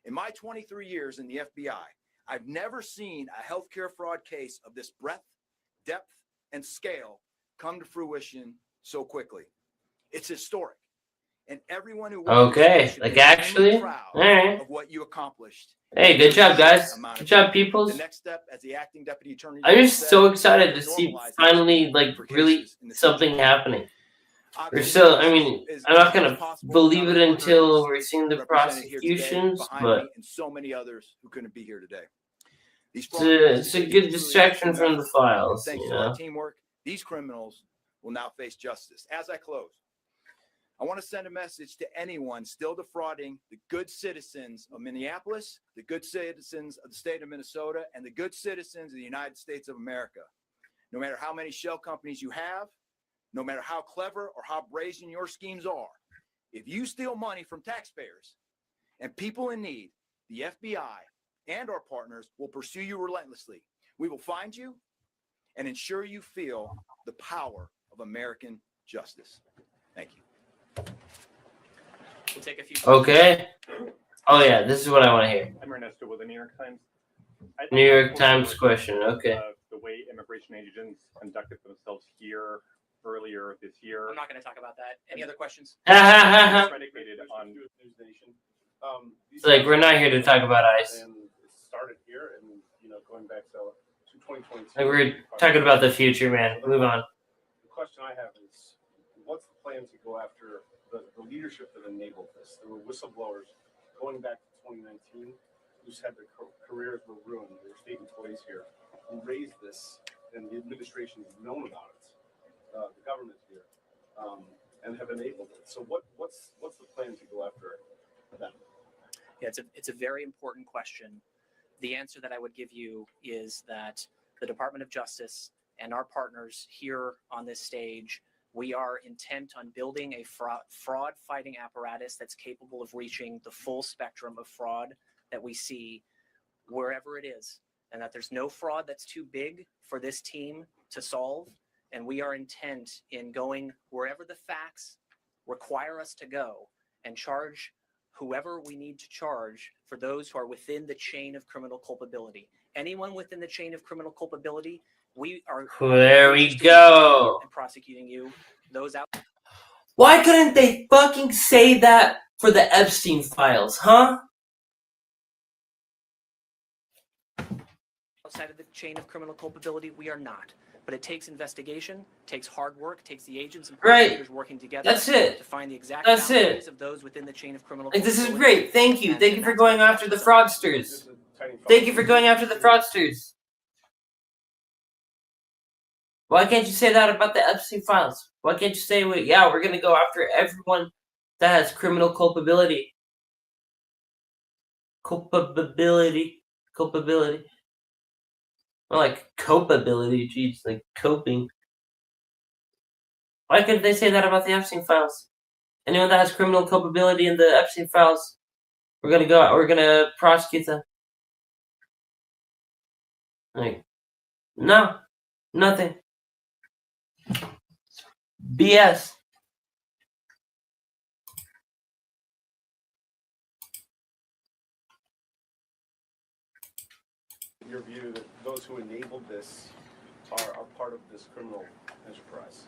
In my 23 years in the FBI, I've never seen a healthcare fraud case of this breadth, depth, and scale come to fruition so quickly. It's historic. And everyone who Okay, like actually, all right. of what you accomplished. Hey, good job, guys. Good job, peoples. The next step as the acting deputy attorney. I'm just so excited to see finally, like, really something happening. Or so, I mean, I'm not gonna believe it until we're seeing the prosecutions, but and so many others who couldn't be here today. It's a good distraction from the files, Thanks you to our know. teamwork, these criminals will now face justice. As I close, I want to send a message to anyone still defrauding the good citizens of Minneapolis, the good citizens of the state of Minnesota, and the good citizens of the United States of America. No matter how many shell companies you have, no matter how clever or how brazen your schemes are, if you steal money from taxpayers and people in need, the FBI and our partners will pursue you relentlessly. We will find you and ensure you feel the power of American justice. Thank you. We'll take a few. Okay. Oh yeah, this is what I want to hear. I'm Ernesto with the New York Times. New York Times question. Okay. The way immigration agents conducted themselves here earlier this year. I'm not going to talk about that. Any other questions? Predicated on It's like we're not here to talk about ICE. And it started here, and going back to 2022. Like we're talking about the future, man. Move on. The question I have is, what's the plan to go after the leadership that enabled this? There were whistleblowers going back to 2019 who said their careers were ruined. There were state employees here who raised this, and the administration has known about it. The government here, and have enabled it. So what's the plan to go after them? Yeah, it's a very important question. The answer that I would give you is that the Department of Justice and our partners here on this stage, we are intent on building a fraud fighting apparatus that's capable of reaching the full spectrum of fraud that we see wherever it is, and that there's no fraud that's too big for this team to solve. And we are intent in going wherever the facts require us to go and charge whoever we need to charge for those who are within the chain of criminal culpability. Anyone within the chain of criminal culpability, we are There we interested in go. and prosecuting you. Those out. Why couldn't they fucking say that for the Epstein files, huh? Outside of the chain of criminal culpability, we are not. But it takes investigation, takes hard work, takes the agents and prosecutors working together. That's it. To find the exact That's boundaries it. of those within the chain of criminal Like, this is culpability. great. Thank you. Thank you for going after the fraudsters. Thank you for going after the fraudsters. Why can't you say that about the Epstein files? Why can't you say, well, yeah, we're going to go after everyone that has criminal culpability? Culpability. Or like copability, jeez, like coping. Why couldn't they say that about the Epstein files? Anyone that has criminal culpability in the Epstein files, we're gonna prosecute them. Like, no, nothing. BS. Your view that those who enabled this are part of this criminal enterprise.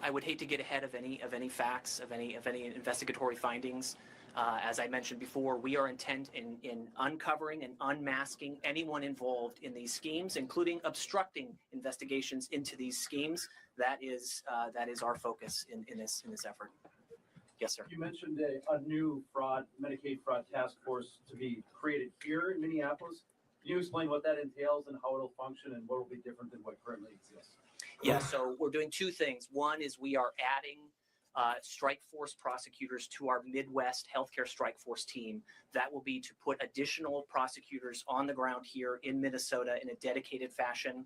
I would hate to get ahead of any facts, of any investigatory findings. As I mentioned before, we are intent in uncovering and unmasking anyone involved in these schemes, including obstructing investigations into these schemes. That is our focus in this effort. Yes, sir. You mentioned a new Medicaid fraud task force to be created here in Minneapolis. Can you explain what that entails and how it'll function and what will be different than what currently exists? Yeah, so we're doing two things. One is we are adding strike force prosecutors to our Midwest healthcare strike force team. That will be to put additional prosecutors on the ground here in Minnesota in a dedicated fashion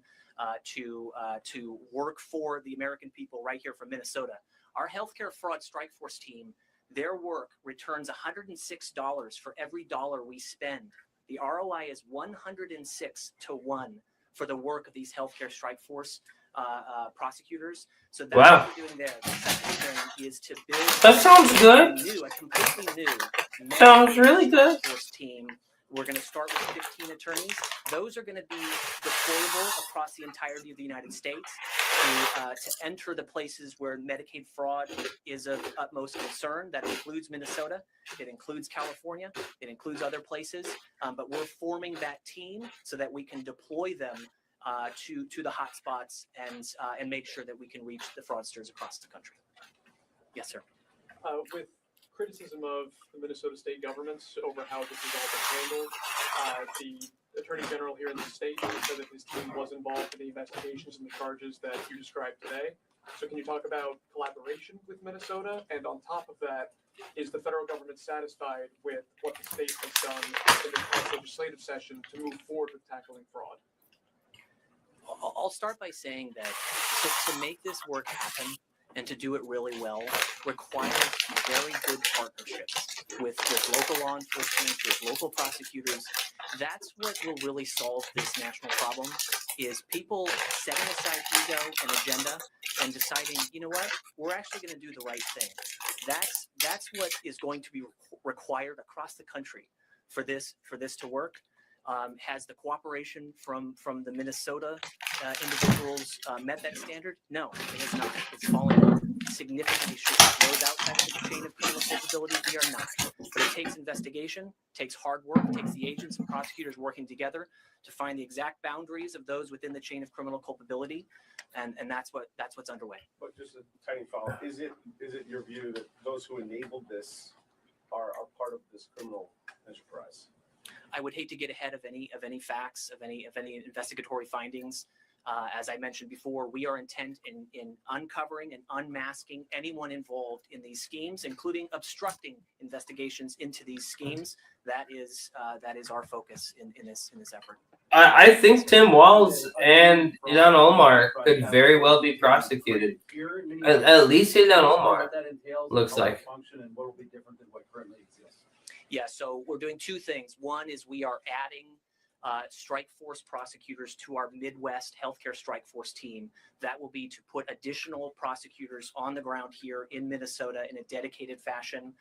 to work for the American people right here from Minnesota. Our healthcare fraud strike force team, their work returns $106 for every dollar we spend. The ROI is 106 to 1 for the work of these healthcare strike force prosecutors. So that's what we're doing there. The second thing is to build That sounds good. a completely new Sounds really good. force team. We're going to start with 15 attorneys. Those are going to be deployable across the entirety of the United States to enter the places where Medicaid fraud is of utmost concern. That includes Minnesota. It includes California. It includes other places. But we're forming that team so that we can deploy them to the hot spots and make sure that we can reach the fraudsters across the country. Yes, sir. With criticism of the Minnesota state governments over how this has all been handled, the Attorney General here in the state said that his team was involved in the investigations and the charges that you described today. So can you talk about collaboration with Minnesota? And on top of that, is the federal government satisfied with what the state has done in the past legislative session to move forward with tackling fraud? I'll start by saying that to make this work happen and to do it really well requires very good partnerships with local law enforcement, with local prosecutors. That's what will really solve this national problem, is people setting aside ego and agenda and deciding, you know what, we're actually going to do the right thing. That's what is going to be required across the country for this to work. Has the cooperation from the Minnesota individuals met that standard? No, it has not. It's fallen significantly short. Those outside of the chain of criminal culpability, we are not. But it takes investigation, takes hard work, takes the agents and prosecutors working together to find the exact boundaries of those within the chain of criminal culpability, and that's what's underway. But just a tiny follow-up. Is it your view that those who enabled this are part of this criminal enterprise? I would hate to get ahead of any facts, of any investigatory findings. As I mentioned before, we are intent in uncovering and unmasking anyone involved in these schemes, including obstructing investigations into these schemes. That is our focus in this effort. I think Tim Walz and Ilhan Omar could very well be prosecuted. At least Ilhan Omar looks like. Yeah, so we're doing two things. One is we are adding strike force prosecutors to our Midwest healthcare strike force team. That will be to put additional prosecutors on the ground here in Minnesota in a dedicated fashion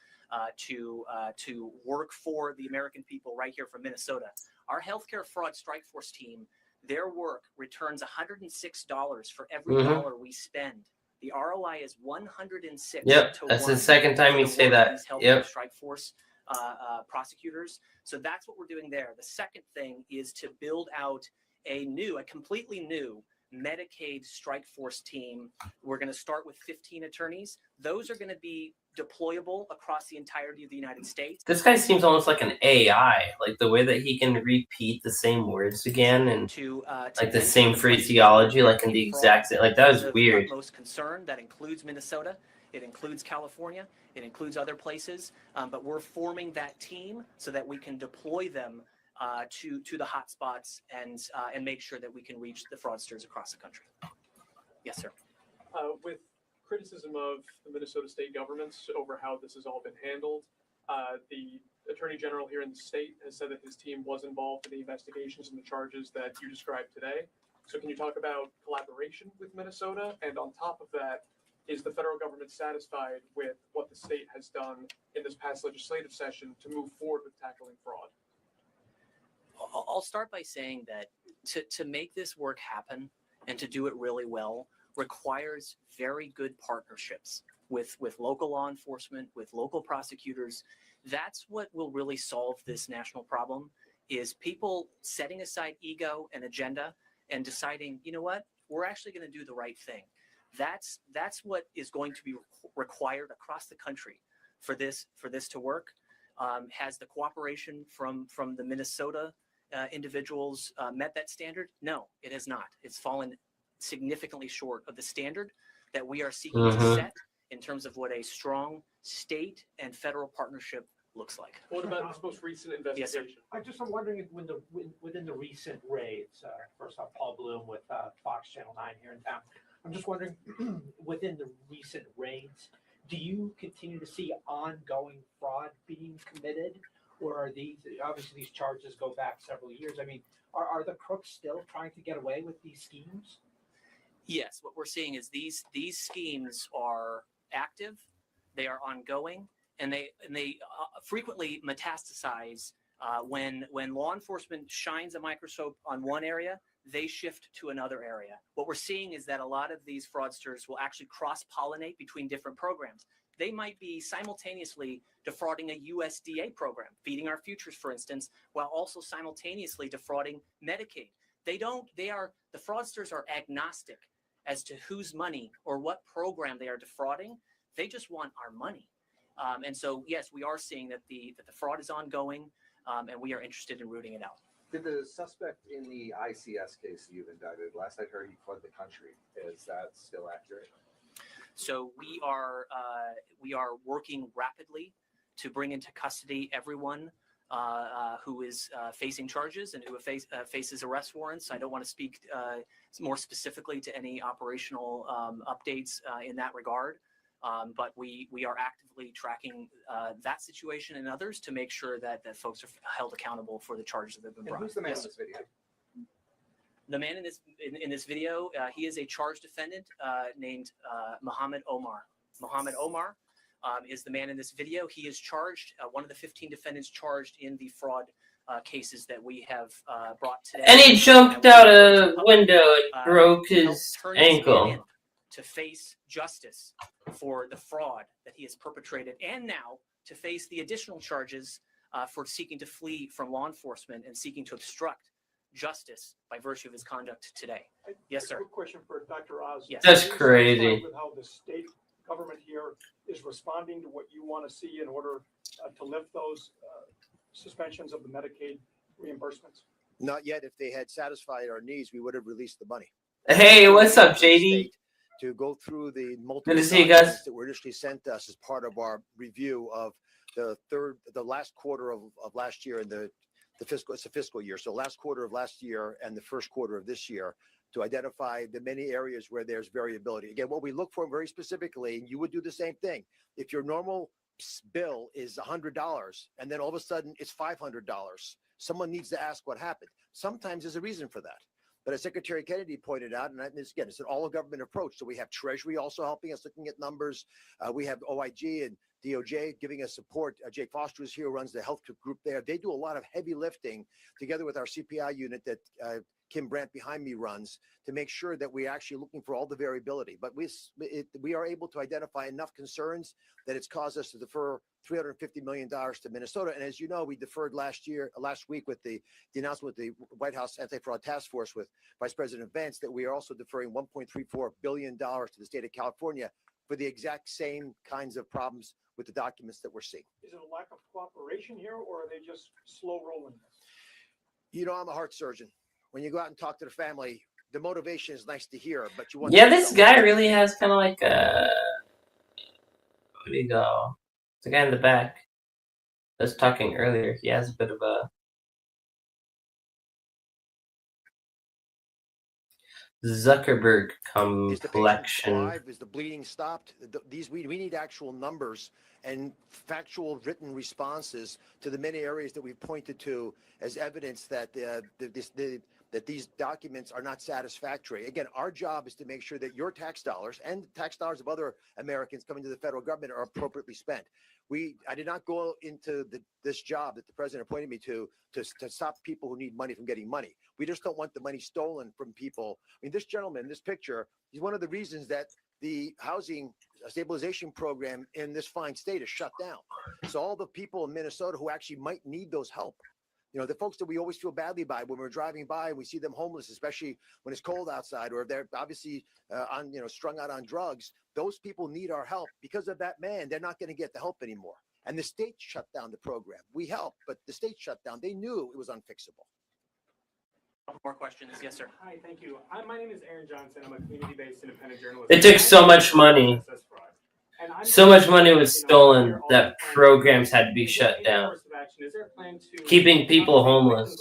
to work for the American people right here from Minnesota. Our healthcare fraud strike force team, their work returns $106 for every dollar we spend. The ROI is 106 Yep, to that's 1 the second time for you the say work of that. these healthcare Yep. strike force prosecutors. So that's what we're doing there. The second thing is to build out a completely new Medicaid strike force team. We're going to start with 15 attorneys. Those are going to be deployable across the entirety of the United States. This guy seems almost like an AI, like the way that he can repeat the same words again and like the same phraseology, like in the exact same. Like that was weird. Utmost concern. That includes Minnesota. It includes California. It includes other places. But we're forming that team so that we can deploy them to the hot spots and make sure that we can reach the fraudsters across the country. Yes, sir. With criticism of the Minnesota state governments over how this has all been handled, the Attorney General here in the state has said that his team was involved in the investigations and the charges that you described today. So can you talk about collaboration with Minnesota? And on top of that, is the federal government satisfied with what the state has done in this past legislative session to move forward with tackling fraud? I'll start by saying that to make this work happen and to do it really well requires very good partnerships with local law enforcement, with local prosecutors. That's what will really solve this national problem, is people setting aside ego and agenda and deciding, you know what, we're actually going to do the right thing. That's what is going to be required across the country for this to work. Has the cooperation from the Minnesota individuals met that standard? No, it has not. It's fallen significantly short of the standard that we are seeking to set in terms of what a strong state and federal partnership looks like. What about this most recent investigation? Yes, sir. I just am wondering within the recent raids, first off, Paul Bloom with Fox Channel 9 here in town. I'm just wondering, within the recent raids, do you continue to see ongoing fraud being committed? Or are obviously these charges go back several years? I mean, are the crooks still trying to get away with these schemes? Yes, what we're seeing is these schemes are active, they are ongoing, and they frequently metastasize when law enforcement shines a microscope on one area, they shift to another area. What we're seeing is that a lot of these fraudsters will actually cross-pollinate between different programs. They might be simultaneously defrauding a USDA program, Feeding Our Futures, for instance, while also simultaneously defrauding Medicaid. The fraudsters are agnostic as to whose money or what program they are defrauding. They just want our money. And so, yes, we are seeing that the fraud is ongoing, and we are interested in rooting it out. Did the suspect in the ICS case you've indicted, last I heard he fled the country. Is that still accurate? So we are working rapidly to bring into custody everyone who is facing charges and who faces arrest warrants. I don't want to speak more specifically to any operational updates in that regard, but we are actively tracking that situation and others to make sure that folks are held accountable for the charges that have been brought. Who's the man in this video? The man in this video, he is a charged defendant named Mohammed Omar. Mohammed Omar is the man in this video. He is charged, one of the 15 defendants charged in the fraud cases that we have brought today. And he jumped out a window and broke his ankle. To face justice for the fraud that he has perpetrated, and now to face the additional charges for seeking to flee from law enforcement and seeking to obstruct justice by virtue of his conduct today. Yes, sir. Quick question for Dr. Oz. Yes. That's crazy. With how the state government here is responding to what you want to see in order to lift those suspensions of the Medicaid reimbursements? Not yet. If they had satisfied our needs, we would have released the money. Hey, what's up, JD? To go through the multiple Good to see you guys. documents that were initially sent to us as part of our review of the last quarter of last year and the fiscal year. So last quarter of last year and the first quarter of this year, to identify the many areas where there's variability. Again, what we look for very specifically, and you would do the same thing. If your normal bill is $100 and then all of a sudden it's $500, Someone needs to ask what happened. Sometimes there's a reason for that. But as Secretary Kennedy pointed out, and it's an all-of-government approach. So we have Treasury also helping us, looking at numbers. We have OIG and DOJ giving us support. Jake Foster is here, who runs the health group there. They do a lot of heavy lifting together with our CPI unit that Kim Brandt behind me runs to make sure that we're actually looking for all the variability. But we are able to identify enough concerns that it's caused us to defer $350 million to Minnesota. And as you know, we deferred last week with the announcement with the White House Anti-Fraud Task Force with Vice President Vance that we are also deferring $1.34 billion to the state of California for the exact same kinds of problems with the documents that we're seeing. Is it a lack of cooperation here, or are they just slow rolling this? You know, I'm a heart surgeon. When you go out and talk to the family, the motivation is nice to hear, but you want. Yeah, this guy really has kind of like a. Where do you go? The guy in the back that was talking earlier. He has a bit of a. Zuckerberg complexion. Alive? Is the bleeding stopped? We need actual numbers and factual written responses to the many areas that we've pointed to as evidence that that these documents are not satisfactory. Again, our job is to make sure that your tax dollars and tax dollars of other Americans coming to the federal government are appropriately spent. I did not go into this job that the president appointed me to stop people who need money from getting money. We just don't want the money stolen from people. I mean, this gentleman, this picture, he's one of the reasons that the housing stabilization program in this fine state is shut down. So all the people in Minnesota who actually might need those help, you know, the folks that we always feel badly by when we're driving by and we see them homeless, especially when it's cold outside, or if they're obviously strung out on drugs, those people need our help. Because of that man, they're not going to get the help anymore. And the state shut down the program. We helped, but the state shut down. They knew it was unfixable. More questions? Yes, sir. Hi, thank you. My name is Aaron Johnson. I'm a community-based independent journalist. It took so much money. So much money was stolen that programs had to be shut down. Keeping people homeless.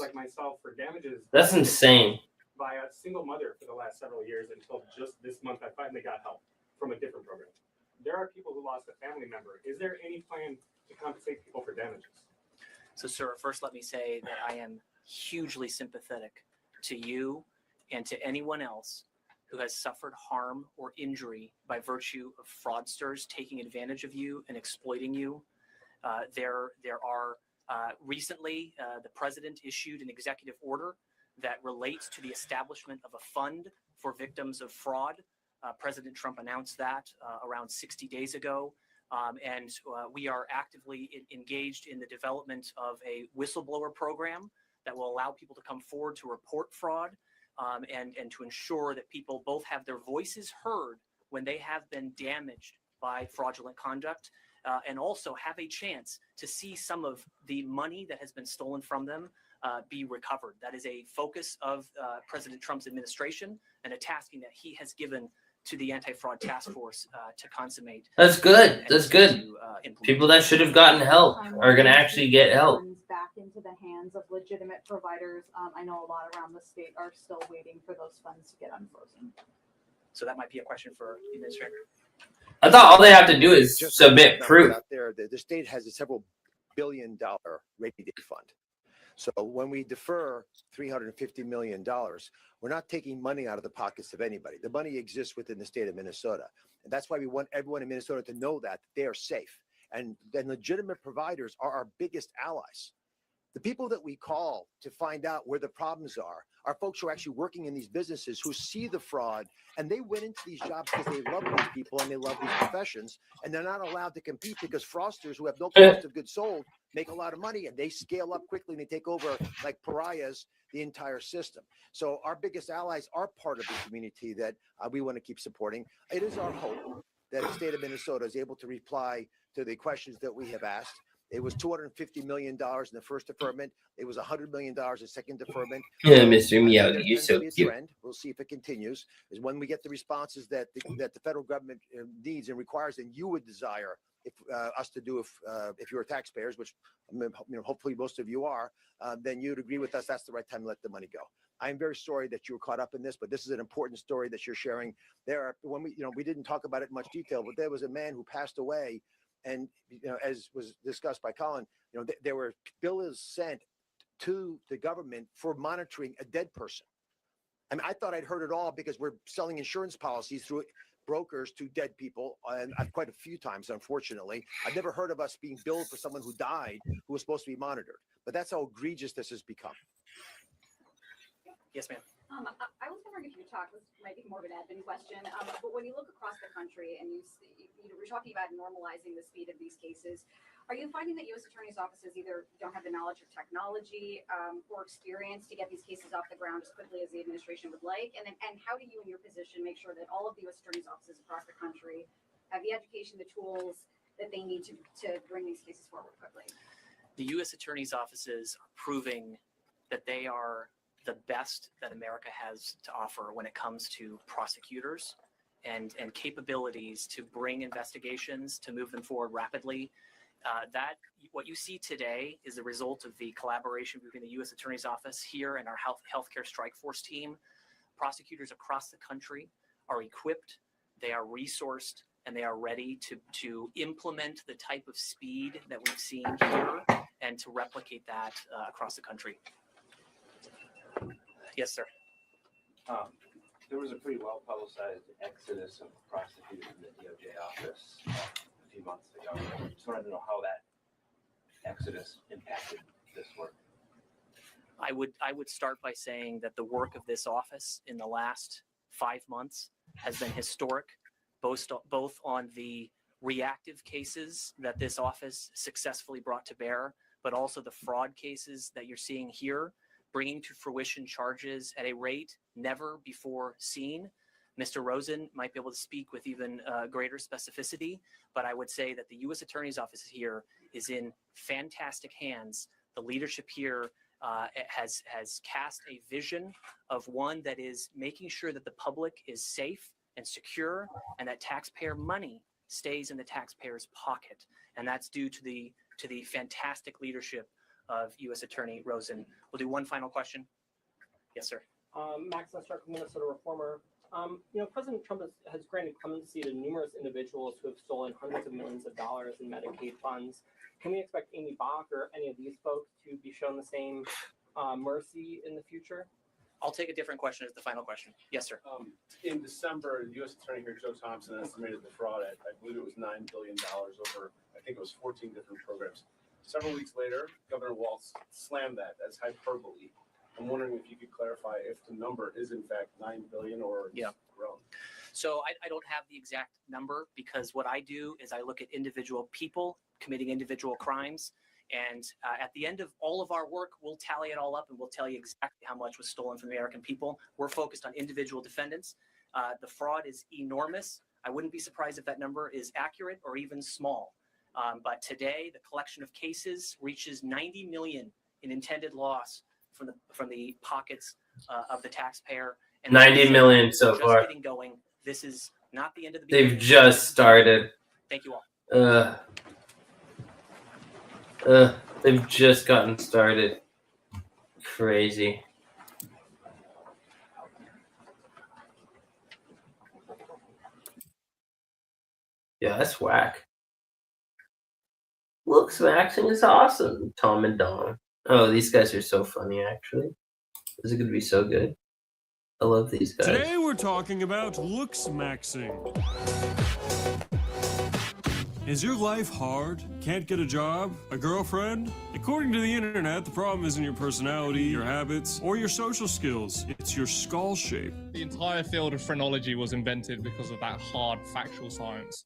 That's insane. By a single mother for the last several years until just this month, I finally got help from a different program. There are people who lost a family member. Is there any plan to compensate people for damages? So, sir, first let me say that I am hugely sympathetic to you and to anyone else who has suffered harm or injury by virtue of fraudsters taking advantage of you and exploiting you. There are recently the president issued an executive order that relates to the establishment of a fund for victims of fraud. President Trump announced that around 60 days ago. And we are actively engaged in the development of a whistleblower program that will allow people to come forward to report fraud and to ensure that people both have their voices heard when they have been damaged by fraudulent conduct and also have a chance to see some of the money that has been stolen from them be recovered. That is a focus of President Trump's administration and a tasking that he has given to the Anti-Fraud Task Force to consummate. That's good. That's good. People that should have gotten help are going to actually get help. Back into the hands of legitimate providers. I know a lot around the state are still waiting for those funds to get unfrozen. So that might be a question for the administrator. I thought all they have to do is submit proof. Out there, the state has a several billion-dollar rainy day fund. So when we defer $350 million, we're not taking money out of the pockets of anybody. The money exists within the state of Minnesota. And that's why we want everyone in Minnesota to know that they are safe. And then legitimate providers are our biggest allies. The people that we call to find out where the problems are folks who are actually working in these businesses who see the fraud, and they went into these jobs because they love these people and they love these professions, and they're not allowed to compete because fraudsters who have no cost of goods sold make a lot of money, and they scale up quickly and they take over like pariahs the entire system. So our biggest allies are part of the community that we want to keep supporting. It is our hope that the state of Minnesota is able to reply to the questions that we have asked. It was $250 million in the first deferment. It was $100 million in second deferment. Yeah, Mr. Meow, you're so cute. We'll see if it continues. Is when we get the responses that the federal government needs and requires, and you would desire us to do if you're taxpayers, which hopefully most of you are, then you'd agree with us. That's the right time to let the money go. I'm very sorry that you were caught up in this, but this is an important story that you're sharing. We didn't talk about it in much detail, but there was a man who passed away. And as was discussed by Colin, there were bills sent to the government for monitoring a dead person. I mean, I thought I'd heard it all because we're selling insurance policies through brokers to dead people, and quite a few times, unfortunately. I've never heard of us being billed for someone who died who was supposed to be monitored. But that's how egregious this has become. Yes, ma'am. I was wondering if you could talk, this might be more of an admin question, but when you look across the country and we're talking about normalizing the speed of these cases, are you finding that U.S. attorneys' offices either don't have the knowledge of technology or experience to get these cases off the ground as quickly as the administration would like? And how do you, in your position, make sure that all of the U.S. attorneys' offices across the country have the education, the tools that they need to bring these cases forward quickly? The U.S. attorneys' offices are proving that they are the best that America has to offer when it comes to prosecutors and capabilities to bring investigations, to move them forward rapidly. That what you see today is a result of the collaboration between the U.S. Attorney's Office here and our healthcare strike force team. Prosecutors across the country are equipped, they are resourced, and they are ready to implement the type of speed that we've seen here and to replicate that across the country. Yes, sir. There was a pretty well publicized exodus of prosecutors in the DOJ office a few months ago. I just wanted to know how that exodus impacted this work. I would start by saying that the work of this office in the last 5 months has been historic, both on the reactive cases that this office successfully brought to bear, but also the fraud cases that you're seeing here, bringing to fruition charges at a rate never before seen. Mr. Rosen might be able to speak with even greater specificity, but I would say that the U.S. Attorney's Office here is in fantastic hands. The leadership here has cast a vision of one that is making sure that the public is safe and secure and that taxpayer money stays in the taxpayer's pocket. And that's due to the fantastic leadership of U.S. Attorney Rosen. We'll do one final question. Yes, sir. Max Stark, Minnesota Reformer. President Trump has granted clemency to numerous individuals who have stolen hundreds of millions of dollars in Medicaid funds. Can we expect Amy Bach or any of these folks to be shown the same mercy in the future? I'll take a different question as the final question. Yes, sir. In December, the U.S. Attorney here, Joe Thompson, estimated the fraud at, I believe it was $9 billion over, I think it was 14 different programs. Several weeks later, Governor Walz slammed that as hyperbole. I'm wondering if you could clarify if the number is in fact 9 billion or it's grown. So I don't have the exact number because what I do is I look at individual people committing individual crimes. And at the end of all of our work, we'll tally it all up and we'll tell you exactly how much was stolen from the American people. We're focused on individual defendants. The fraud is enormous. I wouldn't be surprised if that number is accurate or even small. But today, the collection of cases reaches 90 million in intended loss from the pockets of the taxpayer. And 90 million so just far. Getting going. This is not the end of the They've beginning. just started. Thank you all. They've just gotten started. Crazy. Yeah, that's whack. Looks maxing is awesome. Tom and Don. Oh, these guys are so funny, actually. This is going to be so good. I love these guys. Today we're talking about looks maxing. Is your life hard? Can't get a job? A girlfriend? According to the internet, the problem isn't your personality, your habits, or your social skills. It's your skull shape. The entire field of phrenology was invented because of that hard factual science.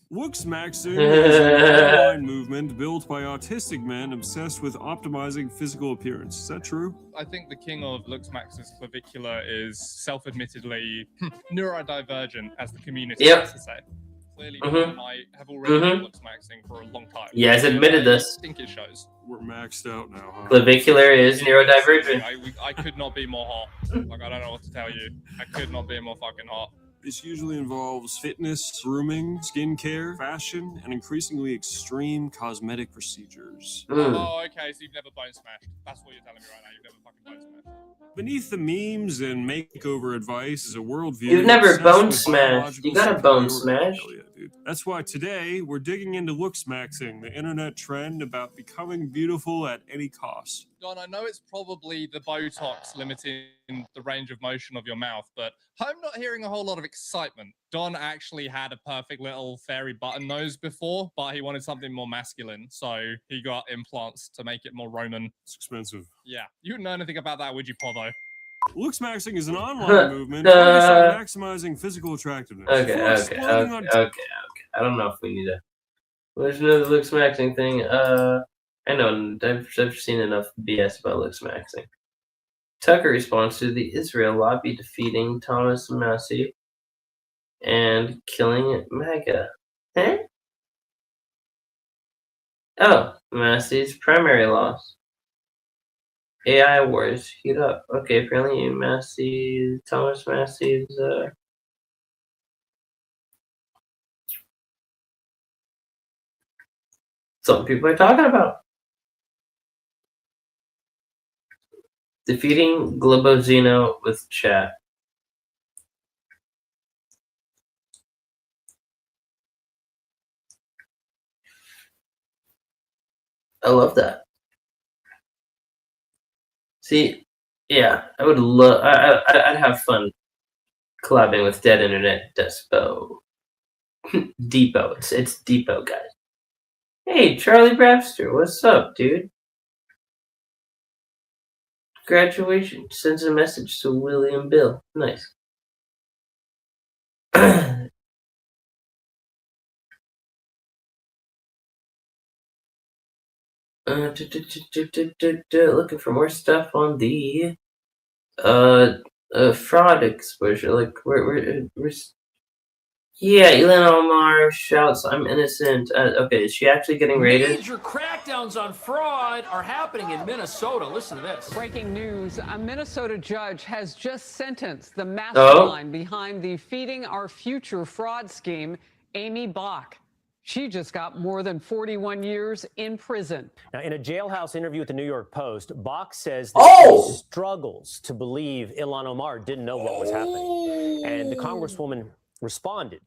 Looks maxing is an online movement built by autistic men obsessed with optimizing physical appearance. Is that true? I think the king of looks max's clavicular is self-admittedly neurodivergent, as the community likes to say. Clearly, Don and I have already been looks maxing for a long time. You guys admitted this. I think it shows. We're maxed out now, huh? Clavicular is neurodivergent. I could not be more hot. Like, I don't know what to tell you. I could not be more fucking hot. This usually involves fitness, grooming, skincare, fashion, and increasingly extreme cosmetic procedures. Oh, okay, so you've never bone smashed. That's what you're telling me right now. You've never fucking bone smashed. Beneath the memes and makeover advice is a worldview. You've never obsessed bone with smashed. biological You got a bone superiority. smash. Hell yeah, dude. That's why today we're digging into looksmaxing, the internet trend about becoming beautiful at any cost. Don, I know it's probably the Botox limiting the range of motion of your mouth, but I'm not hearing a whole lot of excitement. Don actually had a perfect little fairy button nose before, but he wanted something more masculine, so he got implants to make it more Roman. It's expensive. Yeah. You wouldn't know anything about that, would you, Povo? Looksmaxing is an online movement focused on maximizing physical attractiveness. Okay. I don't know if we need to. There's no looksmaxing thing. I know I've seen enough BS about looksmaxing. Tucker responds to the Israel lobby defeating Thomas Massie and killing MAGA. Huh? Oh, Massey's primary loss. AI wars heat up. Okay, apparently Thomas Massey's something people are talking about. Defeating Globozino with chat. I love that. See, yeah, I would love. I'd have fun collabing with Dead Internet Despo. Depot. It's Depot, guys. Hey, Charlie Brabster, what's up, dude? Congratulations. Sends a message to William Bill. Nice. Looking for more stuff on the fraud exposure. Like we're yeah, Ilhan Omar shouts, "I'm innocent." Okay, is she actually getting raided? Major crackdowns on fraud are happening in Minnesota. Listen to this. Breaking news: a Minnesota judge has just sentenced the mastermind behind the Feeding Our Future fraud scheme, Amy Bach. She just got more than 41 years in prison. Now, in a jailhouse interview with the New York Post, Bach says that she struggles to believe Ilhan Omar didn't know what was happening. And the Congresswoman responded,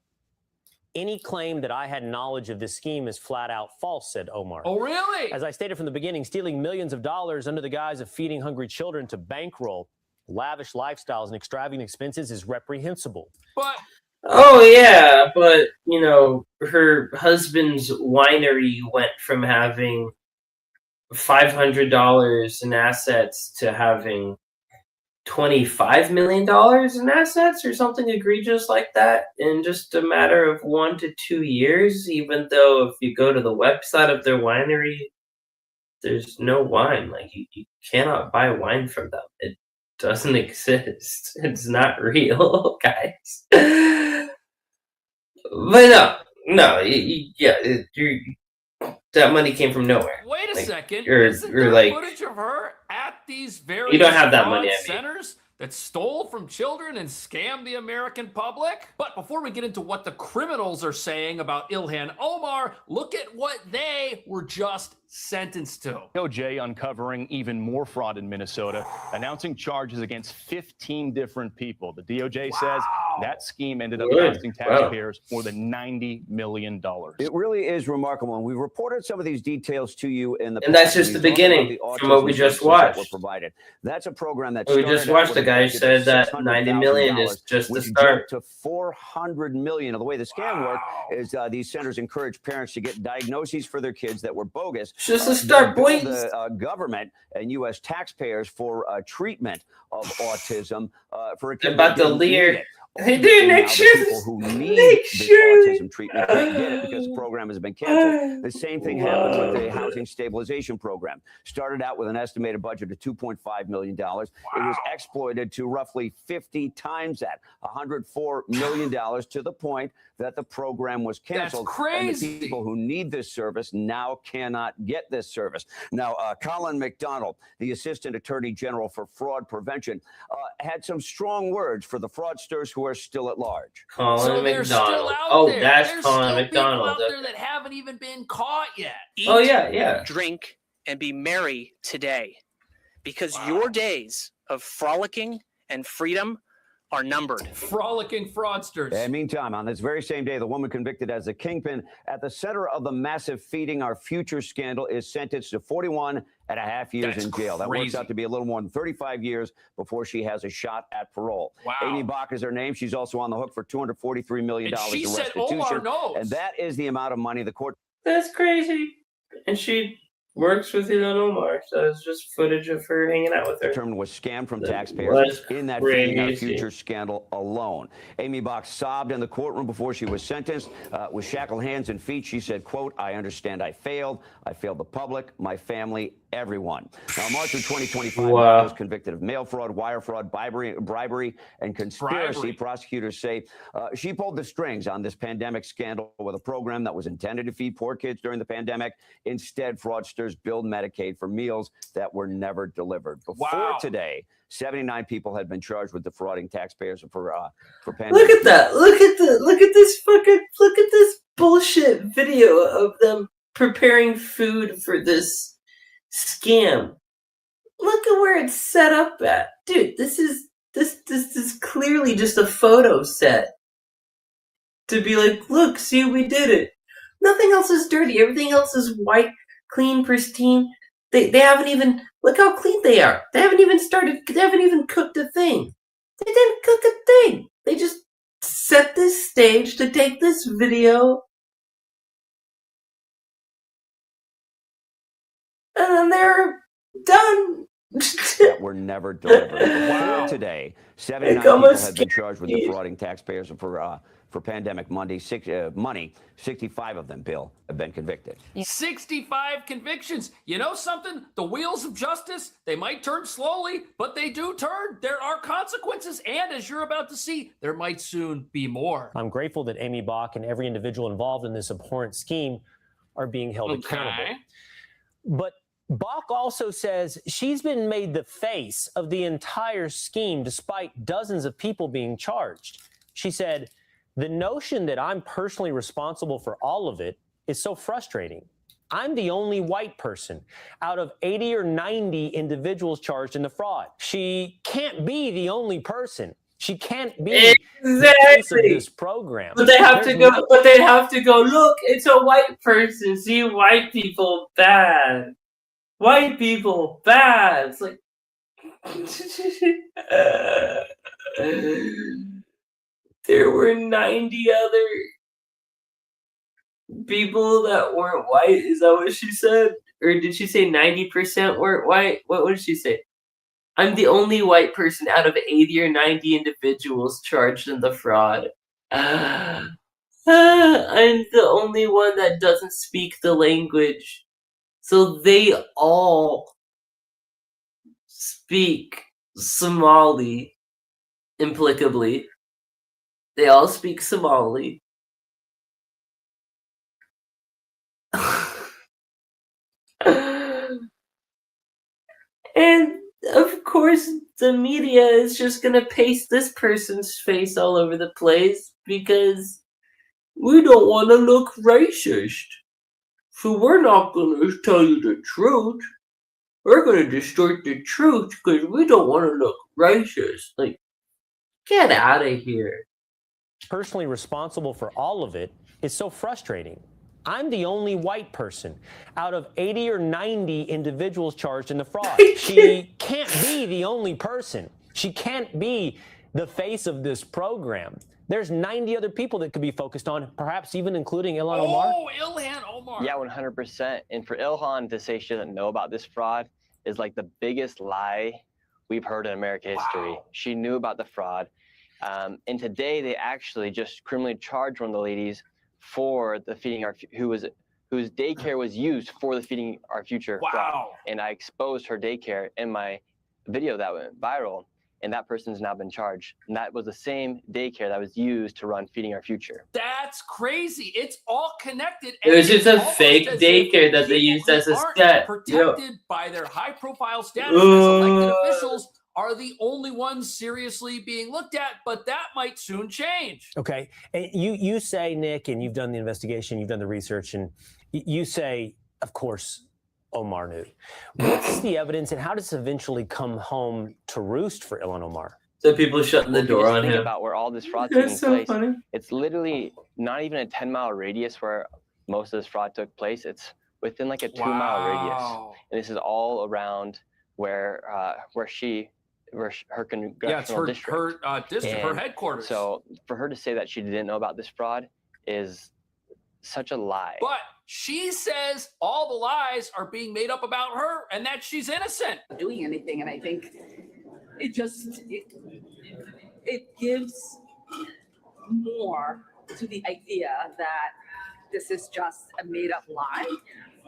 "Any claim that I had knowledge of this scheme is flat out false," said Omar. Oh, really? As I stated from the beginning, stealing millions of dollars under the guise of feeding hungry children to bankroll lavish lifestyles and extravagant expenses is reprehensible. But oh yeah, but you know, her husband's winery went from having $500 in assets to having $25 million in assets or something egregious like that in just a matter of 1 to 2 years, even though if you go to the website of their winery, there's no wine. Like you cannot buy wine from them. It doesn't exist. It's not real, guys. But no, that money came from nowhere. wait a second. You're Isn't there footage of her at these very you don't have that money, I mean. centers that stole from children and scammed the American public? But before we get into what the criminals are saying about Ilhan Omar, look at what they were just sentenced to. DOJ uncovering even more fraud in Minnesota, announcing charges against 15 different people. The DOJ says that scheme ended up costing taxpayers more than $90 million. It really is remarkable, and we reported some of these details to you in the. And that's just the beginning from what we just watched. Were provided. That's a program that we just watched. The guy said that $90 million is just the start. To $400 million. The way the scam worked is these centers encourage parents to get diagnoses for their kids that were bogus. It's just a start, boys. The government and U.S. taxpayers for treatment of autism for a kid about the leer. Hey, dude, Nick people who need this autism treatment can't get it because the program has been canceled. The same thing happened with the housing stabilization program. Started out with an estimated budget of $2.5 million. It was exploited to roughly 50 times that, $104 million, to the point that the program was canceled. That's crazy. And the people who need this service now cannot get this service. Now, Colin McDonald, the Assistant Attorney General for Fraud Prevention, had some strong words for the fraudsters who are still at large. Colin McDonald. There. That's There's Colin still McDonald. People out there that haven't even been caught yet. Eat, drink, and be merry today, because your days of frolicking and freedom are numbered. Frolicking fraudsters. And meantime, on this very same day, the woman convicted as the kingpin at the center of the massive Feeding Our Future scandal is sentenced to 41.5 years in jail. That works out to be a little more than 35 years before she has a shot at parole. Wow. Amy Bach is her name. She's also on the hook for $243 million And she in said restitution. Omar knows. And that is the amount of money the court... That's crazy. And she works with Ilhan Omar, so it's just footage of her hanging out with her. Determined was scammed from taxpayers in that Feeding Our crazy. Future scandal alone. Amy Bach sobbed in the courtroom before she was sentenced. With shackled hands and feet, she said, quote, "I understand I failed. I failed the public, my family, everyone." Now, March of 2025, Bach was convicted of mail fraud, wire fraud, bribery, and conspiracy. Prosecutors say she pulled the strings on this pandemic scandal with a program that was intended to feed poor kids during the pandemic. Instead, fraudsters billed Medicaid for meals that were never delivered. Before today, 79 people had been charged with defrauding taxpayers for pandemic. Look at that! Look at this bullshit video of them preparing food for this scam. Look at where it's set up at, dude. This is clearly just a photo set to be like, look, see, we did it. Nothing else is dirty. Everything else is white, clean, pristine. They haven't even, look how clean they are. They haven't even cooked a thing. They didn't cook a thing. They just set this stage to take this video. And then they're done. That were never delivered. Before today, 79 people have been charged with defrauding taxpayers for pandemic money. 65 of them, Bill, have been convicted. 65 convictions. You know something? The wheels of justice, they might turn slowly, but they do turn. There are consequences, and as you're about to see, there might soon be more. I'm grateful that Amy Bach and every individual involved in this abhorrent scheme are being held accountable. But Bach also says she's been made the face of the entire scheme despite dozens of people being charged. She said, "The notion that I'm personally responsible for all of it is so frustrating. I'm the only white person out of 80 or 90 individuals charged in the fraud. She can't be the only person. She can't be the face of this program." But they have to go, look, it's a white person. See, white people bad. White people bad. It's like there were 90 other people that weren't white. Is that what she said? Or did she say 90% weren't white? What did she say? I'm the only white person out of 80 or 90 individuals charged in the fraud. I'm the only one that doesn't speak the language. So they all speak Somali, implicably. They all speak Somali. And of course, the media is just gonna paste this person's face all over the place because we don't want to look racist. So we're not gonna tell you the truth. We're gonna distort the truth because we don't want to look racist. Like, get out of here. Personally responsible for all of it is so frustrating. I'm the only white person out of 80 or 90 individuals charged in the fraud. She can't be the only person. She can't be the face of this program. There's 90 other people that could be focused on, perhaps even including Ilhan Omar. Oh, Ilhan Omar. Yeah, 100%. And for Ilhan to say she doesn't know about this fraud is like the biggest lie we've heard in American history. She knew about the fraud. And today they actually just criminally charged one of the ladies for the Feeding Our whose daycare was used for the Feeding Our Future fraud. And I exposed her daycare in my video that went viral. And that person's now been charged. And that was the same daycare that was used to run Feeding Our Future. That's crazy. It's all connected. It was just a fake daycare that they used as a set. Protected by their high-profile status as elected officials are the only ones seriously being looked at, but that might soon change. Okay. And you say, Nick, and you've done the investigation, you've done the research, and you say, of course, Omar knew. What's the evidence, and how does this eventually come home to roost for Ilhan Omar? So people are shutting the If you door just on think him. about where all this fraud's taking That's so place, funny. it's literally not even a 10-mile radius where most of this fraud took place. It's within like a 2-mile radius, and this is all around where her congressional district. Her district, her And headquarters. So for her to say that she didn't know about this fraud is such a lie. But she says all the lies are being made up about her and that she's innocent. Doing anything, and I think it just it gives more to the idea that this is just a made-up lie,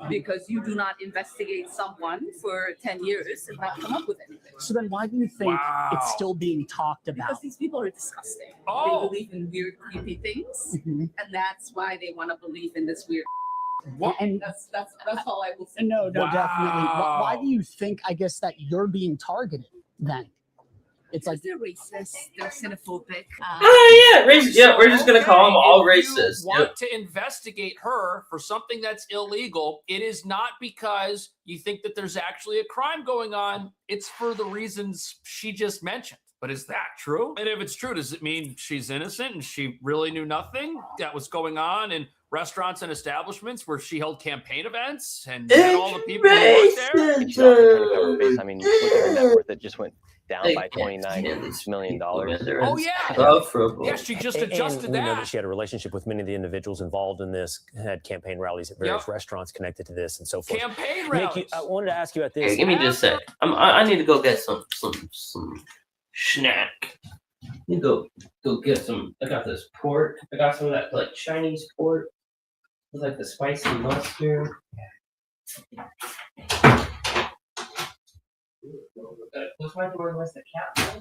because you do not investigate someone for 10 years and not come up with anything. So then why do you think it's still being talked about? Because these people are disgusting. Oh. They believe in weird, creepy things, and that's why they want to believe in this weird. What? And that's all I will say. no, definitely. Why do you think, I guess, that you're being targeted then? It's like they're racist, they're xenophobic. Oh yeah, racist. Yeah, we're just gonna call them all If racist. you want to investigate her for something that's illegal, it is not because you think that there's actually a crime going on. It's for the reasons she just mentioned. But is that true? And if it's true, does it mean she's innocent and she really knew nothing that was going on in restaurants and establishments where she held campaign events and met all the people who worked there? And she's also trying to cover her face. I mean, look at her net worth. It just went down by $29 million. Oh, yeah. Yeah, she just adjusted and we know that. that she had a relationship with many of the individuals involved in this, had campaign rallies at various restaurants connected to this and so forth. Campaign Nick, rallies. I wanted to ask you about this. Here, give me just a sec. I need to go get some snack. I need to go get some. I got this pork. I got some of that like Chinese pork with like the spicy mustard. Close my door unless the cat.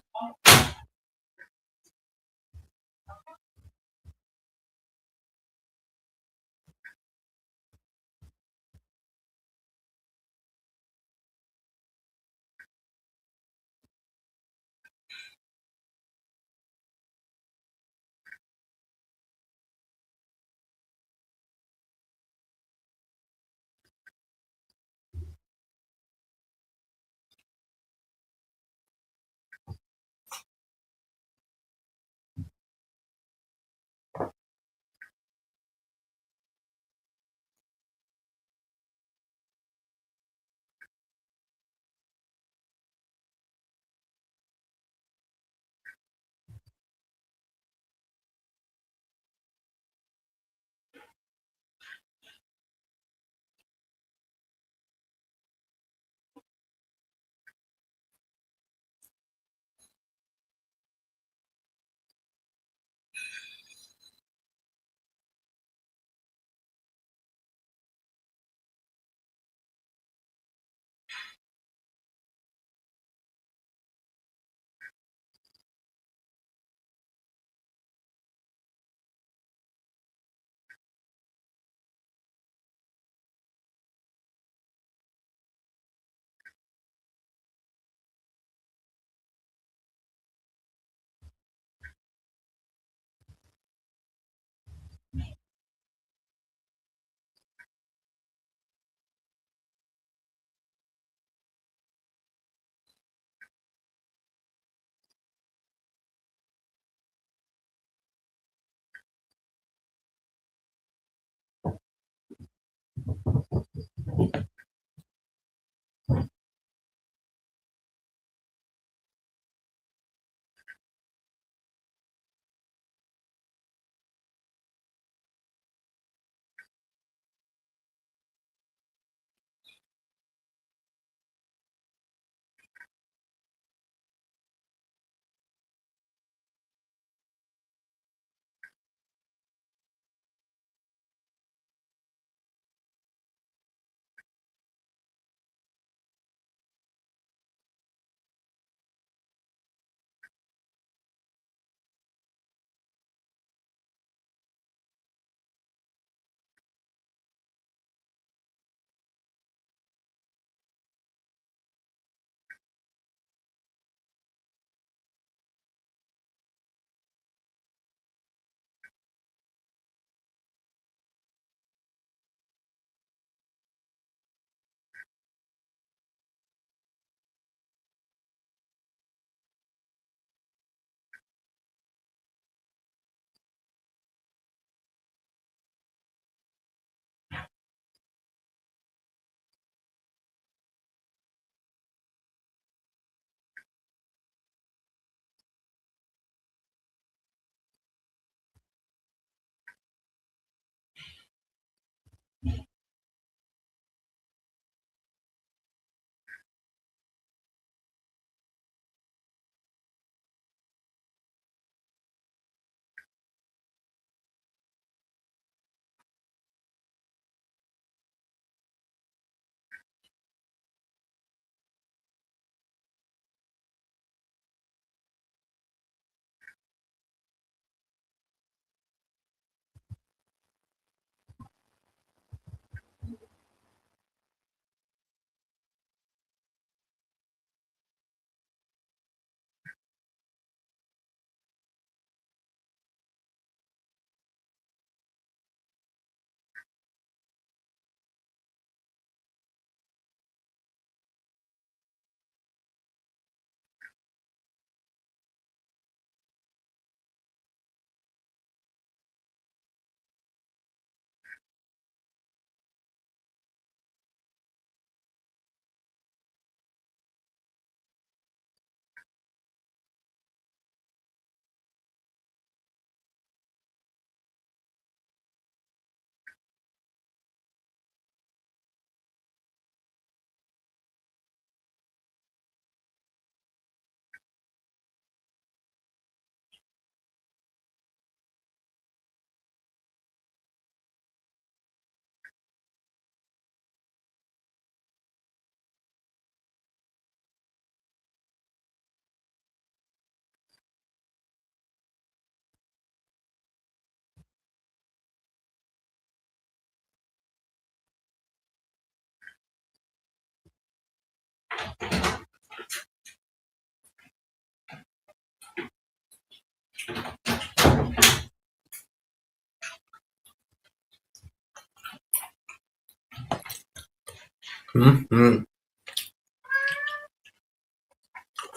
Mm-hmm.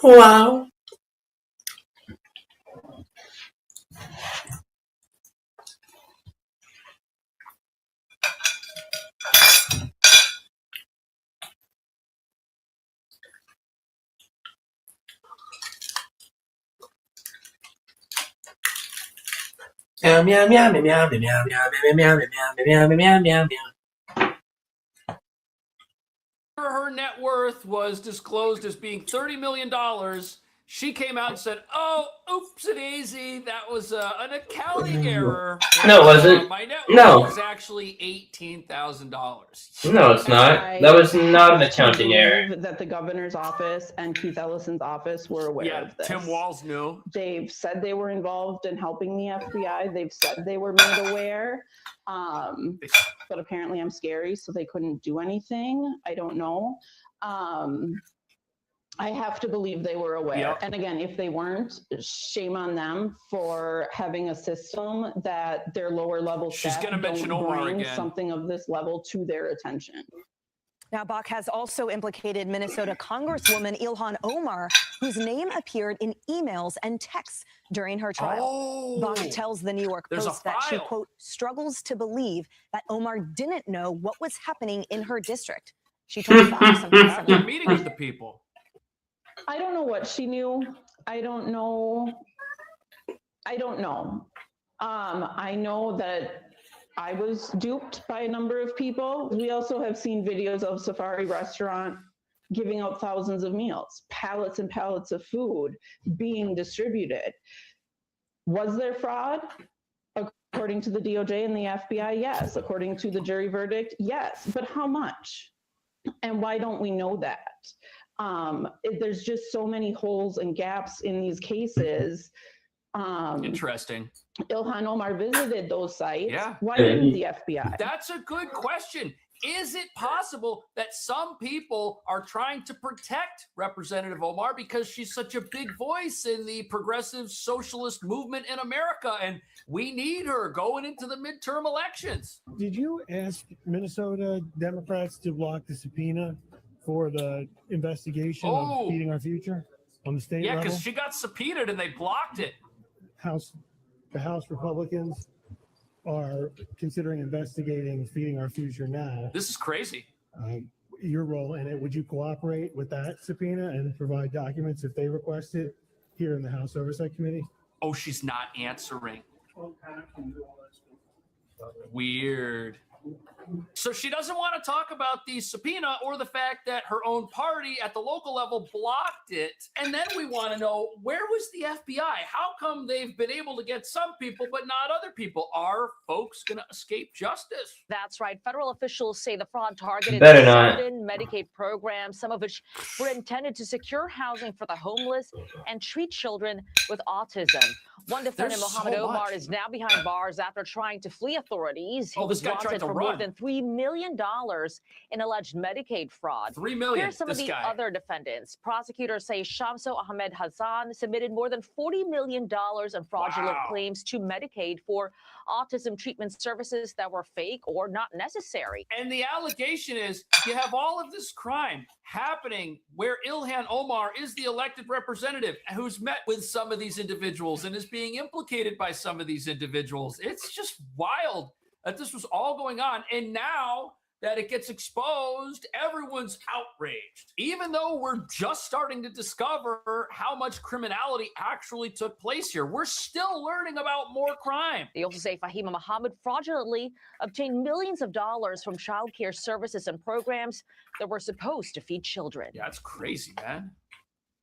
Wow. Meow meow meow meow meow meow meow meow meow meow meow meow meow. Her net worth was disclosed as being $30 million. She came out and said, "Oh, oops-a-daisy, that was an accounting error. No, it wasn't. My net No. worth was actually $18,000." No, it's not. That was not an accounting error. That the governor's office and Keith Ellison's office were aware of this. Tim Walz knew. They've said they were involved in helping the FBI. They've said they were made aware. But apparently I'm scary, so they couldn't do anything. I don't know. I have to believe they were aware. Yep. And again, if they weren't, shame on them for having a system that their lower level She's staff gonna mention don't Omar bring again. something of this level to their attention. Now, Bach has also implicated Minnesota Congresswoman Ilhan Omar, whose name appeared in emails and texts during her trial. Oh, Bach tells the New York there's a Post that she, file. quote, struggles to believe that Omar didn't know what was happening in her district. She told Fox on After meeting with the people. I don't know what she knew. I don't know. I know that I was duped by a number of people. We also have seen videos of Safari Restaurant giving out thousands of meals, pallets and pallets of food being distributed. Was there fraud? According to the DOJ and the FBI, yes. According to the jury verdict, yes. But how much? And why don't we know that? There's just so many holes and gaps in these cases. Interesting. Ilhan Omar visited those sites. Yeah. Why didn't the FBI? That's a good question. Is it possible that some people are trying to protect Representative Omar because she's such a big voice in the progressive socialist movement in America, and we need her going into the midterm elections? Did you ask Minnesota Democrats to block the subpoena for the investigation of Feeding Our Future on the state Yeah, level? because she got subpoenaed and they blocked it. The House Republicans are considering investigating Feeding Our Future now. This is crazy. Your role in it, would you cooperate with that subpoena and provide documents if they request it here in the House Oversight Committee? Oh, she's not answering. Weird. So she doesn't want to talk about the subpoena or the fact that her own party at the local level blocked it. And then we want to know, where was the FBI? How come they've been able to get some people but not other people? Are folks going to escape justice? That's right. Federal officials say the fraud targeted Better not. certain Medicaid programs, some of which were intended to secure housing for the homeless and treat children with autism. One defendant, There's Mohammed so Omar, much. is now behind bars after trying to flee authorities. He Oh, this was guy tried wanted to for more run. than $3 million in alleged Medicaid fraud. $3 million, Here are some of this the guy. other defendants. Prosecutors say Shamso Ahmed Hassan submitted more than $40 million in fraudulent Wow. claims to Medicaid for autism treatment services that were fake or not necessary. And the allegation is you have all of this crime happening where Ilhan Omar is the elected representative who's met with some of these individuals and is being implicated by some of these individuals. It's just wild that this was all going on. And now that it gets exposed, everyone's outraged, even though we're just starting to discover how much criminality actually took place here. We're still learning about more crime. They also say Fahima Muhammad fraudulently obtained millions of dollars from child care services and programs that were supposed to feed children. Yeah, that's crazy, man.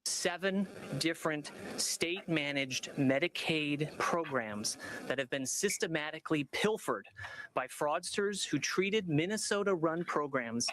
7 different state-managed Medicaid programs that have been systematically pilfered by fraudsters who treated Minnesota-run programs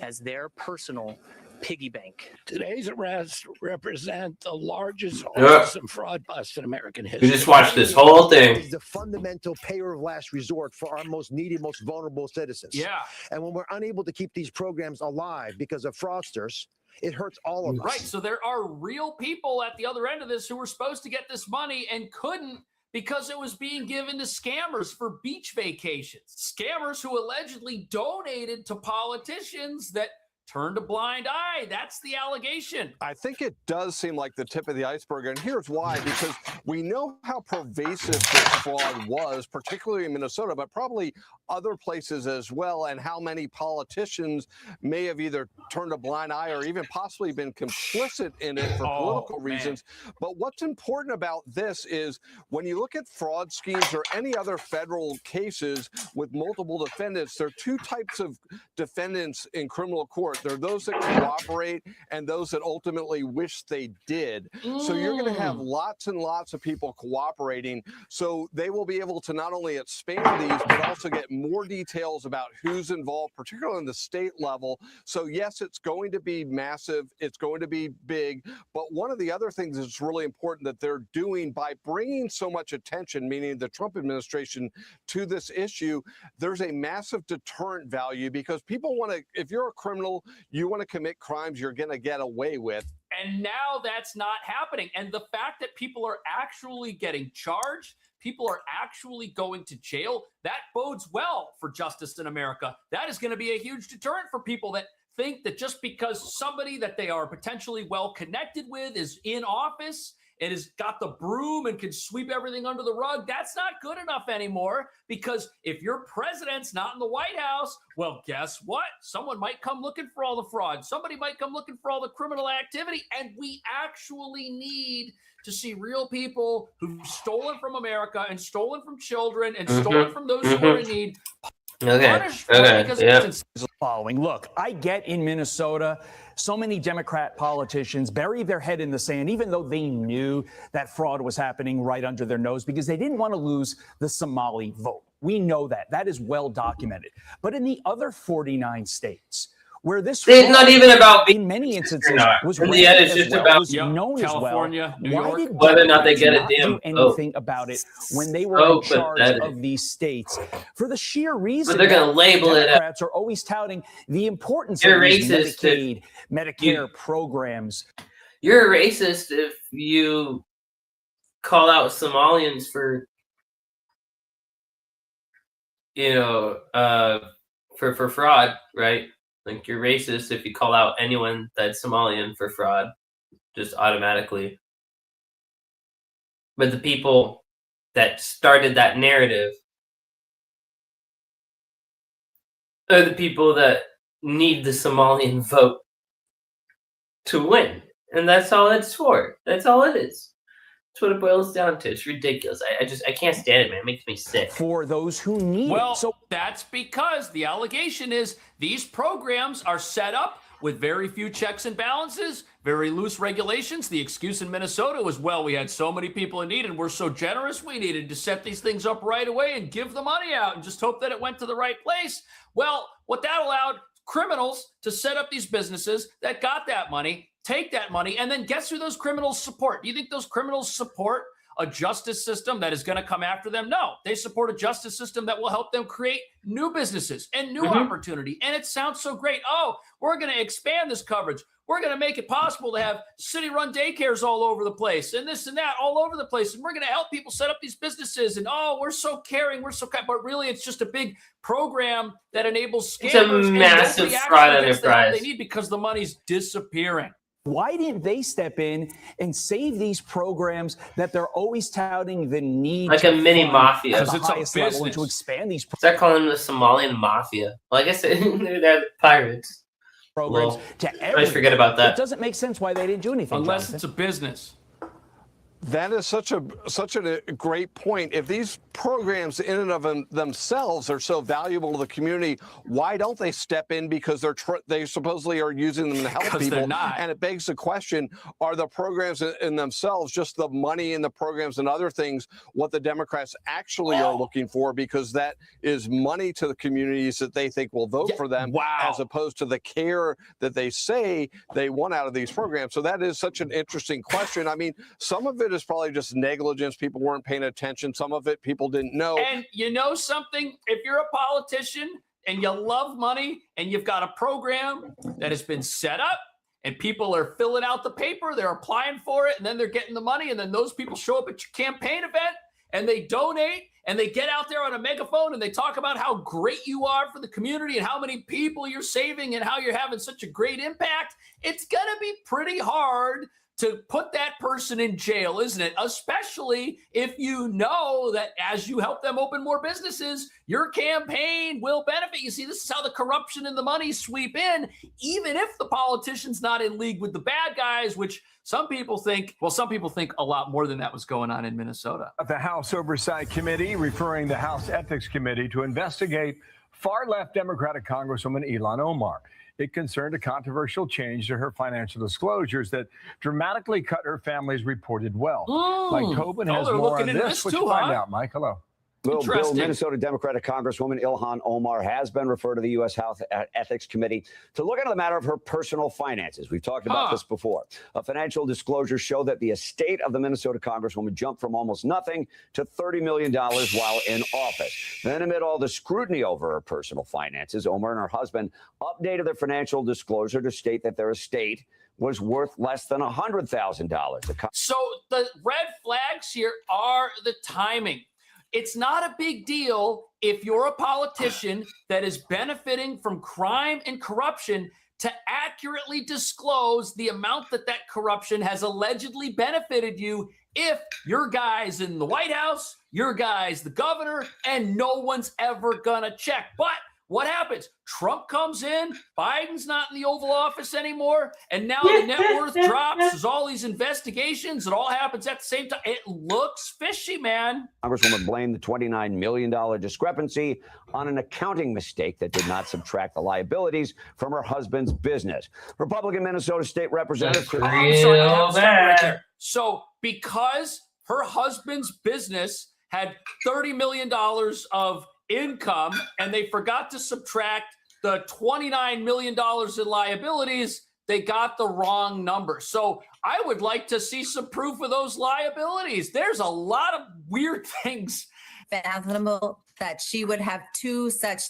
as their personal piggy bank. Today's arrests represent the largest Yeah. autism fraud bust in American history. You just watched this whole thing. Is the fundamental payer of last resort for our most needy, most vulnerable citizens. Yeah. And when we're unable to keep these programs alive because of fraudsters, it hurts all of us. Right. So there are real people at the other end of this who were supposed to get this money and couldn't because it was being given to scammers for beach vacations. Scammers who allegedly donated to politicians that turned a blind eye. That's the allegation. I think it does seem like the tip of the iceberg, and here's why. Because we know how pervasive this fraud was, particularly in Minnesota, but probably other places as well, and how many politicians may have either turned a blind eye or even possibly been complicit in it for political reasons. But what's important about this is when you look at fraud schemes or any other federal cases with multiple defendants, there are two types of defendants in criminal court. There are those that cooperate and those that ultimately wish they did. So you're going to have lots and lots of people cooperating. So they will be able to not only expand these, but also get more details about who's involved, particularly on the state level. So yes, it's going to be massive. It's going to be big. But one of the other things that's really important that they're doing by bringing so much attention, meaning the Trump administration, to this issue, there's a massive deterrent value because people want to, if you're a criminal, you want to commit crimes you're going to get away with. And now that's not happening. And the fact that people are actually getting charged, people are actually going to jail, that bodes well for justice in America. That is going to be a huge deterrent for people that think that just because somebody that they are potentially well connected with is in office and has got the broom and can sweep everything under the rug, that's not good enough anymore. Because if your president's not in the White House, well, guess what? Someone might come looking for all the fraud. Somebody might come looking for all the criminal activity. And we actually need to see real people who've stolen from America and stolen from children and stolen from those who are in need. Following. Look, I get in Minnesota, so many Democrat politicians bury their head in the sand, even though they knew that fraud was happening right under their nose because they didn't want to lose the Somali vote. We know that. That is well documented. But in the other 49 states, where this it's not even about in many instances was in the end, it's just about known California, as well. New Why York, did whether or not they get a Democrats damn not do anything about it when they were in charge pathetic. of these states? For the sheer reason But they're going to that label it. Democrats are always touting the importance You're of these racist Medicaid, Medicare programs. You're a racist if you call out Somalians for, for fraud, right? Like you're racist if you call out anyone that's Somalian for fraud, just automatically. But the people that started that narrative are the people that need the Somalian vote to win. And that's all it's for. That's all it is. That's what it boils down to. It's ridiculous. I can't stand it, man. It makes me sick. For those who need Well, it. So that's because the allegation is these programs are set up with very few checks and balances, very loose regulations. The excuse in Minnesota was, well, we had so many people in need and we're so generous, we needed to set these things up right away and give the money out and just hope that it went to the right place. Well, what that allowed criminals to set up these businesses that got that money, take that money, and then guess who those criminals support? Do you think those criminals support a justice system that is going to come after them? No, they support a justice system that will help them create new businesses and new opportunity. And it sounds so great. Oh, we're going to expand this coverage. We're going to make it possible to have city-run daycares all over the place and this and that all over the place. And we're going to help people set up these businesses. And, oh, we're so caring. We're so kind. But really, it's just a big program that enables scammers. It's a massive fraud enterprise. They need because the money's disappearing. why didn't they step in and save these programs that they're always touting the need like to a mini fund mafia at the highest level and to expand these Start calling them the Somalian mafia. Well, I guess they're pirates. programs to I everyone. always forget about that. It doesn't make sense why they didn't do anything. Unless Jonathan. it's a business. That is such a great point. If these programs in and of themselves are so valuable to the community, why don't they step in? Because they supposedly are using them to help people. They're not. And it begs the question, are the programs in themselves, just the money in the programs and other things, what the Democrats actually are looking for? Because that is money to the communities that they think will vote for them, as opposed to the care that they say they want out of these programs. So that is such an interesting question. I mean, some of it is probably just negligence. People weren't paying attention. Some of it people didn't know. And you know something? If you're a politician and you love money and you've got a program that has been set up and people are filling out the paper, they're applying for it, and then they're getting the money, and then those people show up at your campaign event and they donate and they get out there on a megaphone and they talk about how great you are for the community and how many people you're saving and how you're having such a great impact, it's going to be pretty hard to put that person in jail, isn't it? Especially if you know that as you help them open more businesses, your campaign will benefit. You see, this is how the corruption and the money sweep in, even if the politician's not in league with the bad guys, which some people think a lot more than that was going on in Minnesota. The House Oversight Committee referring the House Ethics Committee to investigate far-left Democratic Congresswoman Ilhan Omar. It concerned a controversial change to her financial disclosures that dramatically cut her family's reported wealth. Mike Tobin has more on this. What you find out, Mike? Hello. Bill, Minnesota Democratic Congresswoman Ilhan Omar has been referred to the U.S. House Ethics Committee to look into the matter of her personal finances. We've talked about this before. A financial disclosure show that the estate of the Minnesota Congresswoman jumped from almost nothing to $30 million while in office. Then amid all the scrutiny over her personal finances, Omar and her husband updated their financial disclosure to state that their estate was worth less than $100,000. So the red flags here are the timing. It's not a big deal if you're a politician that is benefiting from crime and corruption to accurately disclose the amount that corruption has allegedly benefited you if your guy's in the White House, your guy's the governor, and no one's ever gonna check. But what happens? Trump comes in, Biden's not in the Oval Office anymore, and now the net worth drops. There's all these investigations. It all happens at the same time. It looks fishy, man. Congresswoman blamed the $29 million discrepancy on an accounting mistake that did not subtract the liabilities from her husband's business. Republican Minnesota State Representative. So because her husband's business had $30 million of income and they forgot to subtract the $29 million in liabilities, they got the wrong number. So I would like to see some proof of those liabilities. There's a lot of weird things. Fathomable that she would have two such.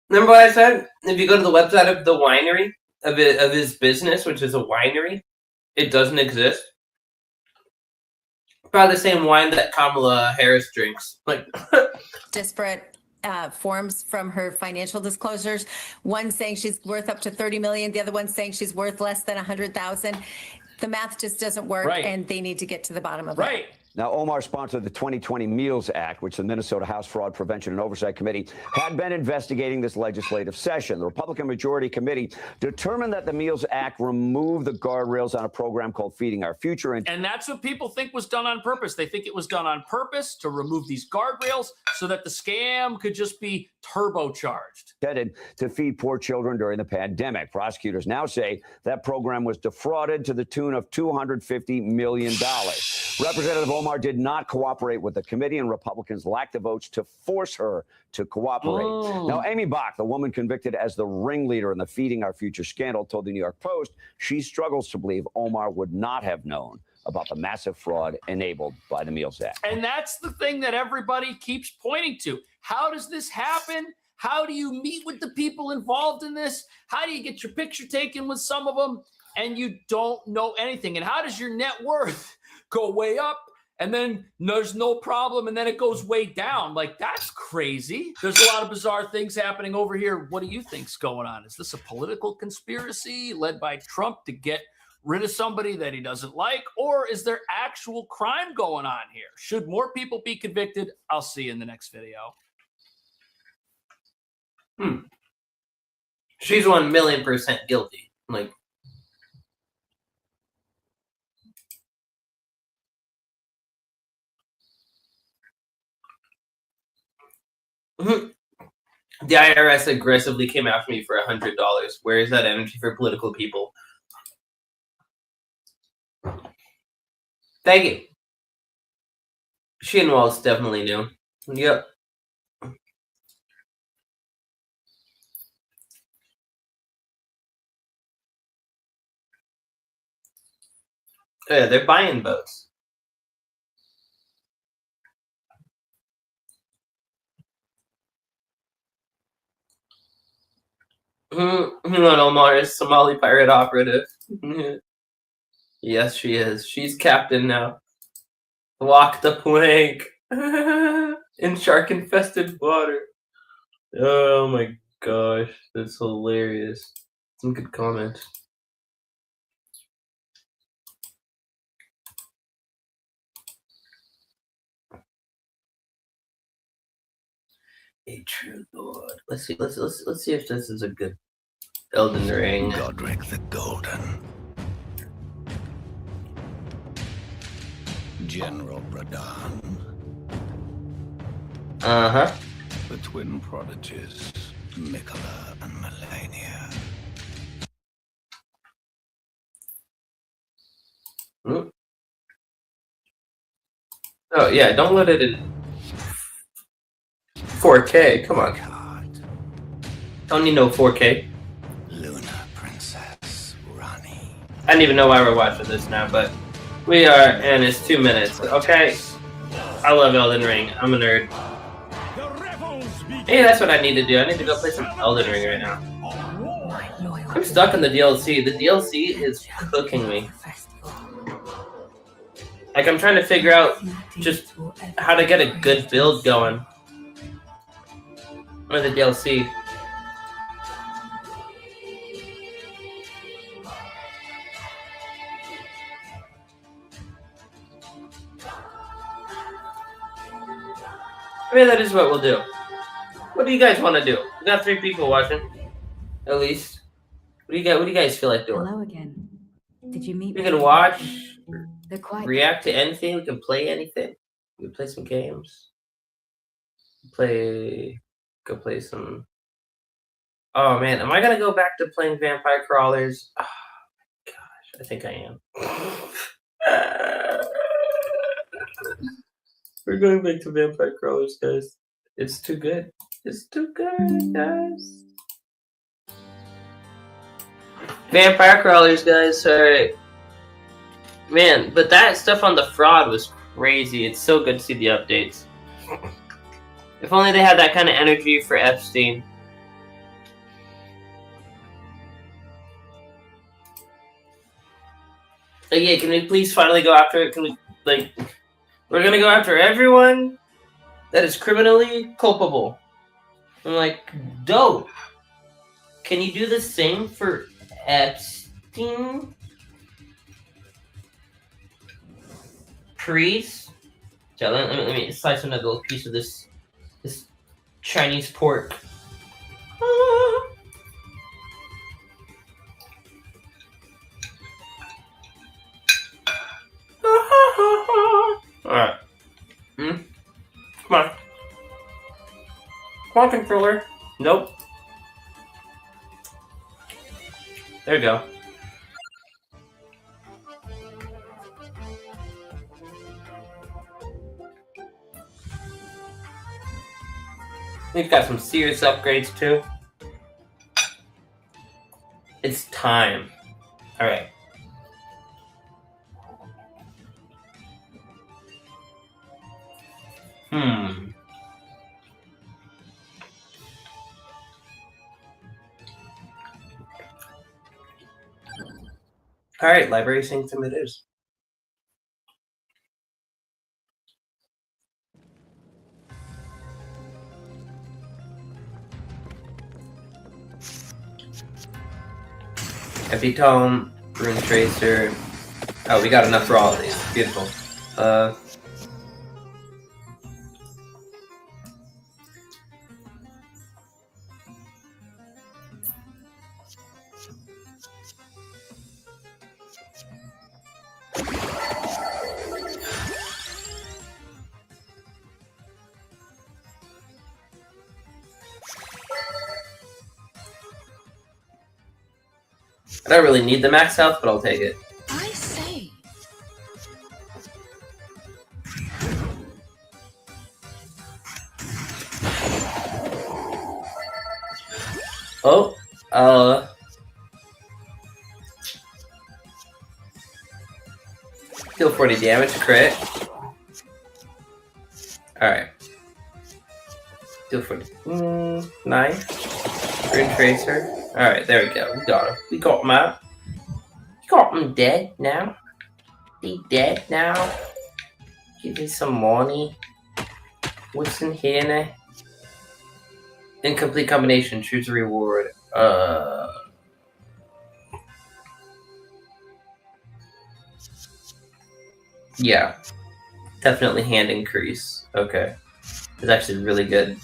Remember what I said? If you go to the website of the winery, of his business, which is a winery, it doesn't exist. Probably the same wine that Kamala Harris drinks. Like Disparate forms from her financial disclosures. One saying she's worth up to 30 million. The other one saying she's worth less than 100,000. The math just doesn't work, and they need to get to the bottom of it. Now, Omar sponsored the 2020 Meals Act, which the Minnesota House Fraud Prevention and Oversight Committee had been investigating this legislative session. The Republican Majority Committee determined that the Meals Act removed the guardrails on a program called Feeding Our Future. And that's what people think was done on purpose. They think it was done on purpose to remove these guardrails so that the scam could just be turbocharged. Intended to feed poor children during the pandemic. Prosecutors now say that program was defrauded to the tune of $250 million. Representative Omar did not cooperate with the committee, and Republicans lacked the votes to force her to cooperate. Now, Amy Bach, the woman convicted as the ringleader in the Feeding Our Future scandal, told the New York Post she struggles to believe Omar would not have known about the massive fraud enabled by the Meals Act. And that's the thing that everybody keeps pointing to. How does this happen? How do you meet with the people involved in this? How do you get your picture taken with some of them and you don't know anything? And how does your net worth go way up and then there's no problem and then it goes way down? Like, that's crazy. There's a lot of bizarre things happening over here. What do you think's going on? Is this a political conspiracy led by Trump to get rid of somebody that he doesn't like? Or is there actual crime going on here? Should more people be convicted? I'll see you in the next video. She's 1,000,000% guilty. Like, the IRS aggressively came after me for $100. Where is that energy for political people? Thank you. She and Waltz definitely knew. Yep. Yeah, they're buying votes. Omar is Somali pirate operative. Yes, she is. She's captain now. Walk the plank in shark-infested water. Oh my gosh, that's hilarious. Some good comments. A true lord. Let's see. Let's see if this is a good Elden Ring. Godric the Golden. General Radahn. Uh-huh. The twin prodigies, Mikola and Melania. Mm. Oh yeah, don't let it in 4K. Come on. Don't need no 4K. Luna Princess Rani. I don't even know why we're watching this now, but we are, and it's 2 minutes. Okay. I love Elden Ring. I'm a nerd. Hey, that's what I need to do. I need to go play some Elden Ring right now. I'm stuck in the DLC. The DLC is cooking me. Like, I'm trying to figure out just how to get a good build going. Or the DLC. Maybe that is what we'll do. What do you guys want to do? We got 3 people watching, at least. What do you guys feel like doing? Hello again. Did you meet We me? can watch, They're quite react to anything. We can play anything. We can play some games. Go play some. Oh man, am I gonna go back to playing Vampire Crawlers? Oh gosh, I think I am. We're going back to Vampire Crawlers, guys. It's too good. It's too good, guys. Vampire Crawlers, guys. Alright. Man, but that stuff on the fraud was crazy. It's so good to see the updates. If only they had that kind of energy for Epstein. Like, yeah, can we please finally go after it? Can we, like, we're gonna go after everyone that is criminally culpable. I'm like, dope. Can you do the same for Epstein? Priest? So let me slice another little piece of this Chinese pork. Alright. Come on. Come on, controller. Nope. There you go. We've got some serious upgrades too. It's time. Alright. Alright, library sanctum it is. Epitome, Rune Tracer. Oh, we got enough for all of these. Beautiful. I don't really need the max health, but I'll take it. I say. Oh, deal 40 damage, crit. Alright. Deal 40. Nice. Rune Tracer. Alright, there we go. We got him. We got him out. We got him dead now. They dead now? Give me some money. What's in here now? Incomplete combination. Choose a reward. Yeah. Definitely hand increase. Okay. It's actually really good.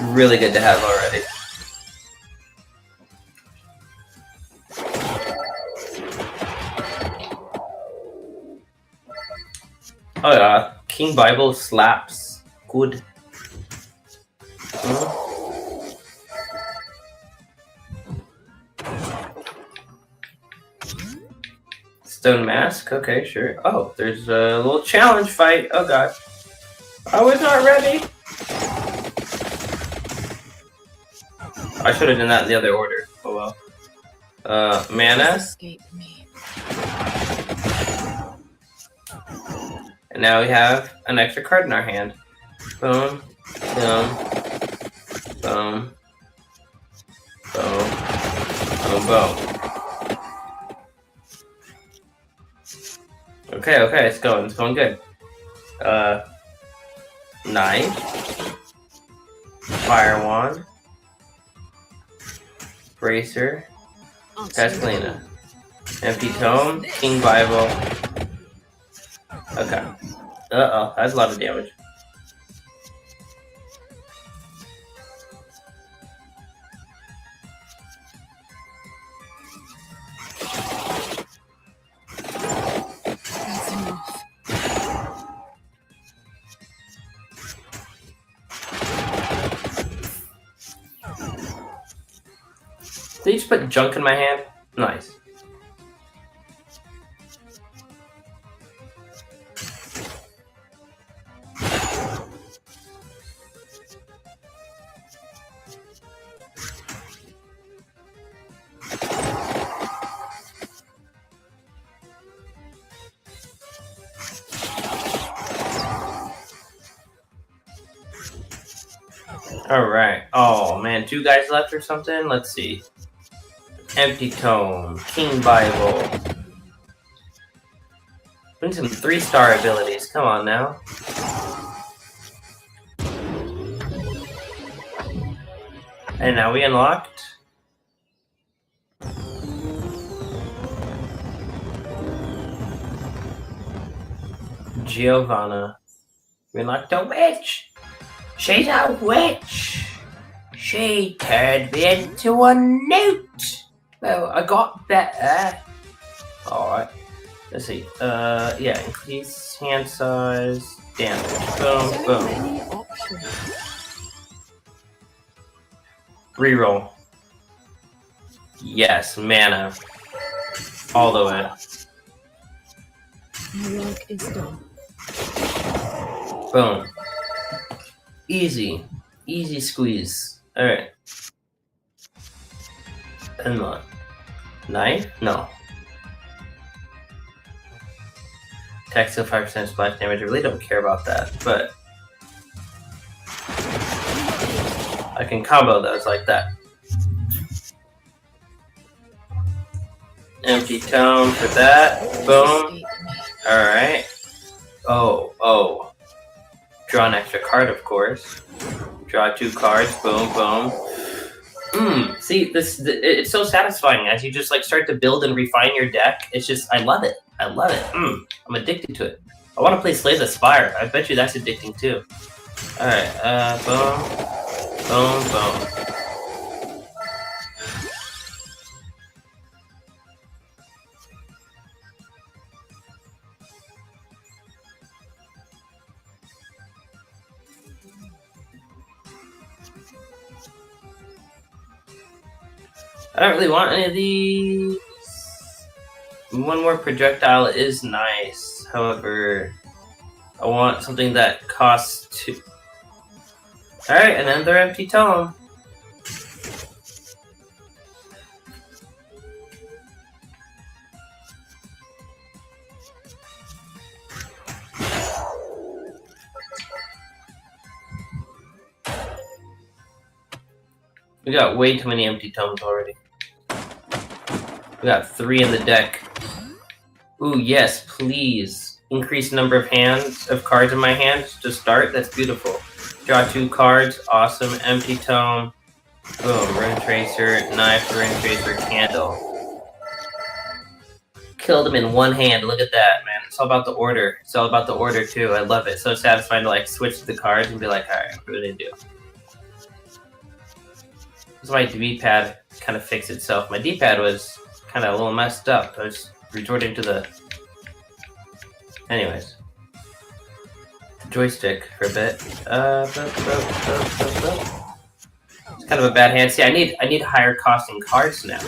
Really good to have already. Oh yeah, King Bible slaps. Good. Stone Mask? Okay, sure. Oh, there's a little challenge fight. Oh god. I was not ready. I should have done that in the other order. Oh well. Mana. And now we have an extra card in our hand. Boom. Boom. Boom. Boom. Boom. Boom. Okay, okay, it's going good. Knife. Fire Wand. Bracer. Castlina. Empty Tome. King Bible. Okay. Uh-oh, that's a lot of damage. Did you just put junk in my hand? Nice. Alright. Oh man, 2 guys left or something? Let's see. Empty Tome. King Bible. We need some 3-star abilities. Come on now. And now we unlocked Giovanna. We unlocked a witch. She's a witch. She turned me into a newt. Well, I got better. Alright. Let's see. Yeah, increase hand size, damage. Boom, boom. Reroll. Yes, mana. All the way. My work is done. Boom. Easy. Easy squeeze. Alright. And what? Knife? No. Attack still 5% splash damage. I really don't care about that, but I can combo those like that. Empty Tome for that. Boom. Alright. Oh. Draw an extra card, of course. Draw 2 cards. Boom, boom. See, it's so satisfying as you just like start to build and refine your deck. It's just, I love it. I love it. I'm addicted to it. I want to play Slay the Spire. I bet you that's addicting too. Alright, boom. Boom, boom. I don't really want any of these. One more projectile is nice. However, I want something that costs 2. Alright, another Empty Tome. We got way too many Empty Tomes already. We got 3 in the deck. Ooh, yes, please. Increase number of cards in my hand to start. That's beautiful. Draw 2 cards. Awesome. Empty tome. Boom. Rune Tracer, knife, Rune Tracer, candle. Killed him in one hand. Look at that, man. It's all about the order. It's all about the order, too. I love it. So satisfying to, like, switch the cards and be like, alright, what do they do? That's why my D-pad kind of fixed itself. My D-pad was kind of a little messed up. I was resorting to the... Anyways. Joystick for a bit. It's kind of a bad hand. See, I need higher costing cards now.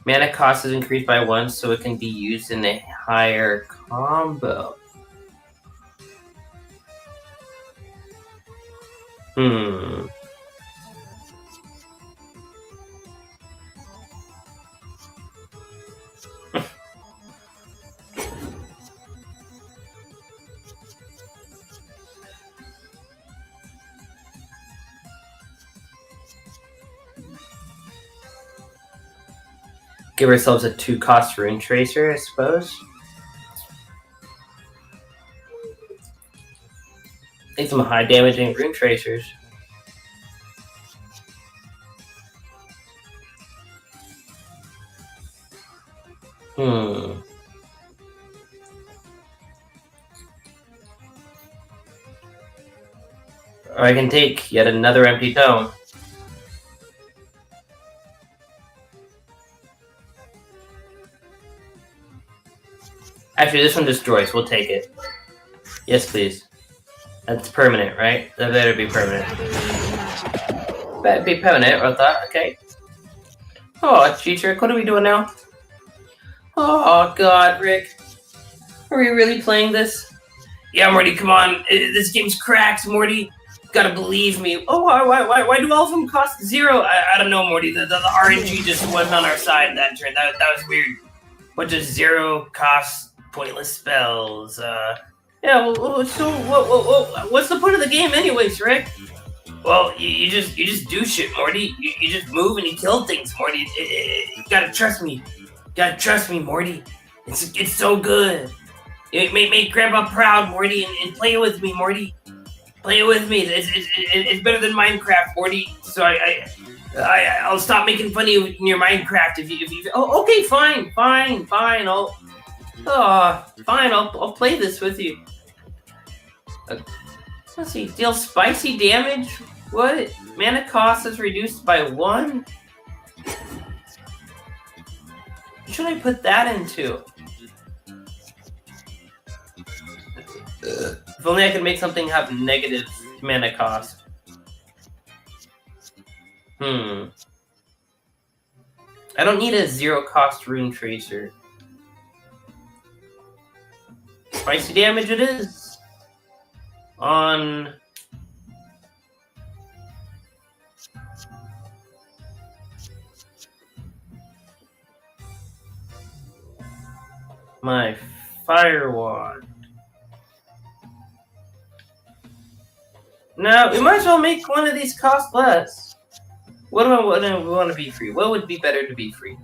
Mana cost is increased by 1, so it can be used in a higher combo. Give ourselves a 2-cost Rune Tracer, I suppose. Need some high damaging Rune Tracers. Or I can take yet another empty tome. Actually, this one destroys. We'll take it. Yes, please. That's permanent, right? That better be permanent. Better be permanent, I thought. Okay. Oh, G-Trick, what are we doing now? Oh, God, Rick. Are we really playing this? Yeah, Morty, come on. This game's cracked, Morty. You gotta believe me. Oh, why do all of them cost 0? I don't know, Morty. The RNG just wasn't on our side that turn. That was weird. Bunch of 0-cost pointless spells. Yeah, well, so what's the point of the game anyways, Rick? Well, you just do shit, Morty. You just move and you kill things, Morty. You gotta trust me. You gotta trust me, Morty. It's so good. Make Grandpa proud, Morty, and play it with me, Morty. Play it with me. It's better than Minecraft, Morty. So I'll stop making fun of you in your Minecraft if you. Oh, okay, fine. I'll play this with you. Let's see. Deal spicy damage. What? Mana cost is reduced by 1. What should I put that into? If only I could make something have negative mana cost. I don't need a 0-cost Rune Tracer. Spicy damage it is. On... my Fire Wand. No, we might as well make one of these cost less. What do I want to be free? What would be better to be free?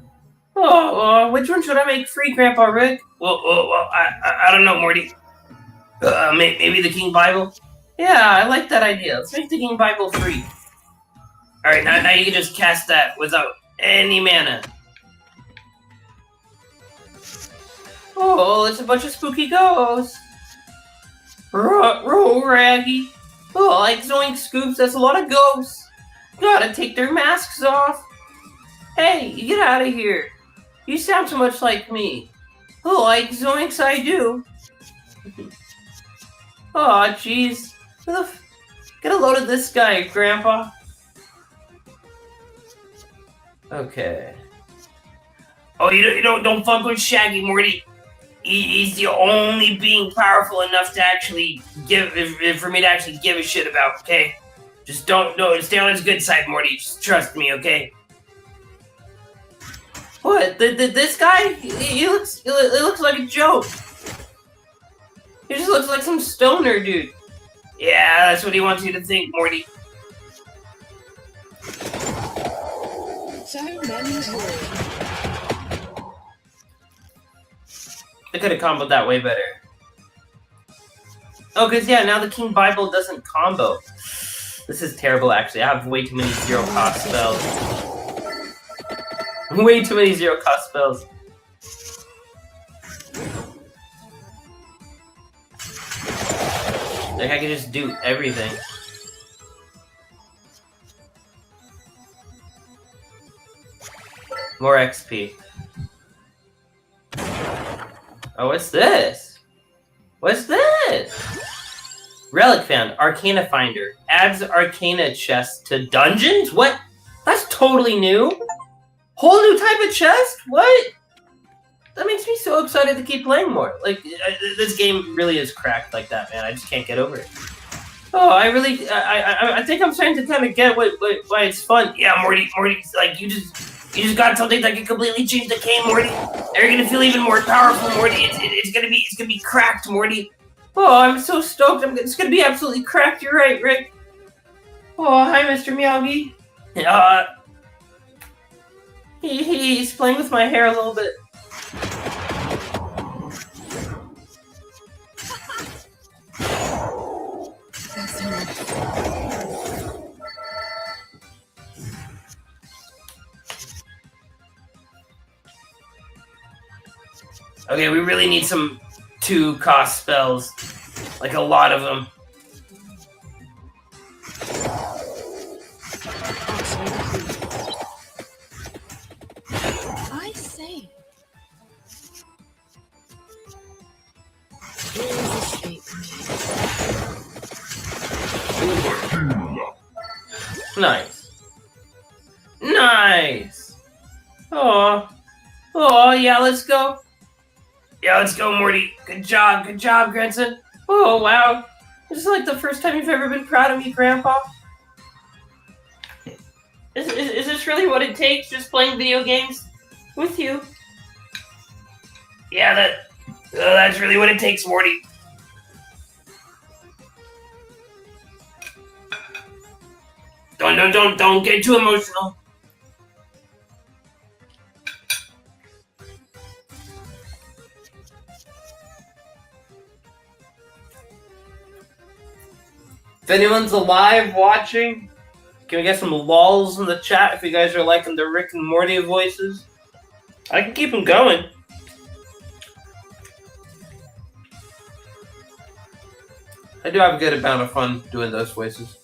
Which one should I make free, Grandpa Rick? Well, I don't know, Morty. Maybe the King Bible? Yeah, I like that idea. Let's make the King Bible free. Alright, now you can just cast that without any mana. Oh, it's a bunch of spooky ghosts. Raggy. Oh, like Zoink Scoops, that's a lot of ghosts. Gotta take their masks off. Hey, get out of here. You sound so much like me. Oh, like Zoinks I do. Oh, jeez. Get a load of this guy, Grandpa. Okay. Oh, you don't fuck with Shaggy, Morty. He's the only being powerful enough to actually for me to actually give a shit about, okay? Just stay on his good side, Morty. Just trust me, okay? What? This guy? He looks like a joke. He just looks like some stoner dude. Yeah, that's what he wants you to think, Morty. So many words. They could have comboed that way better. Oh, because yeah, now the King Bible doesn't combo. This is terrible, actually. I have way too many zero-cost spells. Way too many zero-cost spells. Like, I can just do everything. More XP. Oh, what's this? What's this? Relic found. Arcana Finder. Adds Arcana chest to dungeons? What? That's totally new. Whole new type of chest? What? That makes me so excited to keep playing more. Like, this game really is cracked like that, man. I just can't get over it. Oh, I think I'm starting to kind of get why it's fun. Yeah, Morty, like, you just got something that can completely change the game, Morty. You're gonna feel even more powerful, Morty. It's gonna be cracked, Morty. Oh, I'm so stoked. It's gonna be absolutely cracked. You're right, Rick. Oh, hi, Mr. Miyagi. He's playing with my hair a little bit. Okay, we really need some 2-cost spells. Like a lot of them. I say. Nice. Nice. Oh, yeah, let's go. Yeah, let's go, Morty. Good job, grandson. Oh, wow. This is like the first time you've ever been proud of me, Grandpa. Is this really what it takes, just playing video games with you? Yeah, that's really what it takes, Morty. Don't get too emotional. If anyone's alive watching, can we get some lols in the chat if you guys are liking the Rick and Morty voices? I can keep them going. I do have a good amount of fun doing those voices.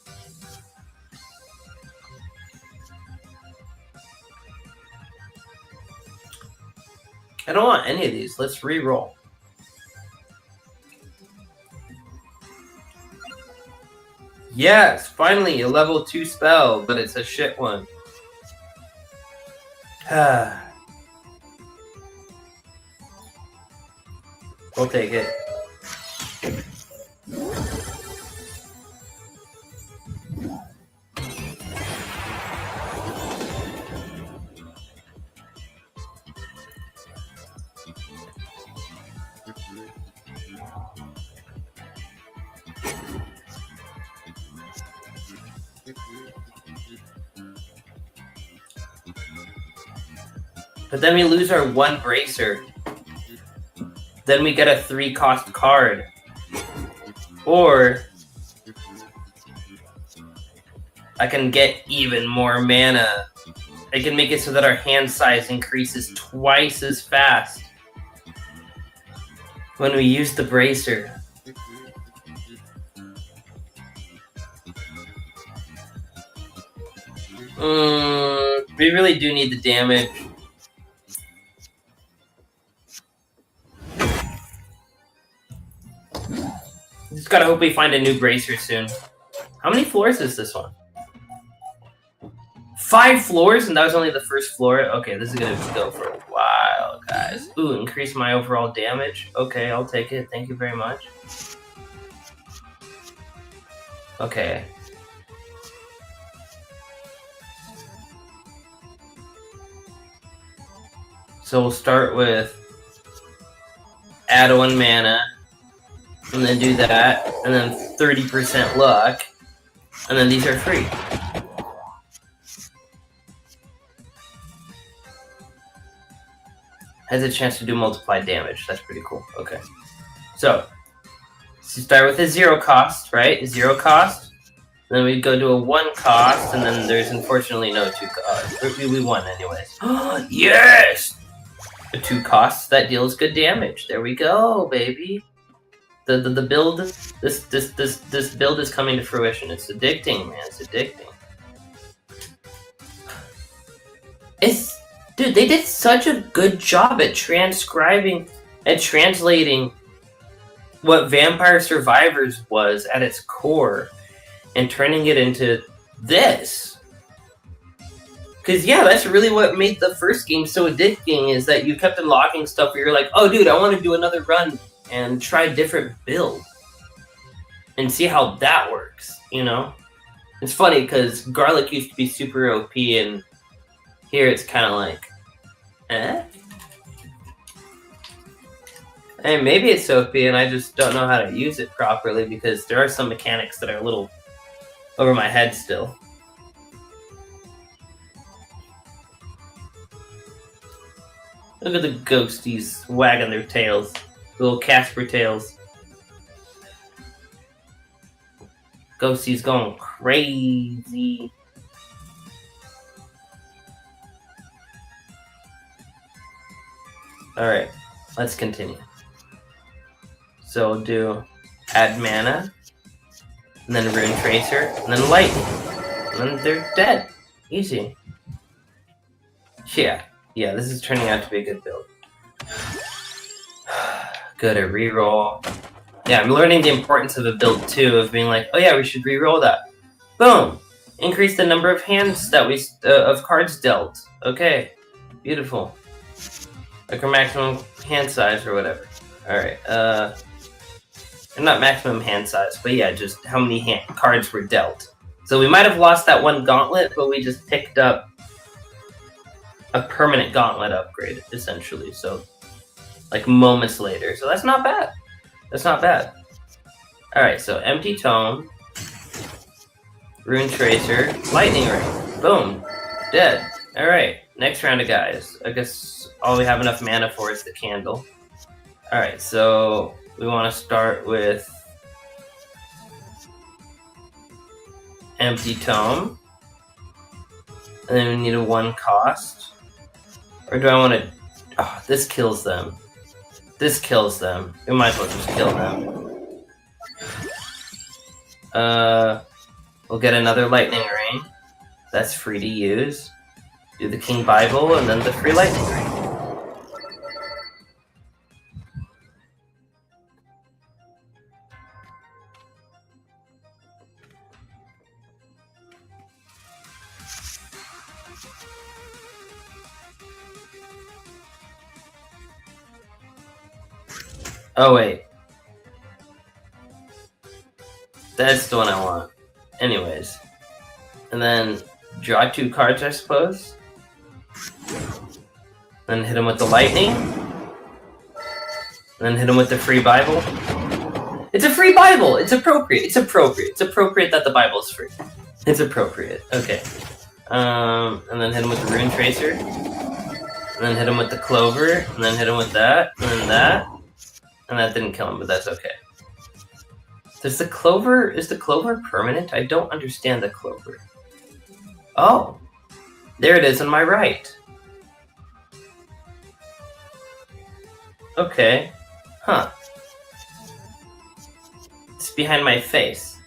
I don't want any of these. Let's re-roll. Yes, finally, a level 2 spell, but it's a shit one. We'll take it. But then we lose our 1 bracer. Then we get a 3-cost card. Or I can get even more mana. I can make it so that our hand size increases twice as fast when we use the bracer. We really do need the damage. Just gotta hope we find a new bracer soon. How many floors is this one? 5 floors, and that was only the first floor? Okay, this is gonna go for a while, guys. Ooh, increase my overall damage. Okay, I'll take it. Thank you very much. Okay. So we'll start with add 1 mana, and then do that, and then 30% luck, and then these are free. Has a chance to do multiplied damage. That's pretty cool. Okay. So you start with a 0 cost, right? 0 cost. Then we go to a 1 cost, and then there's unfortunately no 2 cost. We won anyways. Yes! A 2 costs that deals good damage. There we go, baby. The build, this build is coming to fruition. It's addicting, man. It's addicting. Dude, they did such a good job at transcribing and translating what Vampire Survivors was at its core and turning it into this. Because, yeah, that's really what made the first game so addicting, is that you kept unlocking stuff where you're like, oh, dude, I want to do another run and try a different build and see how that works, you know? It's funny, because Garlic used to be super OP, and here it's kind of like, eh? And maybe it's OP, and I just don't know how to use it properly, because there are some mechanics that are a little over my head still. Look at the ghosties wagging their tails. Little Casper tails. Ghosties going crazy. Alright, let's continue. So we'll do add mana, and then Rune Tracer, and then Lightning. And then they're dead. Easy. Yeah, this is turning out to be a good build. Good at reroll. Yeah, I'm learning the importance of a build too, of being like, oh yeah, we should reroll that. Boom! Increase the number of hands that we of cards dealt. Okay, beautiful. Like our maximum hand size or whatever. Alright, not maximum hand size, but yeah, just how many cards were dealt. So we might have lost that one gauntlet, but we just picked up a permanent gauntlet upgrade, essentially. So, like moments later. So that's not bad. That's not bad. Alright, so Empty Tome, Rune Tracer, Lightning Ring. Boom. Dead. Alright, next round of guys. I guess all we have enough mana for is the candle. Alright, so we want to start with Empty Tome. And then we need a 1 cost. Or do I want to... Oh, this kills them. This kills them. We might as well just kill them. We'll get another Lightning Ring. That's free to use. Do the King Bible, and then the free Lightning Ring. Oh, wait. That's the one I want. Anyways. And then draw 2 cards, I suppose. Then hit him with the lightning. And then hit him with the free Bible. It's a free Bible! It's appropriate. It's appropriate. It's appropriate that the Bible is free. It's appropriate. Okay. And then hit him with the Rune Tracer. And then hit him with the Clover. And then hit him with that. And then that. And that didn't kill him, but that's okay. Is the Clover permanent? I don't understand the Clover. Oh, there it is on my right. Okay, huh. It's behind my face.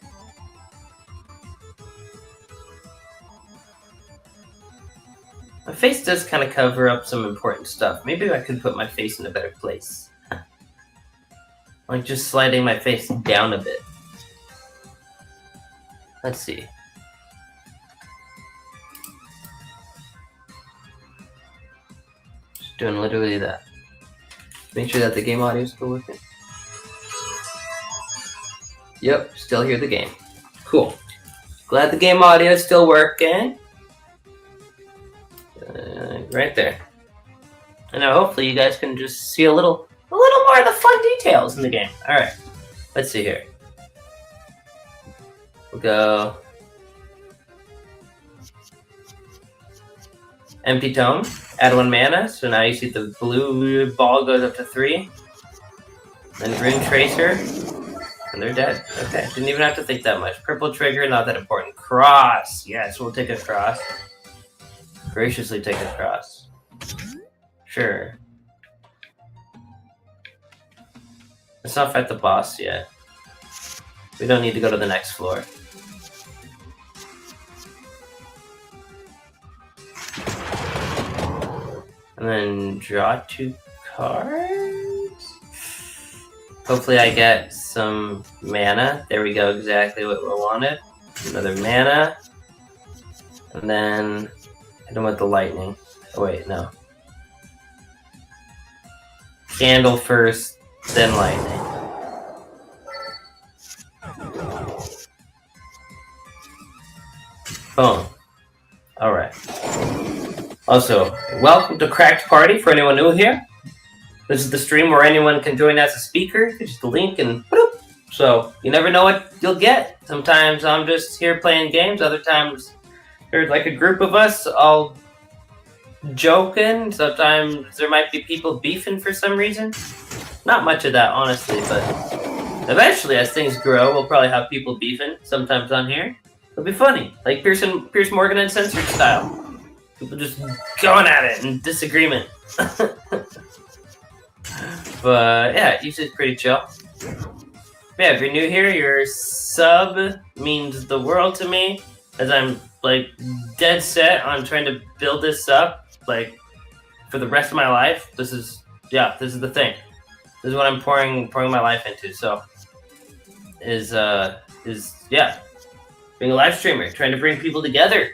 My face does kind of cover up some important stuff. Maybe I could put my face in a better place. Like just sliding my face down a bit. Let's see. Just doing literally that. Make sure that the game audio is still working. Yep, still hear the game. Cool. Glad the game audio is still working. Right there. And now hopefully you guys can just see a little more of the fun details in the game. Alright, let's see here. We'll go Empty Tome. Add 1 mana. So now you see the blue ball goes up to 3. Then Grim Tracer. And they're dead. Okay. Didn't even have to think that much. Purple trigger, not that important. Cross. Yes, we'll take a cross. Graciously take a cross. Sure. Let's not fight the boss yet. We don't need to go to the next floor. And then draw 2 cards. Hopefully I get some mana. There we go, exactly what we wanted. Another mana. And then hit him with the lightning. Oh wait, no. Candle first, then lightning. Boom. Alright. Also, welcome to Cracked Party for anyone new here. This is the stream where anyone can join as a speaker. Just the link and boop. So you never know what you'll get. Sometimes I'm just here playing games. Other times there's like a group of us all joking. Sometimes there might be people beefing for some reason. Not much of that, honestly, but eventually as things grow, we'll probably have people beefing sometimes on here. It'll be funny, like Pierce Morgan and Censored style. People just going at it in disagreement. But yeah, usually it's pretty chill. Yeah, if you're new here, your sub means the world to me, as I'm like dead set on trying to build this up like for the rest of my life. This is the thing. This is what I'm pouring my life into. So is being a live streamer, trying to bring people together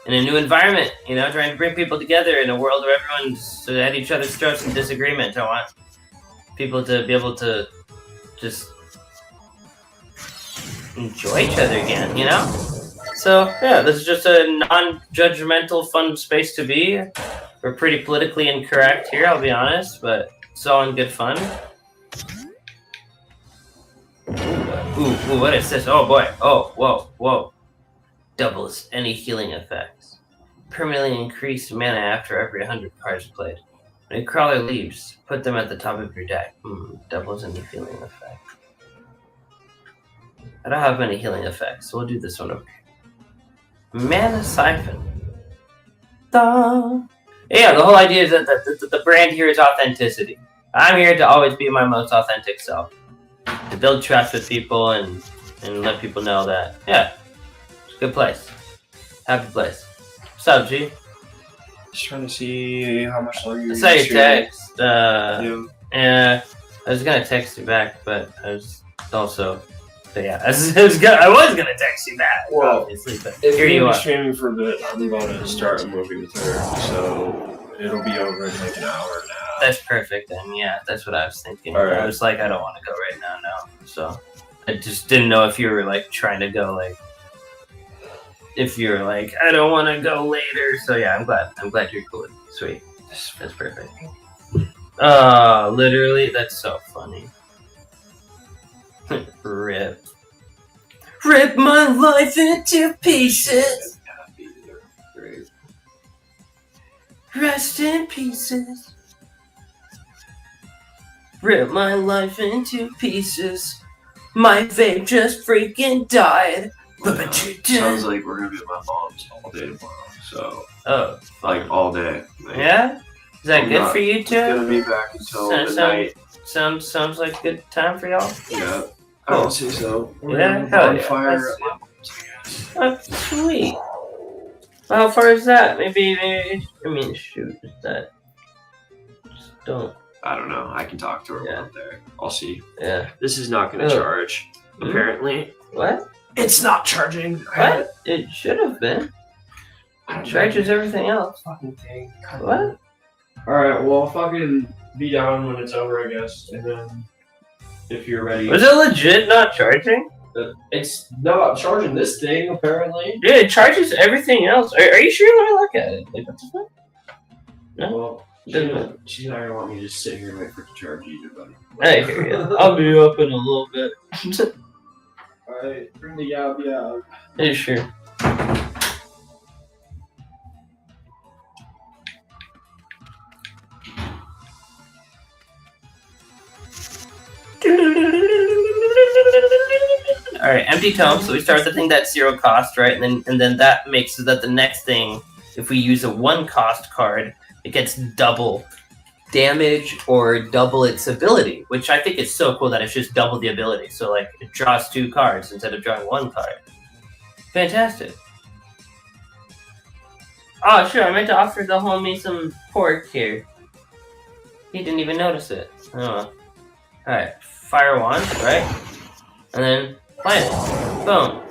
in a new environment, you know, trying to bring people together in a world where everyone's at each other's throats in disagreement. I want people to be able to just enjoy each other again, you know? So, yeah, this is just a non-judgmental, fun space to be. We're pretty politically incorrect here, I'll be honest, but it's all in good fun. Ooh, what is this? Oh boy. Oh, whoa. Doubles any healing effects. Permanently increased mana after every 100 cards played. When a crawler leaves, put them at the top of your deck. Doubles any healing effect. I don't have many healing effects, so we'll do this one over here. Mana Siphon. Yeah, the whole idea is that the brand here is authenticity. I'm here to always be my most authentic self. To build trust with people and let people know that, yeah, it's a good place. Happy place. What's up, G? Just trying to see how much longer you I saw your text. Yeah, I was gonna text you back, but I was also, yeah, I was gonna text you back, well, obviously, but if here you you're are. streaming for a bit, I'm going to start a movie with her, so it'll be over in like an hour now. That's perfect then, yeah, that's what I was thinking. All right. I was like, I don't want to go right now, so I just didn't know if you were like trying to go like, if you're like, I don't want to go later, so yeah, I'm glad you're cool. Sweet, that's perfect. Literally, that's so funny. Rip my life into pieces. Rest in pieces. Rip my life into pieces. My vape just freaking died. Sounds like we're gonna be at my mom's all day tomorrow. So, like all day. Like, yeah, is that good for you two? I'm gonna be back until midnight. Sounds like a good time for y'all. Yeah, I would say so. Yeah, hell yeah. Bonfire. Oh, sweet. How far is that? Maybe. I mean, shoot, is that? Just don't. I don't know. I can talk to her while I'm there. I'll see. Yeah. This is not going to charge, apparently. What? It's not charging. What? It should have been. It charges everything else. Fucking thing. What? Alright, well, I'll fucking be down when it's over, I guess. And then, if you're ready. Was it legit not charging? It's not charging this thing, apparently. Yeah, it charges everything else. Are you sure? Let me look at it. Like, what the fuck? No? Well, she's not going to want me to just sit here and wait for it to charge either, buddy. I hear you. I'll be up in a little bit. Alright, bring the yab. Yeah, sure. All right, empty tome. So we start with the thing that's 0 cost, right? And then that makes it that the next thing, if we use a 1 cost card, it gets double damage or double its ability, which I think is so cool that it's just double the ability. So like it draws 2 cards instead of drawing 1 card. Fantastic. Oh sure, I meant to offer the homie some pork here. He didn't even notice it. Oh. Alright, fire wand, right? And then plant it. Boom.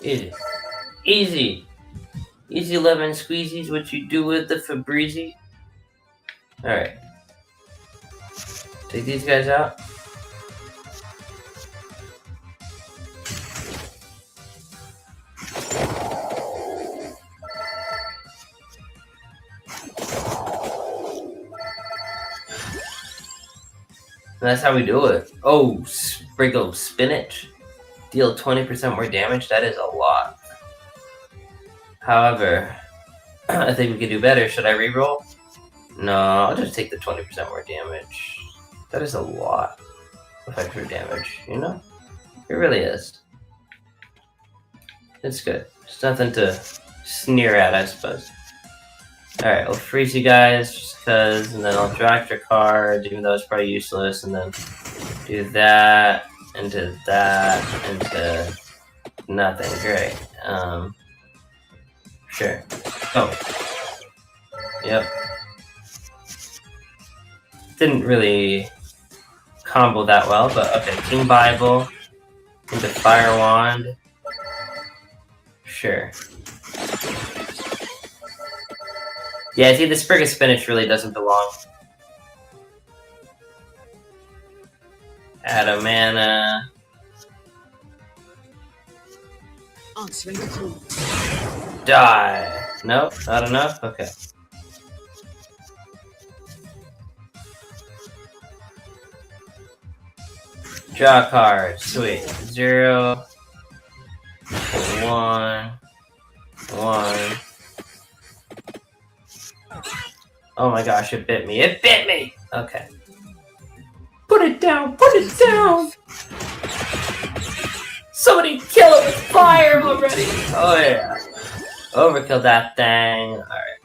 Easy. Easy. Easy lemon squeezies, what you do with the Fabrizi. Alright. Take these guys out. And that's how we do it. Oh, sprinkle of spinach. Deal 20% more damage. That is a lot. However, I think we could do better. Should I reroll? No, I'll just take the 20% more damage. That is a lot of extra damage, you know? It really is. It's good. It's nothing to sneer at, I suppose. Alright, I'll freeze you guys just because, and then I'll draw extra card, even though it's probably useless, and then do that, into that, into nothing. Great. Sure. Oh. Yep. Didn't really combo that well, but okay. King Bible into Fire Wand. Sure. Yeah, see, the Sprig of Spinach really doesn't belong. Add a mana. Answering the call. Die. Nope, not enough? Okay. Draw a card. Sweet. 0. 1. 1. Oh my gosh, it bit me. It bit me! Okay. Put it down! Put it down! Somebody kill it with fire already! Oh yeah. Overkill that thing. Alright.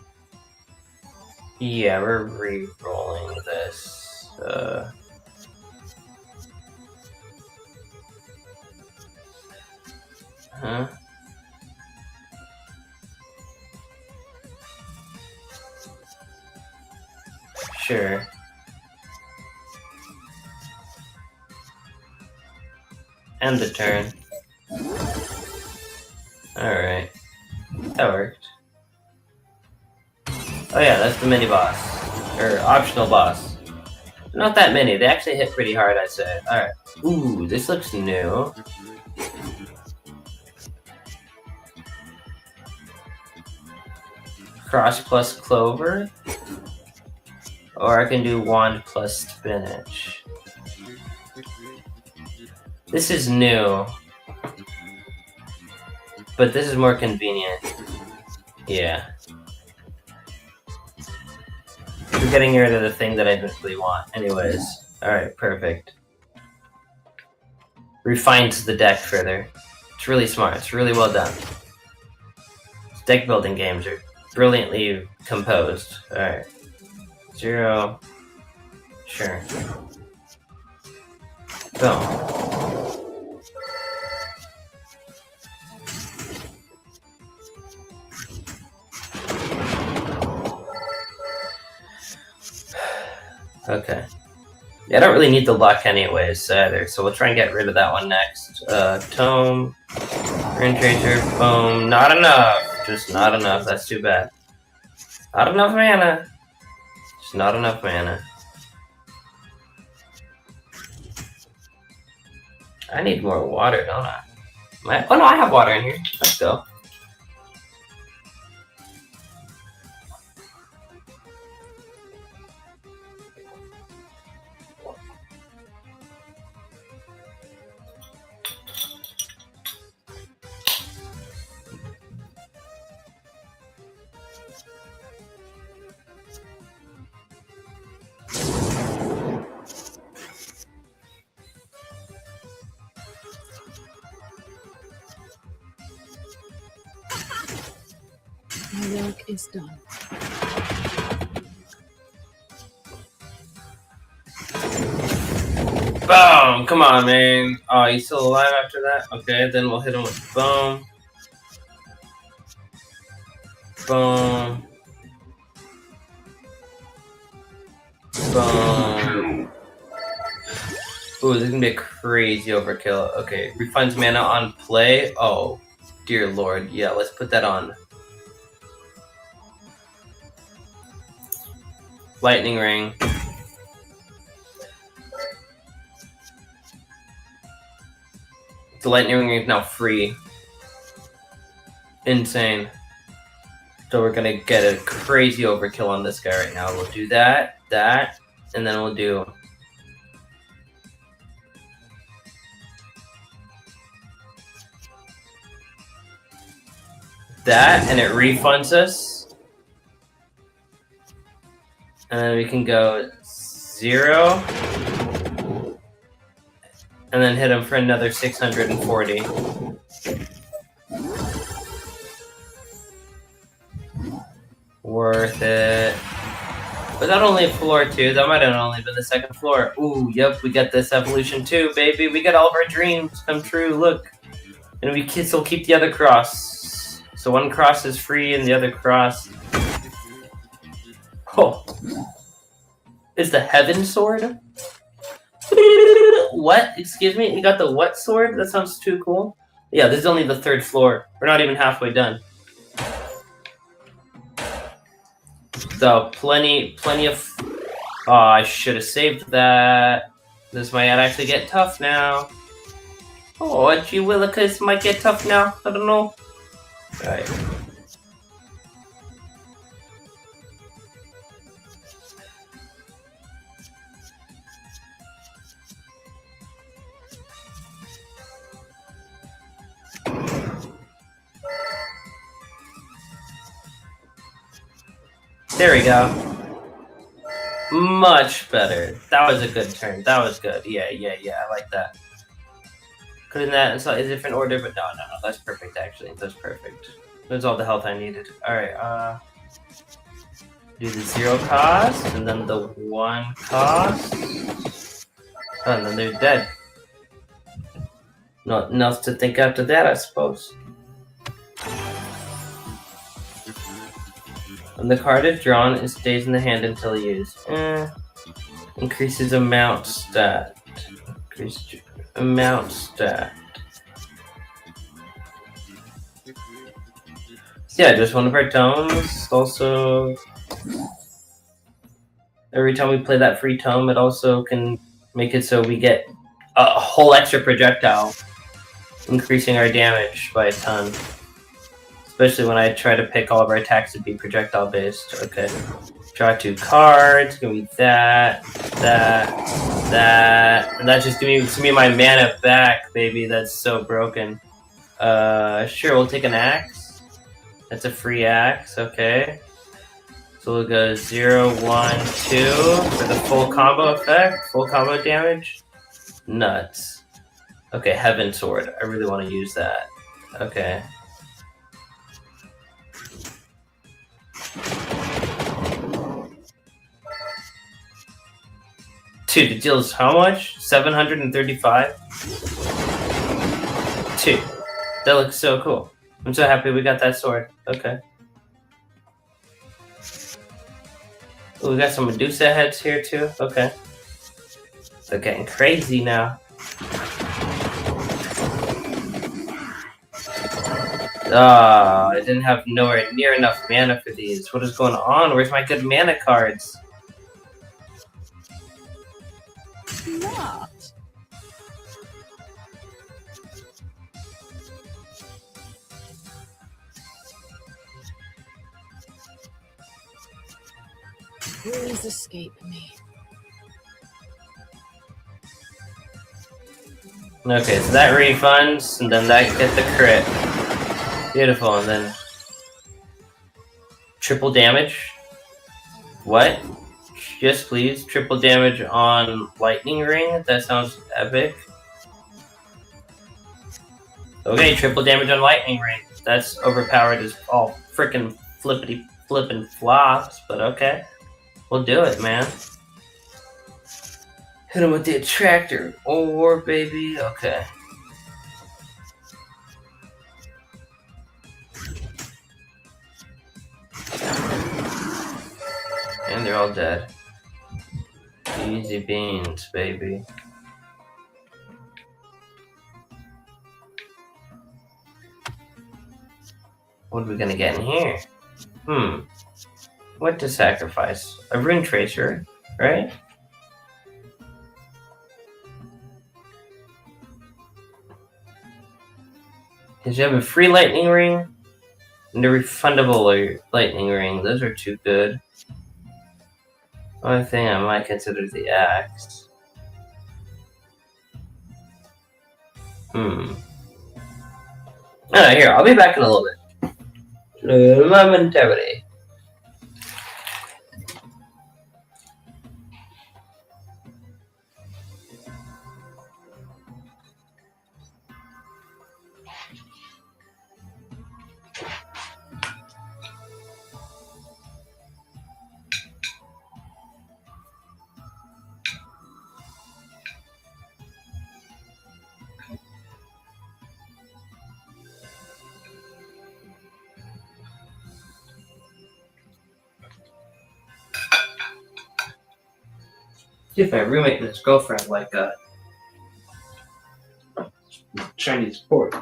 Yeah, we're re-rolling this. Huh? Sure. End the turn. Alright. That worked. Oh yeah, that's the mini boss. Or optional boss. Not that many. They actually hit pretty hard, I'd say. Alright. Ooh, this looks new. Cross plus clover. Or I can do wand plus spinach. This is new. But this is more convenient. Yeah. I'm getting rid of the thing that I eventually want. Anyways. Alright, perfect. Refines the deck further. It's really smart. It's really well done. Deck building games are brilliantly composed. Alright. 0. Sure. Boom. Okay. Yeah, I don't really need the luck anyways either, so we'll try and get rid of that one next. Tome. Ring Tracer. Boom. Not enough. Just not enough. That's too bad. Not enough mana. Just not enough mana. I need more water, don't I? Oh no, I have water in here. Let's go. My work is done. Boom! Come on, man. Oh, he's still alive after that? Okay, then we'll hit him with boom. Boom. Boom. Ooh, this is gonna be a crazy overkill. Okay, refunds mana on play. Oh, dear lord. Yeah, let's put that on. Lightning ring. The lightning ring is now free. Insane. So we're gonna get a crazy overkill on this guy right now. We'll do that, and then we'll do that, and it refunds us. And then we can go 0. And then hit him for another 640. Worth it. But not only floor 2, that might have only been the second floor. Ooh, yep, we got this evolution too, baby. We got all of our dreams come true, look. And we can still keep the other cross. So one cross is free and the other cross... Oh. Is the heaven sword? What? Excuse me? You got the what sword? That sounds too cool. Yeah, this is only the 3rd floor. We're not even halfway done. So, plenty of... Oh, I should have saved that. This might actually get tough now. Oh, gee willikers, might get tough now. I don't know. Alright. There we go. Much better. That was a good turn. That was good. Yeah, I like that. Putting that in a different order, but no, that's perfect actually. That's perfect. That's all the health I needed. Alright, do the 0 cost, and then the 1 cost. Oh, and then they're dead. Nothing else to think after that, I suppose. When the card is drawn, it stays in the hand until used. Increases amount stat. Increase amount stat. Yeah, just one of our tomes. Also, every time we play that free tome, it also can make it so we get a whole extra projectile, increasing our damage by a ton. Especially when I try to pick all of our attacks to be projectile based. Okay. Draw 2 cards. Give me that. And that just gives me my mana back, baby. That's so broken. Sure, we'll take an axe. That's a free axe. Okay. So we'll go 0, 1, 2 for the full combo effect. Full combo damage. Nuts. Okay, Heaven Sword. I really want to use that. Okay. Dude, it deals how much? 735? 2. That looks so cool. I'm so happy we got that sword. Okay. Ooh, we got some Medusa heads here too. Okay. They're getting crazy now. Ah, I didn't have nowhere near enough mana for these. What is going on? Where's my good mana cards? Not. Please escape me. Okay, so that refunds, and then that gets the crit. Beautiful, and then... Triple damage? What? Yes, please. Triple damage on Lightning Ring? That sounds epic. Okay, triple damage on Lightning Ring. That's overpowered as all frickin' flipping flops, but okay. We'll do it, man. Hit him with the attractor. Or, baby. Okay. And they're all dead. Easy beans, baby. What are we gonna get in here? What to sacrifice? A rune tracer, right? Because you have a free lightning ring and a refundable lightning ring. Those are too good. Only thing I might consider the axe. Alright, here, I'll be back in a little bit. Momentarily. See if my roommate and his girlfriend like Chinese pork.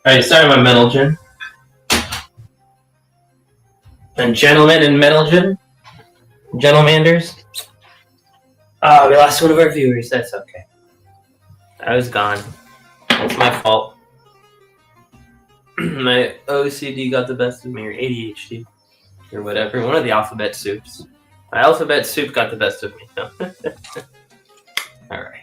Alright, sorry, my Metalgen. And gentlemen in Metalgen. Gentlemanders. Oh, we lost one of our viewers. That's okay. I was gone. That's my fault. My OCD got the best of me, or ADHD, or whatever. One of the alphabet soups. My alphabet soup got the best of me. No. Alright.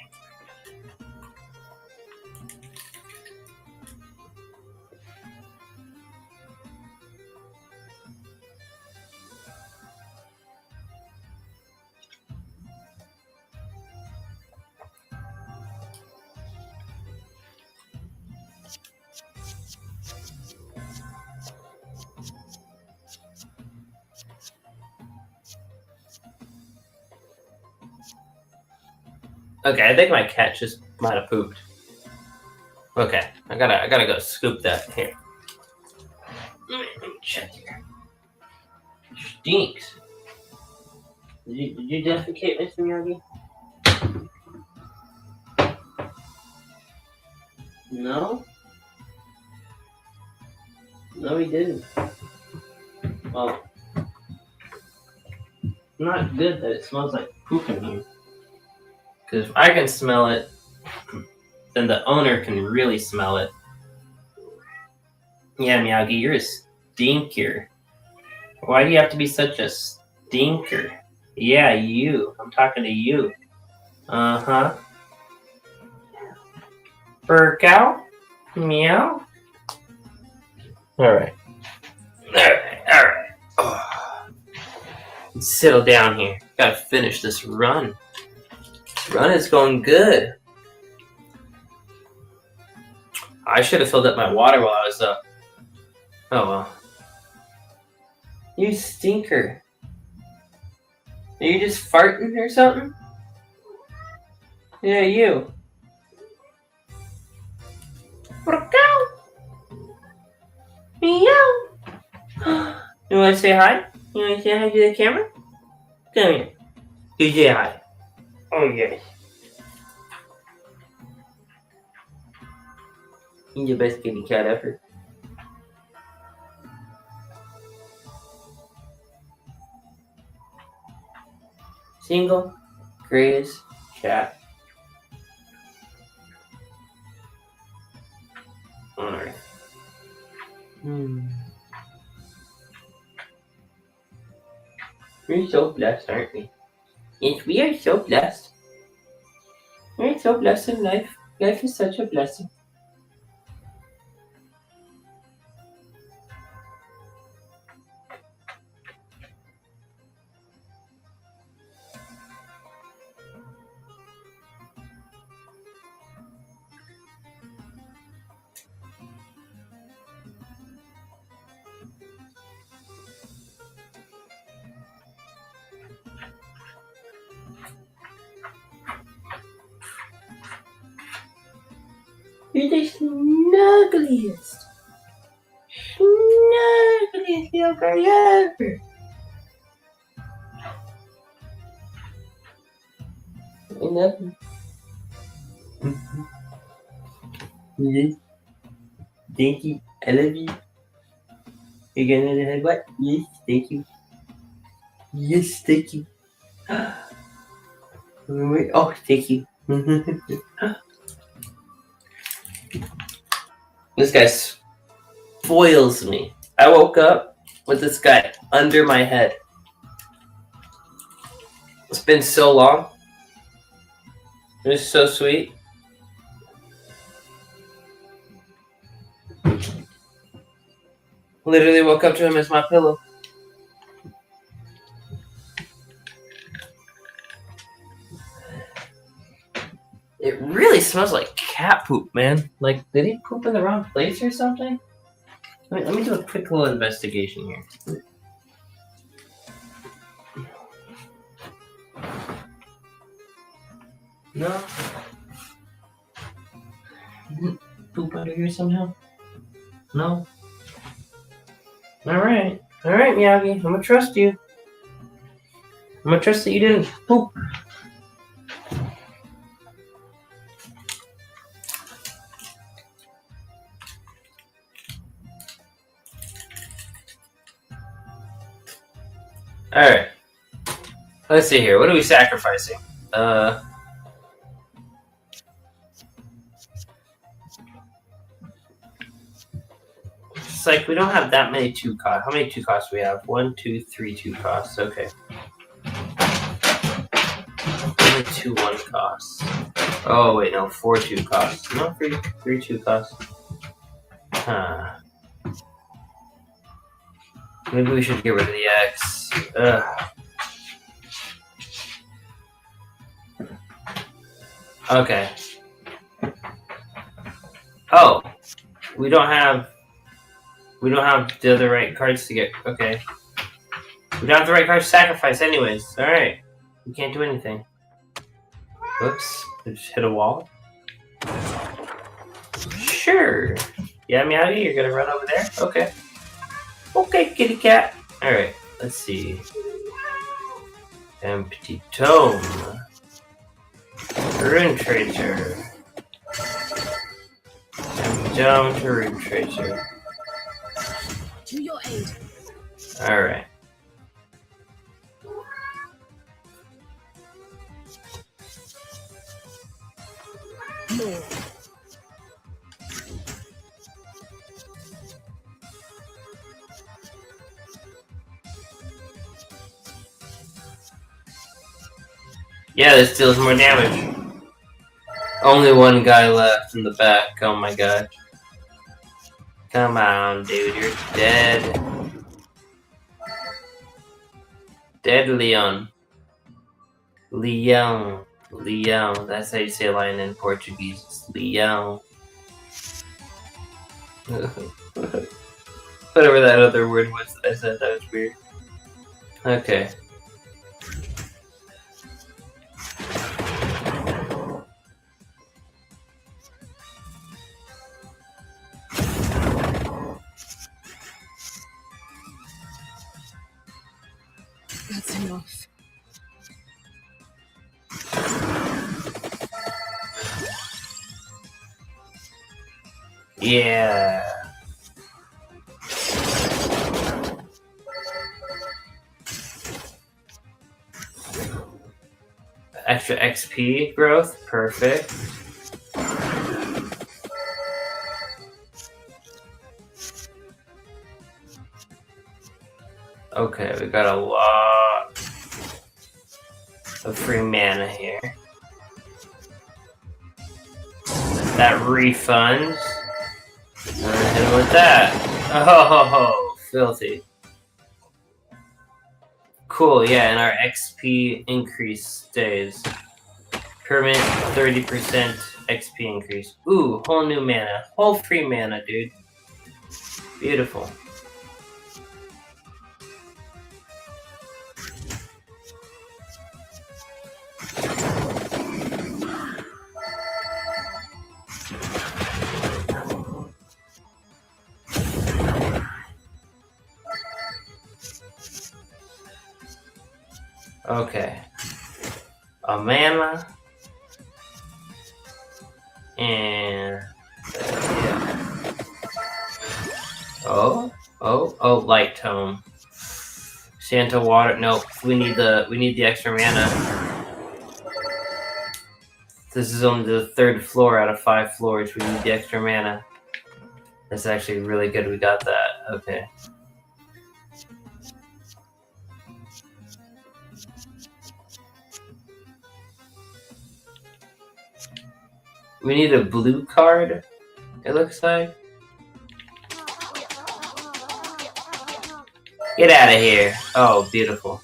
Okay, I think my cat just might have pooped. Okay, I gotta go scoop that here. Let me check here. Stinks. Did you defecate, Mr. Miyagi? No? No, he didn't. Well, not good that it smells like poop in here. Because if I can smell it, then the owner can really smell it. Yeah, Miyagi, you're a stinker. Why do you have to be such a stinker? Yeah, you. I'm talking to you. Uh-huh. Fur cow? Meow? Alright. Alright. Oh. Settle down here. Gotta finish this run. This run is going good. I should have filled up my water while I was up. Oh well. You stinker. Are you just farting or something? Yeah, you. Meow. You want to say hi? You want to say hi to the camera? Come here. You say hi. Oh, yes. He's the best kitty cat ever. Single, greatest cat. Alright. We're so blessed, aren't we? Yes, we are so blessed. We're so blessed in life. Life is such a blessing. You're the snuggliest little girl ever. I love you. Yes. Thank you. I love you. You're gonna know what? Yes, thank you. Yes, thank you. Oh, thank you. This guy spoils me. I woke up with this guy under my head. It's been so long. It was so sweet. Literally woke up to him as my pillow. It really smells like cat poop, man. Like, did he poop in the wrong place or something? Let me do a quick little investigation here. No? Poop under here somehow? No? Alright. Alright, Miyagi. I'm gonna trust you. I'm gonna trust that you didn't poop. Alright. Let's see here. What are we sacrificing? It's like we don't have that many 2 costs. How many 2 costs do we have? 1, 2, 3 2 costs. Okay. Only 2 1 costs. Oh wait, no, 4 2 costs. No, 3 2 costs. Huh. Maybe we should get rid of the X. Ugh. Okay. Oh, we don't have the other right cards to get. Okay. We don't have the right cards to sacrifice, anyways. All right. We can't do anything. Whoops! I just hit a wall. Sure. Yeah, Meowdy, you're gonna run over there. Okay. Okay, kitty cat. All right. Let's see. Empty tome. Rune Tracer. Down to Rune Tracer. To your aid. Alright. More. Yeah, this deals more damage. Only one guy left in the back. Oh my god. Come on, dude. You're dead. Dead Leon. Leon. Leon. That's how you say lion in Portuguese. It's Leon. Whatever that other word was that I said, that was weird. Okay. That's enough. Yeah. Extra XP growth, perfect. Okay, we got a lot of free mana here. That refunds. And hit him with that. Oh, filthy. Cool, yeah, and our XP increase stays. Permanent 30% XP increase. Ooh, whole new mana. Whole free mana, dude. Beautiful. Okay. A mana. And yeah. Oh, light tome. Santa water. Nope. We need the extra mana. This is only the 3rd floor out of 5 floors. We need the extra mana. That's actually really good. We got that. Okay. We need a blue card, it looks like. Get out of here. Oh, beautiful.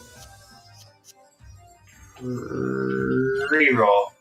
Reroll.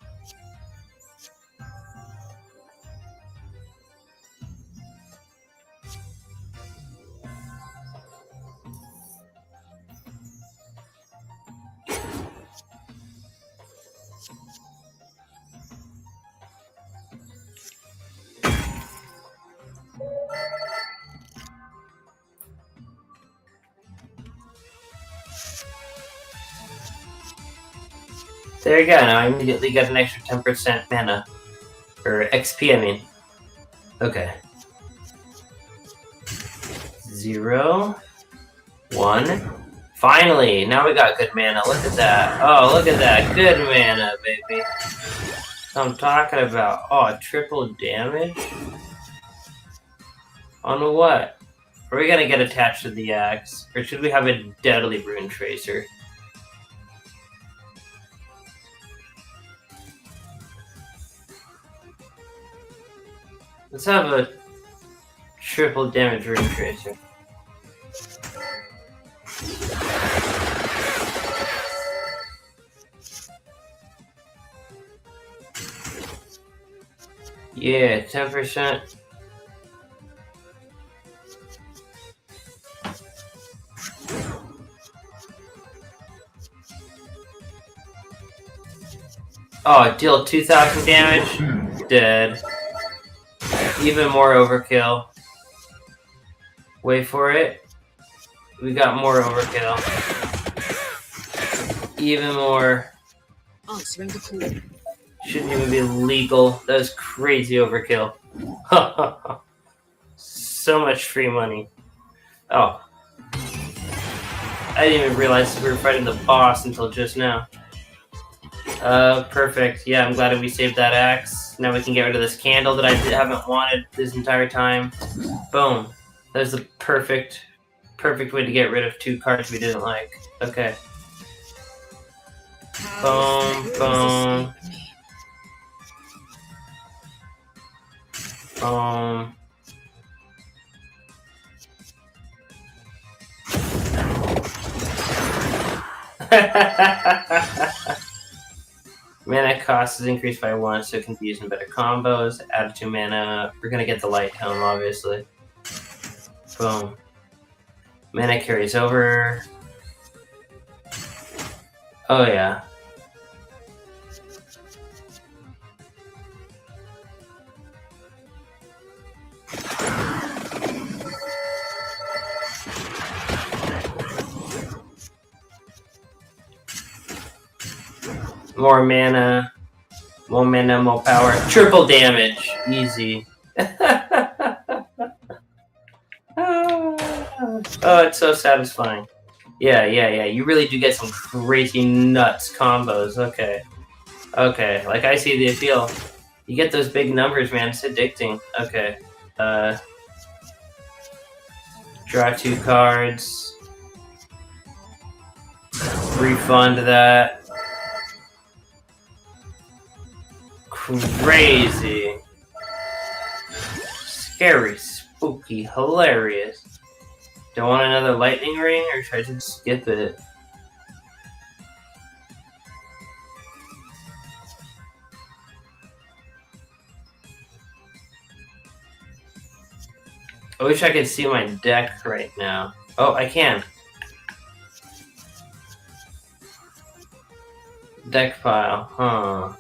There you go, now I immediately get an extra 10% mana. Or XP, I mean. Okay. 0, 1, Finally, now we got good mana. Look at that. Oh, look at that. Good mana, baby. That's what I'm talking about. Oh, triple damage? On what? Are we gonna get attached to the axe? Or should we have a deadly rune tracer? Let's have a triple damage rune tracer. Yeah, 10%. Oh, deal 2,000 damage? Dead. Even more overkill. Wait for it. We got more overkill. Even more. Answering the call. Shouldn't even be legal. That was crazy overkill. So much free money. Oh. I didn't even realize we were fighting the boss until just now. Perfect. Yeah, I'm glad we saved that axe. Now we can get rid of this candle that I haven't wanted this entire time. Boom. That's the perfect way to get rid of 2 cards we didn't like. Okay. Boom, boom. Boom. Mana cost is increased by 1, so it can be used in better combos. Add 2 mana. We're gonna get the light helm, obviously. Boom. Mana carries over. Oh yeah. More mana. More mana, more power. Triple damage. Easy. Oh, it's so satisfying. Yeah. You really do get some crazy nuts combos. Okay. Okay, like I see the appeal. You get those big numbers, man. It's addicting. Okay. Draw 2 cards. Refund that. Crazy. Scary, spooky, hilarious. Do I want another lightning ring, or should I just skip it? I wish I could see my deck right now. Oh, I can. Deck file, huh.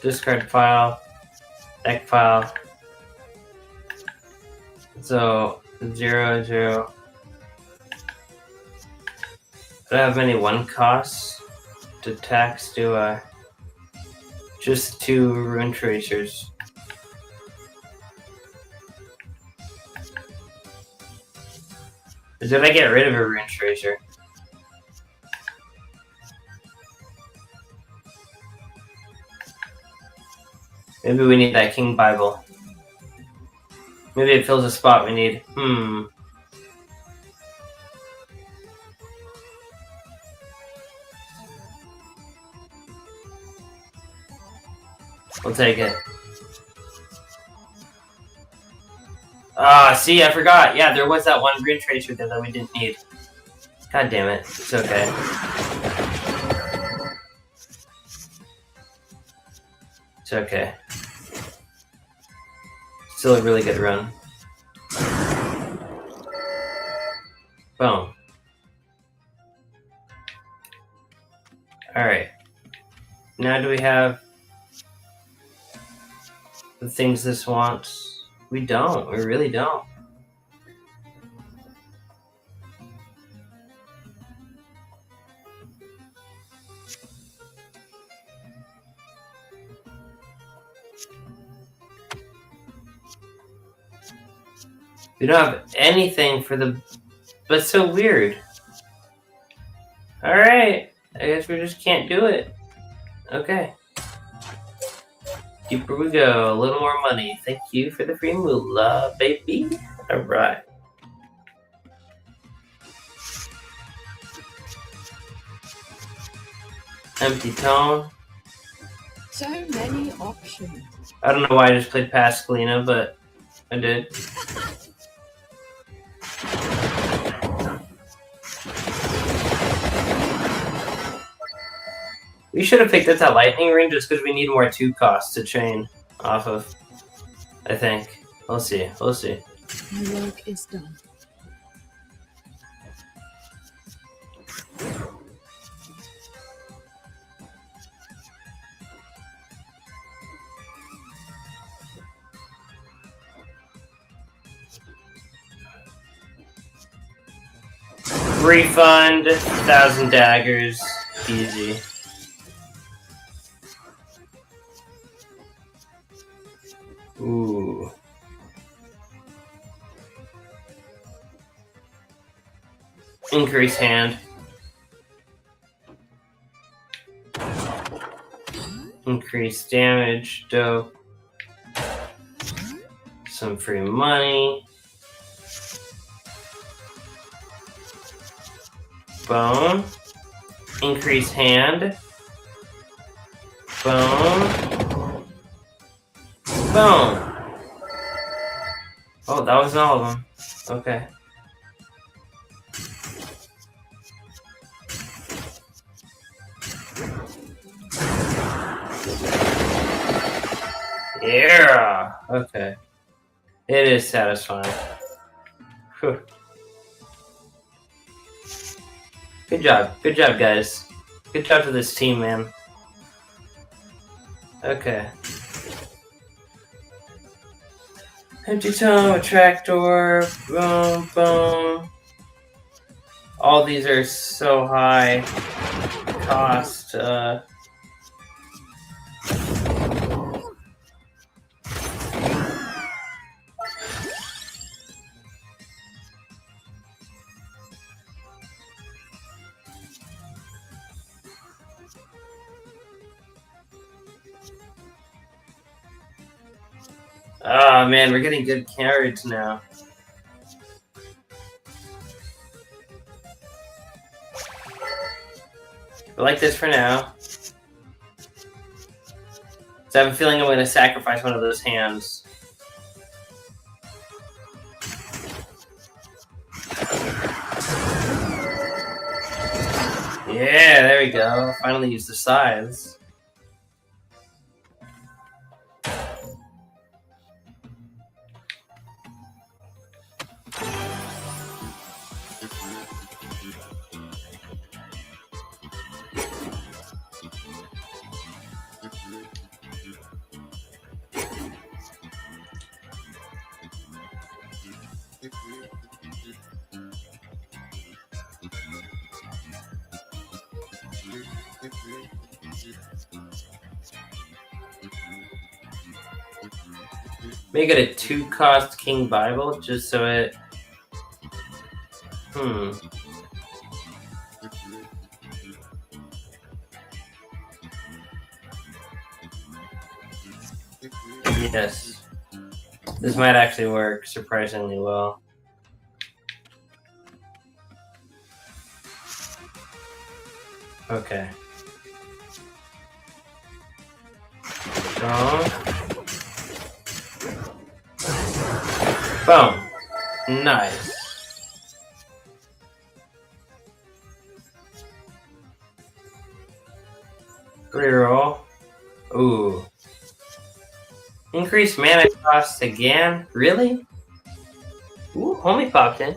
Discard file. Deck file. So, 0, 0. I don't have many 1 costs to tax, do I? Just 2 rune tracers. Or did I get rid of a rune tracer? Maybe we need that King Bible. Maybe it fills a spot we need. We'll take it. Ah, see, I forgot. Yeah, there was that 1 rune tracer there that we didn't need. God damn it. It's okay. It's okay. Still a really good run. Boom. Alright. Now do we have the things this wants? We don't. We really don't. We don't have anything for the... But so weird. Alright. I guess we just can't do it. Okay. Deeper we go. A little more money. Thank you for the free moolah, baby. Alright. Empty tone. So many options. I don't know why I just played Pascalina, but I did. We should have picked up that lightning ring just because we need more 2 costs to chain off of. I think. We'll see. We'll see. My work is done. Refund, 1,000 daggers, easy. Ooh. Increase hand. Increase damage, dope. Some free money. Bone. Increase hand. Bone. Bone. Oh, that was all of them. Okay. Yeah. Okay. It is satisfying. Whew. Good job. Good job, guys. Good job to this team, man. Okay. Empty tome, tractor, boom, boom. All these are so high cost. Oh man, we're getting good carriage now. I like this for now. So I have a feeling I'm going to sacrifice one of those hands. Yeah, there we go. Finally use the sides. Make it a 2-cost King Bible, just so it... Yes. This might actually work surprisingly well. Okay. Boom. Nice. Reroll. Ooh. Increase mana cost again? Really? Ooh, homie popped in.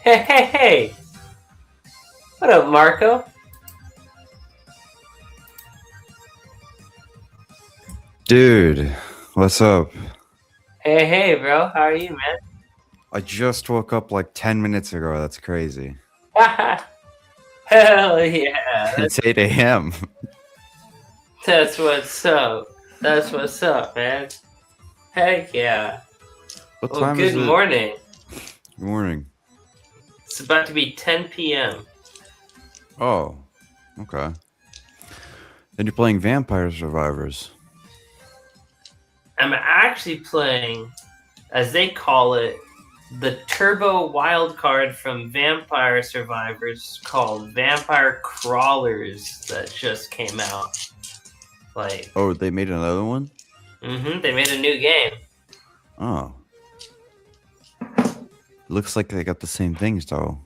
Hey, hey, hey! What up, Marco? Dude, what's up? Hey, hey, bro. How are you, man? I just woke up like 10 minutes ago. That's crazy. Hell yeah. It's 8 a.m. That's what's up. That's what's up, man. Heck yeah. What Well, time good is it? morning. Good morning. It's about to be 10 p.m. Oh, okay. Then you're playing Vampire Survivors. I'm actually playing, as they call it, the turbo wildcard from Vampire Survivors called Vampire Crawlers that just came out. Like, Oh, they made another one? they made a new game. Oh. Looks like they got the same things, though.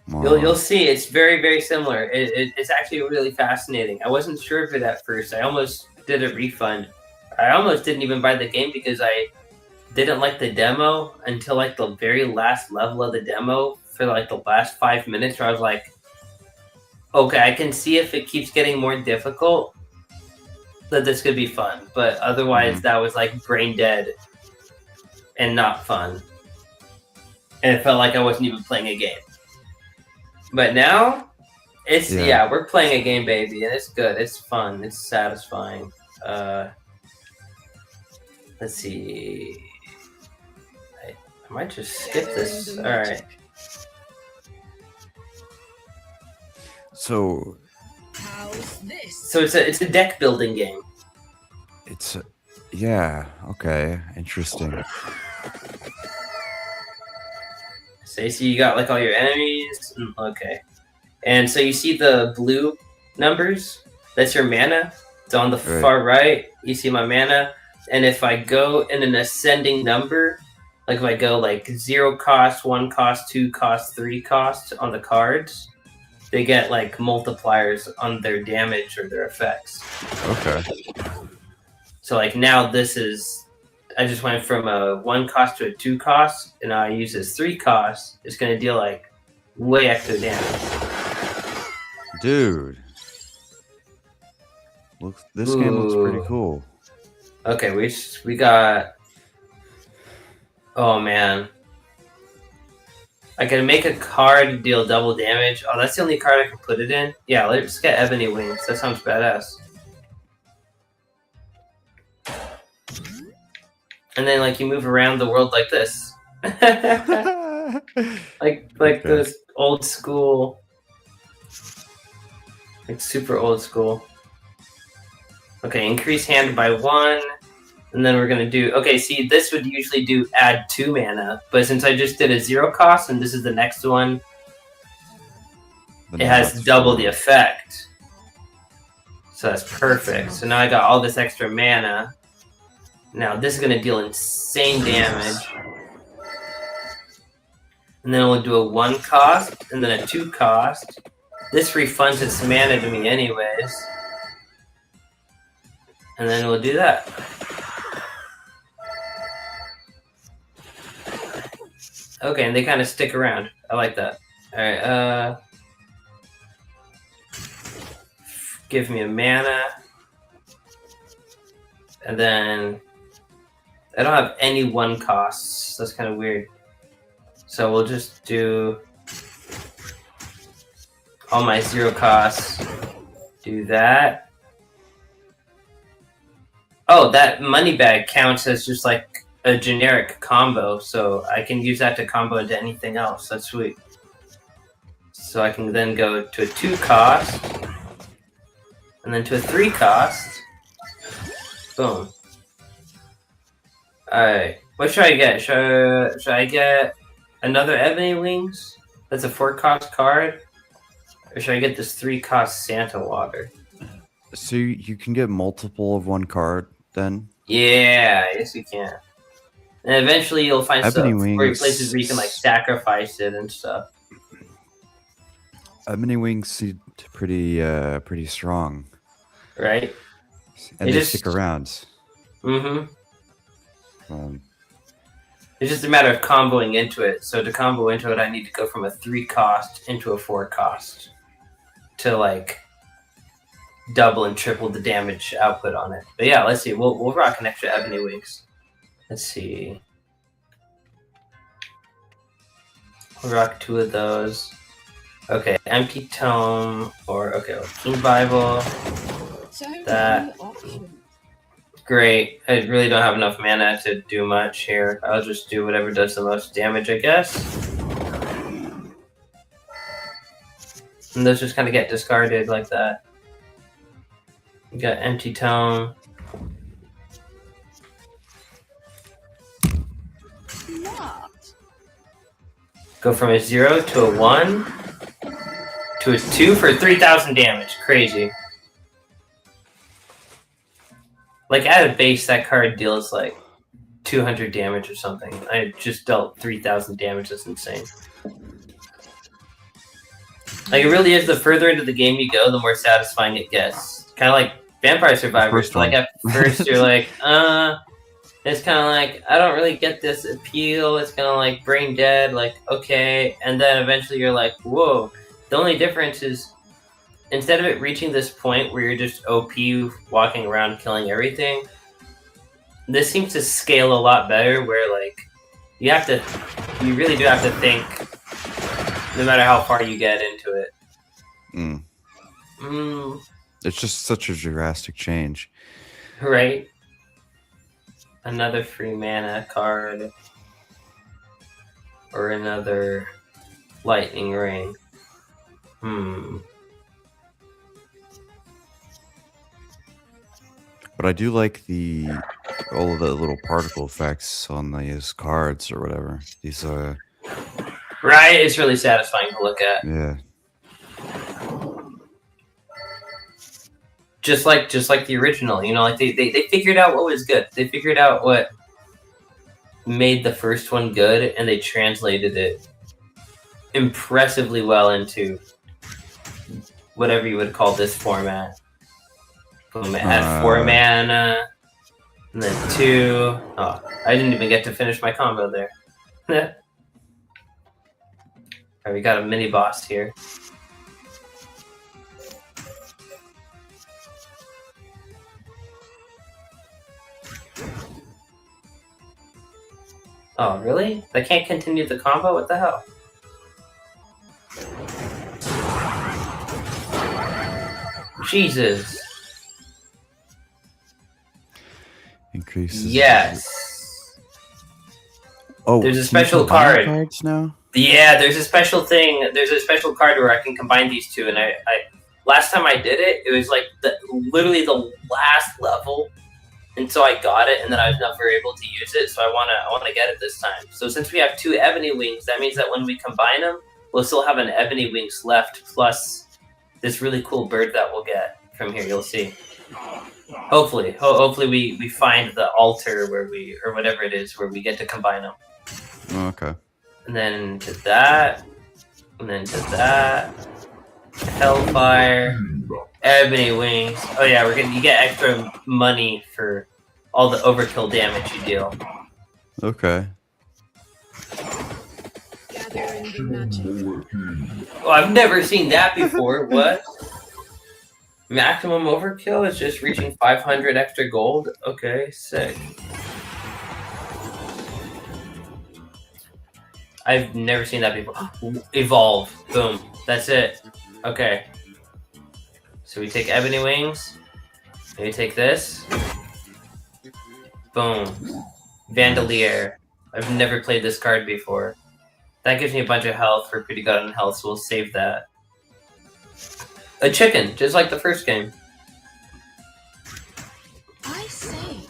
You'll see, it's very, very similar. It's actually really fascinating. I wasn't sure of it at first. I almost did a refund. I almost didn't even buy the game because I didn't like the demo until like the very last level of the demo for like the last 5 minutes where I was like, okay, I can see if it keeps getting more difficult that this could be fun. But otherwise that was like brain dead and not fun. And it felt like I wasn't even playing a game. But now, it's we're playing a game, baby, and it's good. It's fun. It's satisfying. Let's see. I might just skip this. All right. So So it's a deck building game. it's yeah, okay, interesting. So you see, you got like all your enemies. Okay, and so you see the blue numbers. That's your mana. It's on the far right. You see my mana, and if I go in an ascending number, like if I go like 0 cost, 1 cost, 2 cost, 3 cost on the cards, they get like multipliers on their damage or their effects. Okay. So like now this is, I just went from a 1 cost to a 2 cost, and now I use this 3 cost. It's going to deal like way extra damage. Dude. This game looks pretty cool. Okay, we got, oh man. I can make a card to deal double damage. Oh, that's the only card I can put it in? Yeah, let's get Ebony Wings. That sounds badass. And then like you move around the world like this. like those old school, like super old school. Okay, increase hand by 1. And then we're gonna do, okay, see, this would usually do add 2 mana, but since I just did a 0 cost and this is the next one, it has double the effect. So that's perfect. So now I got all this extra mana. Now this is gonna deal insane damage. And then we'll do a 1 cost and then a 2 cost. This refunds its mana to me anyways. And then we'll do that. Okay, and they kind of stick around. I like that. Alright, give me a mana. And then I don't have any 1 costs. That's kind of weird. So we'll just do all my 0 costs. Do that. Oh, that money bag counts as just like a generic combo, so I can use that to combo into anything else. That's sweet. So I can then go to a 2 cost, and then to a 3 cost. Boom. Alright, what should I get? Should I get another Ebony Wings? That's a 4 cost card? Or should I get this 3 cost Santa Water? So you can get multiple of 1 card then? Yeah, yes you can. And eventually you'll find Ebony places where you can like sacrifice it and stuff. Ebony Wings seem pretty strong. Right? And they stick around. Mm-hmm. It's just a matter of comboing into it. So to combo into it, I need to go from a 3 cost into a 4 cost to like double and triple the damage output on it. But yeah, let's see. We'll rock an extra Ebony Wings. Let's see. We'll rock 2 of those. Okay, Empty Tome or okay, King Bible. That. Great. I really don't have enough mana to do much here. I'll just do whatever does the most damage, I guess. And those just kind of get discarded like that. We got Empty Tome. Go from a 0 to a 1 to a 2 for 3,000 damage. Crazy. Like at a base, that card deals like 200 damage or something. I just dealt 3,000 damage. That's insane. Like it really is. The further into the game you go, the more satisfying it gets. Kind of like Vampire Survivors. Like at first, you're like, it's kind of like, I don't really get this appeal. It's kind of like brain dead, like, okay. And then eventually you're like, whoa. The only difference is instead of it reaching this point where you're just OP walking around killing everything, this seems to scale a lot better where, like, you really do have to think no matter how far you get into it. It's just such a drastic change. Right? Another free mana card. Or another lightning ring. But I do like all of the little particle effects on these cards or whatever. These Right, it's really satisfying to look at. Yeah. Just like the original, you know, like they figured out what was good. They figured out what made the first one good, and they translated it impressively well into whatever you would call this format. Boom, add 4 mana, and then 2. Oh, I didn't even get to finish my combo there. Alright, we got a mini boss here. Oh, really? I can't continue the combo? What the hell? Jesus. Increases. Yes. Oh, there's a special card. Cards now? Yeah, there's a special thing. There's a special card where I can combine these two. And I last time I did it, it was like literally the last level. And so I got it, and then I was never able to use it. So I wanna get it this time. So since we have 2 Ebony Wings, that means that when we combine them, we'll still have an Ebony Wings left, plus this really cool bird that we'll get from here. You'll see. Hopefully, hopefully we find the altar where or whatever it is, where we get to combine them. Oh, okay. And then to that, and then to that. Hellfire, Ebony Wings. Oh yeah, you get extra money for all the overkill damage you deal. Okay. Oh, I've never seen that before. What? Maximum overkill is just reaching 500 extra gold? Okay, sick. I've never seen that before. Evolve. Boom. That's it. Okay. So we take Ebony Wings. And we take this. Boom. Vandalier. I've never played this card before. That gives me a bunch of health. We're pretty good on health, so we'll save that. A chicken, just like the first game. I see.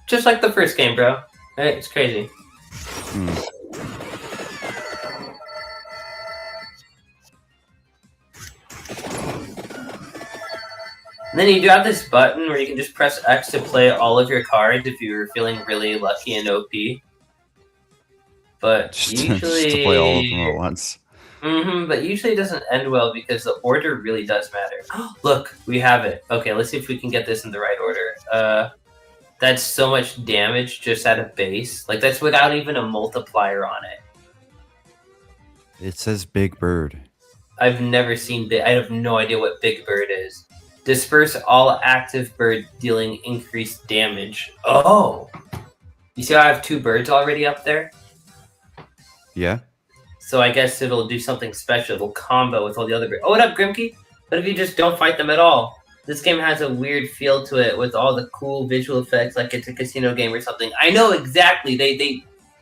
Just like the first game, bro. It's crazy. And then you do have this button where you can just press X to play all of your cards if you're feeling really lucky and OP. But usually... just to play all of them at once. But usually it doesn't end well because the order really does matter. Look, we have it. Okay, let's see if we can get this in the right order. That's so much damage just at a base. Like, that's without even a multiplier on it. It says Big Bird. I've never seen I have no idea what Big Bird is. Disperse all active bird dealing increased damage. Oh! You see how I have 2 birds already up there? Yeah. So I guess it'll do something special. It'll combo with all the other birds. Oh, what up, Grimkey? What if you just don't fight them at all? this game has a weird feel to it with all the cool visual effects, like it's a casino game or something. I know exactly.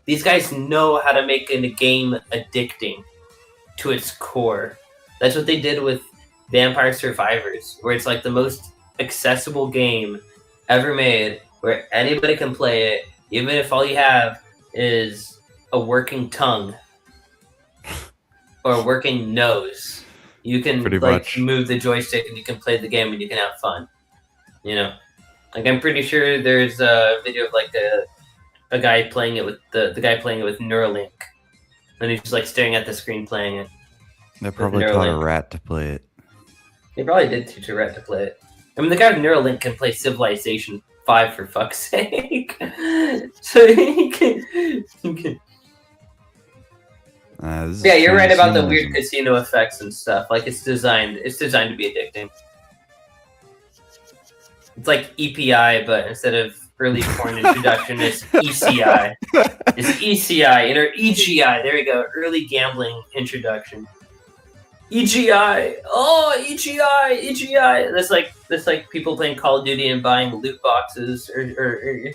These guys know how to make a game addicting to its core. That's what they did with Vampire Survivors, where it's like the most accessible game ever made, where anybody can play it, even if all you have is a working tongue or a working nose. You can Pretty like much. move the joystick and you can play the game and you can have fun. You know, like I'm pretty sure there's a video of like a guy playing it with the guy playing it with Neuralink, and he's just like staring at the screen playing it. They probably taught a rat to play it. They probably did teach a rat to play it. I mean, the guy with Neuralink can play Civilization 5 for fuck's sake. So he can. Yeah, you're right about the weird casino effects and stuff. Like it's designed to be addicting. It's like EPI, but instead of early porn introduction, it's ECI. It's ECI or EGI. There you go. Early gambling introduction. EGI. Oh, EGI. That's like people playing Call of Duty and buying loot boxes or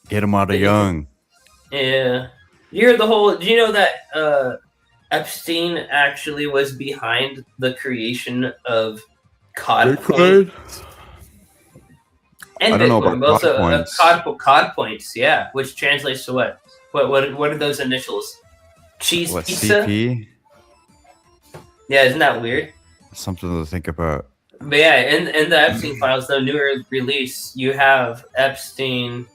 Get them out of young. Yeah. You heard the whole. Do you know that Epstein actually was behind the creation of COD points? And I don't know Bitcoin, about but COD also points. COD points, yeah, which translates to what? What are those initials? Cheese What, pizza? CP? Yeah, isn't that weird? Something to think about. But yeah, in the Epstein files, the newer release, you have Epstein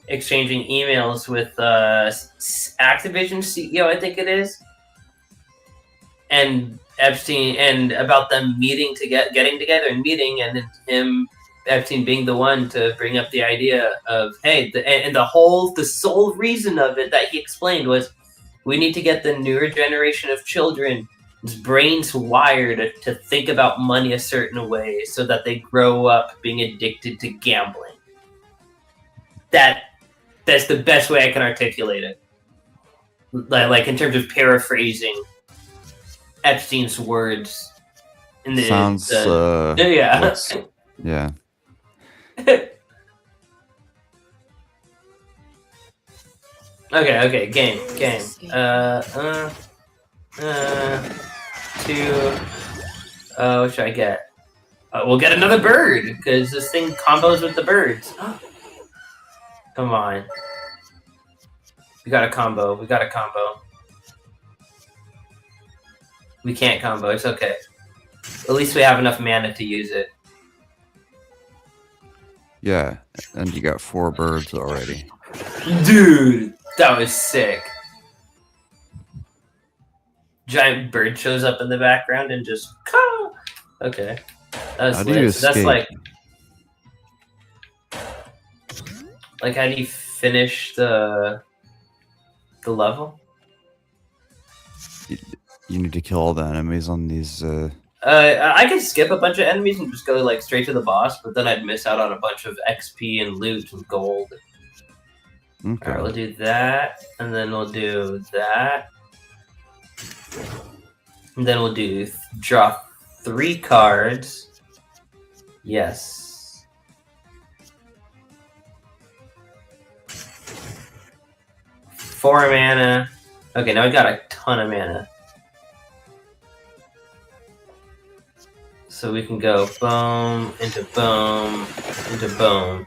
exchanging emails with Activision CEO, I think it is, and Epstein, and about them meeting to getting together and meeting, and then Epstein being the one to bring up the idea of, hey, the sole reason of it that he explained was, we need to get the newer generation of children's brains wired to think about money a certain way so that they grow up being addicted to gambling. That's the best way I can articulate it. Like in terms of paraphrasing Epstein's words. Sounds yeah. Yeah. Okay, game. What should I get? We'll get another bird, because this thing combos with the birds. Come on. We got a combo. We can't combo, it's okay. At least we have enough mana to use it. Yeah, and you got 4 birds already. Dude, that was sick. Giant bird shows up in the background and just caw. Okay. That's lit. So that's like how do you finish the level? You need to kill all the enemies on these. I could skip a bunch of enemies and just go like straight to the boss, but then I'd miss out on a bunch of XP and loot and gold. Okay. Alright, we'll do that, and then we'll do that. And then we'll do draw 3 cards. Yes. Four mana. Okay, now I got a ton of mana. So we can go boom, into boom, into boom.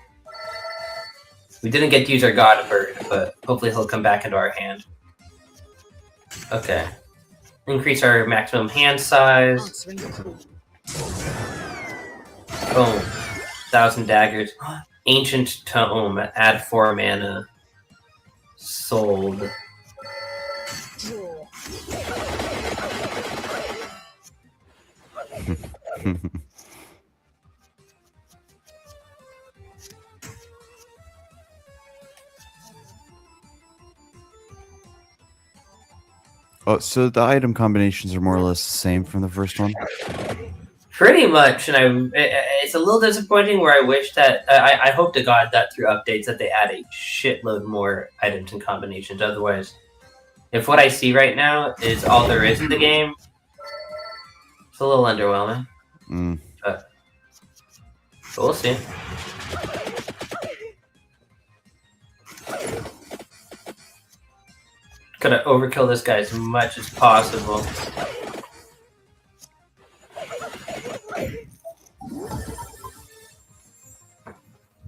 We didn't get to use our God Bird, but hopefully he'll come back into our hand. Okay. Increase our maximum hand size. Boom. 1,000 daggers. Ancient Tome. Add 4 mana. Sold. Oh, so the item combinations are more or less the same from the first one? Pretty much, and it's a little disappointing where I wish that, I hope to God that through updates that they add a shitload more items and combinations. Otherwise, if what I see right now is all there is in the game, it's a little underwhelming. Mm. But We'll see. Gotta overkill this guy as much as possible.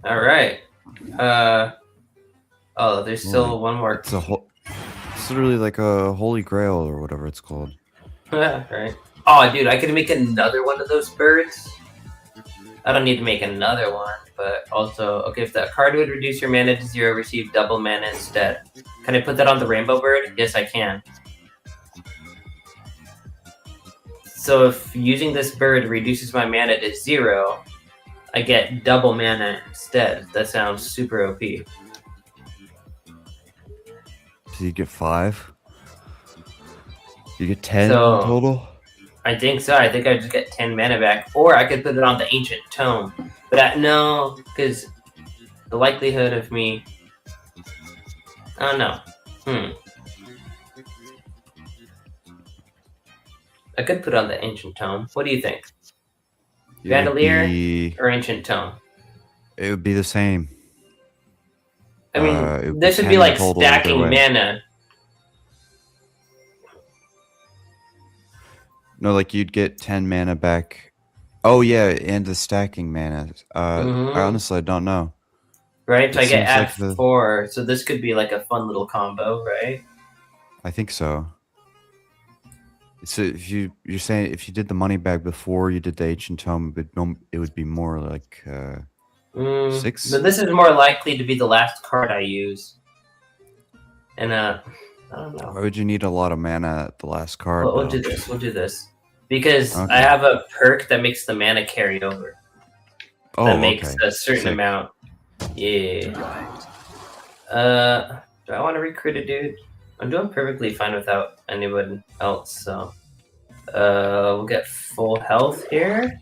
Alright. Oh, there's still one more. It's literally like a holy grail or whatever it's called. Right. Oh, dude, I could make another one of those birds. I don't need to make another one, but also, okay, if that card would reduce your mana to 0, receive double mana instead. Can I put that on the rainbow bird? Yes, I can. So if using this bird reduces my mana to 0, I get double mana instead. That sounds super OP. So you get 5? You get 10 in total? I think so. I think I just get 10 mana back. Or I could put it on the Ancient Tome. But no, because the likelihood of me... I don't know. I could put it on the Ancient Tome. What do you think? Vandalier or Ancient Tome? It would be the same. I mean, this would be like stacking mana. No, like you'd get 10 mana back. Oh yeah, and the stacking mana. I honestly don't know. Right, so I get add 4, so this could be like a fun little combo, right? I think so. So if you're saying if you did the money bag before you did the Ancient Tome, it would be more like 6. But this is more likely to be the last card I use. And I don't know. Why would you need a lot of mana at the last card? We'll do this. We'll do this because I have a perk that makes the mana carry over. Oh, that makes a certain amount. Yeah. Do I want to recruit a dude? I'm doing perfectly fine without anyone else, so we'll get full health here.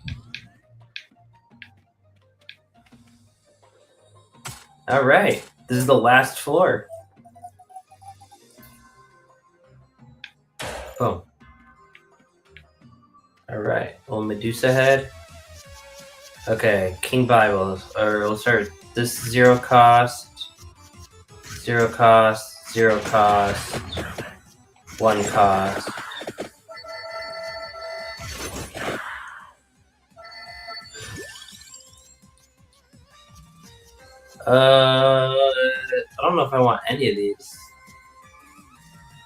All right, this is the last floor. Boom. All right, little Medusa head. Okay, King Bibles, or we'll start this 0 cost, 0 cost, 0 cost, 1 cost. I don't know if I want any of these.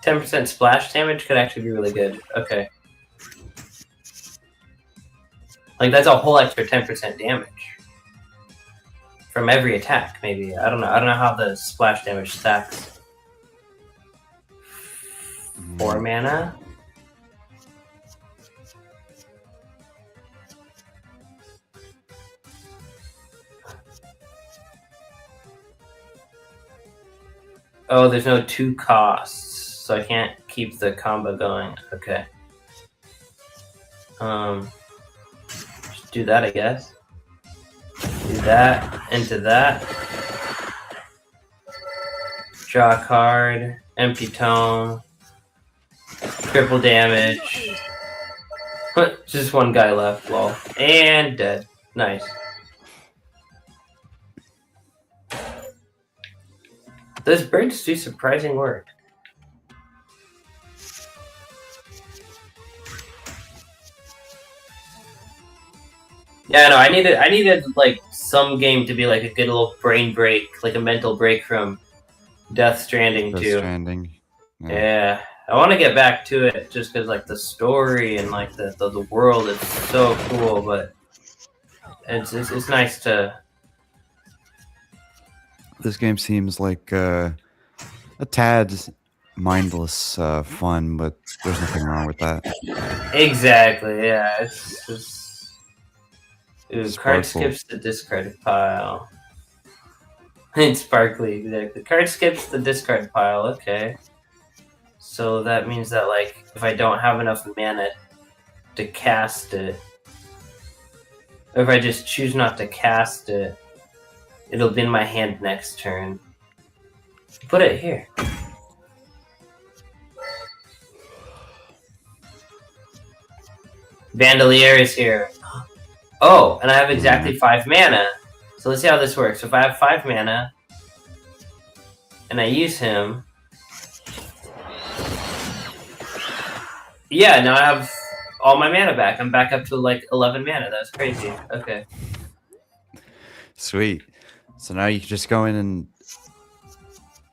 10% splash damage could actually be really good. Okay. Like, that's a whole extra 10% damage. From every attack, maybe. I don't know. I don't know how the splash damage stacks. 4 mana? Oh, there's no 2 costs, so I can't keep the combo going. Okay. Just do that, I guess. Do that into that. Draw a card. Empty tome. Triple damage. Just one guy left, lol. And dead. Nice. Those birds do surprising work. Yeah, no, I needed like some game to be like a good little brain break, like a mental break from Death Stranding too. Death Stranding. Yeah. I want to get back to it just because like the story and like the world is so cool, but it's nice to. This game seems like a tad mindless fun, but there's nothing wrong with that. Exactly, yeah. It's just... Ooh, card skips the discard pile. It's sparkly, exactly. Card skips the discard pile, okay. So that means that, like, if I don't have enough mana to cast it, or if I just choose not to cast it, it'll be in my hand next turn. Put it here. Vandalier is here. Oh, and I have exactly 5 mana. So let's see how this works. So if I have 5 mana, and I use him... Yeah, now I have all my mana back. I'm back up to like 11 mana. That's crazy. Okay. Sweet. So now you can just go in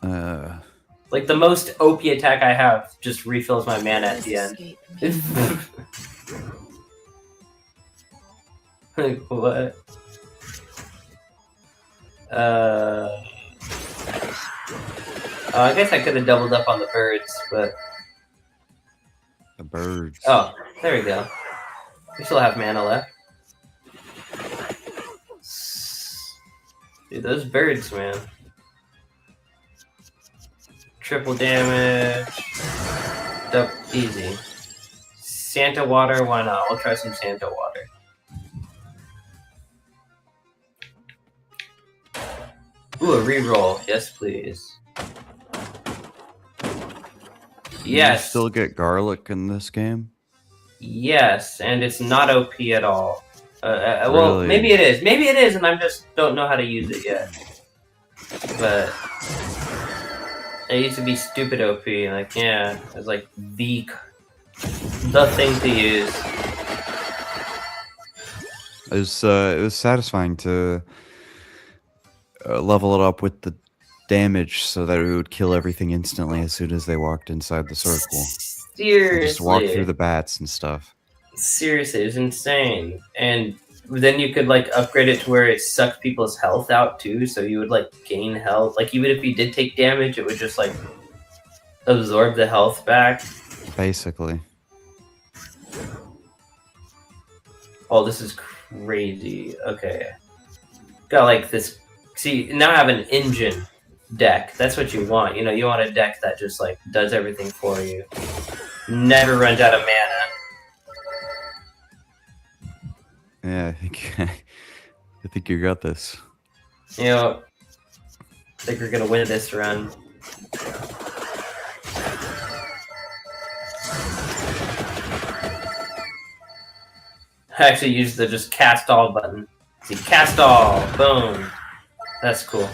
and... Like the most OP attack I have just refills my mana at the end. Like, what? Oh, I guess I could have doubled up on the birds, but... The birds. Oh, there we go. We still have mana left. Dude, those birds, man. Triple damage. Easy. Santa water, why not? We'll try some Santa water. Ooh, a reroll. Yes, please. Yes. You still get garlic in this game? Yes, and it's not OP at all. Well, Really? maybe it is. Maybe it is, and I just don't know how to use it yet. But it used to be stupid OP. Like, yeah, it was like the thing to use. It was satisfying to level it up with the damage so that it would kill everything instantly as soon as they walked inside the circle. Seriously. Just walk through the bats and stuff. Seriously, it was insane. And then you could like upgrade it to where it sucked people's health out too, so you would like gain health. Like even if you did take damage, it would just like absorb the health back. Basically. Oh, this is crazy. Okay. Got like this. See, now I have an engine deck. That's what you want. You know, you want a deck that just like does everything for you. Never runs out of mana. Yeah, I think you got this. You know, I think we're gonna win this run. I actually used the just cast all button. See, cast all, boom. That's cool.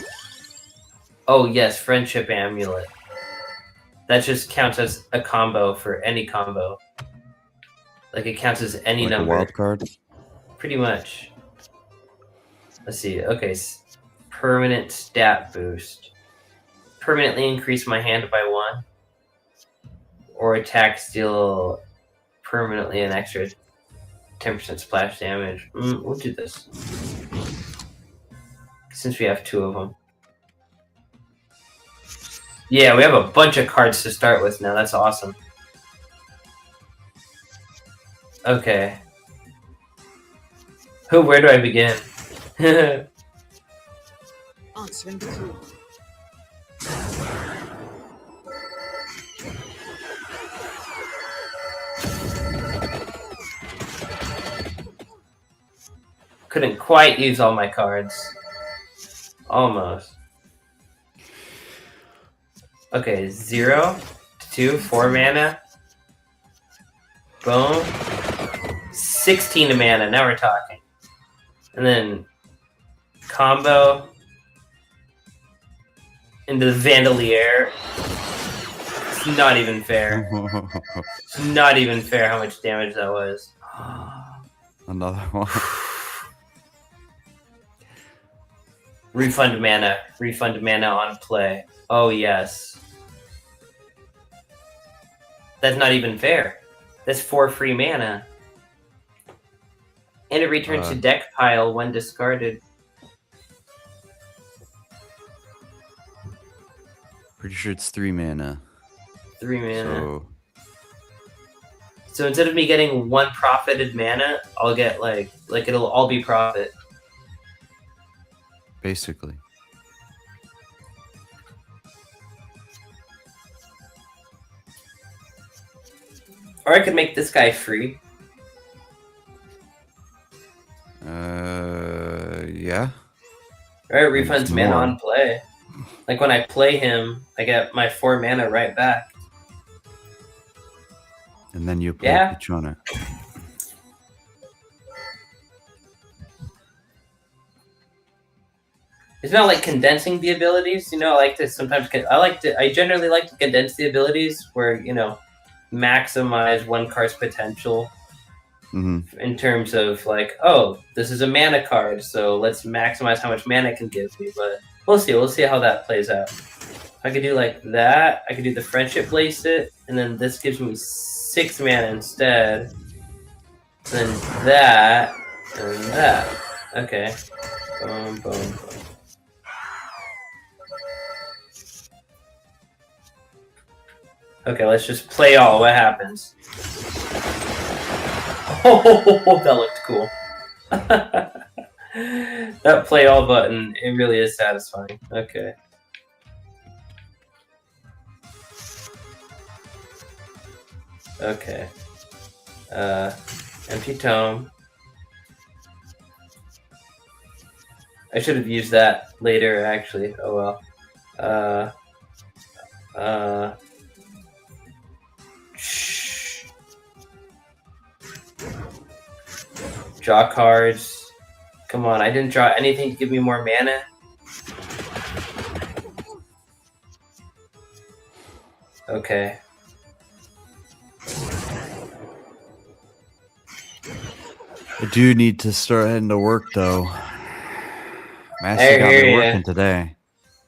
Oh yes, friendship amulet. That just counts as a combo for any combo. Like it counts as any Like number. a wild card? Pretty much. Let's see. Okay, permanent stat boost. Permanently increase my hand by 1. Or attacks deal permanently an extra 10% splash damage. We'll do this. Since we have 2 of them. Yeah, we have a bunch of cards to start with now. That's awesome. Okay. Where do I begin? Answering the call. Couldn't quite use all my cards. Almost. Okay, 0 to 2, 4 mana. Boom. 16 mana, now we're talking. And then combo into the Vandalier. It's not even fair. It's not even fair how much damage that was. Another one. Refund mana on play. Oh yes. That's not even fair. That's 4 free mana. And it returns to deck pile when discarded. Pretty sure it's 3 mana. 3 mana. So instead of me getting 1 profited mana, I'll get like it'll all be profit. Basically. Or I could make this guy free. Yeah. Or it refunds mana on play. Like when I play him, I get my 4 mana right back. And then you play each on it. It's not like condensing the abilities. You know, I like to sometimes. I generally like to condense the abilities where maximize one card's potential. In terms of like, oh, this is a mana card, so let's maximize how much mana it can give me. But we'll see. We'll see how that plays out. I could do like that. I could do the friendship lace it, and then this gives me 6 mana instead. Then that and that. Okay. Boom, boom, boom. Okay, let's just play all. What happens? Oh, that looked cool. That play all button, it really is satisfying. Okay. Okay. Empty tome. I should have used that later, actually. Oh well. Draw cards. Come on, I didn't draw anything to give me more mana. Okay. I do need to start heading to work, though. Master got me working today.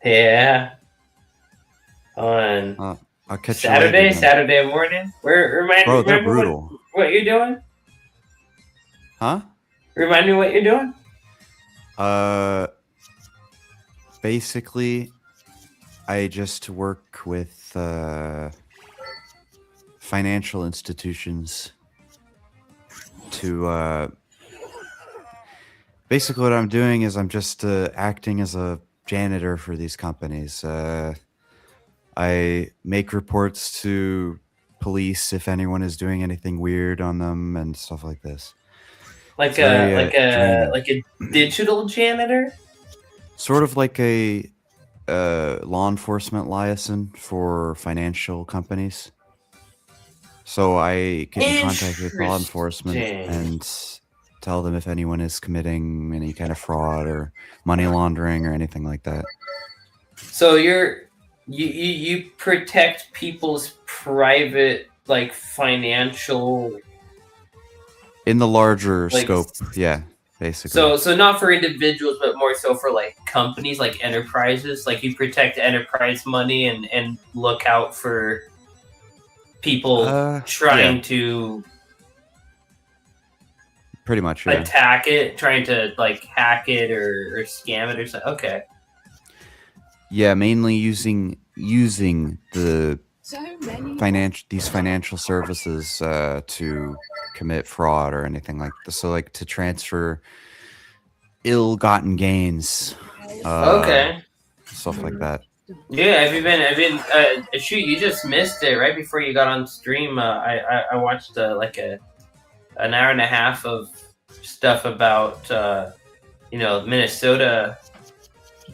Yeah. On I'll catch Saturday, you later, Saturday morning. Bro, they're remember brutal. what you're doing? Huh? Remind me what you're doing. Basically, I just work with financial institutions to basically what I'm doing is I'm just acting as a janitor for these companies. I make reports to police if anyone is doing anything weird on them and stuff like this. Like a digital janitor? Sort of like a law enforcement liaison for financial companies. So I get in contact with law enforcement and tell them if anyone is committing any kind of fraud or money laundering or anything like that. So you protect people's private financial. In the larger scope, yeah, basically. So not for individuals, but more so for companies, like enterprises. Like you protect enterprise money and look out for people trying to pretty much attack it, trying to hack it or scam it or something. Okay. Yeah, mainly using the these financial services to commit fraud or anything like this. So to transfer ill-gotten gains. Okay. Stuff like that. Yeah, I've been shoot, you just missed it right before you got on stream. I watched an hour and a half of stuff about Minnesota.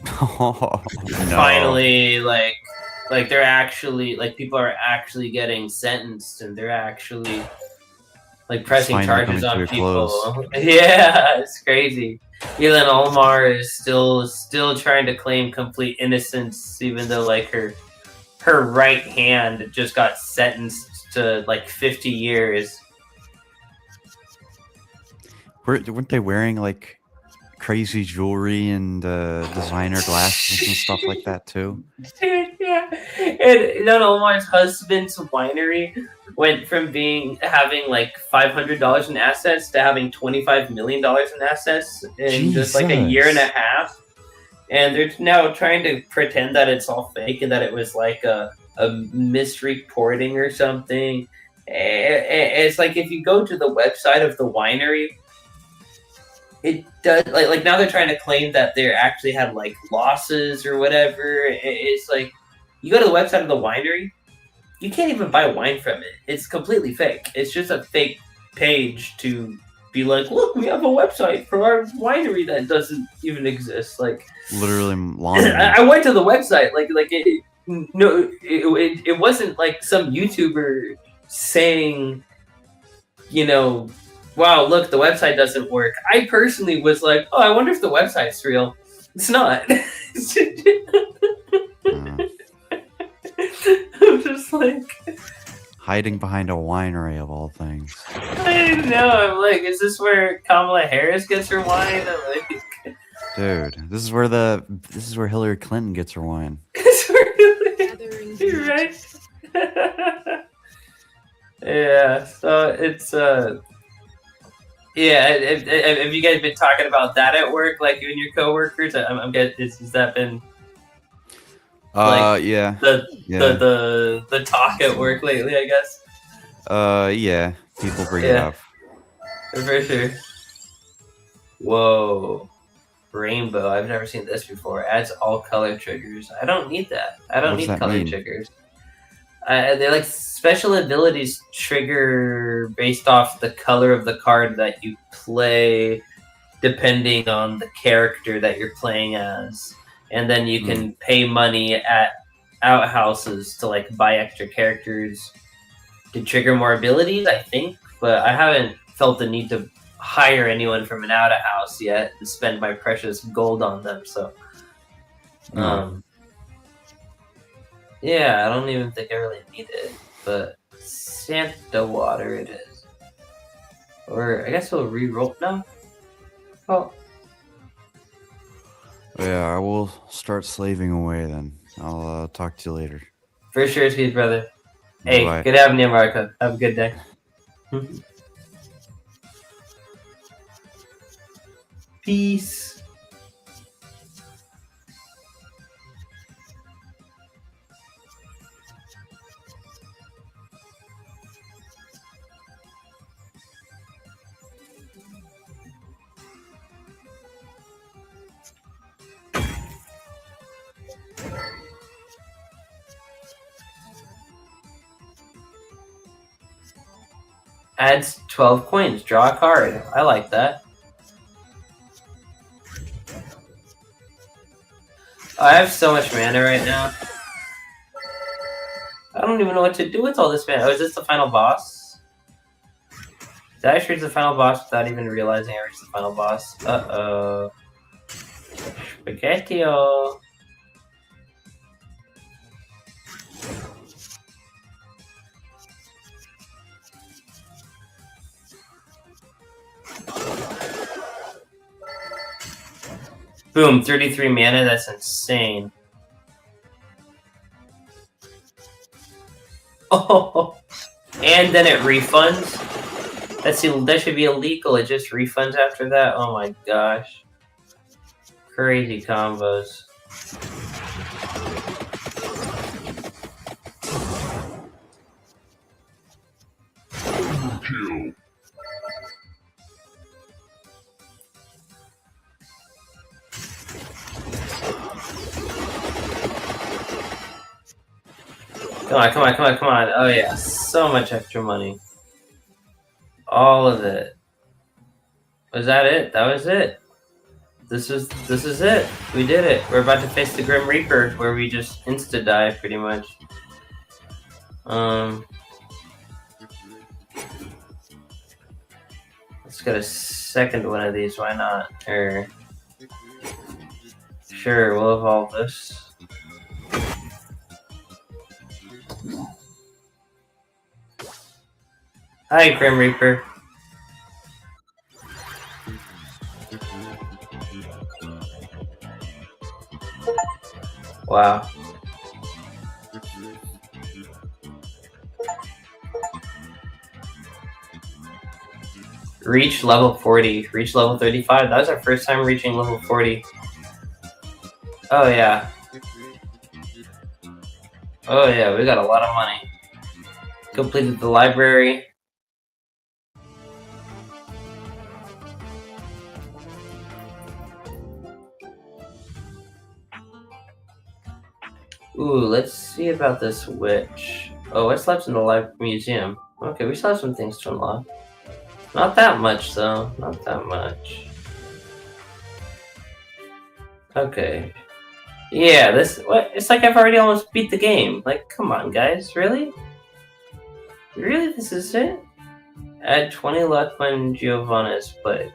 Oh, no. Finally, they're actually people are actually getting sentenced and they're actually pressing charges on people. Yeah, it's crazy. Ilhan Omar is still trying to claim complete innocence, even though her right hand just got sentenced to 50 years. Weren't they wearing crazy jewelry and designer glasses and stuff like that too? Dude, yeah. And Ilhan Omar's husband's winery went from having $500 in assets to having $25 million in assets in just a year and a half. And they're now trying to pretend that it's all fake and that it was a misreporting or something. It's if you go to the website of the winery, it does now they're trying to claim that they actually had losses or whatever. It's you go to the website of the winery, you can't even buy wine from it. It's completely fake. It's just a fake page to be look, we have a website for our winery that doesn't even exist. Literally laundry. I went to the website. It wasn't some YouTuber saying, wow, look, the website doesn't work. I personally was oh, I wonder if the website's real. It's not. I'm just like hiding behind a winery of all things. I know. I'm like, is this where Kamala Harris gets her wine? I'm like, Dude, this is where Hillary Clinton gets her wine. You're right. Yeah. So it's yeah. Have you guys been talking about that at work, like you and your coworkers? I'm getting. Has that been? Like, yeah. The talk at work lately, I guess. Yeah. People bring it up. For sure. Whoa. Rainbow. I've never seen this before. Adds all color triggers. I don't need that. I don't need color triggers. They're like special abilities trigger based off the color of the card that you play, depending on the character that you're playing as. And then you can pay money at outhouses to like buy extra characters to trigger more abilities, I think. But I haven't felt the need to hire anyone from an out-of-house yet and spend my precious gold on them. So, yeah, I don't even think I really need it. But Santa Water it is. Or I guess we'll re-roll now. Oh. Yeah, I will start slaving away then. I'll talk to you later. For sure, Steve, brother. Hey, Bye-bye. good having you, Marco. Have a good day. Peace. Adds 12 coins. Draw a card. I like that. I have so much mana right now. I don't even know what to do with all this mana. Oh, is this the final boss? Did I reach the final boss without even realizing I reached the final boss? Uh-oh. Spaghetti-o. Boom, 33 mana, that's insane. Oh, and then it refunds? That should be illegal, it just refunds after that? Oh my gosh. Crazy combos. Kill. Come on, come on, come on, come on. Oh yeah, so much extra money. All of it. Was that it? That was it. This is it. We did it. We're about to face the Grim Reaper, where we just insta-die, pretty much. Let's get a second one of these, why not? Or... Sure, we'll evolve this. Hi, Grim Reaper. Wow. Reach level 40. Reach level 35. That was our first time reaching level 40. Oh, yeah. Oh, yeah, we got a lot of money. Completed the library. Ooh, let's see about this witch. Oh, what's left in the live museum? Okay, we still have some things to unlock. Not that much, though. Not that much. Okay. Yeah, this... What? It's like I've already almost beat the game. Like, come on, guys. Really? Really? This is it? Add 20 luck when Giovanna is played.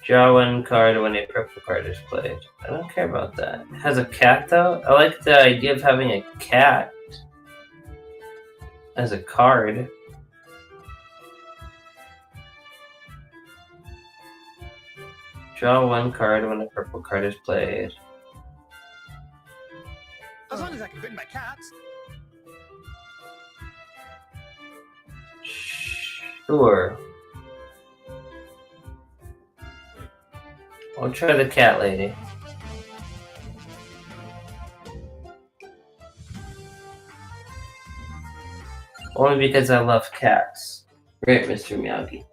Draw one card when a purple card is played. I don't care about that. It has a cat though? I like the idea of having a cat as a card. Draw one card when a purple card is played. As long as I can fit my cats. Sure. I'll try the cat lady. Only because I love cats. Right, Mr. Miyagi.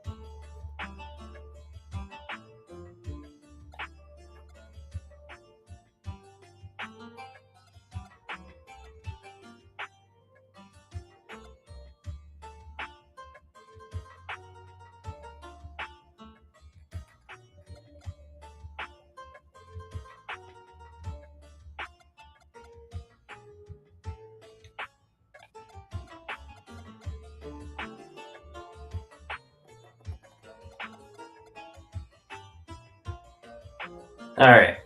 Alright.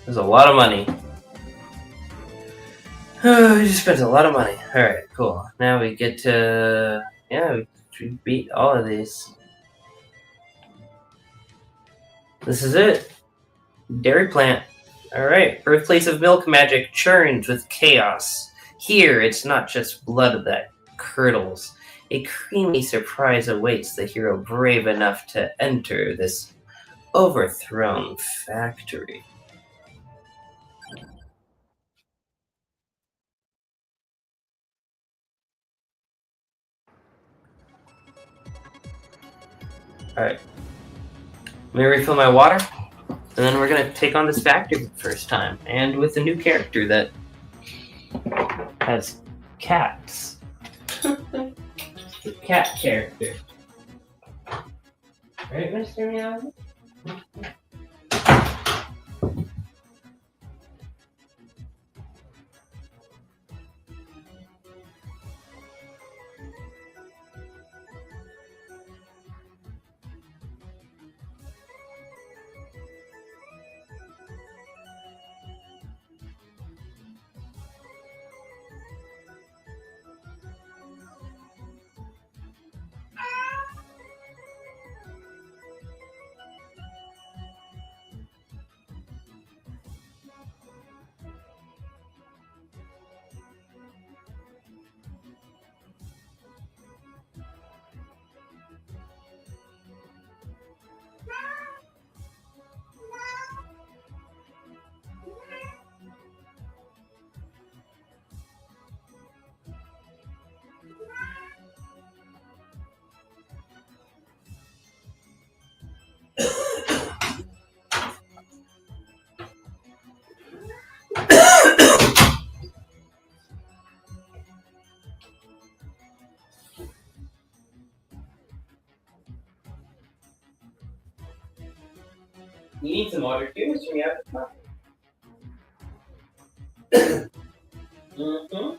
There's a lot of money. Oh, we just spent a lot of money. Alright, cool. Now we get to... Yeah, we beat all of these. This is it. Dairy plant. Alright. Birthplace of milk magic churns with chaos. Here, it's not just blood that curdles. A creamy surprise awaits the hero brave enough to enter this overthrown factory. Alright. Let me refill my water, and then we're gonna take on this factory for the first time, and with a new character that has cats. Cat character. Right, Mr. Miyagi? You need some water too, Mr. Miyagi? Mm-hmm.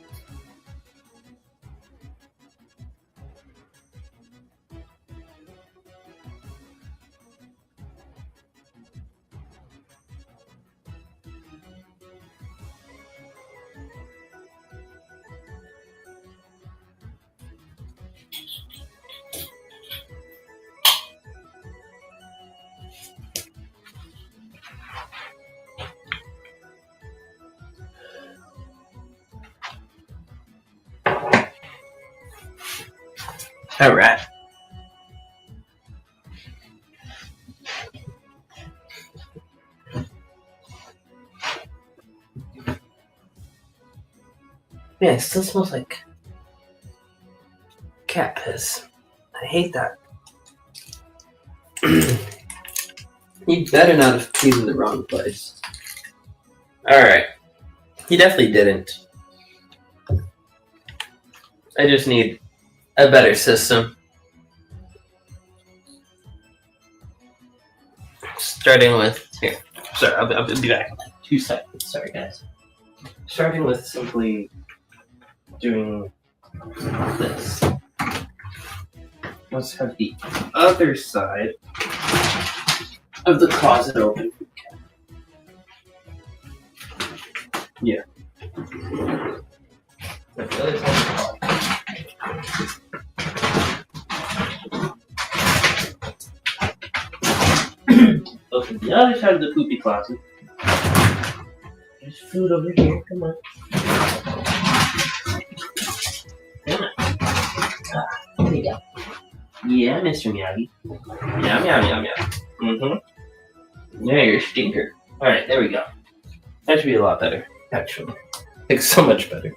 All right. Yeah, it still smells like cat piss. I hate that. He better not have peed in the wrong place. Alright. He definitely didn't. I just need a better system. Starting with... Here. Sorry, I'll be back in like 2 seconds. Sorry, guys. Starting with simply doing this. Let's have the other side of the closet open. Yeah. Open the other side of the poopy closet. There's food over here. Come on. Come on. Here we go. Yeah, Mr. Miyagi. Meow, meow, meow, meow. Mm-hmm. Yeah, you're a stinker. Alright, there we go. That should be a lot better, actually. It's so much better.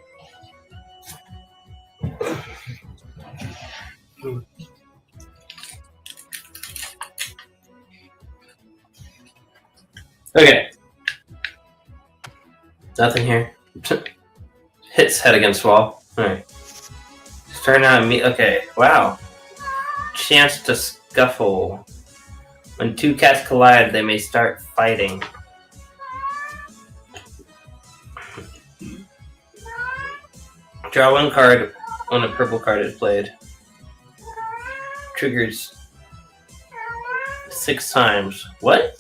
Okay. Nothing here. Hits head against wall. Alright. Starting out me. Okay, wow. Chance to scuffle. When two cats collide, they may start fighting. Draw one card when a purple card is played. Triggers 6 times. What?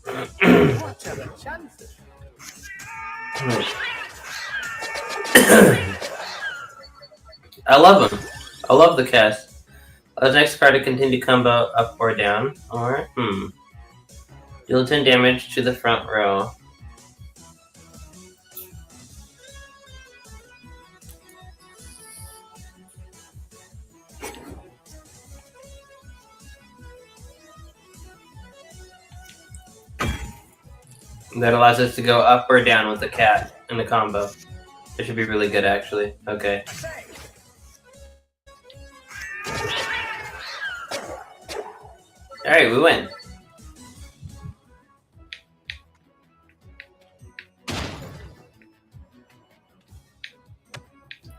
What are the chances? I love them. I love the cast. The next card to continue combo up or down. Or, deal 10 damage to the front row. That allows us to go up or down with the cat in the combo. It should be really good, actually. Okay. Alright, we win.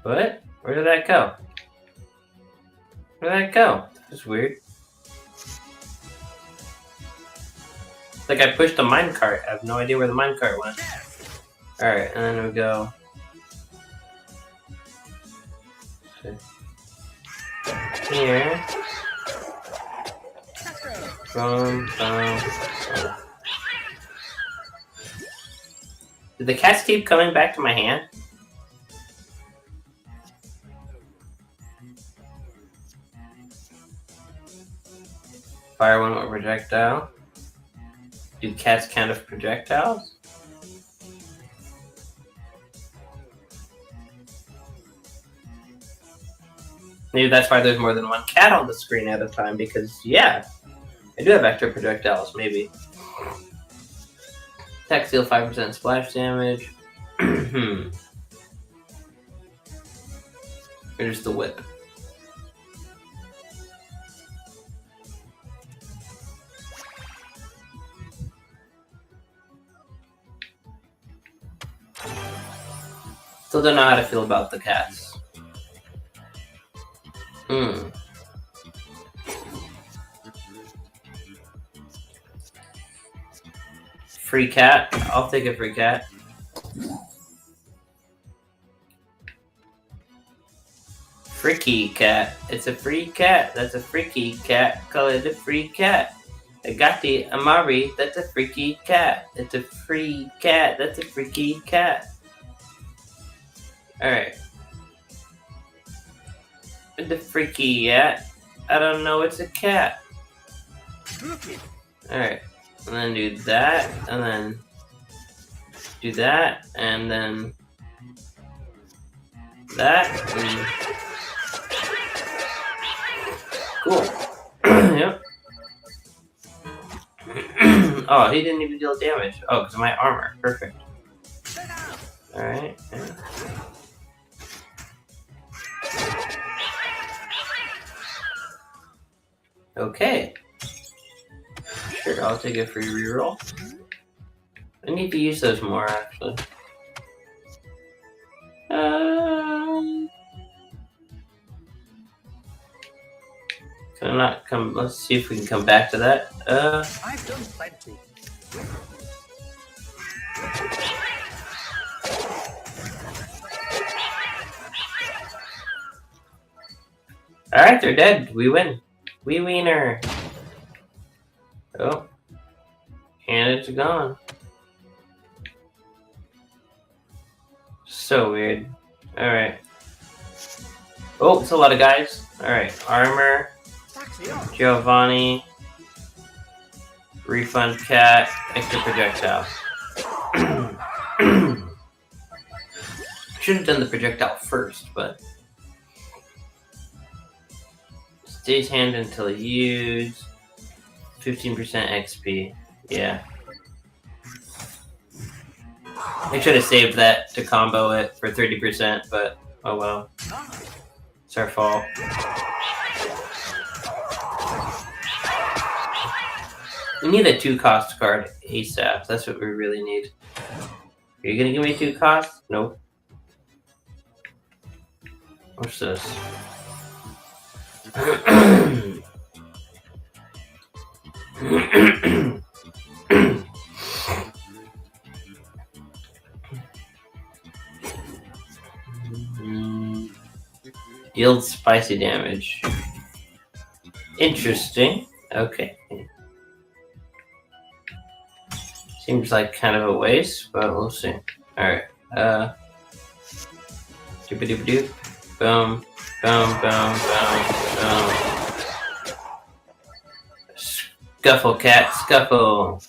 What? Where did that go? Where did that go? That's weird. It's like I pushed a minecart. I have no idea where the minecart went. Alright, and then we go. Here. Boom, boom, boom. Did the cats keep coming back to my hand? Fire one with projectile. Do cats count as projectiles? Maybe that's why there's more than one cat on the screen at a time, because, yeah, I do have extra projectiles, maybe. Attack deal 5% splash damage. Here's the whip. Still don't know how to feel about the cats. Free cat. I'll take a free cat. Freaky cat. It's a free cat. That's a freaky cat. Call it a free cat. I got the Amari. That's a freaky cat. It's a free cat. That's a freaky cat. Alright. The freaky cat. I don't know, it's a cat. Alright. And then do that, and then do that, and then that. And... Cool. Yep. Oh, he didn't even deal damage. Oh, because of my armor. Perfect. Alright. Yeah. Okay. Sure, I'll take a free reroll. I need to use those more, actually. Can I not come? Let's see if we can come back to that. I've done plenty. Alright, they're dead. We win. We wiener. Oh. And it's gone. So weird. Alright. Oh, it's a lot of guys. Alright. Armor. Giovanni. Refund cat. Extra projectile. Should have done the projectile first, but... Stays hand until used. 15% XP. Yeah. I should have saved that to combo it for 30%, but oh well. It's our fault. We need a 2-cost card ASAP. That's what we really need. Are you gonna give me 2 costs? Nope. What's this? Yield spicy damage. Interesting. Okay. Seems like kind of a waste, but we'll see. Alright. Doop-a-doop-a-doop. Boom. Boom, boom, boom, boom. Scuffle, cat, scuffle.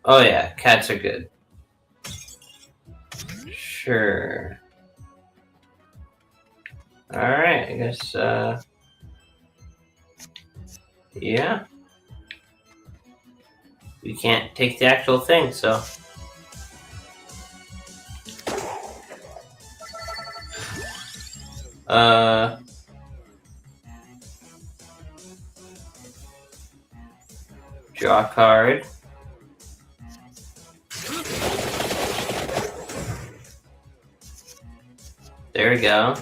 Oh yeah, cats are good. Sure. Alright, I guess, yeah. We can't take the actual thing, so... Draw a card. There we go.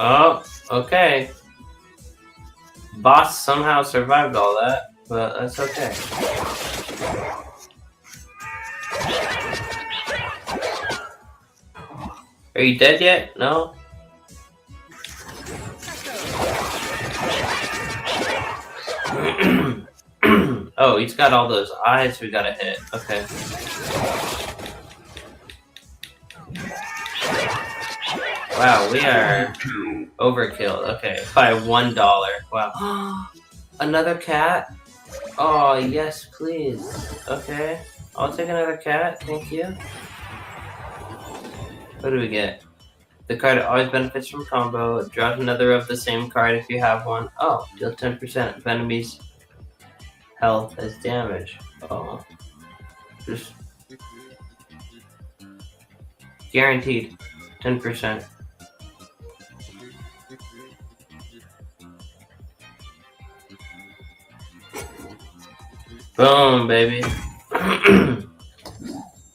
Oh, okay. Boss somehow survived all that, but that's okay. Are you dead yet? No? Oh, he's got all those eyes we gotta hit. Okay. Wow, we are overkill. Okay, by $1. Wow. Another cat? Oh, yes, please. Okay. I'll take another cat. Thank you. What do we get? The card always benefits from combo. Draw another of the same card if you have one. Oh, deal 10% of enemies' health as damage. Oh. Just... guaranteed. 10%. Boom, baby.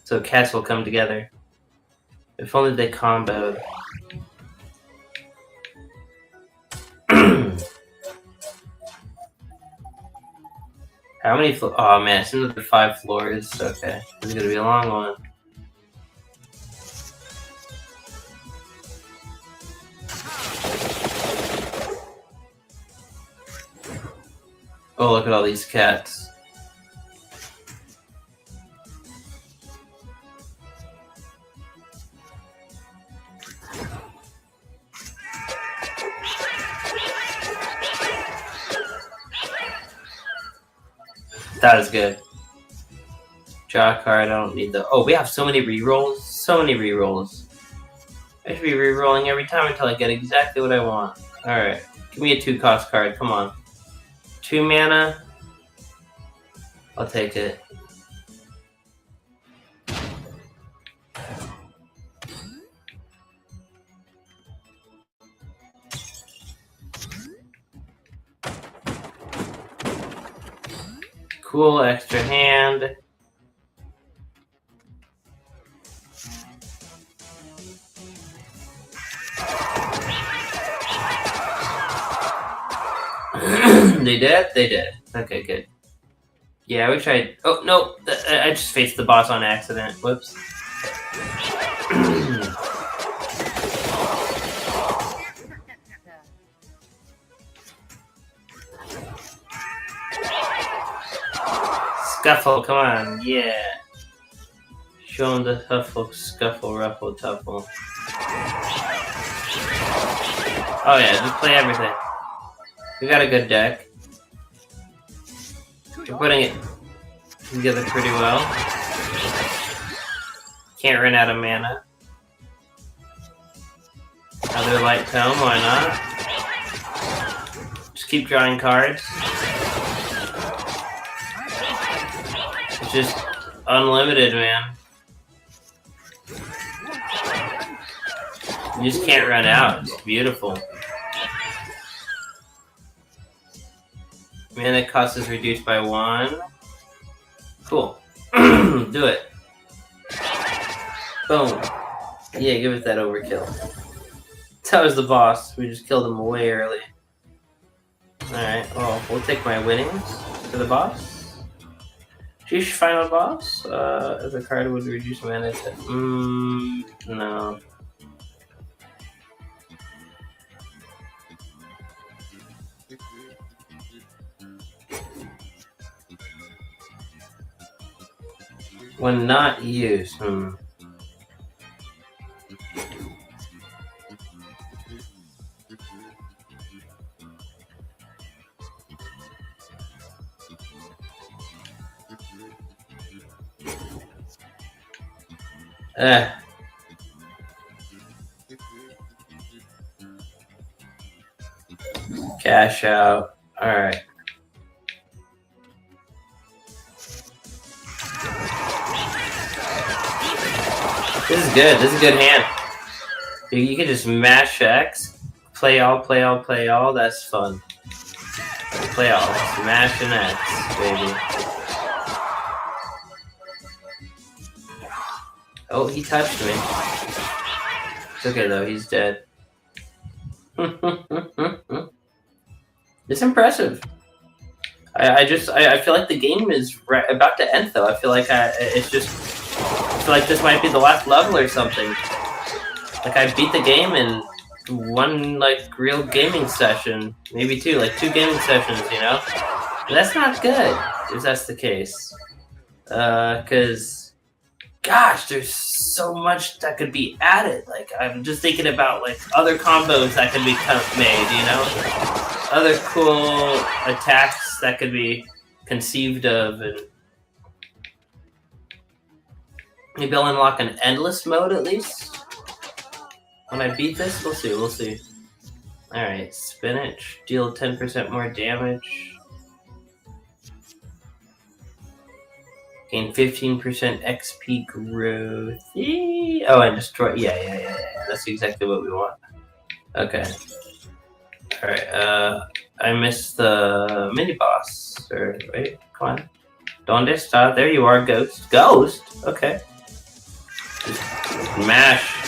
So cats will come together. If only they comboed. How many oh man, it's another 5 floors. Okay. This is gonna be a long one. Oh, look at all these cats. That is good. Draw a card, I don't need the... Oh, we have so many rerolls. So many rerolls. I should be rerolling every time until I get exactly what I want. Alright. Give me a 2-cost card, come on. 2 mana. I'll take it. Cool, extra hand. They did? They did. Okay, good. Yeah, we tried. Oh, no. I just faced the boss on accident. Whoops. Scuffle, come on. Yeah. Show him the huffle, scuffle, ruffle, tuffle. Oh yeah, just play everything. We got a good deck. We're putting it together pretty well. Can't run out of mana. Another light tome, why not? Just keep drawing cards. It's just unlimited, man. You just can't run out. It's beautiful. Mana cost is reduced by 1. Cool. Do it. Boom. Yeah, give it that overkill. That was the boss. We just killed him way early. Alright, well, we'll take my winnings to the boss. Sheesh, final boss. As a card would reduce mana to... no. When not used, Cash out. Alright. This is good. This is a good hand. You can just mash X, play all, play all, play all. That's fun. Play all. Smash an X, baby. Oh, he touched me. It's okay though. He's dead. It's impressive. I feel like the game is about to end though. I feel like it's just. I feel like this might be the last level or something. Like I beat the game in one like real gaming session, maybe two, like 2 gaming sessions, you know? But that's not good if that's the case. Cause gosh, there's so much that could be added. Like I'm just thinking about like other combos that could be made, you know? Other cool attacks that could be conceived of, and maybe I'll unlock an endless mode at least. When I beat this, we'll see, we'll see. Alright, spinach, deal 10% more damage. Gain 15% XP growth. Oh, and destroy, yeah. That's exactly what we want. Okay. Alright, I missed the mini-boss. Or, wait, come on. Donde está? There you are, Ghost. Ghost? Okay. Just mash.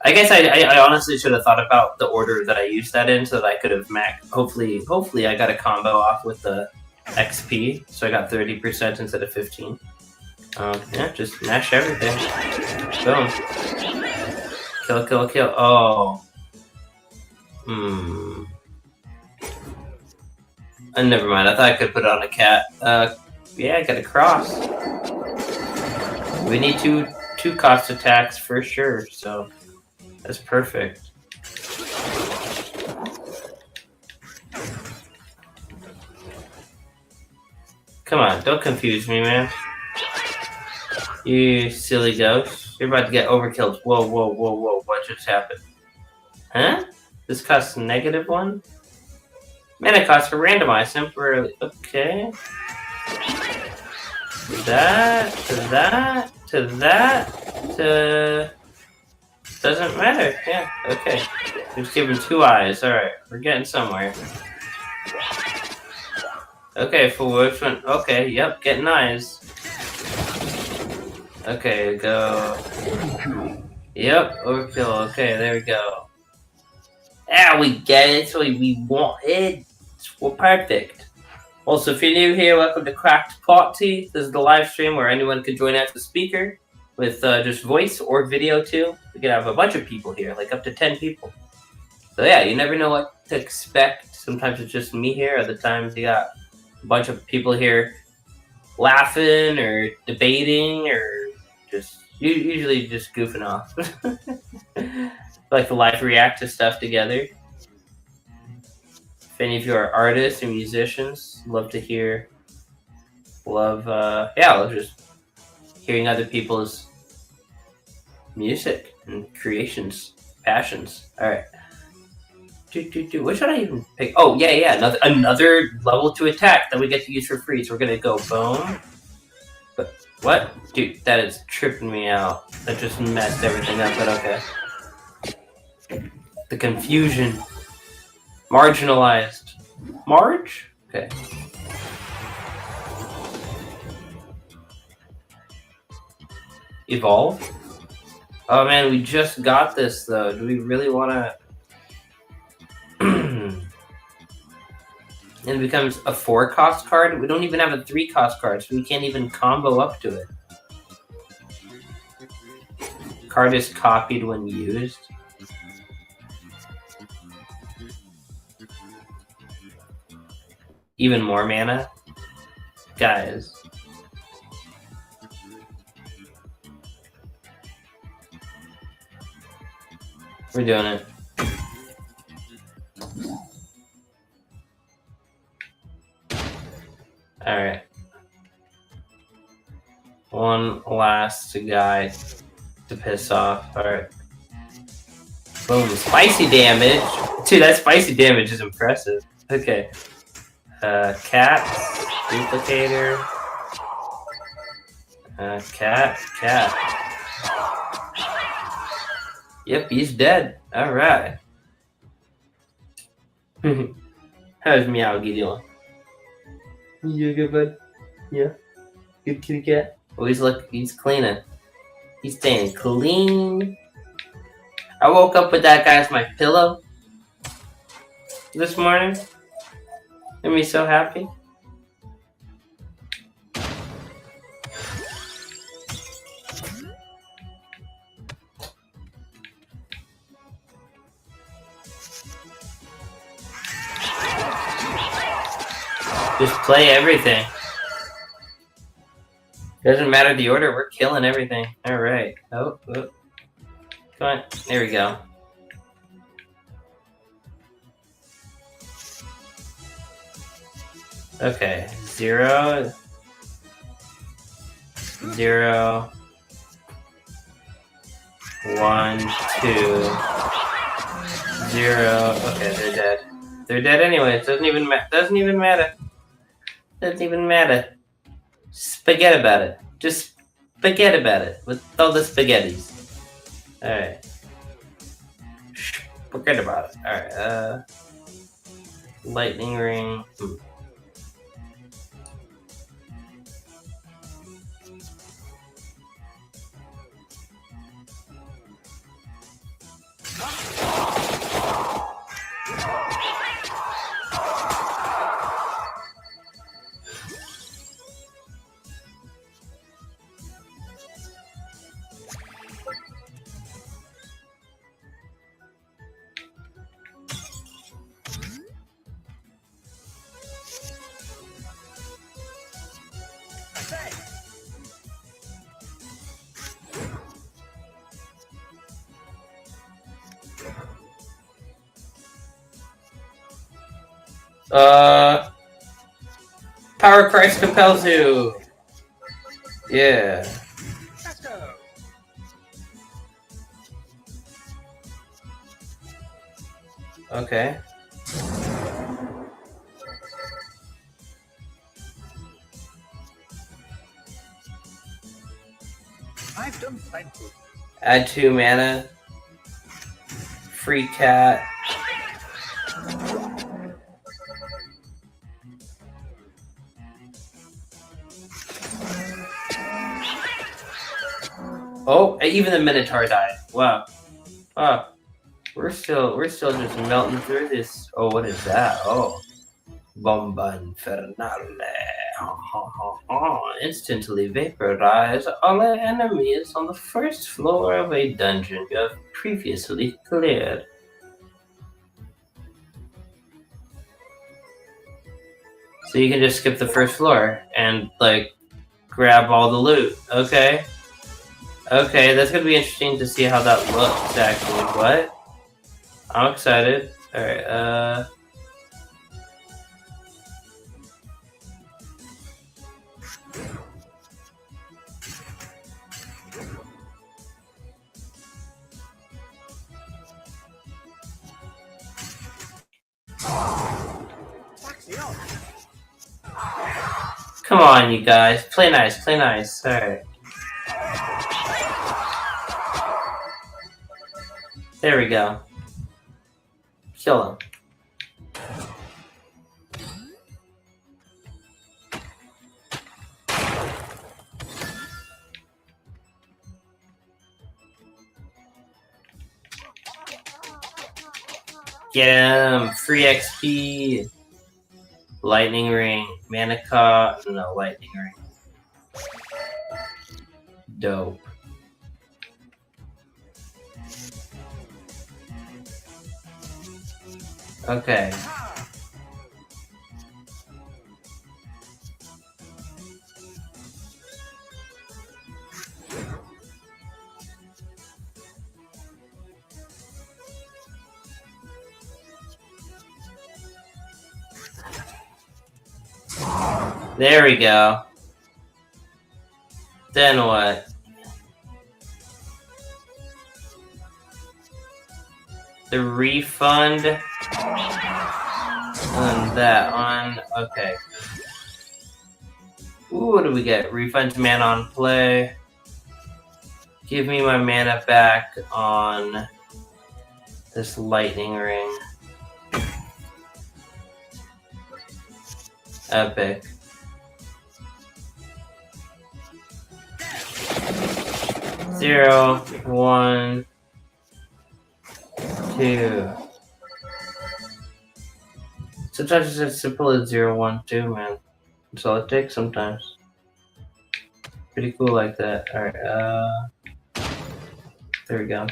I guess I honestly should have thought about the order that I used that in so that I could have hopefully I got a combo off with the XP, so I got 30% instead of 15. Yeah, just mash everything. Boom. Kill, kill, kill. Oh. Never mind. I thought I could put it on a cat. Yeah, I got a cross. We need two cost attacks for sure, so that's perfect. Come on, don't confuse me, man. You silly ghost. You're about to get overkilled. Whoa, whoa, whoa, whoa. What just happened? Huh? This costs -1? Mana cost for randomized temporarily. Okay. That, to that, to that, to... Doesn't matter. Yeah, okay. Just give him 2 eyes. Alright, we're getting somewhere. Okay, for which one? Okay, yep, getting eyes. Okay, go. Yep, overkill. Okay, there we go. Yeah, we get it. That's what we want it. We're perfect. Also, if you're new here, welcome to Cracked Party. This is the live stream where anyone can join as a speaker with just voice or video too. We can have a bunch of people here, like up to 10 people. So yeah, you never know what to expect. Sometimes it's just me here. Other times you got a bunch of people here laughing or debating or just usually just goofing off. Like to live react to stuff together. If any of you are artists or musicians, love to hear. Love just hearing other people's music and creations, passions. All right. What should I even pick? Oh yeah. Another level to attack that we get to use for free. So we're gonna go boom. But what, dude? That is tripping me out. That just messed everything up. But okay. The confusion. Marginalized. Marge? Okay. Evolve? Oh man, we just got this though. Do we really want to... And it becomes a 4-cost card? We don't even have a 3-cost card, so we can't even combo up to it. Card is copied when used. Even more mana? Guys. We're doing it. Alright. One last guy to piss off. Alright. Boom. Spicy damage! Dude, that spicy damage is impressive. Okay. Cat. Duplicator. Cat. Yep, he's dead. Alright. How's Meowgy doing? You good, bud? Yeah? Good kitty cat? Oh, he's cleaning. He's staying clean. I woke up with that guy as my pillow this morning. Made me so happy. Just play everything. Doesn't matter the order, we're killing everything. Alright. Oh. Come on. There we go. Okay. 0. 0. 1, 2. 0. Okay, they're dead. They're dead anyway. It doesn't even matter. Doesn't even matter. Just forget about it. Just forget about it. With all the spaghettis. Alright. Forget about it. Alright, lightning ring. Power Christ compels you. Yeah. Let's go. Okay. I've done plenty. Add 2 mana. Free cat. Oh, even the Minotaur died. Wow. Oh. We're still just melting through this. Oh, what is that? Oh, Bomba Infernale. Instantly vaporize all our enemies on the first floor of a dungeon you have previously cleared. So you can just skip the first floor and, like, grab all the loot. Okay. Okay, that's gonna be interesting to see how that looks, actually. What? I'm excited. Alright, come on, you guys. Play nice, play nice. Alright. There we go. Kill him. Get him! Free XP! Lightning ring. Manica. No, lightning ring. Dope. Okay. There we go. Then what? The refund on that one. Okay. Ooh, what do we get? Refund mana on play. Give me my mana back on this lightning ring. Epic. Zero, 1, 2. Sometimes it's as simple as 0, 1, 2, man. That's all it takes sometimes. Pretty cool like that. Alright, there we go.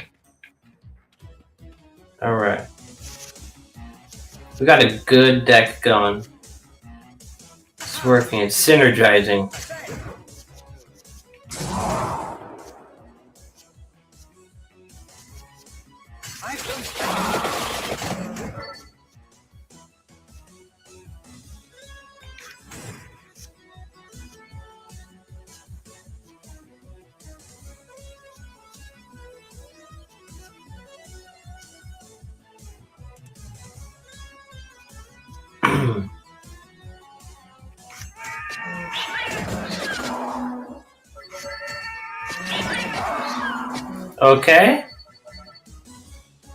Alright. We got a good deck going. It's working, it's synergizing. Okay.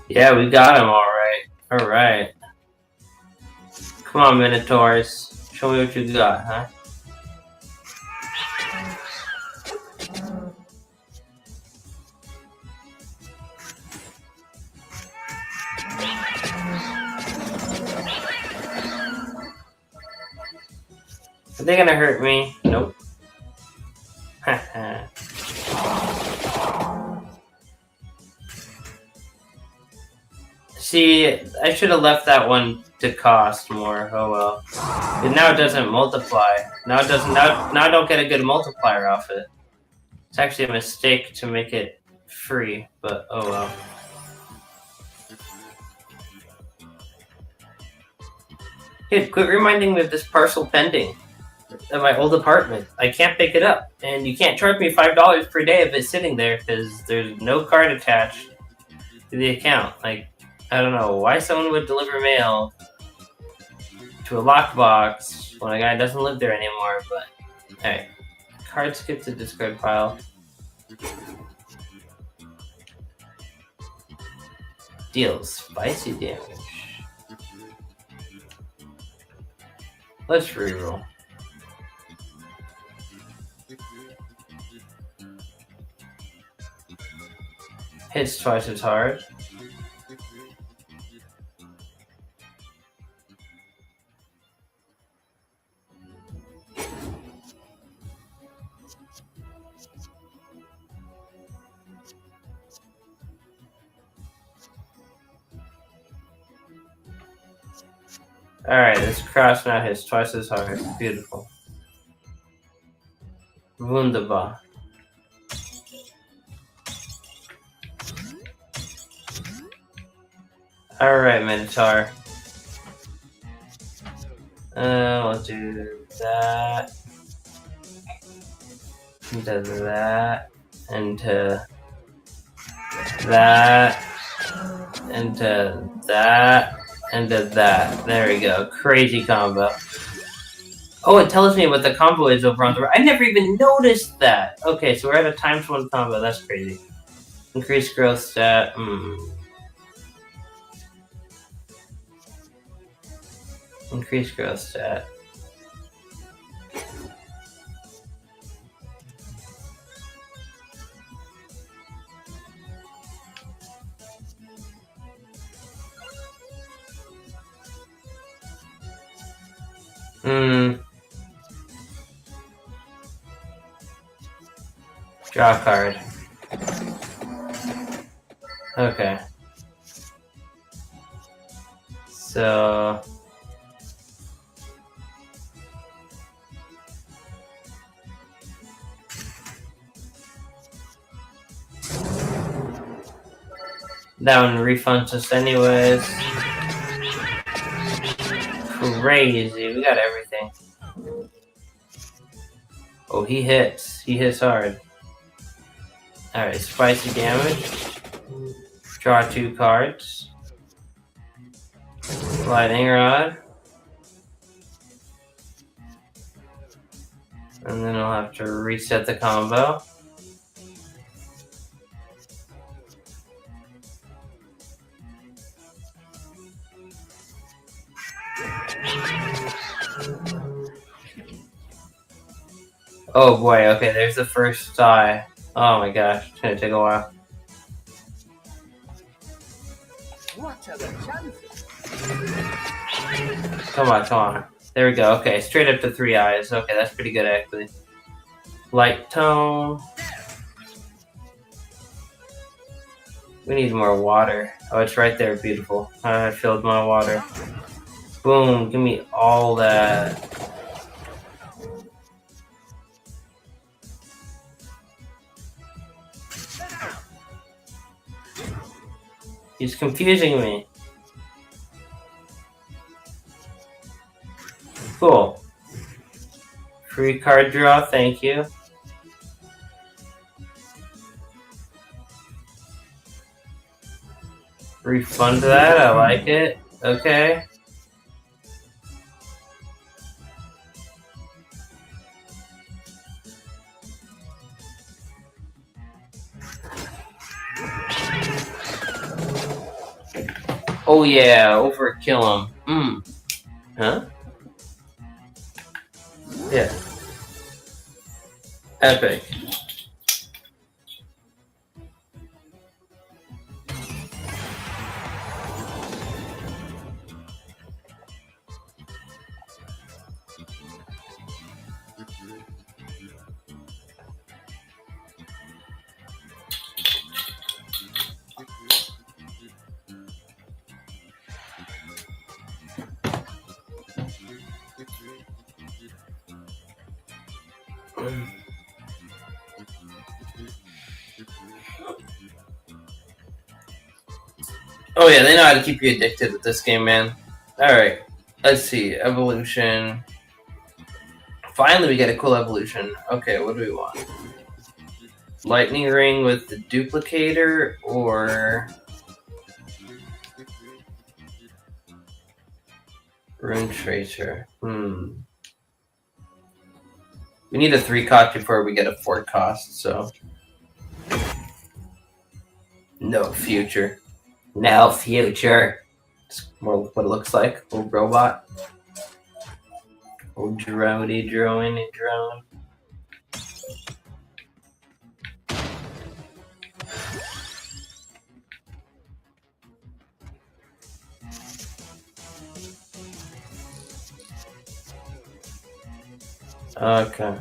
Yeah, we got him alright. Alright. Come on, Minotaurs. Show me what you got, huh? Are they gonna hurt me? Nope. Haha. See, I should have left that one to cost more. Oh well. And now it doesn't multiply. Now it doesn't. Now I don't get a good multiplier off it. It's actually a mistake to make it free, but oh well. Dude, quit reminding me of this parcel pending at my old apartment. I can't pick it up, and you can't charge me $5 per day if it's sitting there because there's no card attached to the account. Like, I don't know why someone would deliver mail to a lockbox when a guy doesn't live there anymore, but alright. Card skip to discard pile. Deals spicy damage. Let's reroll. Hits twice as hard. Alright, this cross now hits twice as hard. Beautiful. Wunderbar. Alright, Minotaur. We'll do that. Into that. Into that. Into that. Into that. There we go. Crazy combo. Oh, it tells me what the combo is over on the right. I never even noticed that. Okay, so we're at a ×1 combo. That's crazy. Increased growth stat. Increased growth stat. Draw a card. Okay. So... that one refunds us anyways. Crazy. We got everything. Oh, he hits. He hits hard. Alright, spicy damage. Draw 2 cards. Lightning Rod. And then I'll have to reset the combo. Oh boy, okay, there's the first die. Oh my gosh, it's gonna take a while. What are the chances? Come on, come on. There we go, okay, straight up to 3 eyes. Okay, that's pretty good actually. Light tone. We need more water. Oh, it's right there, beautiful. I filled my water. Boom, give me all that. He's confusing me. Cool. Free card draw, thank you. Refund that, I like it. Okay. Oh yeah, overkill him. Huh? Yeah. Epic. Oh yeah, they know how to keep you addicted with this game, man. Alright, let's see. Evolution. Finally we get a cool evolution. Okay, what do we want? Lightning Ring with the duplicator, or... Rune Tracer. We need a 3 cost before we get a 4 cost, so... No future. No future. It's more what it looks like. Old robot. Old droney drone. Okay.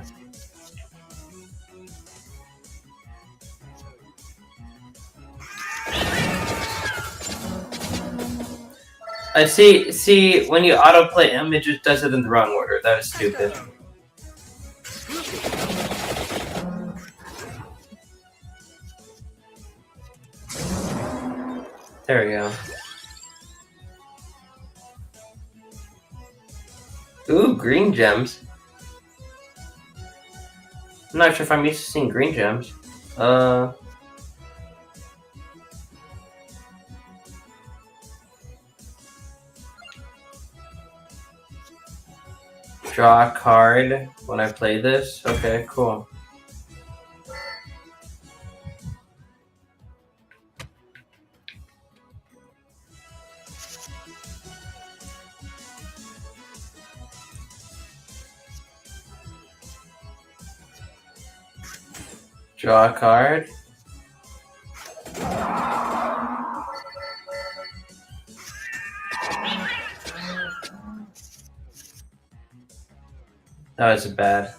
I see, when you autoplay him, it just does it in the wrong order. That was stupid. There we go. Ooh, green gems. I'm not sure if I'm used to seeing green gems. Draw a card when I play this? Okay, cool. Draw a card. That was bad.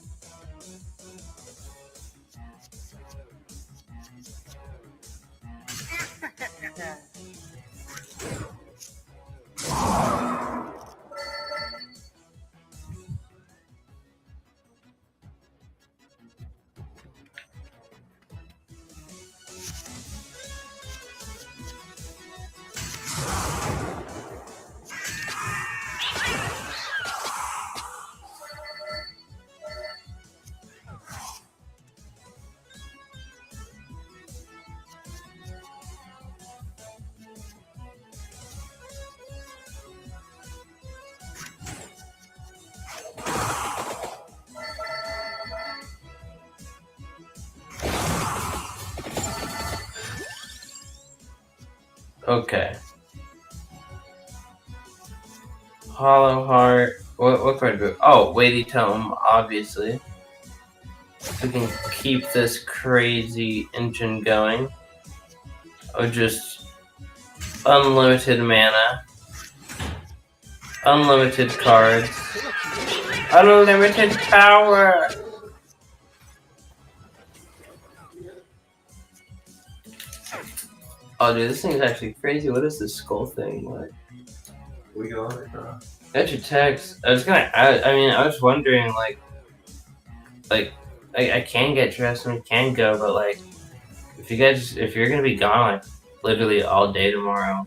Okay. Hollow Heart. What card do? Oh, Weighty Tome, obviously. So we can keep this crazy engine going. Oh, just unlimited mana. Unlimited cards. Unlimited power! Oh, dude, this thing is actually crazy. What is this skull thing like? We go on it, bro. Got your text. I was wondering, like, I can get dressed and we can go, but like, if you're gonna be gone like literally all day tomorrow,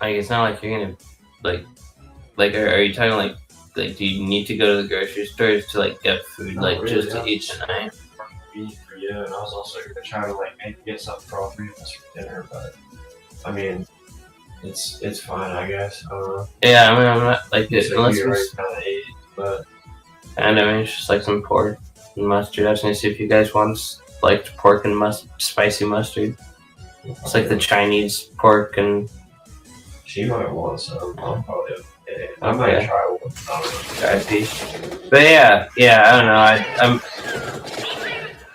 like it's not like you're gonna are you talking like do you need to go to the grocery stores to like get food just to eat tonight? For you, and I was also gonna try to like maybe get something for all three of us for dinner, but I mean, it's fine, I guess. Yeah, I mean, I'm not like it unless you're it's kind of ate, but and I mean it's just like some pork and mustard. I was gonna see if you guys want like pork and spicy mustard. It's like the Chinese pork and. She might want some. I'm probably okay. I might try one. Try a piece. But yeah, I don't know.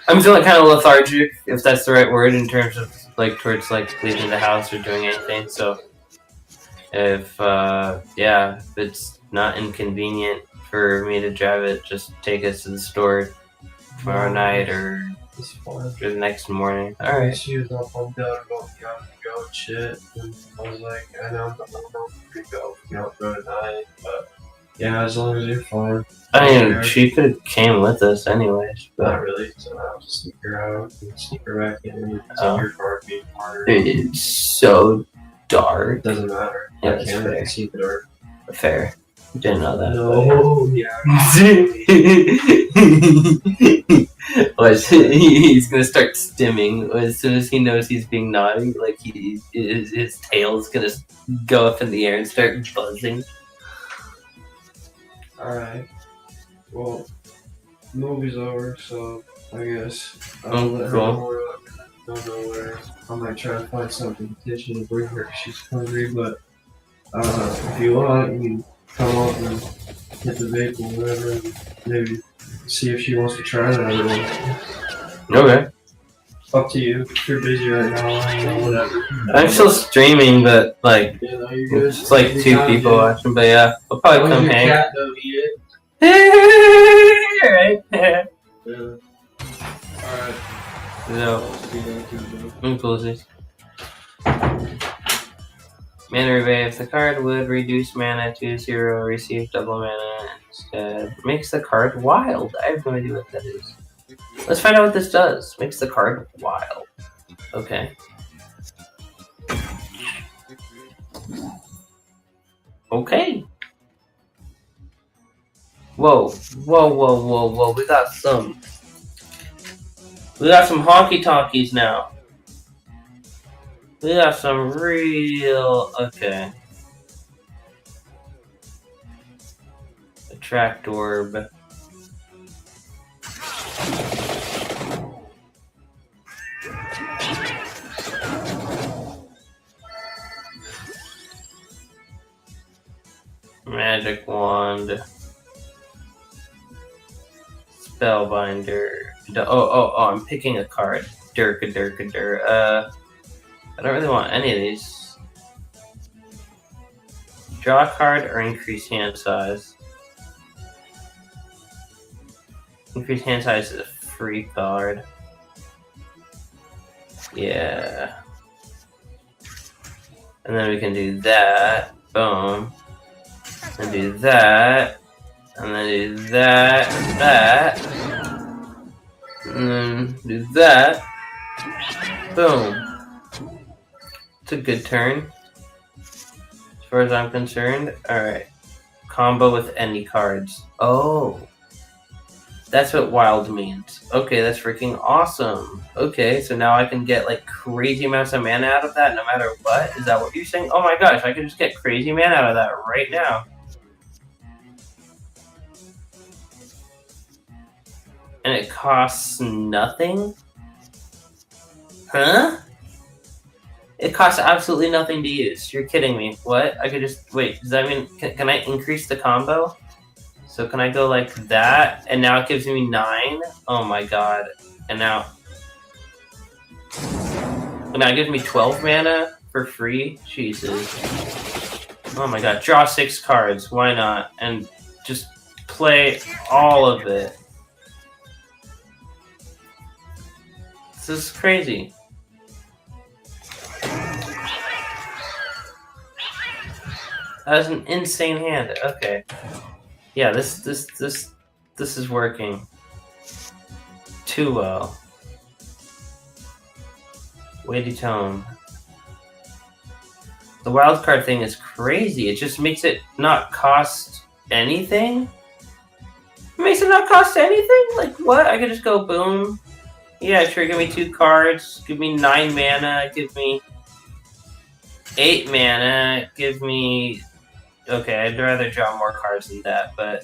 I'm feeling kind of lethargic, if that's the right word, in terms of like towards like leaving the house or doing anything. So if it's not inconvenient for me to drive it, just take us to the store tomorrow night or the next morning. All right. She was all pumped out about go and shit, and I was like, I know I'm gonna go tonight, but yeah, as long as you're fine. I mean, she could have came with us anyways, but not really. So I'll just sneak her out and sneak her back in. And take your car being harder. It's so dark. Doesn't matter. Yeah, I can see the dark. Fair. Didn't know that. No, He's gonna start stimming as soon as he knows he's being naughty. Like his tail's gonna go up in the air and start buzzing. All right. Well, movie's over, so I guess I'll Oh, let her cool. know where I don't know where. I might try to find something in the kitchen to bring her 'cause she's hungry. But if you want, you can come up and hit the vape or whatever, and maybe see if she wants to try another one. Okay. Up to you. If you're busy right now, or whatever. I'm still streaming, but like Yeah, no, you're good. it's like two Anytime, people dude. watching. But yeah, I'll probably come Your hang. cat don't eat it. Right? Yeah. Alright. No. I'm closing. Mana rebate. If the card would reduce mana to 0, receive double mana instead. Makes the card wild. I have no idea what that is. Let's find out what this does. Makes the card wild. Okay. Okay. Whoa. Whoa, whoa, whoa, whoa. We got some honky-tonkies now. We got some real... Okay. Attract orb. Magic wand. Spellbinder. Oh, I'm picking a card. I don't really want any of these. Draw a card or increase hand size. Increase hand size is a free card. Yeah. And then we can do that. Boom. And do that. And then do that. That. And then do that. Boom. It's a good turn. As far as I'm concerned. Alright. Combo with any cards. Oh. That's what wild means. Okay, that's freaking awesome. Okay, so now I can get like crazy amounts of mana out of that no matter what? Is that what you're saying? Oh my gosh, I can just get crazy mana out of that right now. And it costs nothing? Huh? It costs absolutely nothing to use. You're kidding me. What? I could just... Wait, does that mean... Can I increase the combo? So can I go like that? And now it gives me 9? Oh my god. And now... And now it gives me 12 mana for free? Jesus. Oh my god. Draw 6 cards. Why not? And just play all of it. This is crazy. That was an insane hand. Okay. Yeah, this is working too well. Weighty tone. The wildcard thing is crazy. It just makes it not cost anything. It makes it not cost anything? Like what? I could just go boom. Yeah, sure, give me 2 cards, give me 9 mana, give me 8 mana, give me... Okay, I'd rather draw more cards than that, but...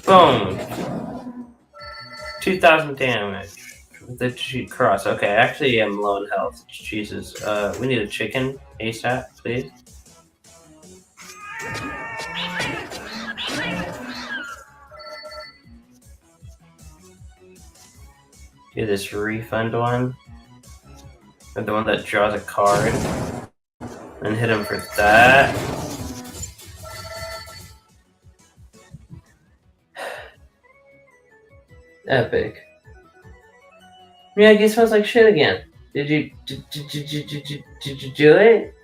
Boom! 2,000 damage. With the cheat cross. Okay, actually I'm low in health. Jesus. We need a chicken ASAP, please. Do this refund one. Or the one that draws a card. And hit him for that. Epic. Miyagi, it smells like shit again. Did you do it?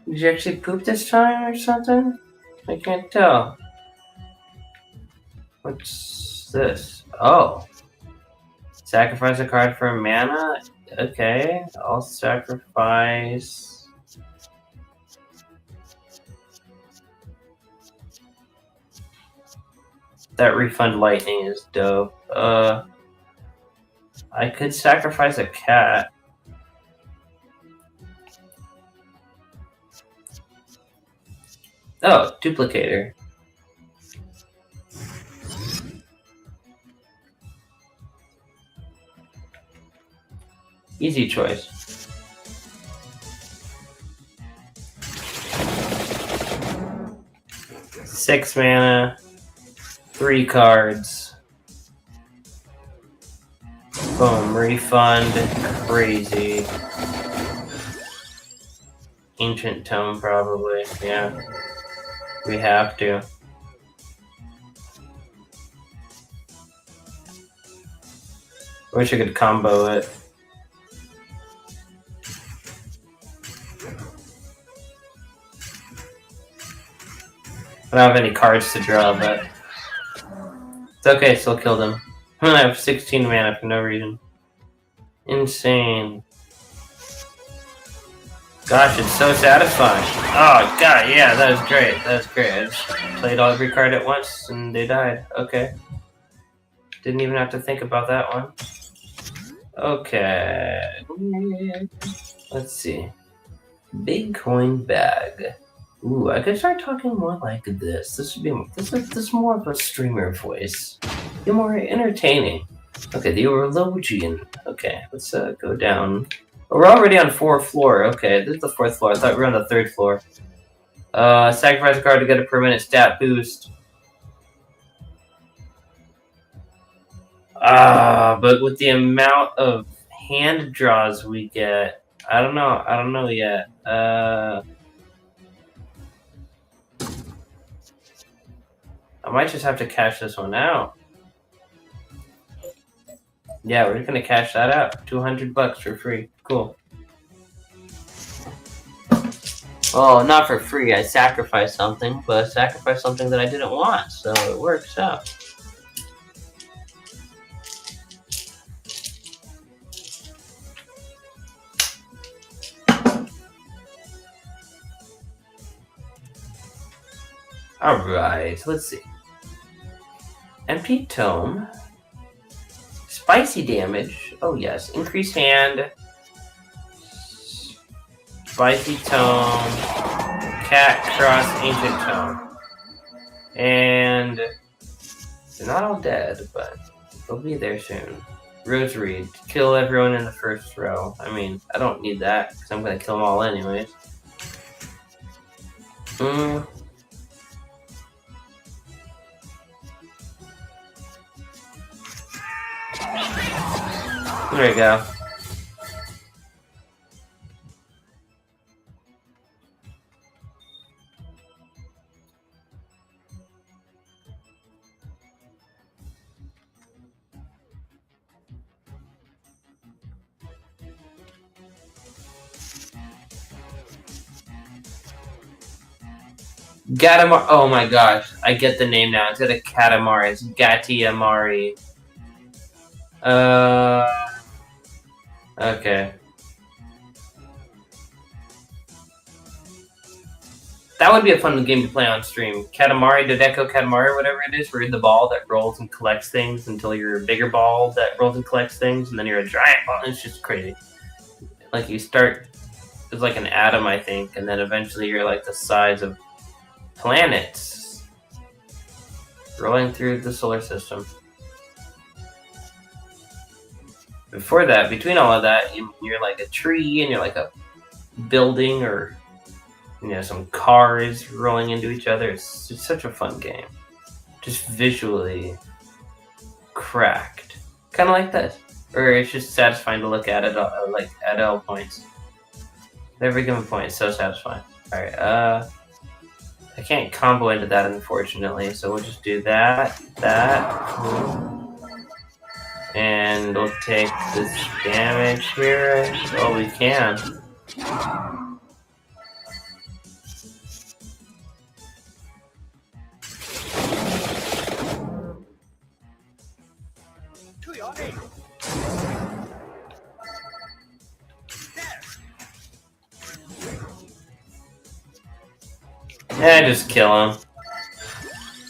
Did you actually poop this time or something? I can't tell. What's this? Oh. Sacrifice a card for mana? Okay. I'll sacrifice... That refund lightning is dope. I could sacrifice a cat. Oh, duplicator. Easy choice. Six mana. 3 cards. Boom, refund. Crazy. Ancient Tome, probably. Yeah. We have to. I wish I could combo it. I don't have any cards to draw, but it's okay, still killed him. I have 16 mana for no reason. Insane. Gosh, it's so satisfying. Oh god, yeah, that was great. That was great. I just played every card at once and they died. Okay. Didn't even have to think about that one. Okay. Let's see. Big coin bag. Ooh, I could start talking more like this. This should be this is more of a streamer voice. Be more entertaining. Okay, the Orologian. Okay, let's go down. Oh, we're already on 4th floor. Okay, this is the 4th floor. I thought we were on the 3rd floor. Sacrifice a card to get a permanent stat boost. But with the amount of hand draws we get, I don't know. I don't know yet. I might just have to cash this one out. Yeah, we're just gonna cash that out. $200 for free. Cool. Well, not for free. I sacrificed something, but I sacrificed something that I didn't want, so it works out. Alright, let's see. MP Tome. Spicy damage. Oh yes. Increased hand. Spicy Tome. Cat Cross Ancient Tome. And they're not all dead, but they'll be there soon. Rosary. Kill everyone in the first row. I mean, I don't need that, because I'm going to kill them all anyways. There we go. Gatamari. Oh my gosh, I get the name now. Instead of Katamari, it's Gatiamari. Okay. That would be a fun game to play on stream. Katamari, Dodeko Katamari, whatever it is, where you're the ball that rolls and collects things until you're a bigger ball that rolls and collects things, and then you're a giant ball. It's just crazy. Like you start as like an atom, I think, and then eventually you're like the size of planets rolling through the solar system. Before that, between all of that, you're like a tree and you're like a building or, you know, some cars rolling into each other. It's just such a fun game. Just visually cracked. Kind of like this. Or it's just satisfying to look at it, like at all points. At every given point, it's so satisfying. Alright, I can't combo into that, unfortunately, so we'll just do that, and we'll take this damage here. Oh, we can. Yeah, just kill him.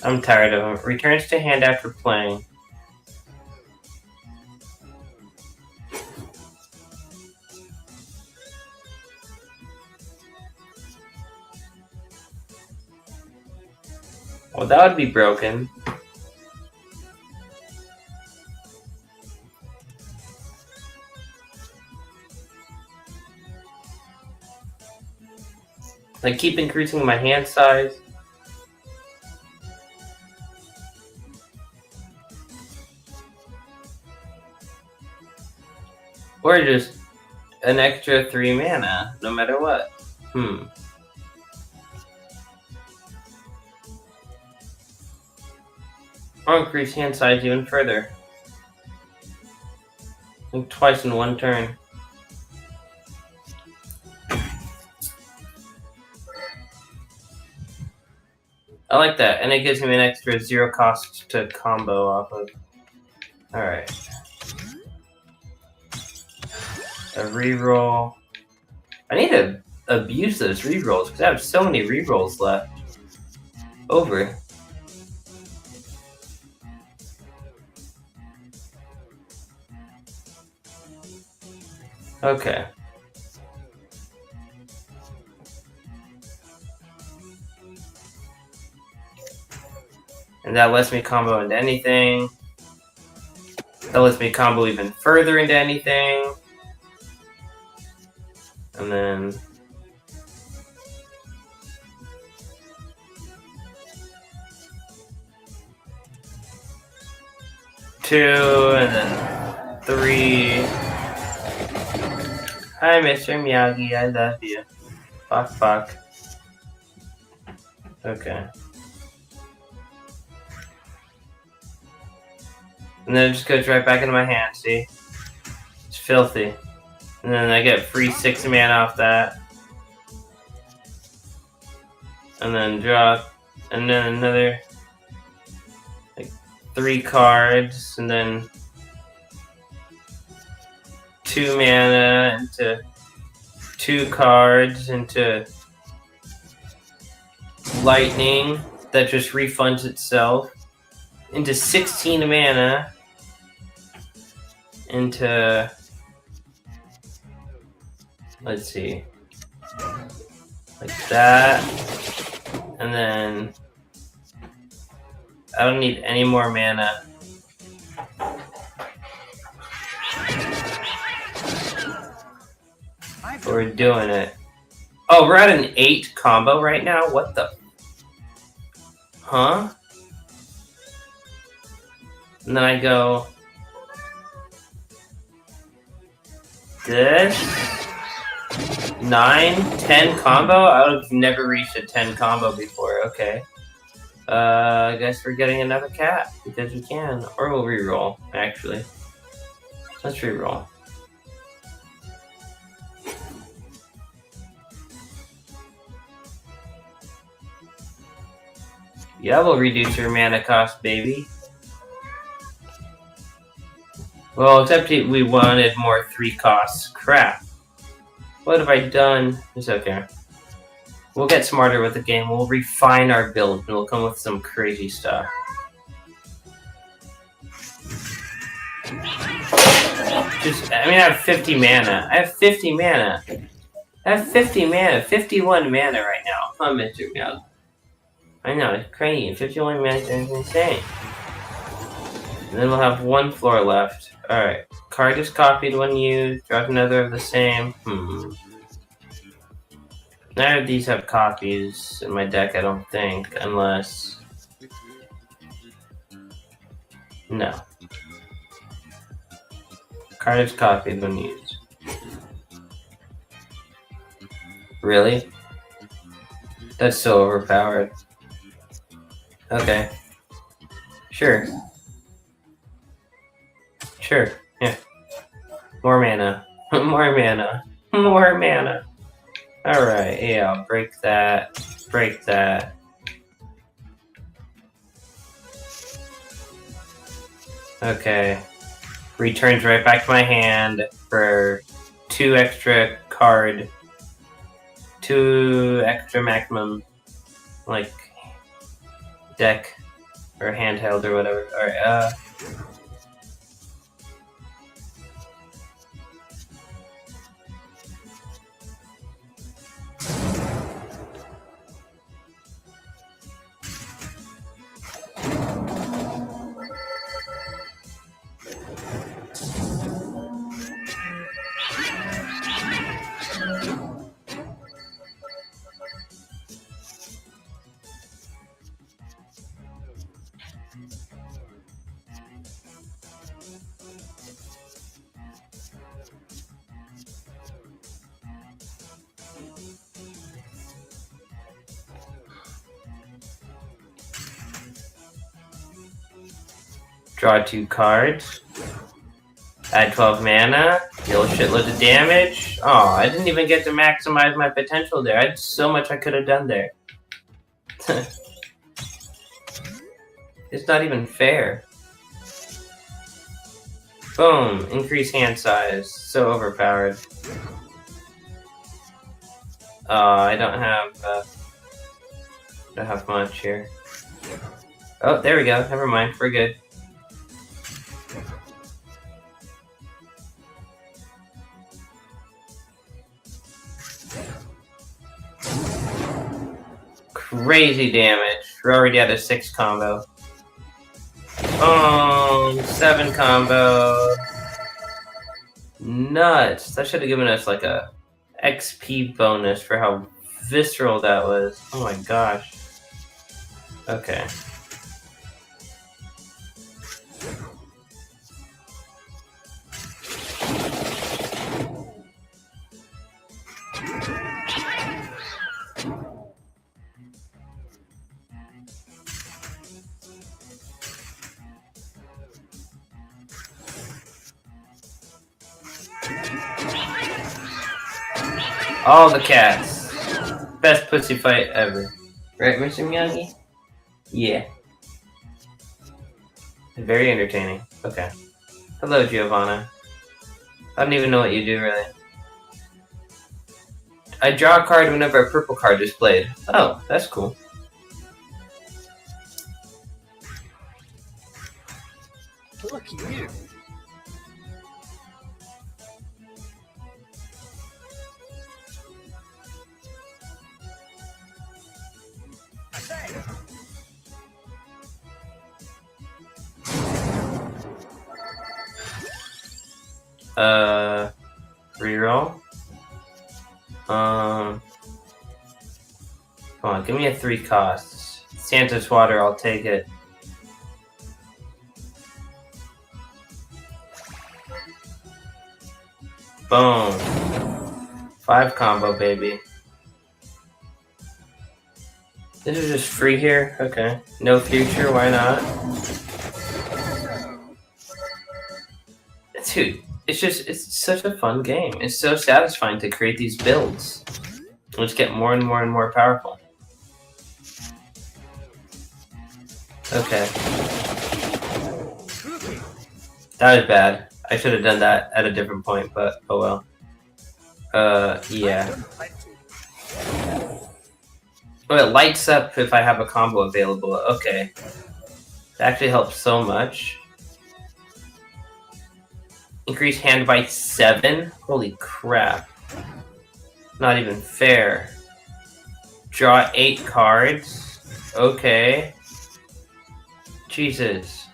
I'm tired of him. Returns to hand after playing. Well, that would be broken. I keep increasing my hand size. Or just an extra 3 mana, no matter what. Or increase hand size even further. Like twice in one turn. I like that, and it gives me an extra 0 cost to combo off of. Alright. A reroll. I need to abuse those rerolls because I have so many rerolls left. Over. Okay. And that lets me combo into anything. That lets me combo even further into anything. And then... two, and then 3. Hi, Mr. Miyagi, I love you. Fuck. Okay. And then it just goes right back into my hand, see? It's filthy. And then I get free 6 mana off that. And then draw, and then another, like, 3 cards, and then 2 mana into 2 cards into lightning that just refunds itself into 16 mana into, let's see, like that, and then I don't need any more mana. We're doing it. Oh, we're at an 8 combo right now? What the? Huh? And then I go... this? 9? 10 combo? I've never reached a 10 combo before. Okay. I guess we're getting another cat, because we can. Or we'll reroll, actually. Let's reroll. Yeah, we'll reduce your mana cost, baby. Well, except we wanted more 3 costs. Crap. What have I done? It's okay. We'll get smarter with the game. We'll refine our build, and we'll come with some crazy stuff. I have 50 mana. I have 50 mana. I have 50 mana. 51 mana right now. I'm Mr. Miyagi. I know, it's crazy. 51 minutes is insane. And then we'll have 1 floor left. Alright. Card is copied when used. Draws another of the same. None of these have copies in my deck, I don't think. Unless... no. Card is copied when used. Really? That's so overpowered. Okay. Sure. Sure, yeah. More mana. More mana. More mana. Alright, yeah, I'll break that. Break that. Okay. Returns right back to my hand for 2 extra card. 2 extra maximum, like, deck or handheld or whatever. Alright, draw 2 cards. Add 12 mana. Deal a shitload of damage. Oh, I didn't even get to maximize my potential there. I had so much I could have done there. It's not even fair. Boom. Increase hand size. So overpowered. I don't have much here. Oh, there we go. Never mind. We're good. Crazy damage. We're already at a 6 combo. 7 combo. Nuts. That should have given us like a XP bonus for how visceral that was. Oh my gosh. Okay. All the cats. Best pussy fight ever. Right, Mr. Miyagi? Yeah. Very entertaining. Okay. Hello, Giovanna. I don't even know what you do, really. I draw a card whenever a purple card is played. Oh, that's cool. Look at you. Reroll. Come on, give me a 3 costs. Santa's water, I'll take it. Boom. 5 combo, baby. This is just free here? Okay. No future, why not? Dude, it's such a fun game. It's so satisfying to create these builds. Let's get more and more and more powerful. Okay. That was bad. I should have done that at a different point, but oh well. Yeah. Oh, it lights up if I have a combo available. Okay. That actually helps so much. Increase hand by 7? Holy crap. Not even fair. Draw 8 cards. Okay. Jesus.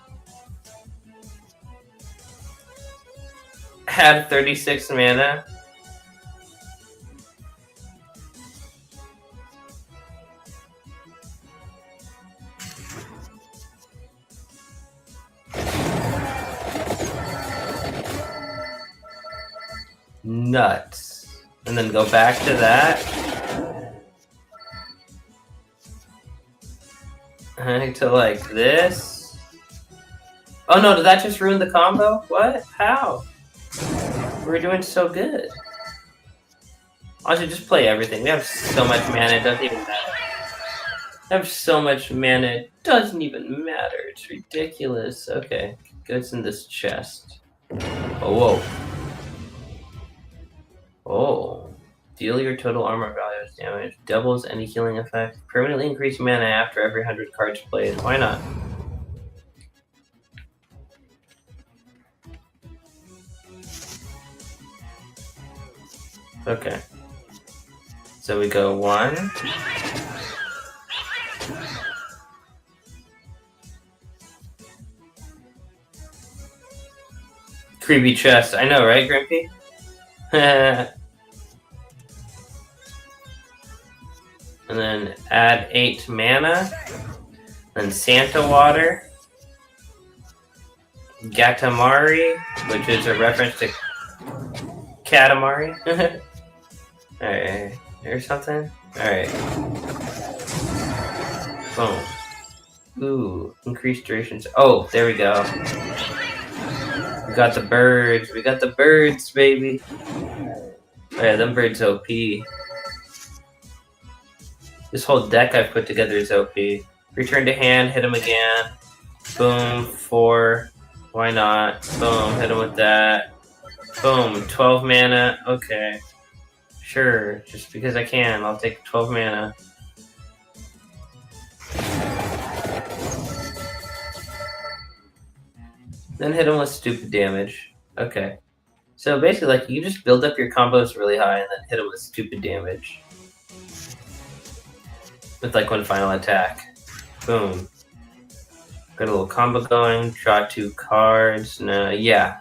Add 36 mana. Nuts. And then go back to that. To like this. Oh no, did that just ruin the combo? What? How? We were doing so good. Honestly, just play everything. We have so much mana, it doesn't even matter. We have so much mana, it doesn't even matter. It's ridiculous. Okay, what's in this chest? Oh, whoa. Oh. Deal your total armor value as damage. Doubles any healing effect. Permanently increase mana after every 100 cards played. Why not? Okay. So we go 1. Creepy chest. I know, right, Grimpy? And then add 8 mana. Then Santa Water. Gatamari, which is a reference to Katamari. Alright, or something? Alright. Boom. Ooh, increased durations. Oh, there we go. got the birds. We got the birds, baby. Oh, yeah, them birds OP. This whole deck I've put together is OP. Return to hand, hit him again. Boom, 4. Why not? Boom, hit him with that. Boom, 12 mana. Okay. Sure, just because I can, I'll take 12 mana. Then hit him with stupid damage. Okay. So basically, like, you just build up your combos really high and then hit him with stupid damage. With, like, one final attack. Boom. Got a little combo going. Draw 2 cards. No, yeah.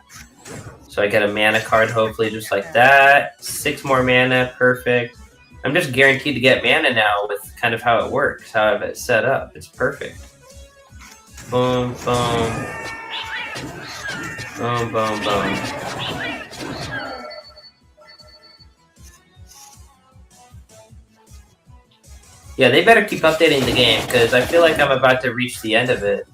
So I get a mana card, hopefully, just like that. 6 more mana. Perfect. I'm just guaranteed to get mana now with kind of how it works, how I have it set up. It's perfect. Boom, boom. Boom, boom, boom. Yeah, they better keep updating the game, because I feel like I'm about to reach the end of it.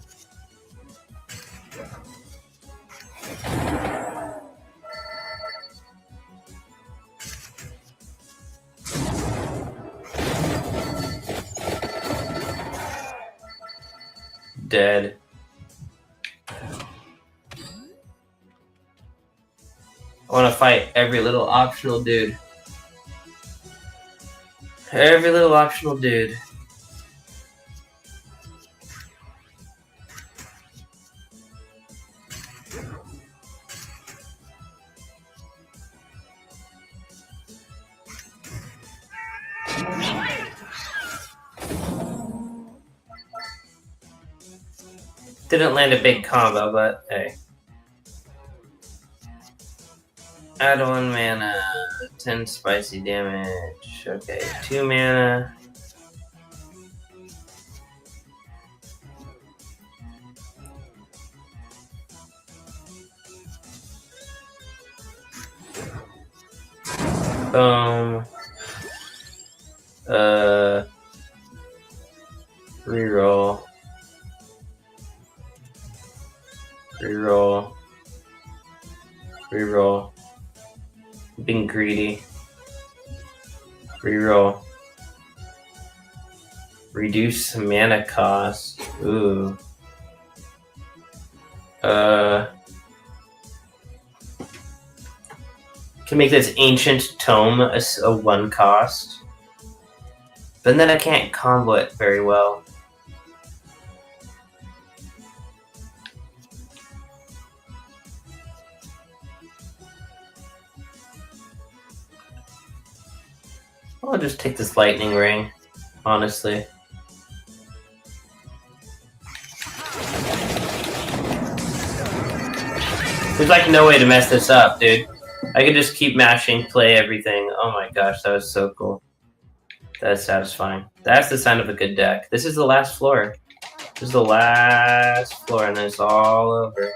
Dead. I want to fight every little optional dude. Every little optional dude. Didn't land a big combo, but hey. Add 1 mana, 10 spicy damage. Okay, 2 mana. Boom. Reroll. Reroll. Reroll. Being greedy. Reroll. Reduce mana cost. Ooh. Can make this ancient tome a 1 cost. But then I can't combo it very well. I'll just take this lightning ring, honestly. There's like no way to mess this up, dude. I could just keep mashing, play everything. Oh my gosh, that was so cool. That's satisfying. That's the sign of a good deck. This is the last floor. This is the last floor, and then it's all over.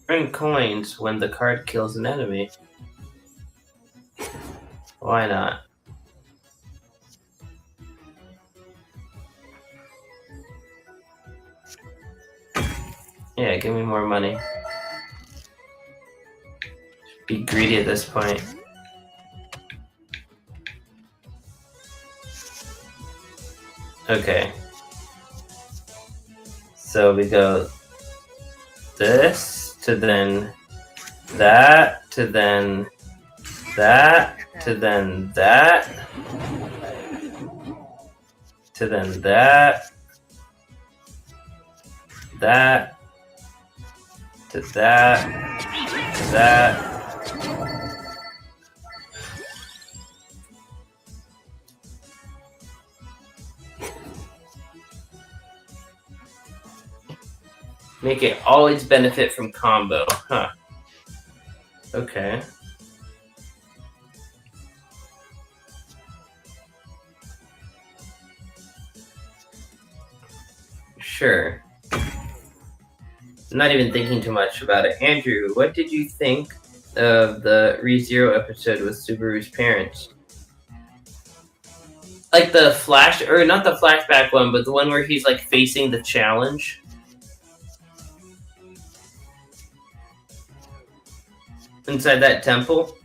Earn coins when the card kills an enemy. Why not? Yeah, give me more money. Be greedy at this point. Okay. So we go this to then that to then that to then that to then that that to that to that. Make it always benefit from combo, huh? Okay. Sure. I'm not even thinking too much about it. Andrew, what did you think of the ReZero episode with Subaru's parents? Like the flash, or not the flashback one, but the one where he's like facing the challenge. inside that temple.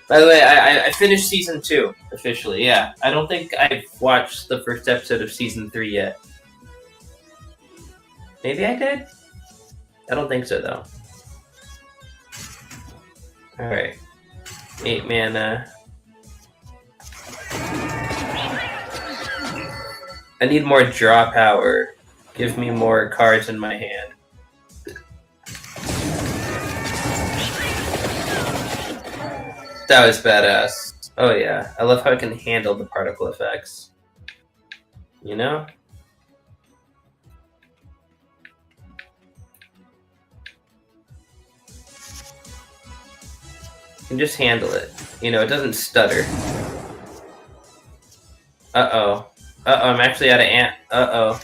By the way, I finished season 2 officially. Yeah, I don't think I've watched the first episode of season 3 yet. Maybe I did. I don't think so though. All right, 8 mana. I need more draw power. Give me more cards in my hand. That was badass. Oh yeah, I love how I can handle the particle effects. You know? You can just handle it. You know, it doesn't stutter. Uh-oh. Uh-oh, I'm actually out of uh-oh.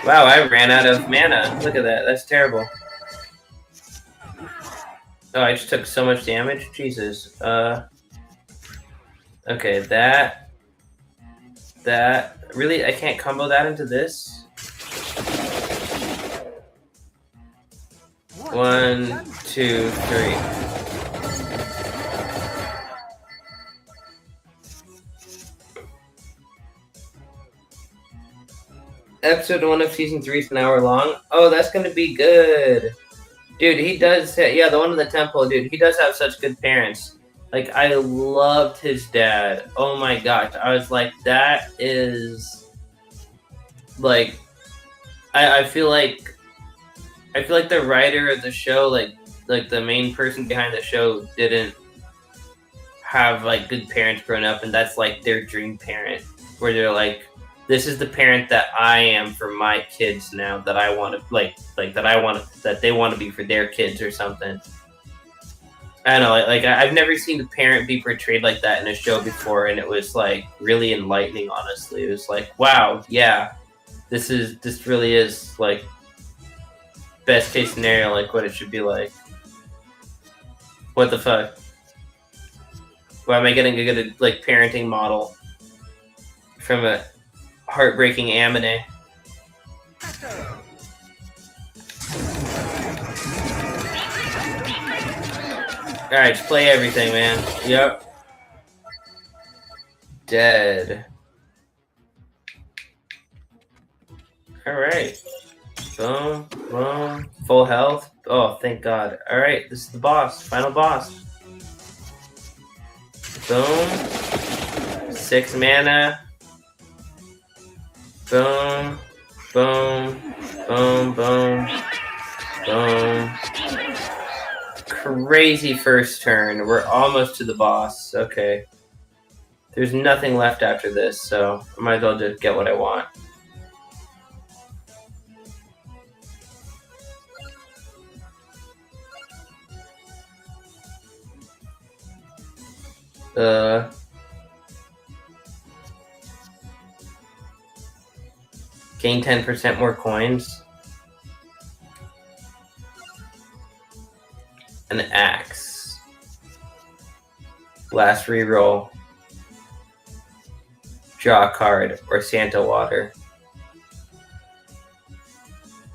Wow, I ran out of mana. Look at that. That's terrible. Oh, I just took so much damage? Jesus. Okay, that... Really? I can't combo that into this? 1, 2, 3. Episode 1 of season 3 is an hour long. Oh, that's gonna be good. Dude, he does... Yeah, the one in the temple, dude. He does have such good parents. Like, I loved his dad. Oh my gosh. I was like, that is... Like... I feel like... I feel like the writer of the show, like the main person behind the show didn't have, like, good parents growing up, and that's, like, their dream parent. Where they're like, this is the parent that I am for my kids now, that I want to, that they want to be for their kids or something. I don't know, I've never seen a parent be portrayed like that in a show before, and it was, like, really enlightening, honestly. It was like, wow, yeah, this really is, like, best case scenario, like, what it should be like. What the fuck? Why am I getting a good, like, parenting model from a heartbreaking anime? Alright, just play everything, man. Yep. Dead. Alright. Boom, boom. Full health. Oh, thank God. Alright, this is the boss. Final boss. Boom. 6 mana. Boom. Boom. Boom, boom. Boom. Crazy first turn. We're almost to the boss. Okay. There's nothing left after this, so I might as well just get what I want. Gain 10% more coins. An axe. Last reroll. Draw a card or Santa water.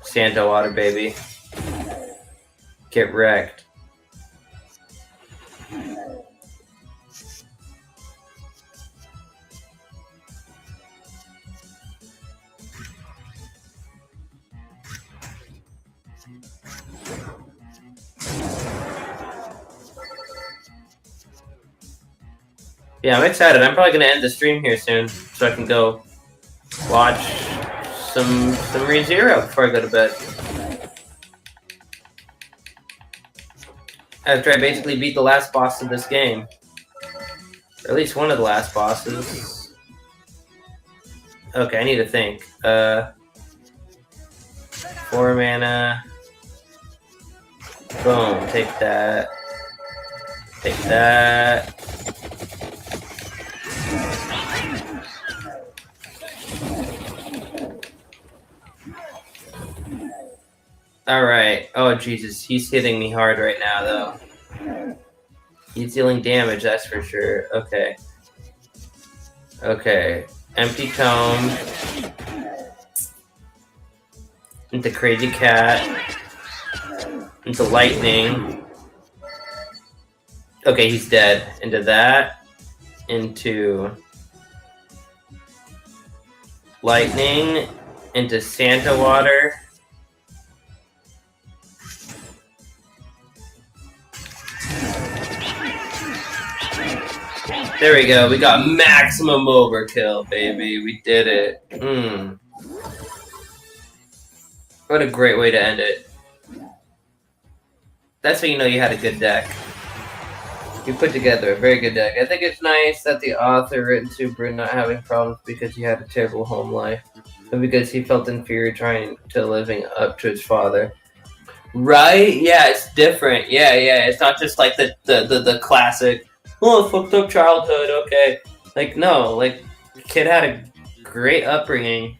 Santa water, baby. Get wrecked. Yeah, I'm excited. I'm probably gonna end the stream here soon, so I can go watch some ReZero before I go to bed. After I basically beat the last boss of this game. Or at least one of the last bosses. Okay, I need to think. 4 mana. Boom, take that. Take that. Alright. Oh, Jesus. He's hitting me hard right now, though. He's dealing damage, that's for sure. Okay. Okay. Empty tome. Into Crazy Cat. into lightning. Okay, he's dead. Into that. Into lightning. Into Santa water. There we go. We got maximum overkill, baby. We did it. What a great way to end it. That's when you know you had a good deck. You put together a very good deck. I think it's nice that the author written Super not having problems because he had a terrible home life. And because he felt inferior trying to living up to his father. Right? Yeah, it's different. Yeah. It's not just like the classic, oh, fucked up childhood, okay. Like, no, like, the kid had a great upbringing.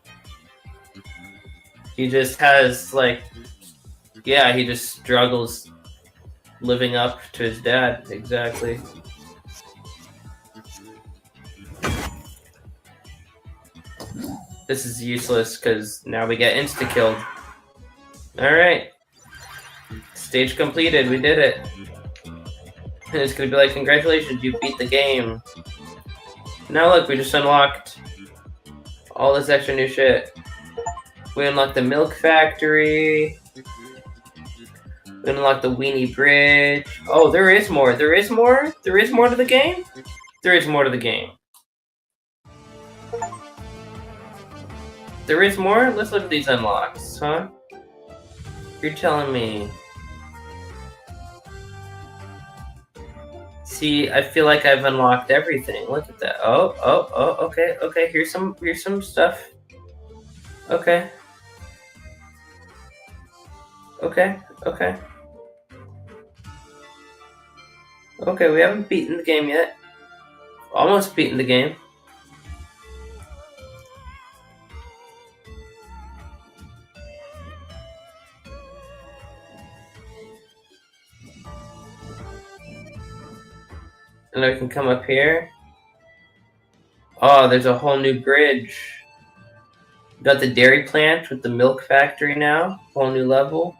He just has, like, yeah, he just struggles living up to his dad. Exactly. This is useless because now we get insta-killed. Alright. Stage completed. We did it. And it's gonna be like, congratulations, you beat the game. Now look, we just unlocked all this extra new shit. We unlocked the milk factory. We unlocked the Weenie Bridge. Oh, there is more. There is more? There is more to the game? There is more to the game. There is more? Let's look at these unlocks, huh? You're telling me. See, I feel like I've unlocked everything. Look at that. Oh, okay. Here's some stuff. Okay. Okay, we haven't beaten the game yet. Almost beaten the game. And I can come up here. Oh, there's a whole new bridge. Got the dairy plant with the milk factory now. Whole new level.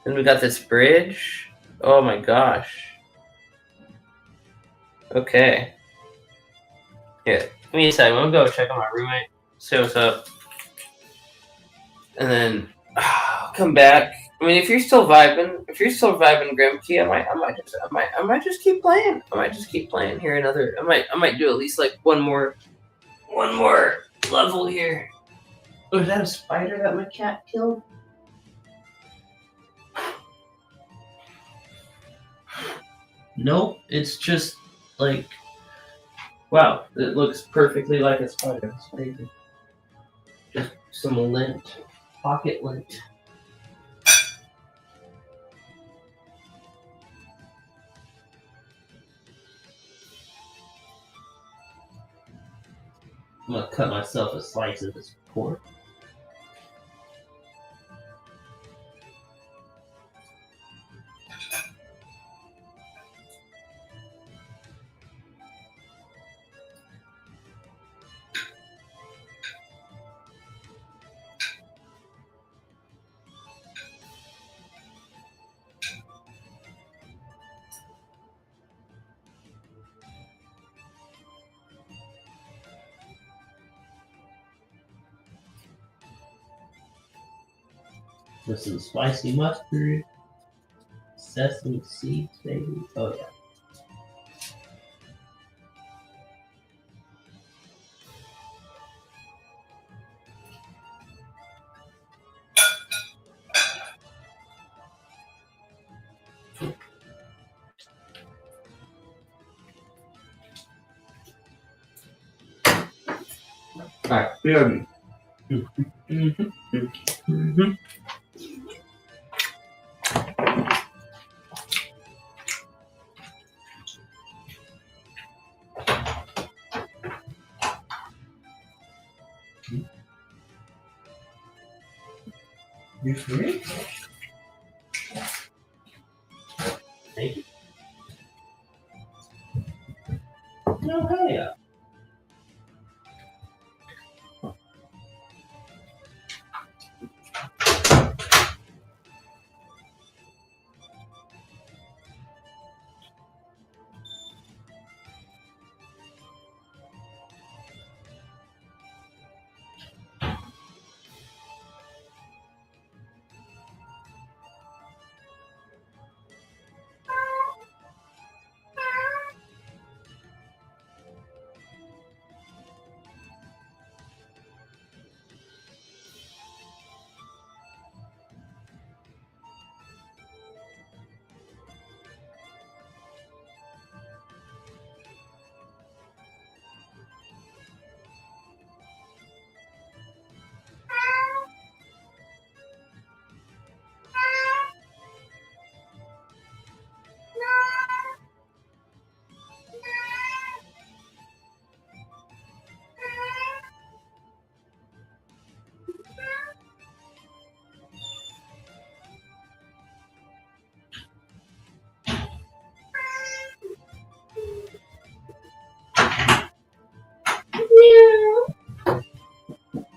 Then we got this bridge. Oh my gosh. Okay. Yeah, give me a second. I'm gonna go check on my roommate. See what's up. And then come back. I mean, if you're still vibing, Grimkey, I might just keep playing. I might just keep playing here another. I might do at least like one more level here. Oh, is that a spider that my cat killed? Nope, it's just like, wow, it looks perfectly like a spider. It's crazy. Just some lint, pocket lint. I'm gonna cut myself a slice of this pork. With some spicy mustard, sesame seeds, maybe. Oh yeah. Alright, BRB. You free? Thank you. No, hey.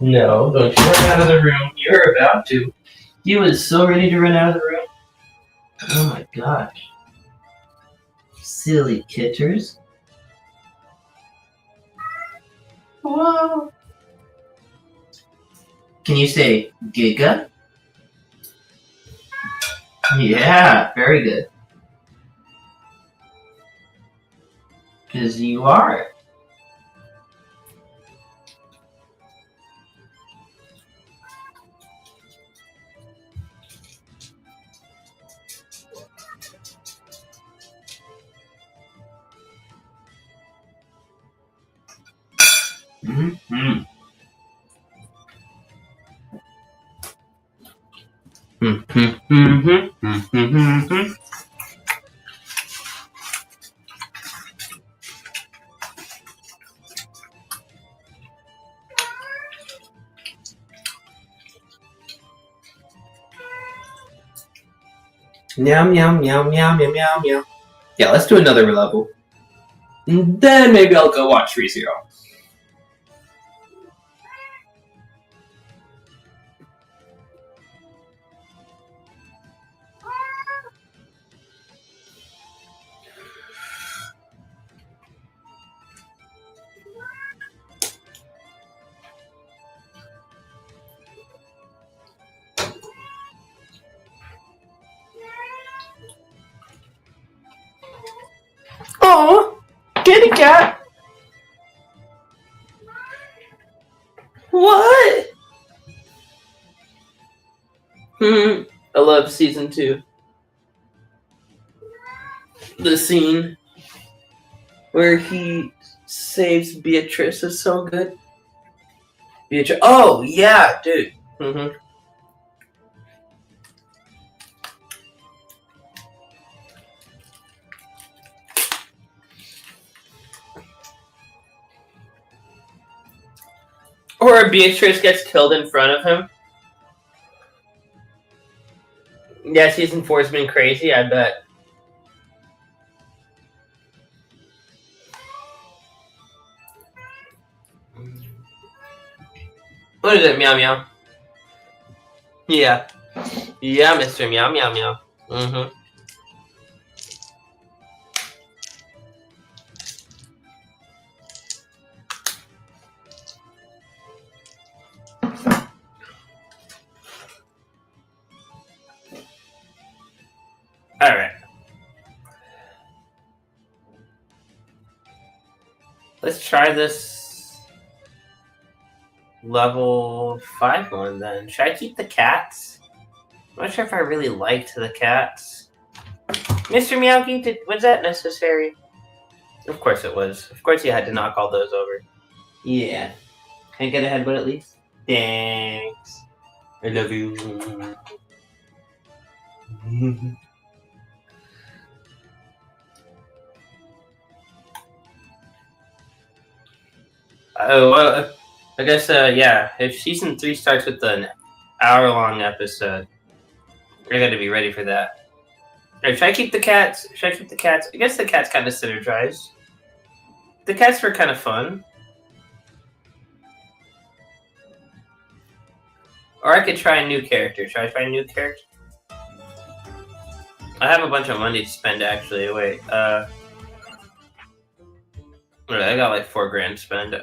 No, don't you run out of the room. You're about to. He was so ready to run out of the room. Oh my gosh. Silly kitters. Whoa. Can you say Giga? Yeah, very good. Because you are. Mm-hmm. Meow, meow, meow, meow, meow, meow, meow. Yeah, let's do another level. And then maybe I'll go watch ReZero. Oh, kitty cat. What? I love season 2. The scene where he saves Beatrice is so good. Beatrice. Oh yeah, dude. Or Beatrice gets killed in front of him. Yeah, season 4's been crazy, I bet. What is it, meow meow? Yeah. Yeah, Mr. Meow Meow Meow. Alright. Let's try this level 5 one then. Should I keep the cats? I'm not sure if I really liked the cats. Mr. Miyagi, was that necessary? Of course it was. Of course you had to knock all those over. Yeah. Can I get a headbutt at least? Thanks. I love you. Well, I guess, yeah. If season 3 starts with an hour-long episode, I gotta be ready for that. Alright, should I keep the cats? Should I keep the cats? I guess the cats kind of synergize. The cats were kind of fun. Or I could try a new character. Should I try a new character? I have a bunch of money to spend, actually. Wait, I got like $4,000 to spend.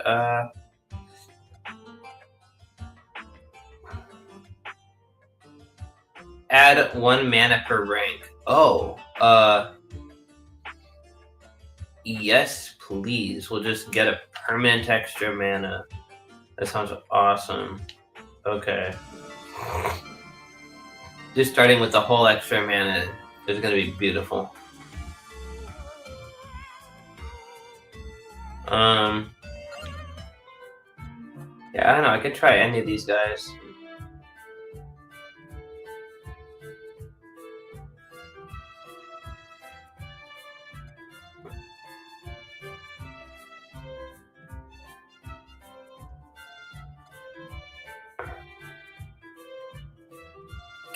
Add 1 mana per rank. Oh, yes, please. We'll just get a permanent extra mana. That sounds awesome. Okay. Just starting with the whole extra mana is gonna be beautiful. Yeah, I don't know. I could try any of these guys.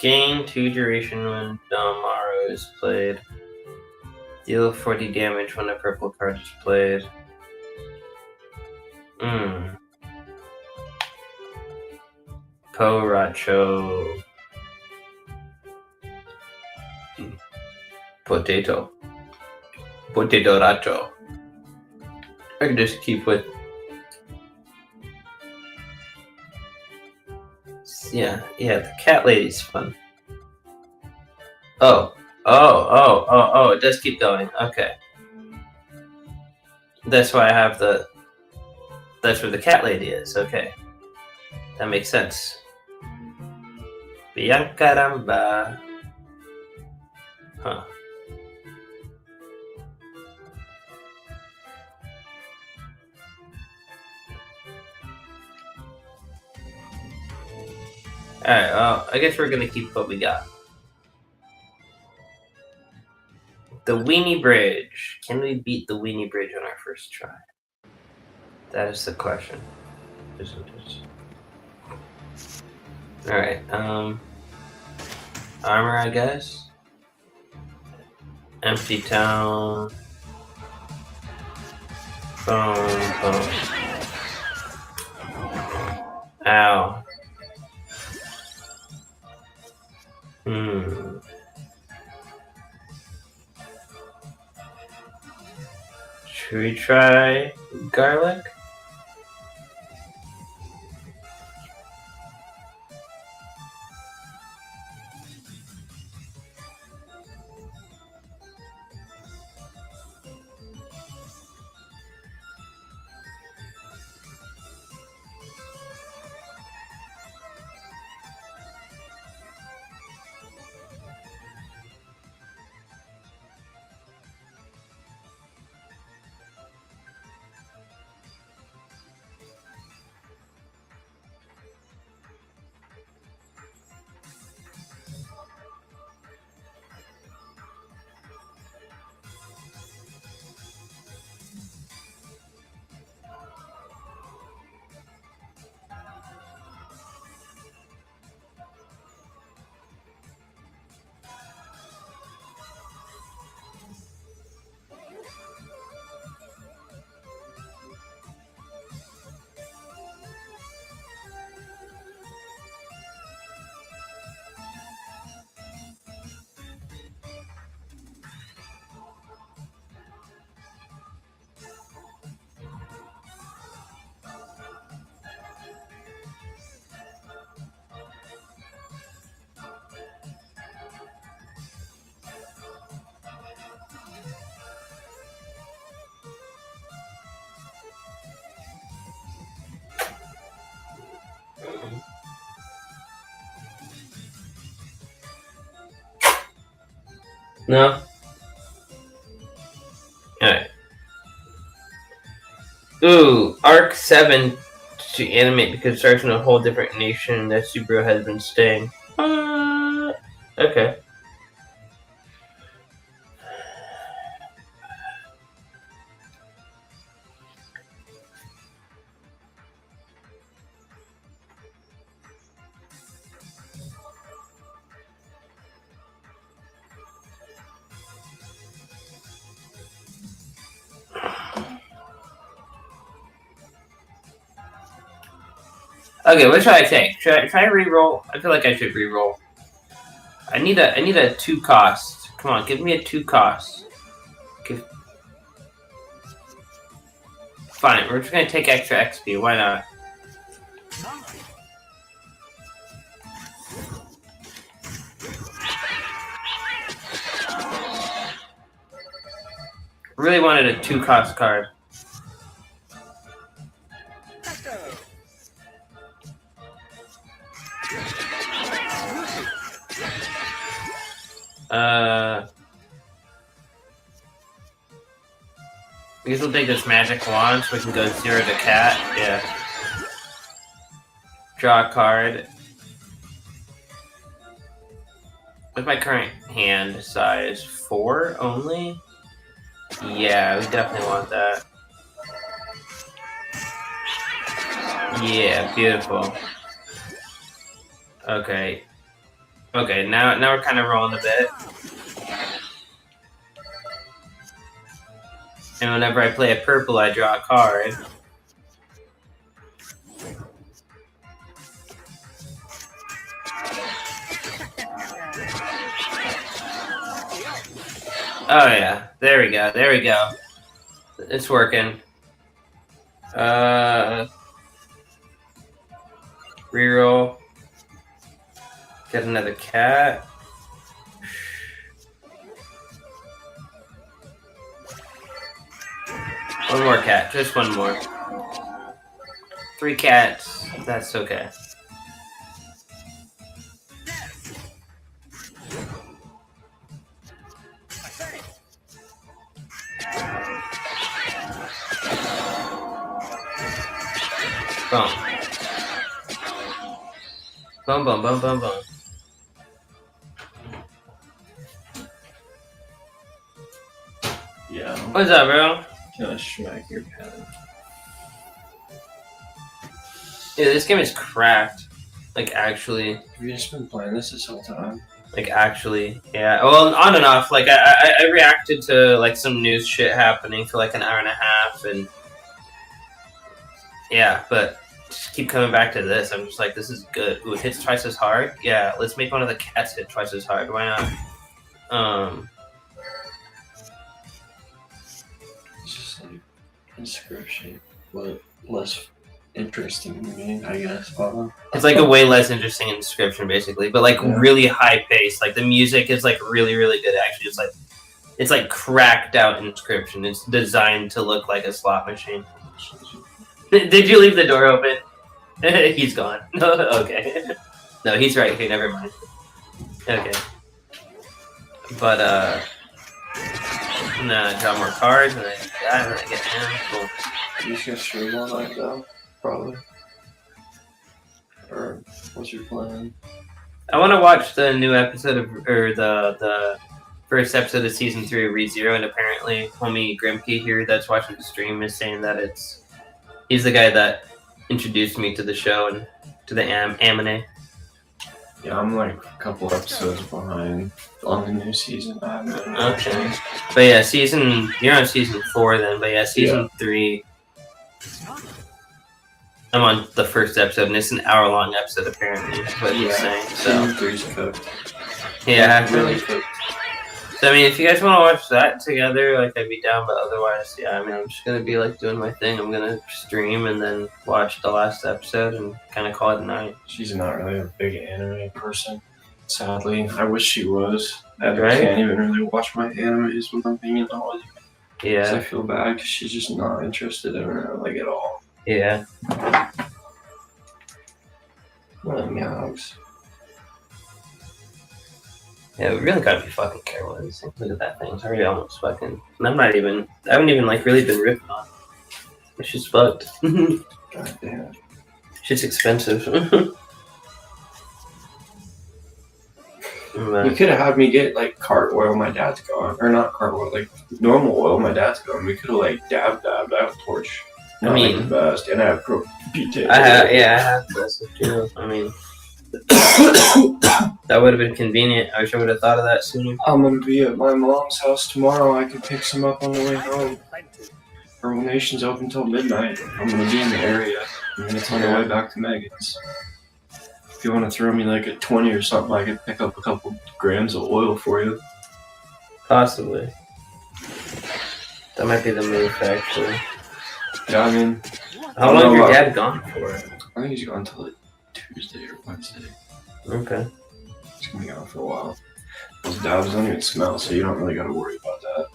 Gain 2 duration when Damaro is played. Deal 40 damage when a purple card is played. Poracho. Potato. Potato racho. I can just keep with. Yeah, the cat lady's fun. Oh, it does keep going. Okay. That's why I have the. That's where the cat lady is. Okay. That makes sense. Biancaramba. Huh. Alright, well, I guess we're gonna keep what we got. The Weenie Bridge. Can we beat the Weenie Bridge on our first try? That is the question. Isn't it? Alright, armor, I guess. Empty town. Boom, boom. Ow. Should we try garlic? No? Alright. Ooh, Arc 7 to animate because it starts in a whole different nation that Subaru has been staying. Okay. Okay, what should I take? Should I re-roll? I feel like I should re-roll. I need a 2 cost. Come on, give me a 2 cost. Fine, we're just gonna take extra XP. Why not? Really wanted a 2 cost card. I guess we'll take this magic wand so we can go 0 to cat. Yeah. Draw a card. What's my current hand size? 4 only? Yeah, we definitely want that. Yeah, beautiful. Okay. Okay, now we're kind of rolling a bit. And whenever I play a purple, I draw a card. Oh yeah, there we go. There we go. It's working. Reroll. Get another cat. One more cat, just one more. 3 cats. That's okay. Boom. Boom, boom, boom, boom, boom. Yeah. What's up, bro? Gonna smack your pen. Yeah, this game is cracked. Like, actually. Have you just been playing this whole time? Like, actually. Yeah. Well, on and off. Like, I reacted to, like, some news shit happening for, like, an hour and a half, and... Yeah, but... Just keep coming back to this. I'm just like, this is good. Ooh, it hits twice as hard? Yeah, let's make one of the cats hit twice as hard. Why not? It's just like inscription, but less interesting to me, I guess. It's like a way less interesting inscription, basically, but like really high paced. Like the music is like really, really good. Actually, it's like cracked out inscription. It's designed to look like a slot machine. Did you leave the door open? He's gone. Okay. No, he's right here. Never mind. Okay. But nah, draw more cards and then I get him. Cool. You just gonna stream all night though, probably. Or what's your plan? I want to watch the new episode of, or the first episode of season 3 of ReZero, and apparently homie Grimkey here that's watching the stream is saying that he's the guy that introduced me to the show and to the anime. Yeah, I'm like a couple episodes behind on the new season. Okay. But yeah, you're on season 4 then, but yeah, season 3. I'm on the first episode, and it's an hour-long episode, apparently, is what he's saying. So. Season 3's cooked. Yeah, really cooked. So, I mean, if you guys want to watch that together, like, I'd be down, but otherwise, yeah, I mean, I'm just going to be, like, doing my thing. I'm going to stream and then watch the last episode and kind of call it a night. She's not really a big anime person, sadly. I wish she was. I Right? can't even really watch my animes when I'm being honest. Yeah. 'Cause I feel bad because she's just not interested in it, like, at all. Yeah. Well, meows. Yeah, we really gotta be fucking careful with these things. Look at that thing. It's already almost fucking... And I haven't even, like, really been ripped on. It's just fucked. God damn. Shit's expensive. You could have had me get like cart oil my dad's gone, or not cart oil, like normal oil my dad's gone. We could have like dabbed. I have a torch. Not like the best, and I have PTA. I have this too. I mean, that would have been convenient. I wish I would have thought of that sooner. I'm gonna be at my mom's house tomorrow. I can pick some up on the way home. Her nation's open till midnight. I'm gonna be in the area, and then it's on the way back to Megan's. If you want to throw me like a 20 or something, I could pick up a couple grams of oil for you. Possibly. That might be the move, actually. Yeah, I mean... How long is your dad gone for? I think he's gone until like Tuesday or Wednesday. Okay. He's gonna be gone for a while. Those dabs don't even smell, so you don't really gotta worry about that.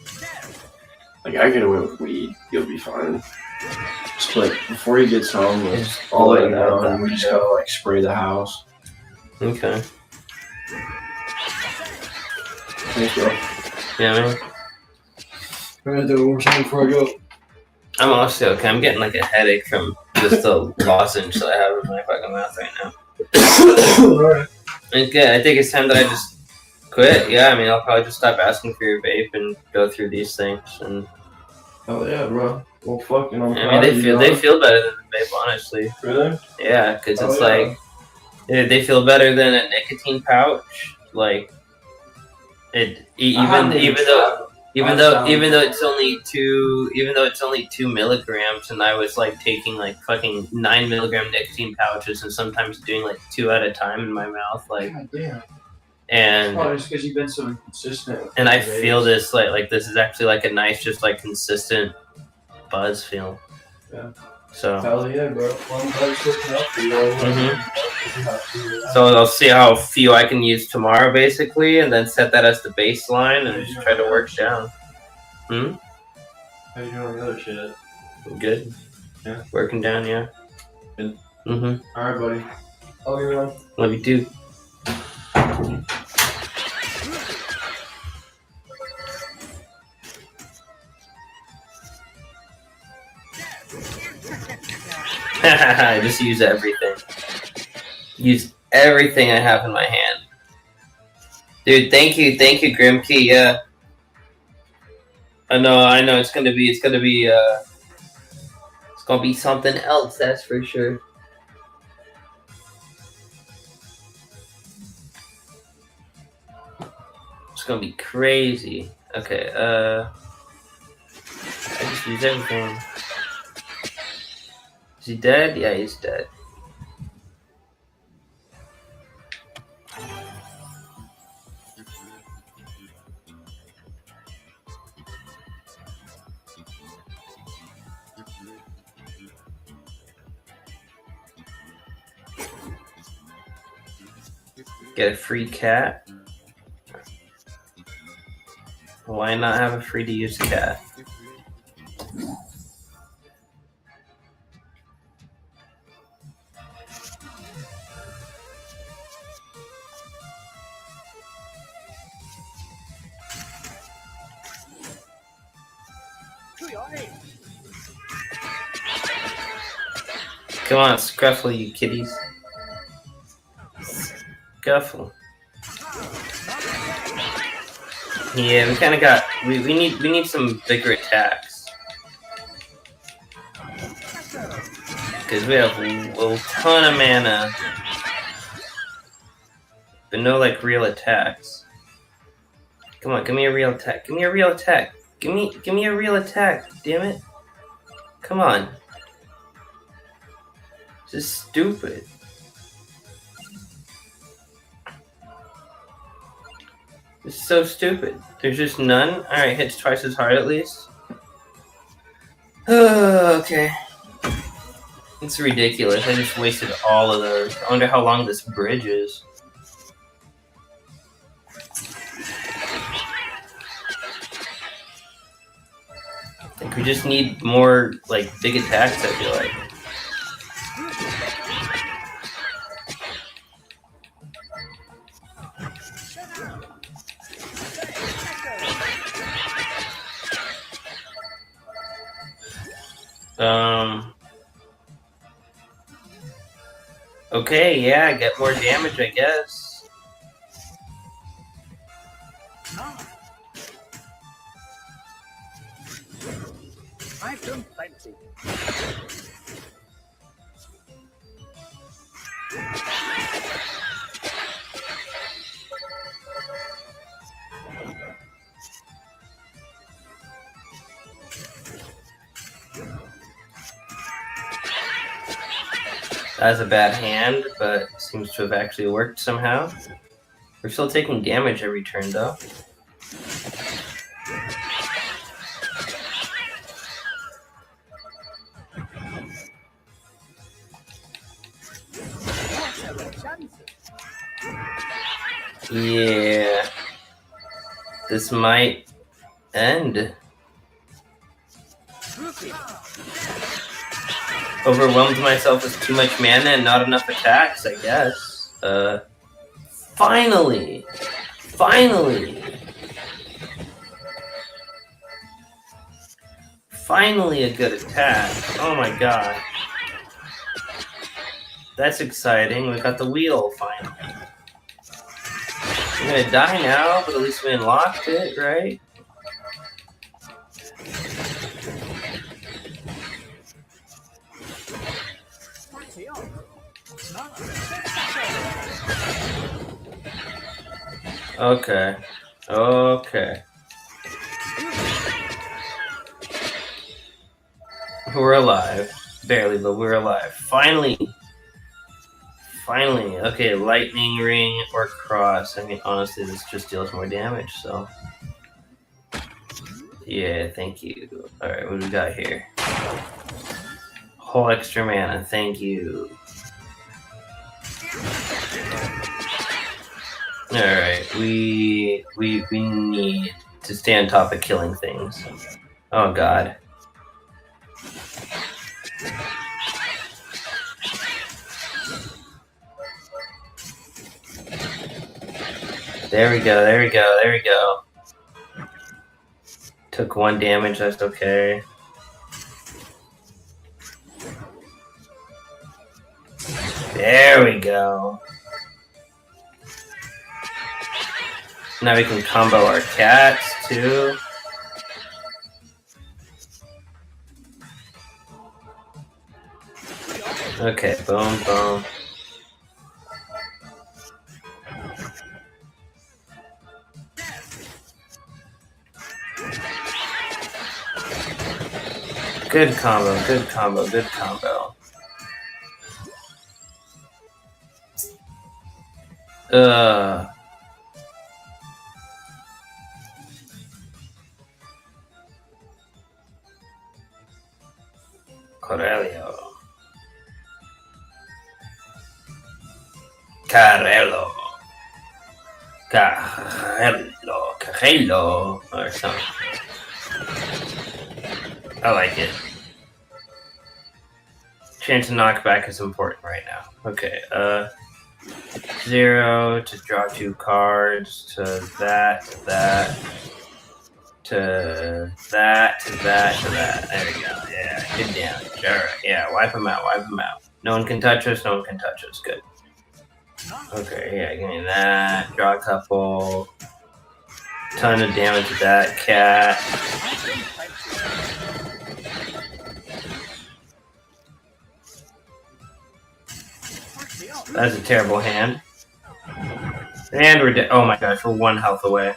Like, I get away with weed, you'll be fine. Just like, before he gets home, I'll let him know, and we just gotta like spray the house. Okay. Thanks, bro. Yeah, man. I'm gonna do it one more time before I go. I'm also okay. I'm getting like a headache from just the lozenge that I have in my fucking mouth right now. Alright. It's good. I think it's time that I just quit. Yeah, I mean, I'll probably just stop asking for your vape and go through these things. And oh yeah, bro. Well, fucking. I mean, they feel better than the vape, honestly. Really? Yeah, because it's like they feel better than a nicotine pouch. Like even though it's only 2 milligrams, and I was like taking like fucking 9 milligram nicotine pouches, and sometimes doing like 2 at a time in my mouth. Like, God damn. And just because you've been so inconsistent. And I feel this like this is actually like a nice, just like consistent buzz feel. Yeah. So. Hell yeah, bro. Well, I'm glad it's working out for you. So I'll see how few I can use tomorrow, basically, and then set that as the baseline and just try to work down. How you doing on the other shit? Good. Yeah. Working down, yeah. Good. Mm-hmm. Alright, buddy. Love you, man. Love you too. I just use everything. Use everything I have in my hand. Dude, thank you, Grimkey, yeah. I know, it's gonna be something else, that's for sure. It's gonna be crazy. Okay, I just use everything. Is he dead? Yeah, he's dead. Get a free cat. Why not have a free to use cat? Come on, Scruffle, you kitties. Scuffle. Yeah, we kind of got. We need some bigger attacks because we have a ton of mana, but no like real attacks. Come on, give me a real attack. Give me a real attack. Give me a real attack. Damn it! Come on. This is stupid. It's so stupid. There's just none? Alright, hits twice as hard at least. Okay. It's ridiculous. I just wasted all of those. I wonder how long this bridge is. I think we just need more, like, big attacks, I feel like. Okay, yeah, get more damage, I guess. I've done plenty. That's a bad hand, but seems to have actually worked somehow. We're still taking damage every turn, though. Yeah. This might end. Overwhelmed myself with too much mana and not enough attacks, I guess. Finally! Finally! Finally a good attack. Oh my god. That's exciting. We got the wheel finally. I'm gonna die now, but at least we unlocked it, right? Okay. Okay. We're alive. Barely, but we're alive. Finally. Finally. Okay, lightning ring or cross. I mean, honestly, this just deals more damage, so. Yeah, thank you. Alright, what do we got here? Whole extra mana, thank you. Alright, we need to stay on top of killing things. Oh god. There we go, there we go, there we go. Took 1 damage, that's okay. There we go. Now we can combo our cats too. Okay, boom, boom. Good combo, good combo, good combo. Corelio. Carrello. Carrello. Or something. I like it. Chance of knockback is important right now. Okay, 0 to draw 2 cards, to that, to that, to that, to that, to that. There we go. Yeah, good damage. Alright, yeah, wipe them out, wipe them out. No one can touch us, no one can touch us. Good. Okay, yeah, give me that. Draw a couple. Ton of damage with that cat. That's a terrible hand. And we're dead. Oh my gosh, we're 1 health away.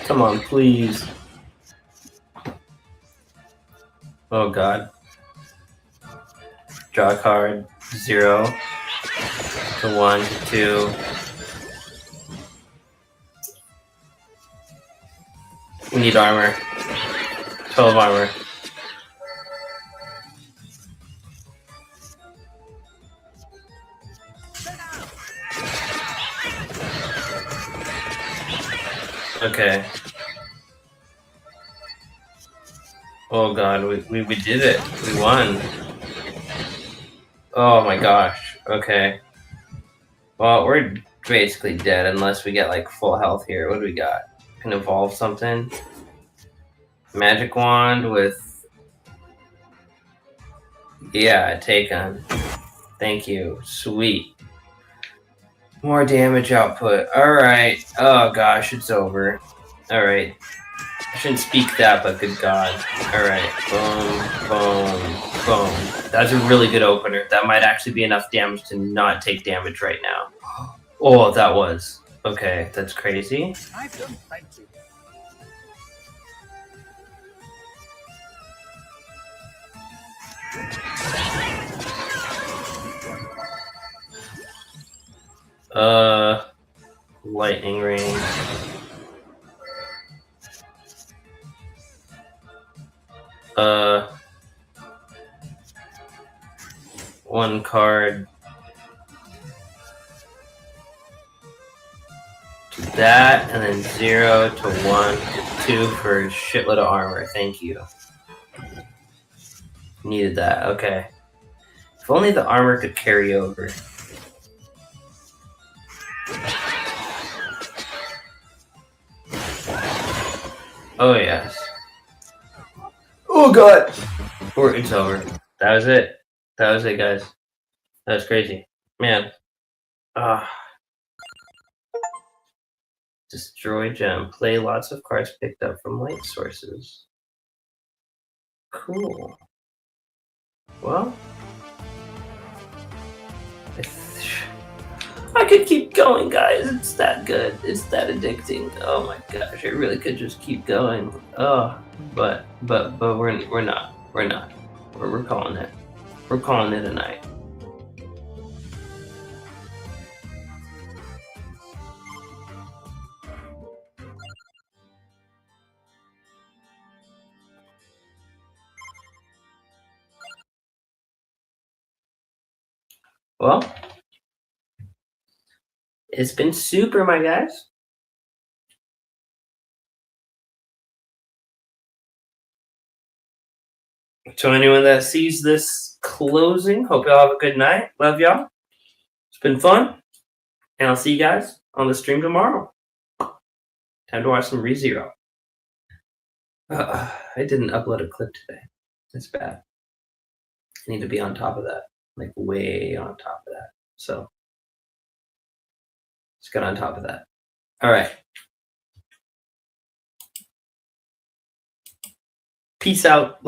Come on, please. Oh god. Draw a card. 0 to 1 to 2. We need armor. 12 armor. Okay. Oh god, we did it. We won. Oh my gosh. Okay. Well, we're basically dead unless we get like full health here. What do we got? Can evolve something. Magic wand with, yeah, take on. Thank you. Sweet. More damage output. Alright. Oh gosh, it's over. Alright. I shouldn't speak that, but good god. Alright. Boom, boom, boom. That's a really good opener. That might actually be enough damage to not take damage right now. Oh, that was. Okay, that's crazy. I've done plenty. Lightning ring. One card. To that, and then 0 to 1 to 2 for a shitload of armor. Thank you. Needed that. Okay. If only the armor could carry over. Oh yes. Oh god! Or it's over. That was it. That was it, guys. That was crazy. Man. Destroy gem. Play lots of cards picked up from light sources. Cool. Well. I could keep going, guys. It's that good. It's that addicting. Oh my gosh, I really could just keep going. Oh, but we're not. We're not. We're calling it. We're calling it a night. Well, it's been super, my guys. To anyone that sees this closing, hope y'all have a good night. Love y'all. It's been fun. And I'll see you guys on the stream tomorrow. Time to watch some ReZero. I didn't upload a clip today. That's bad. I need to be on top of that. Like way on top of that. So let's get on top of that. All right. Peace out. Love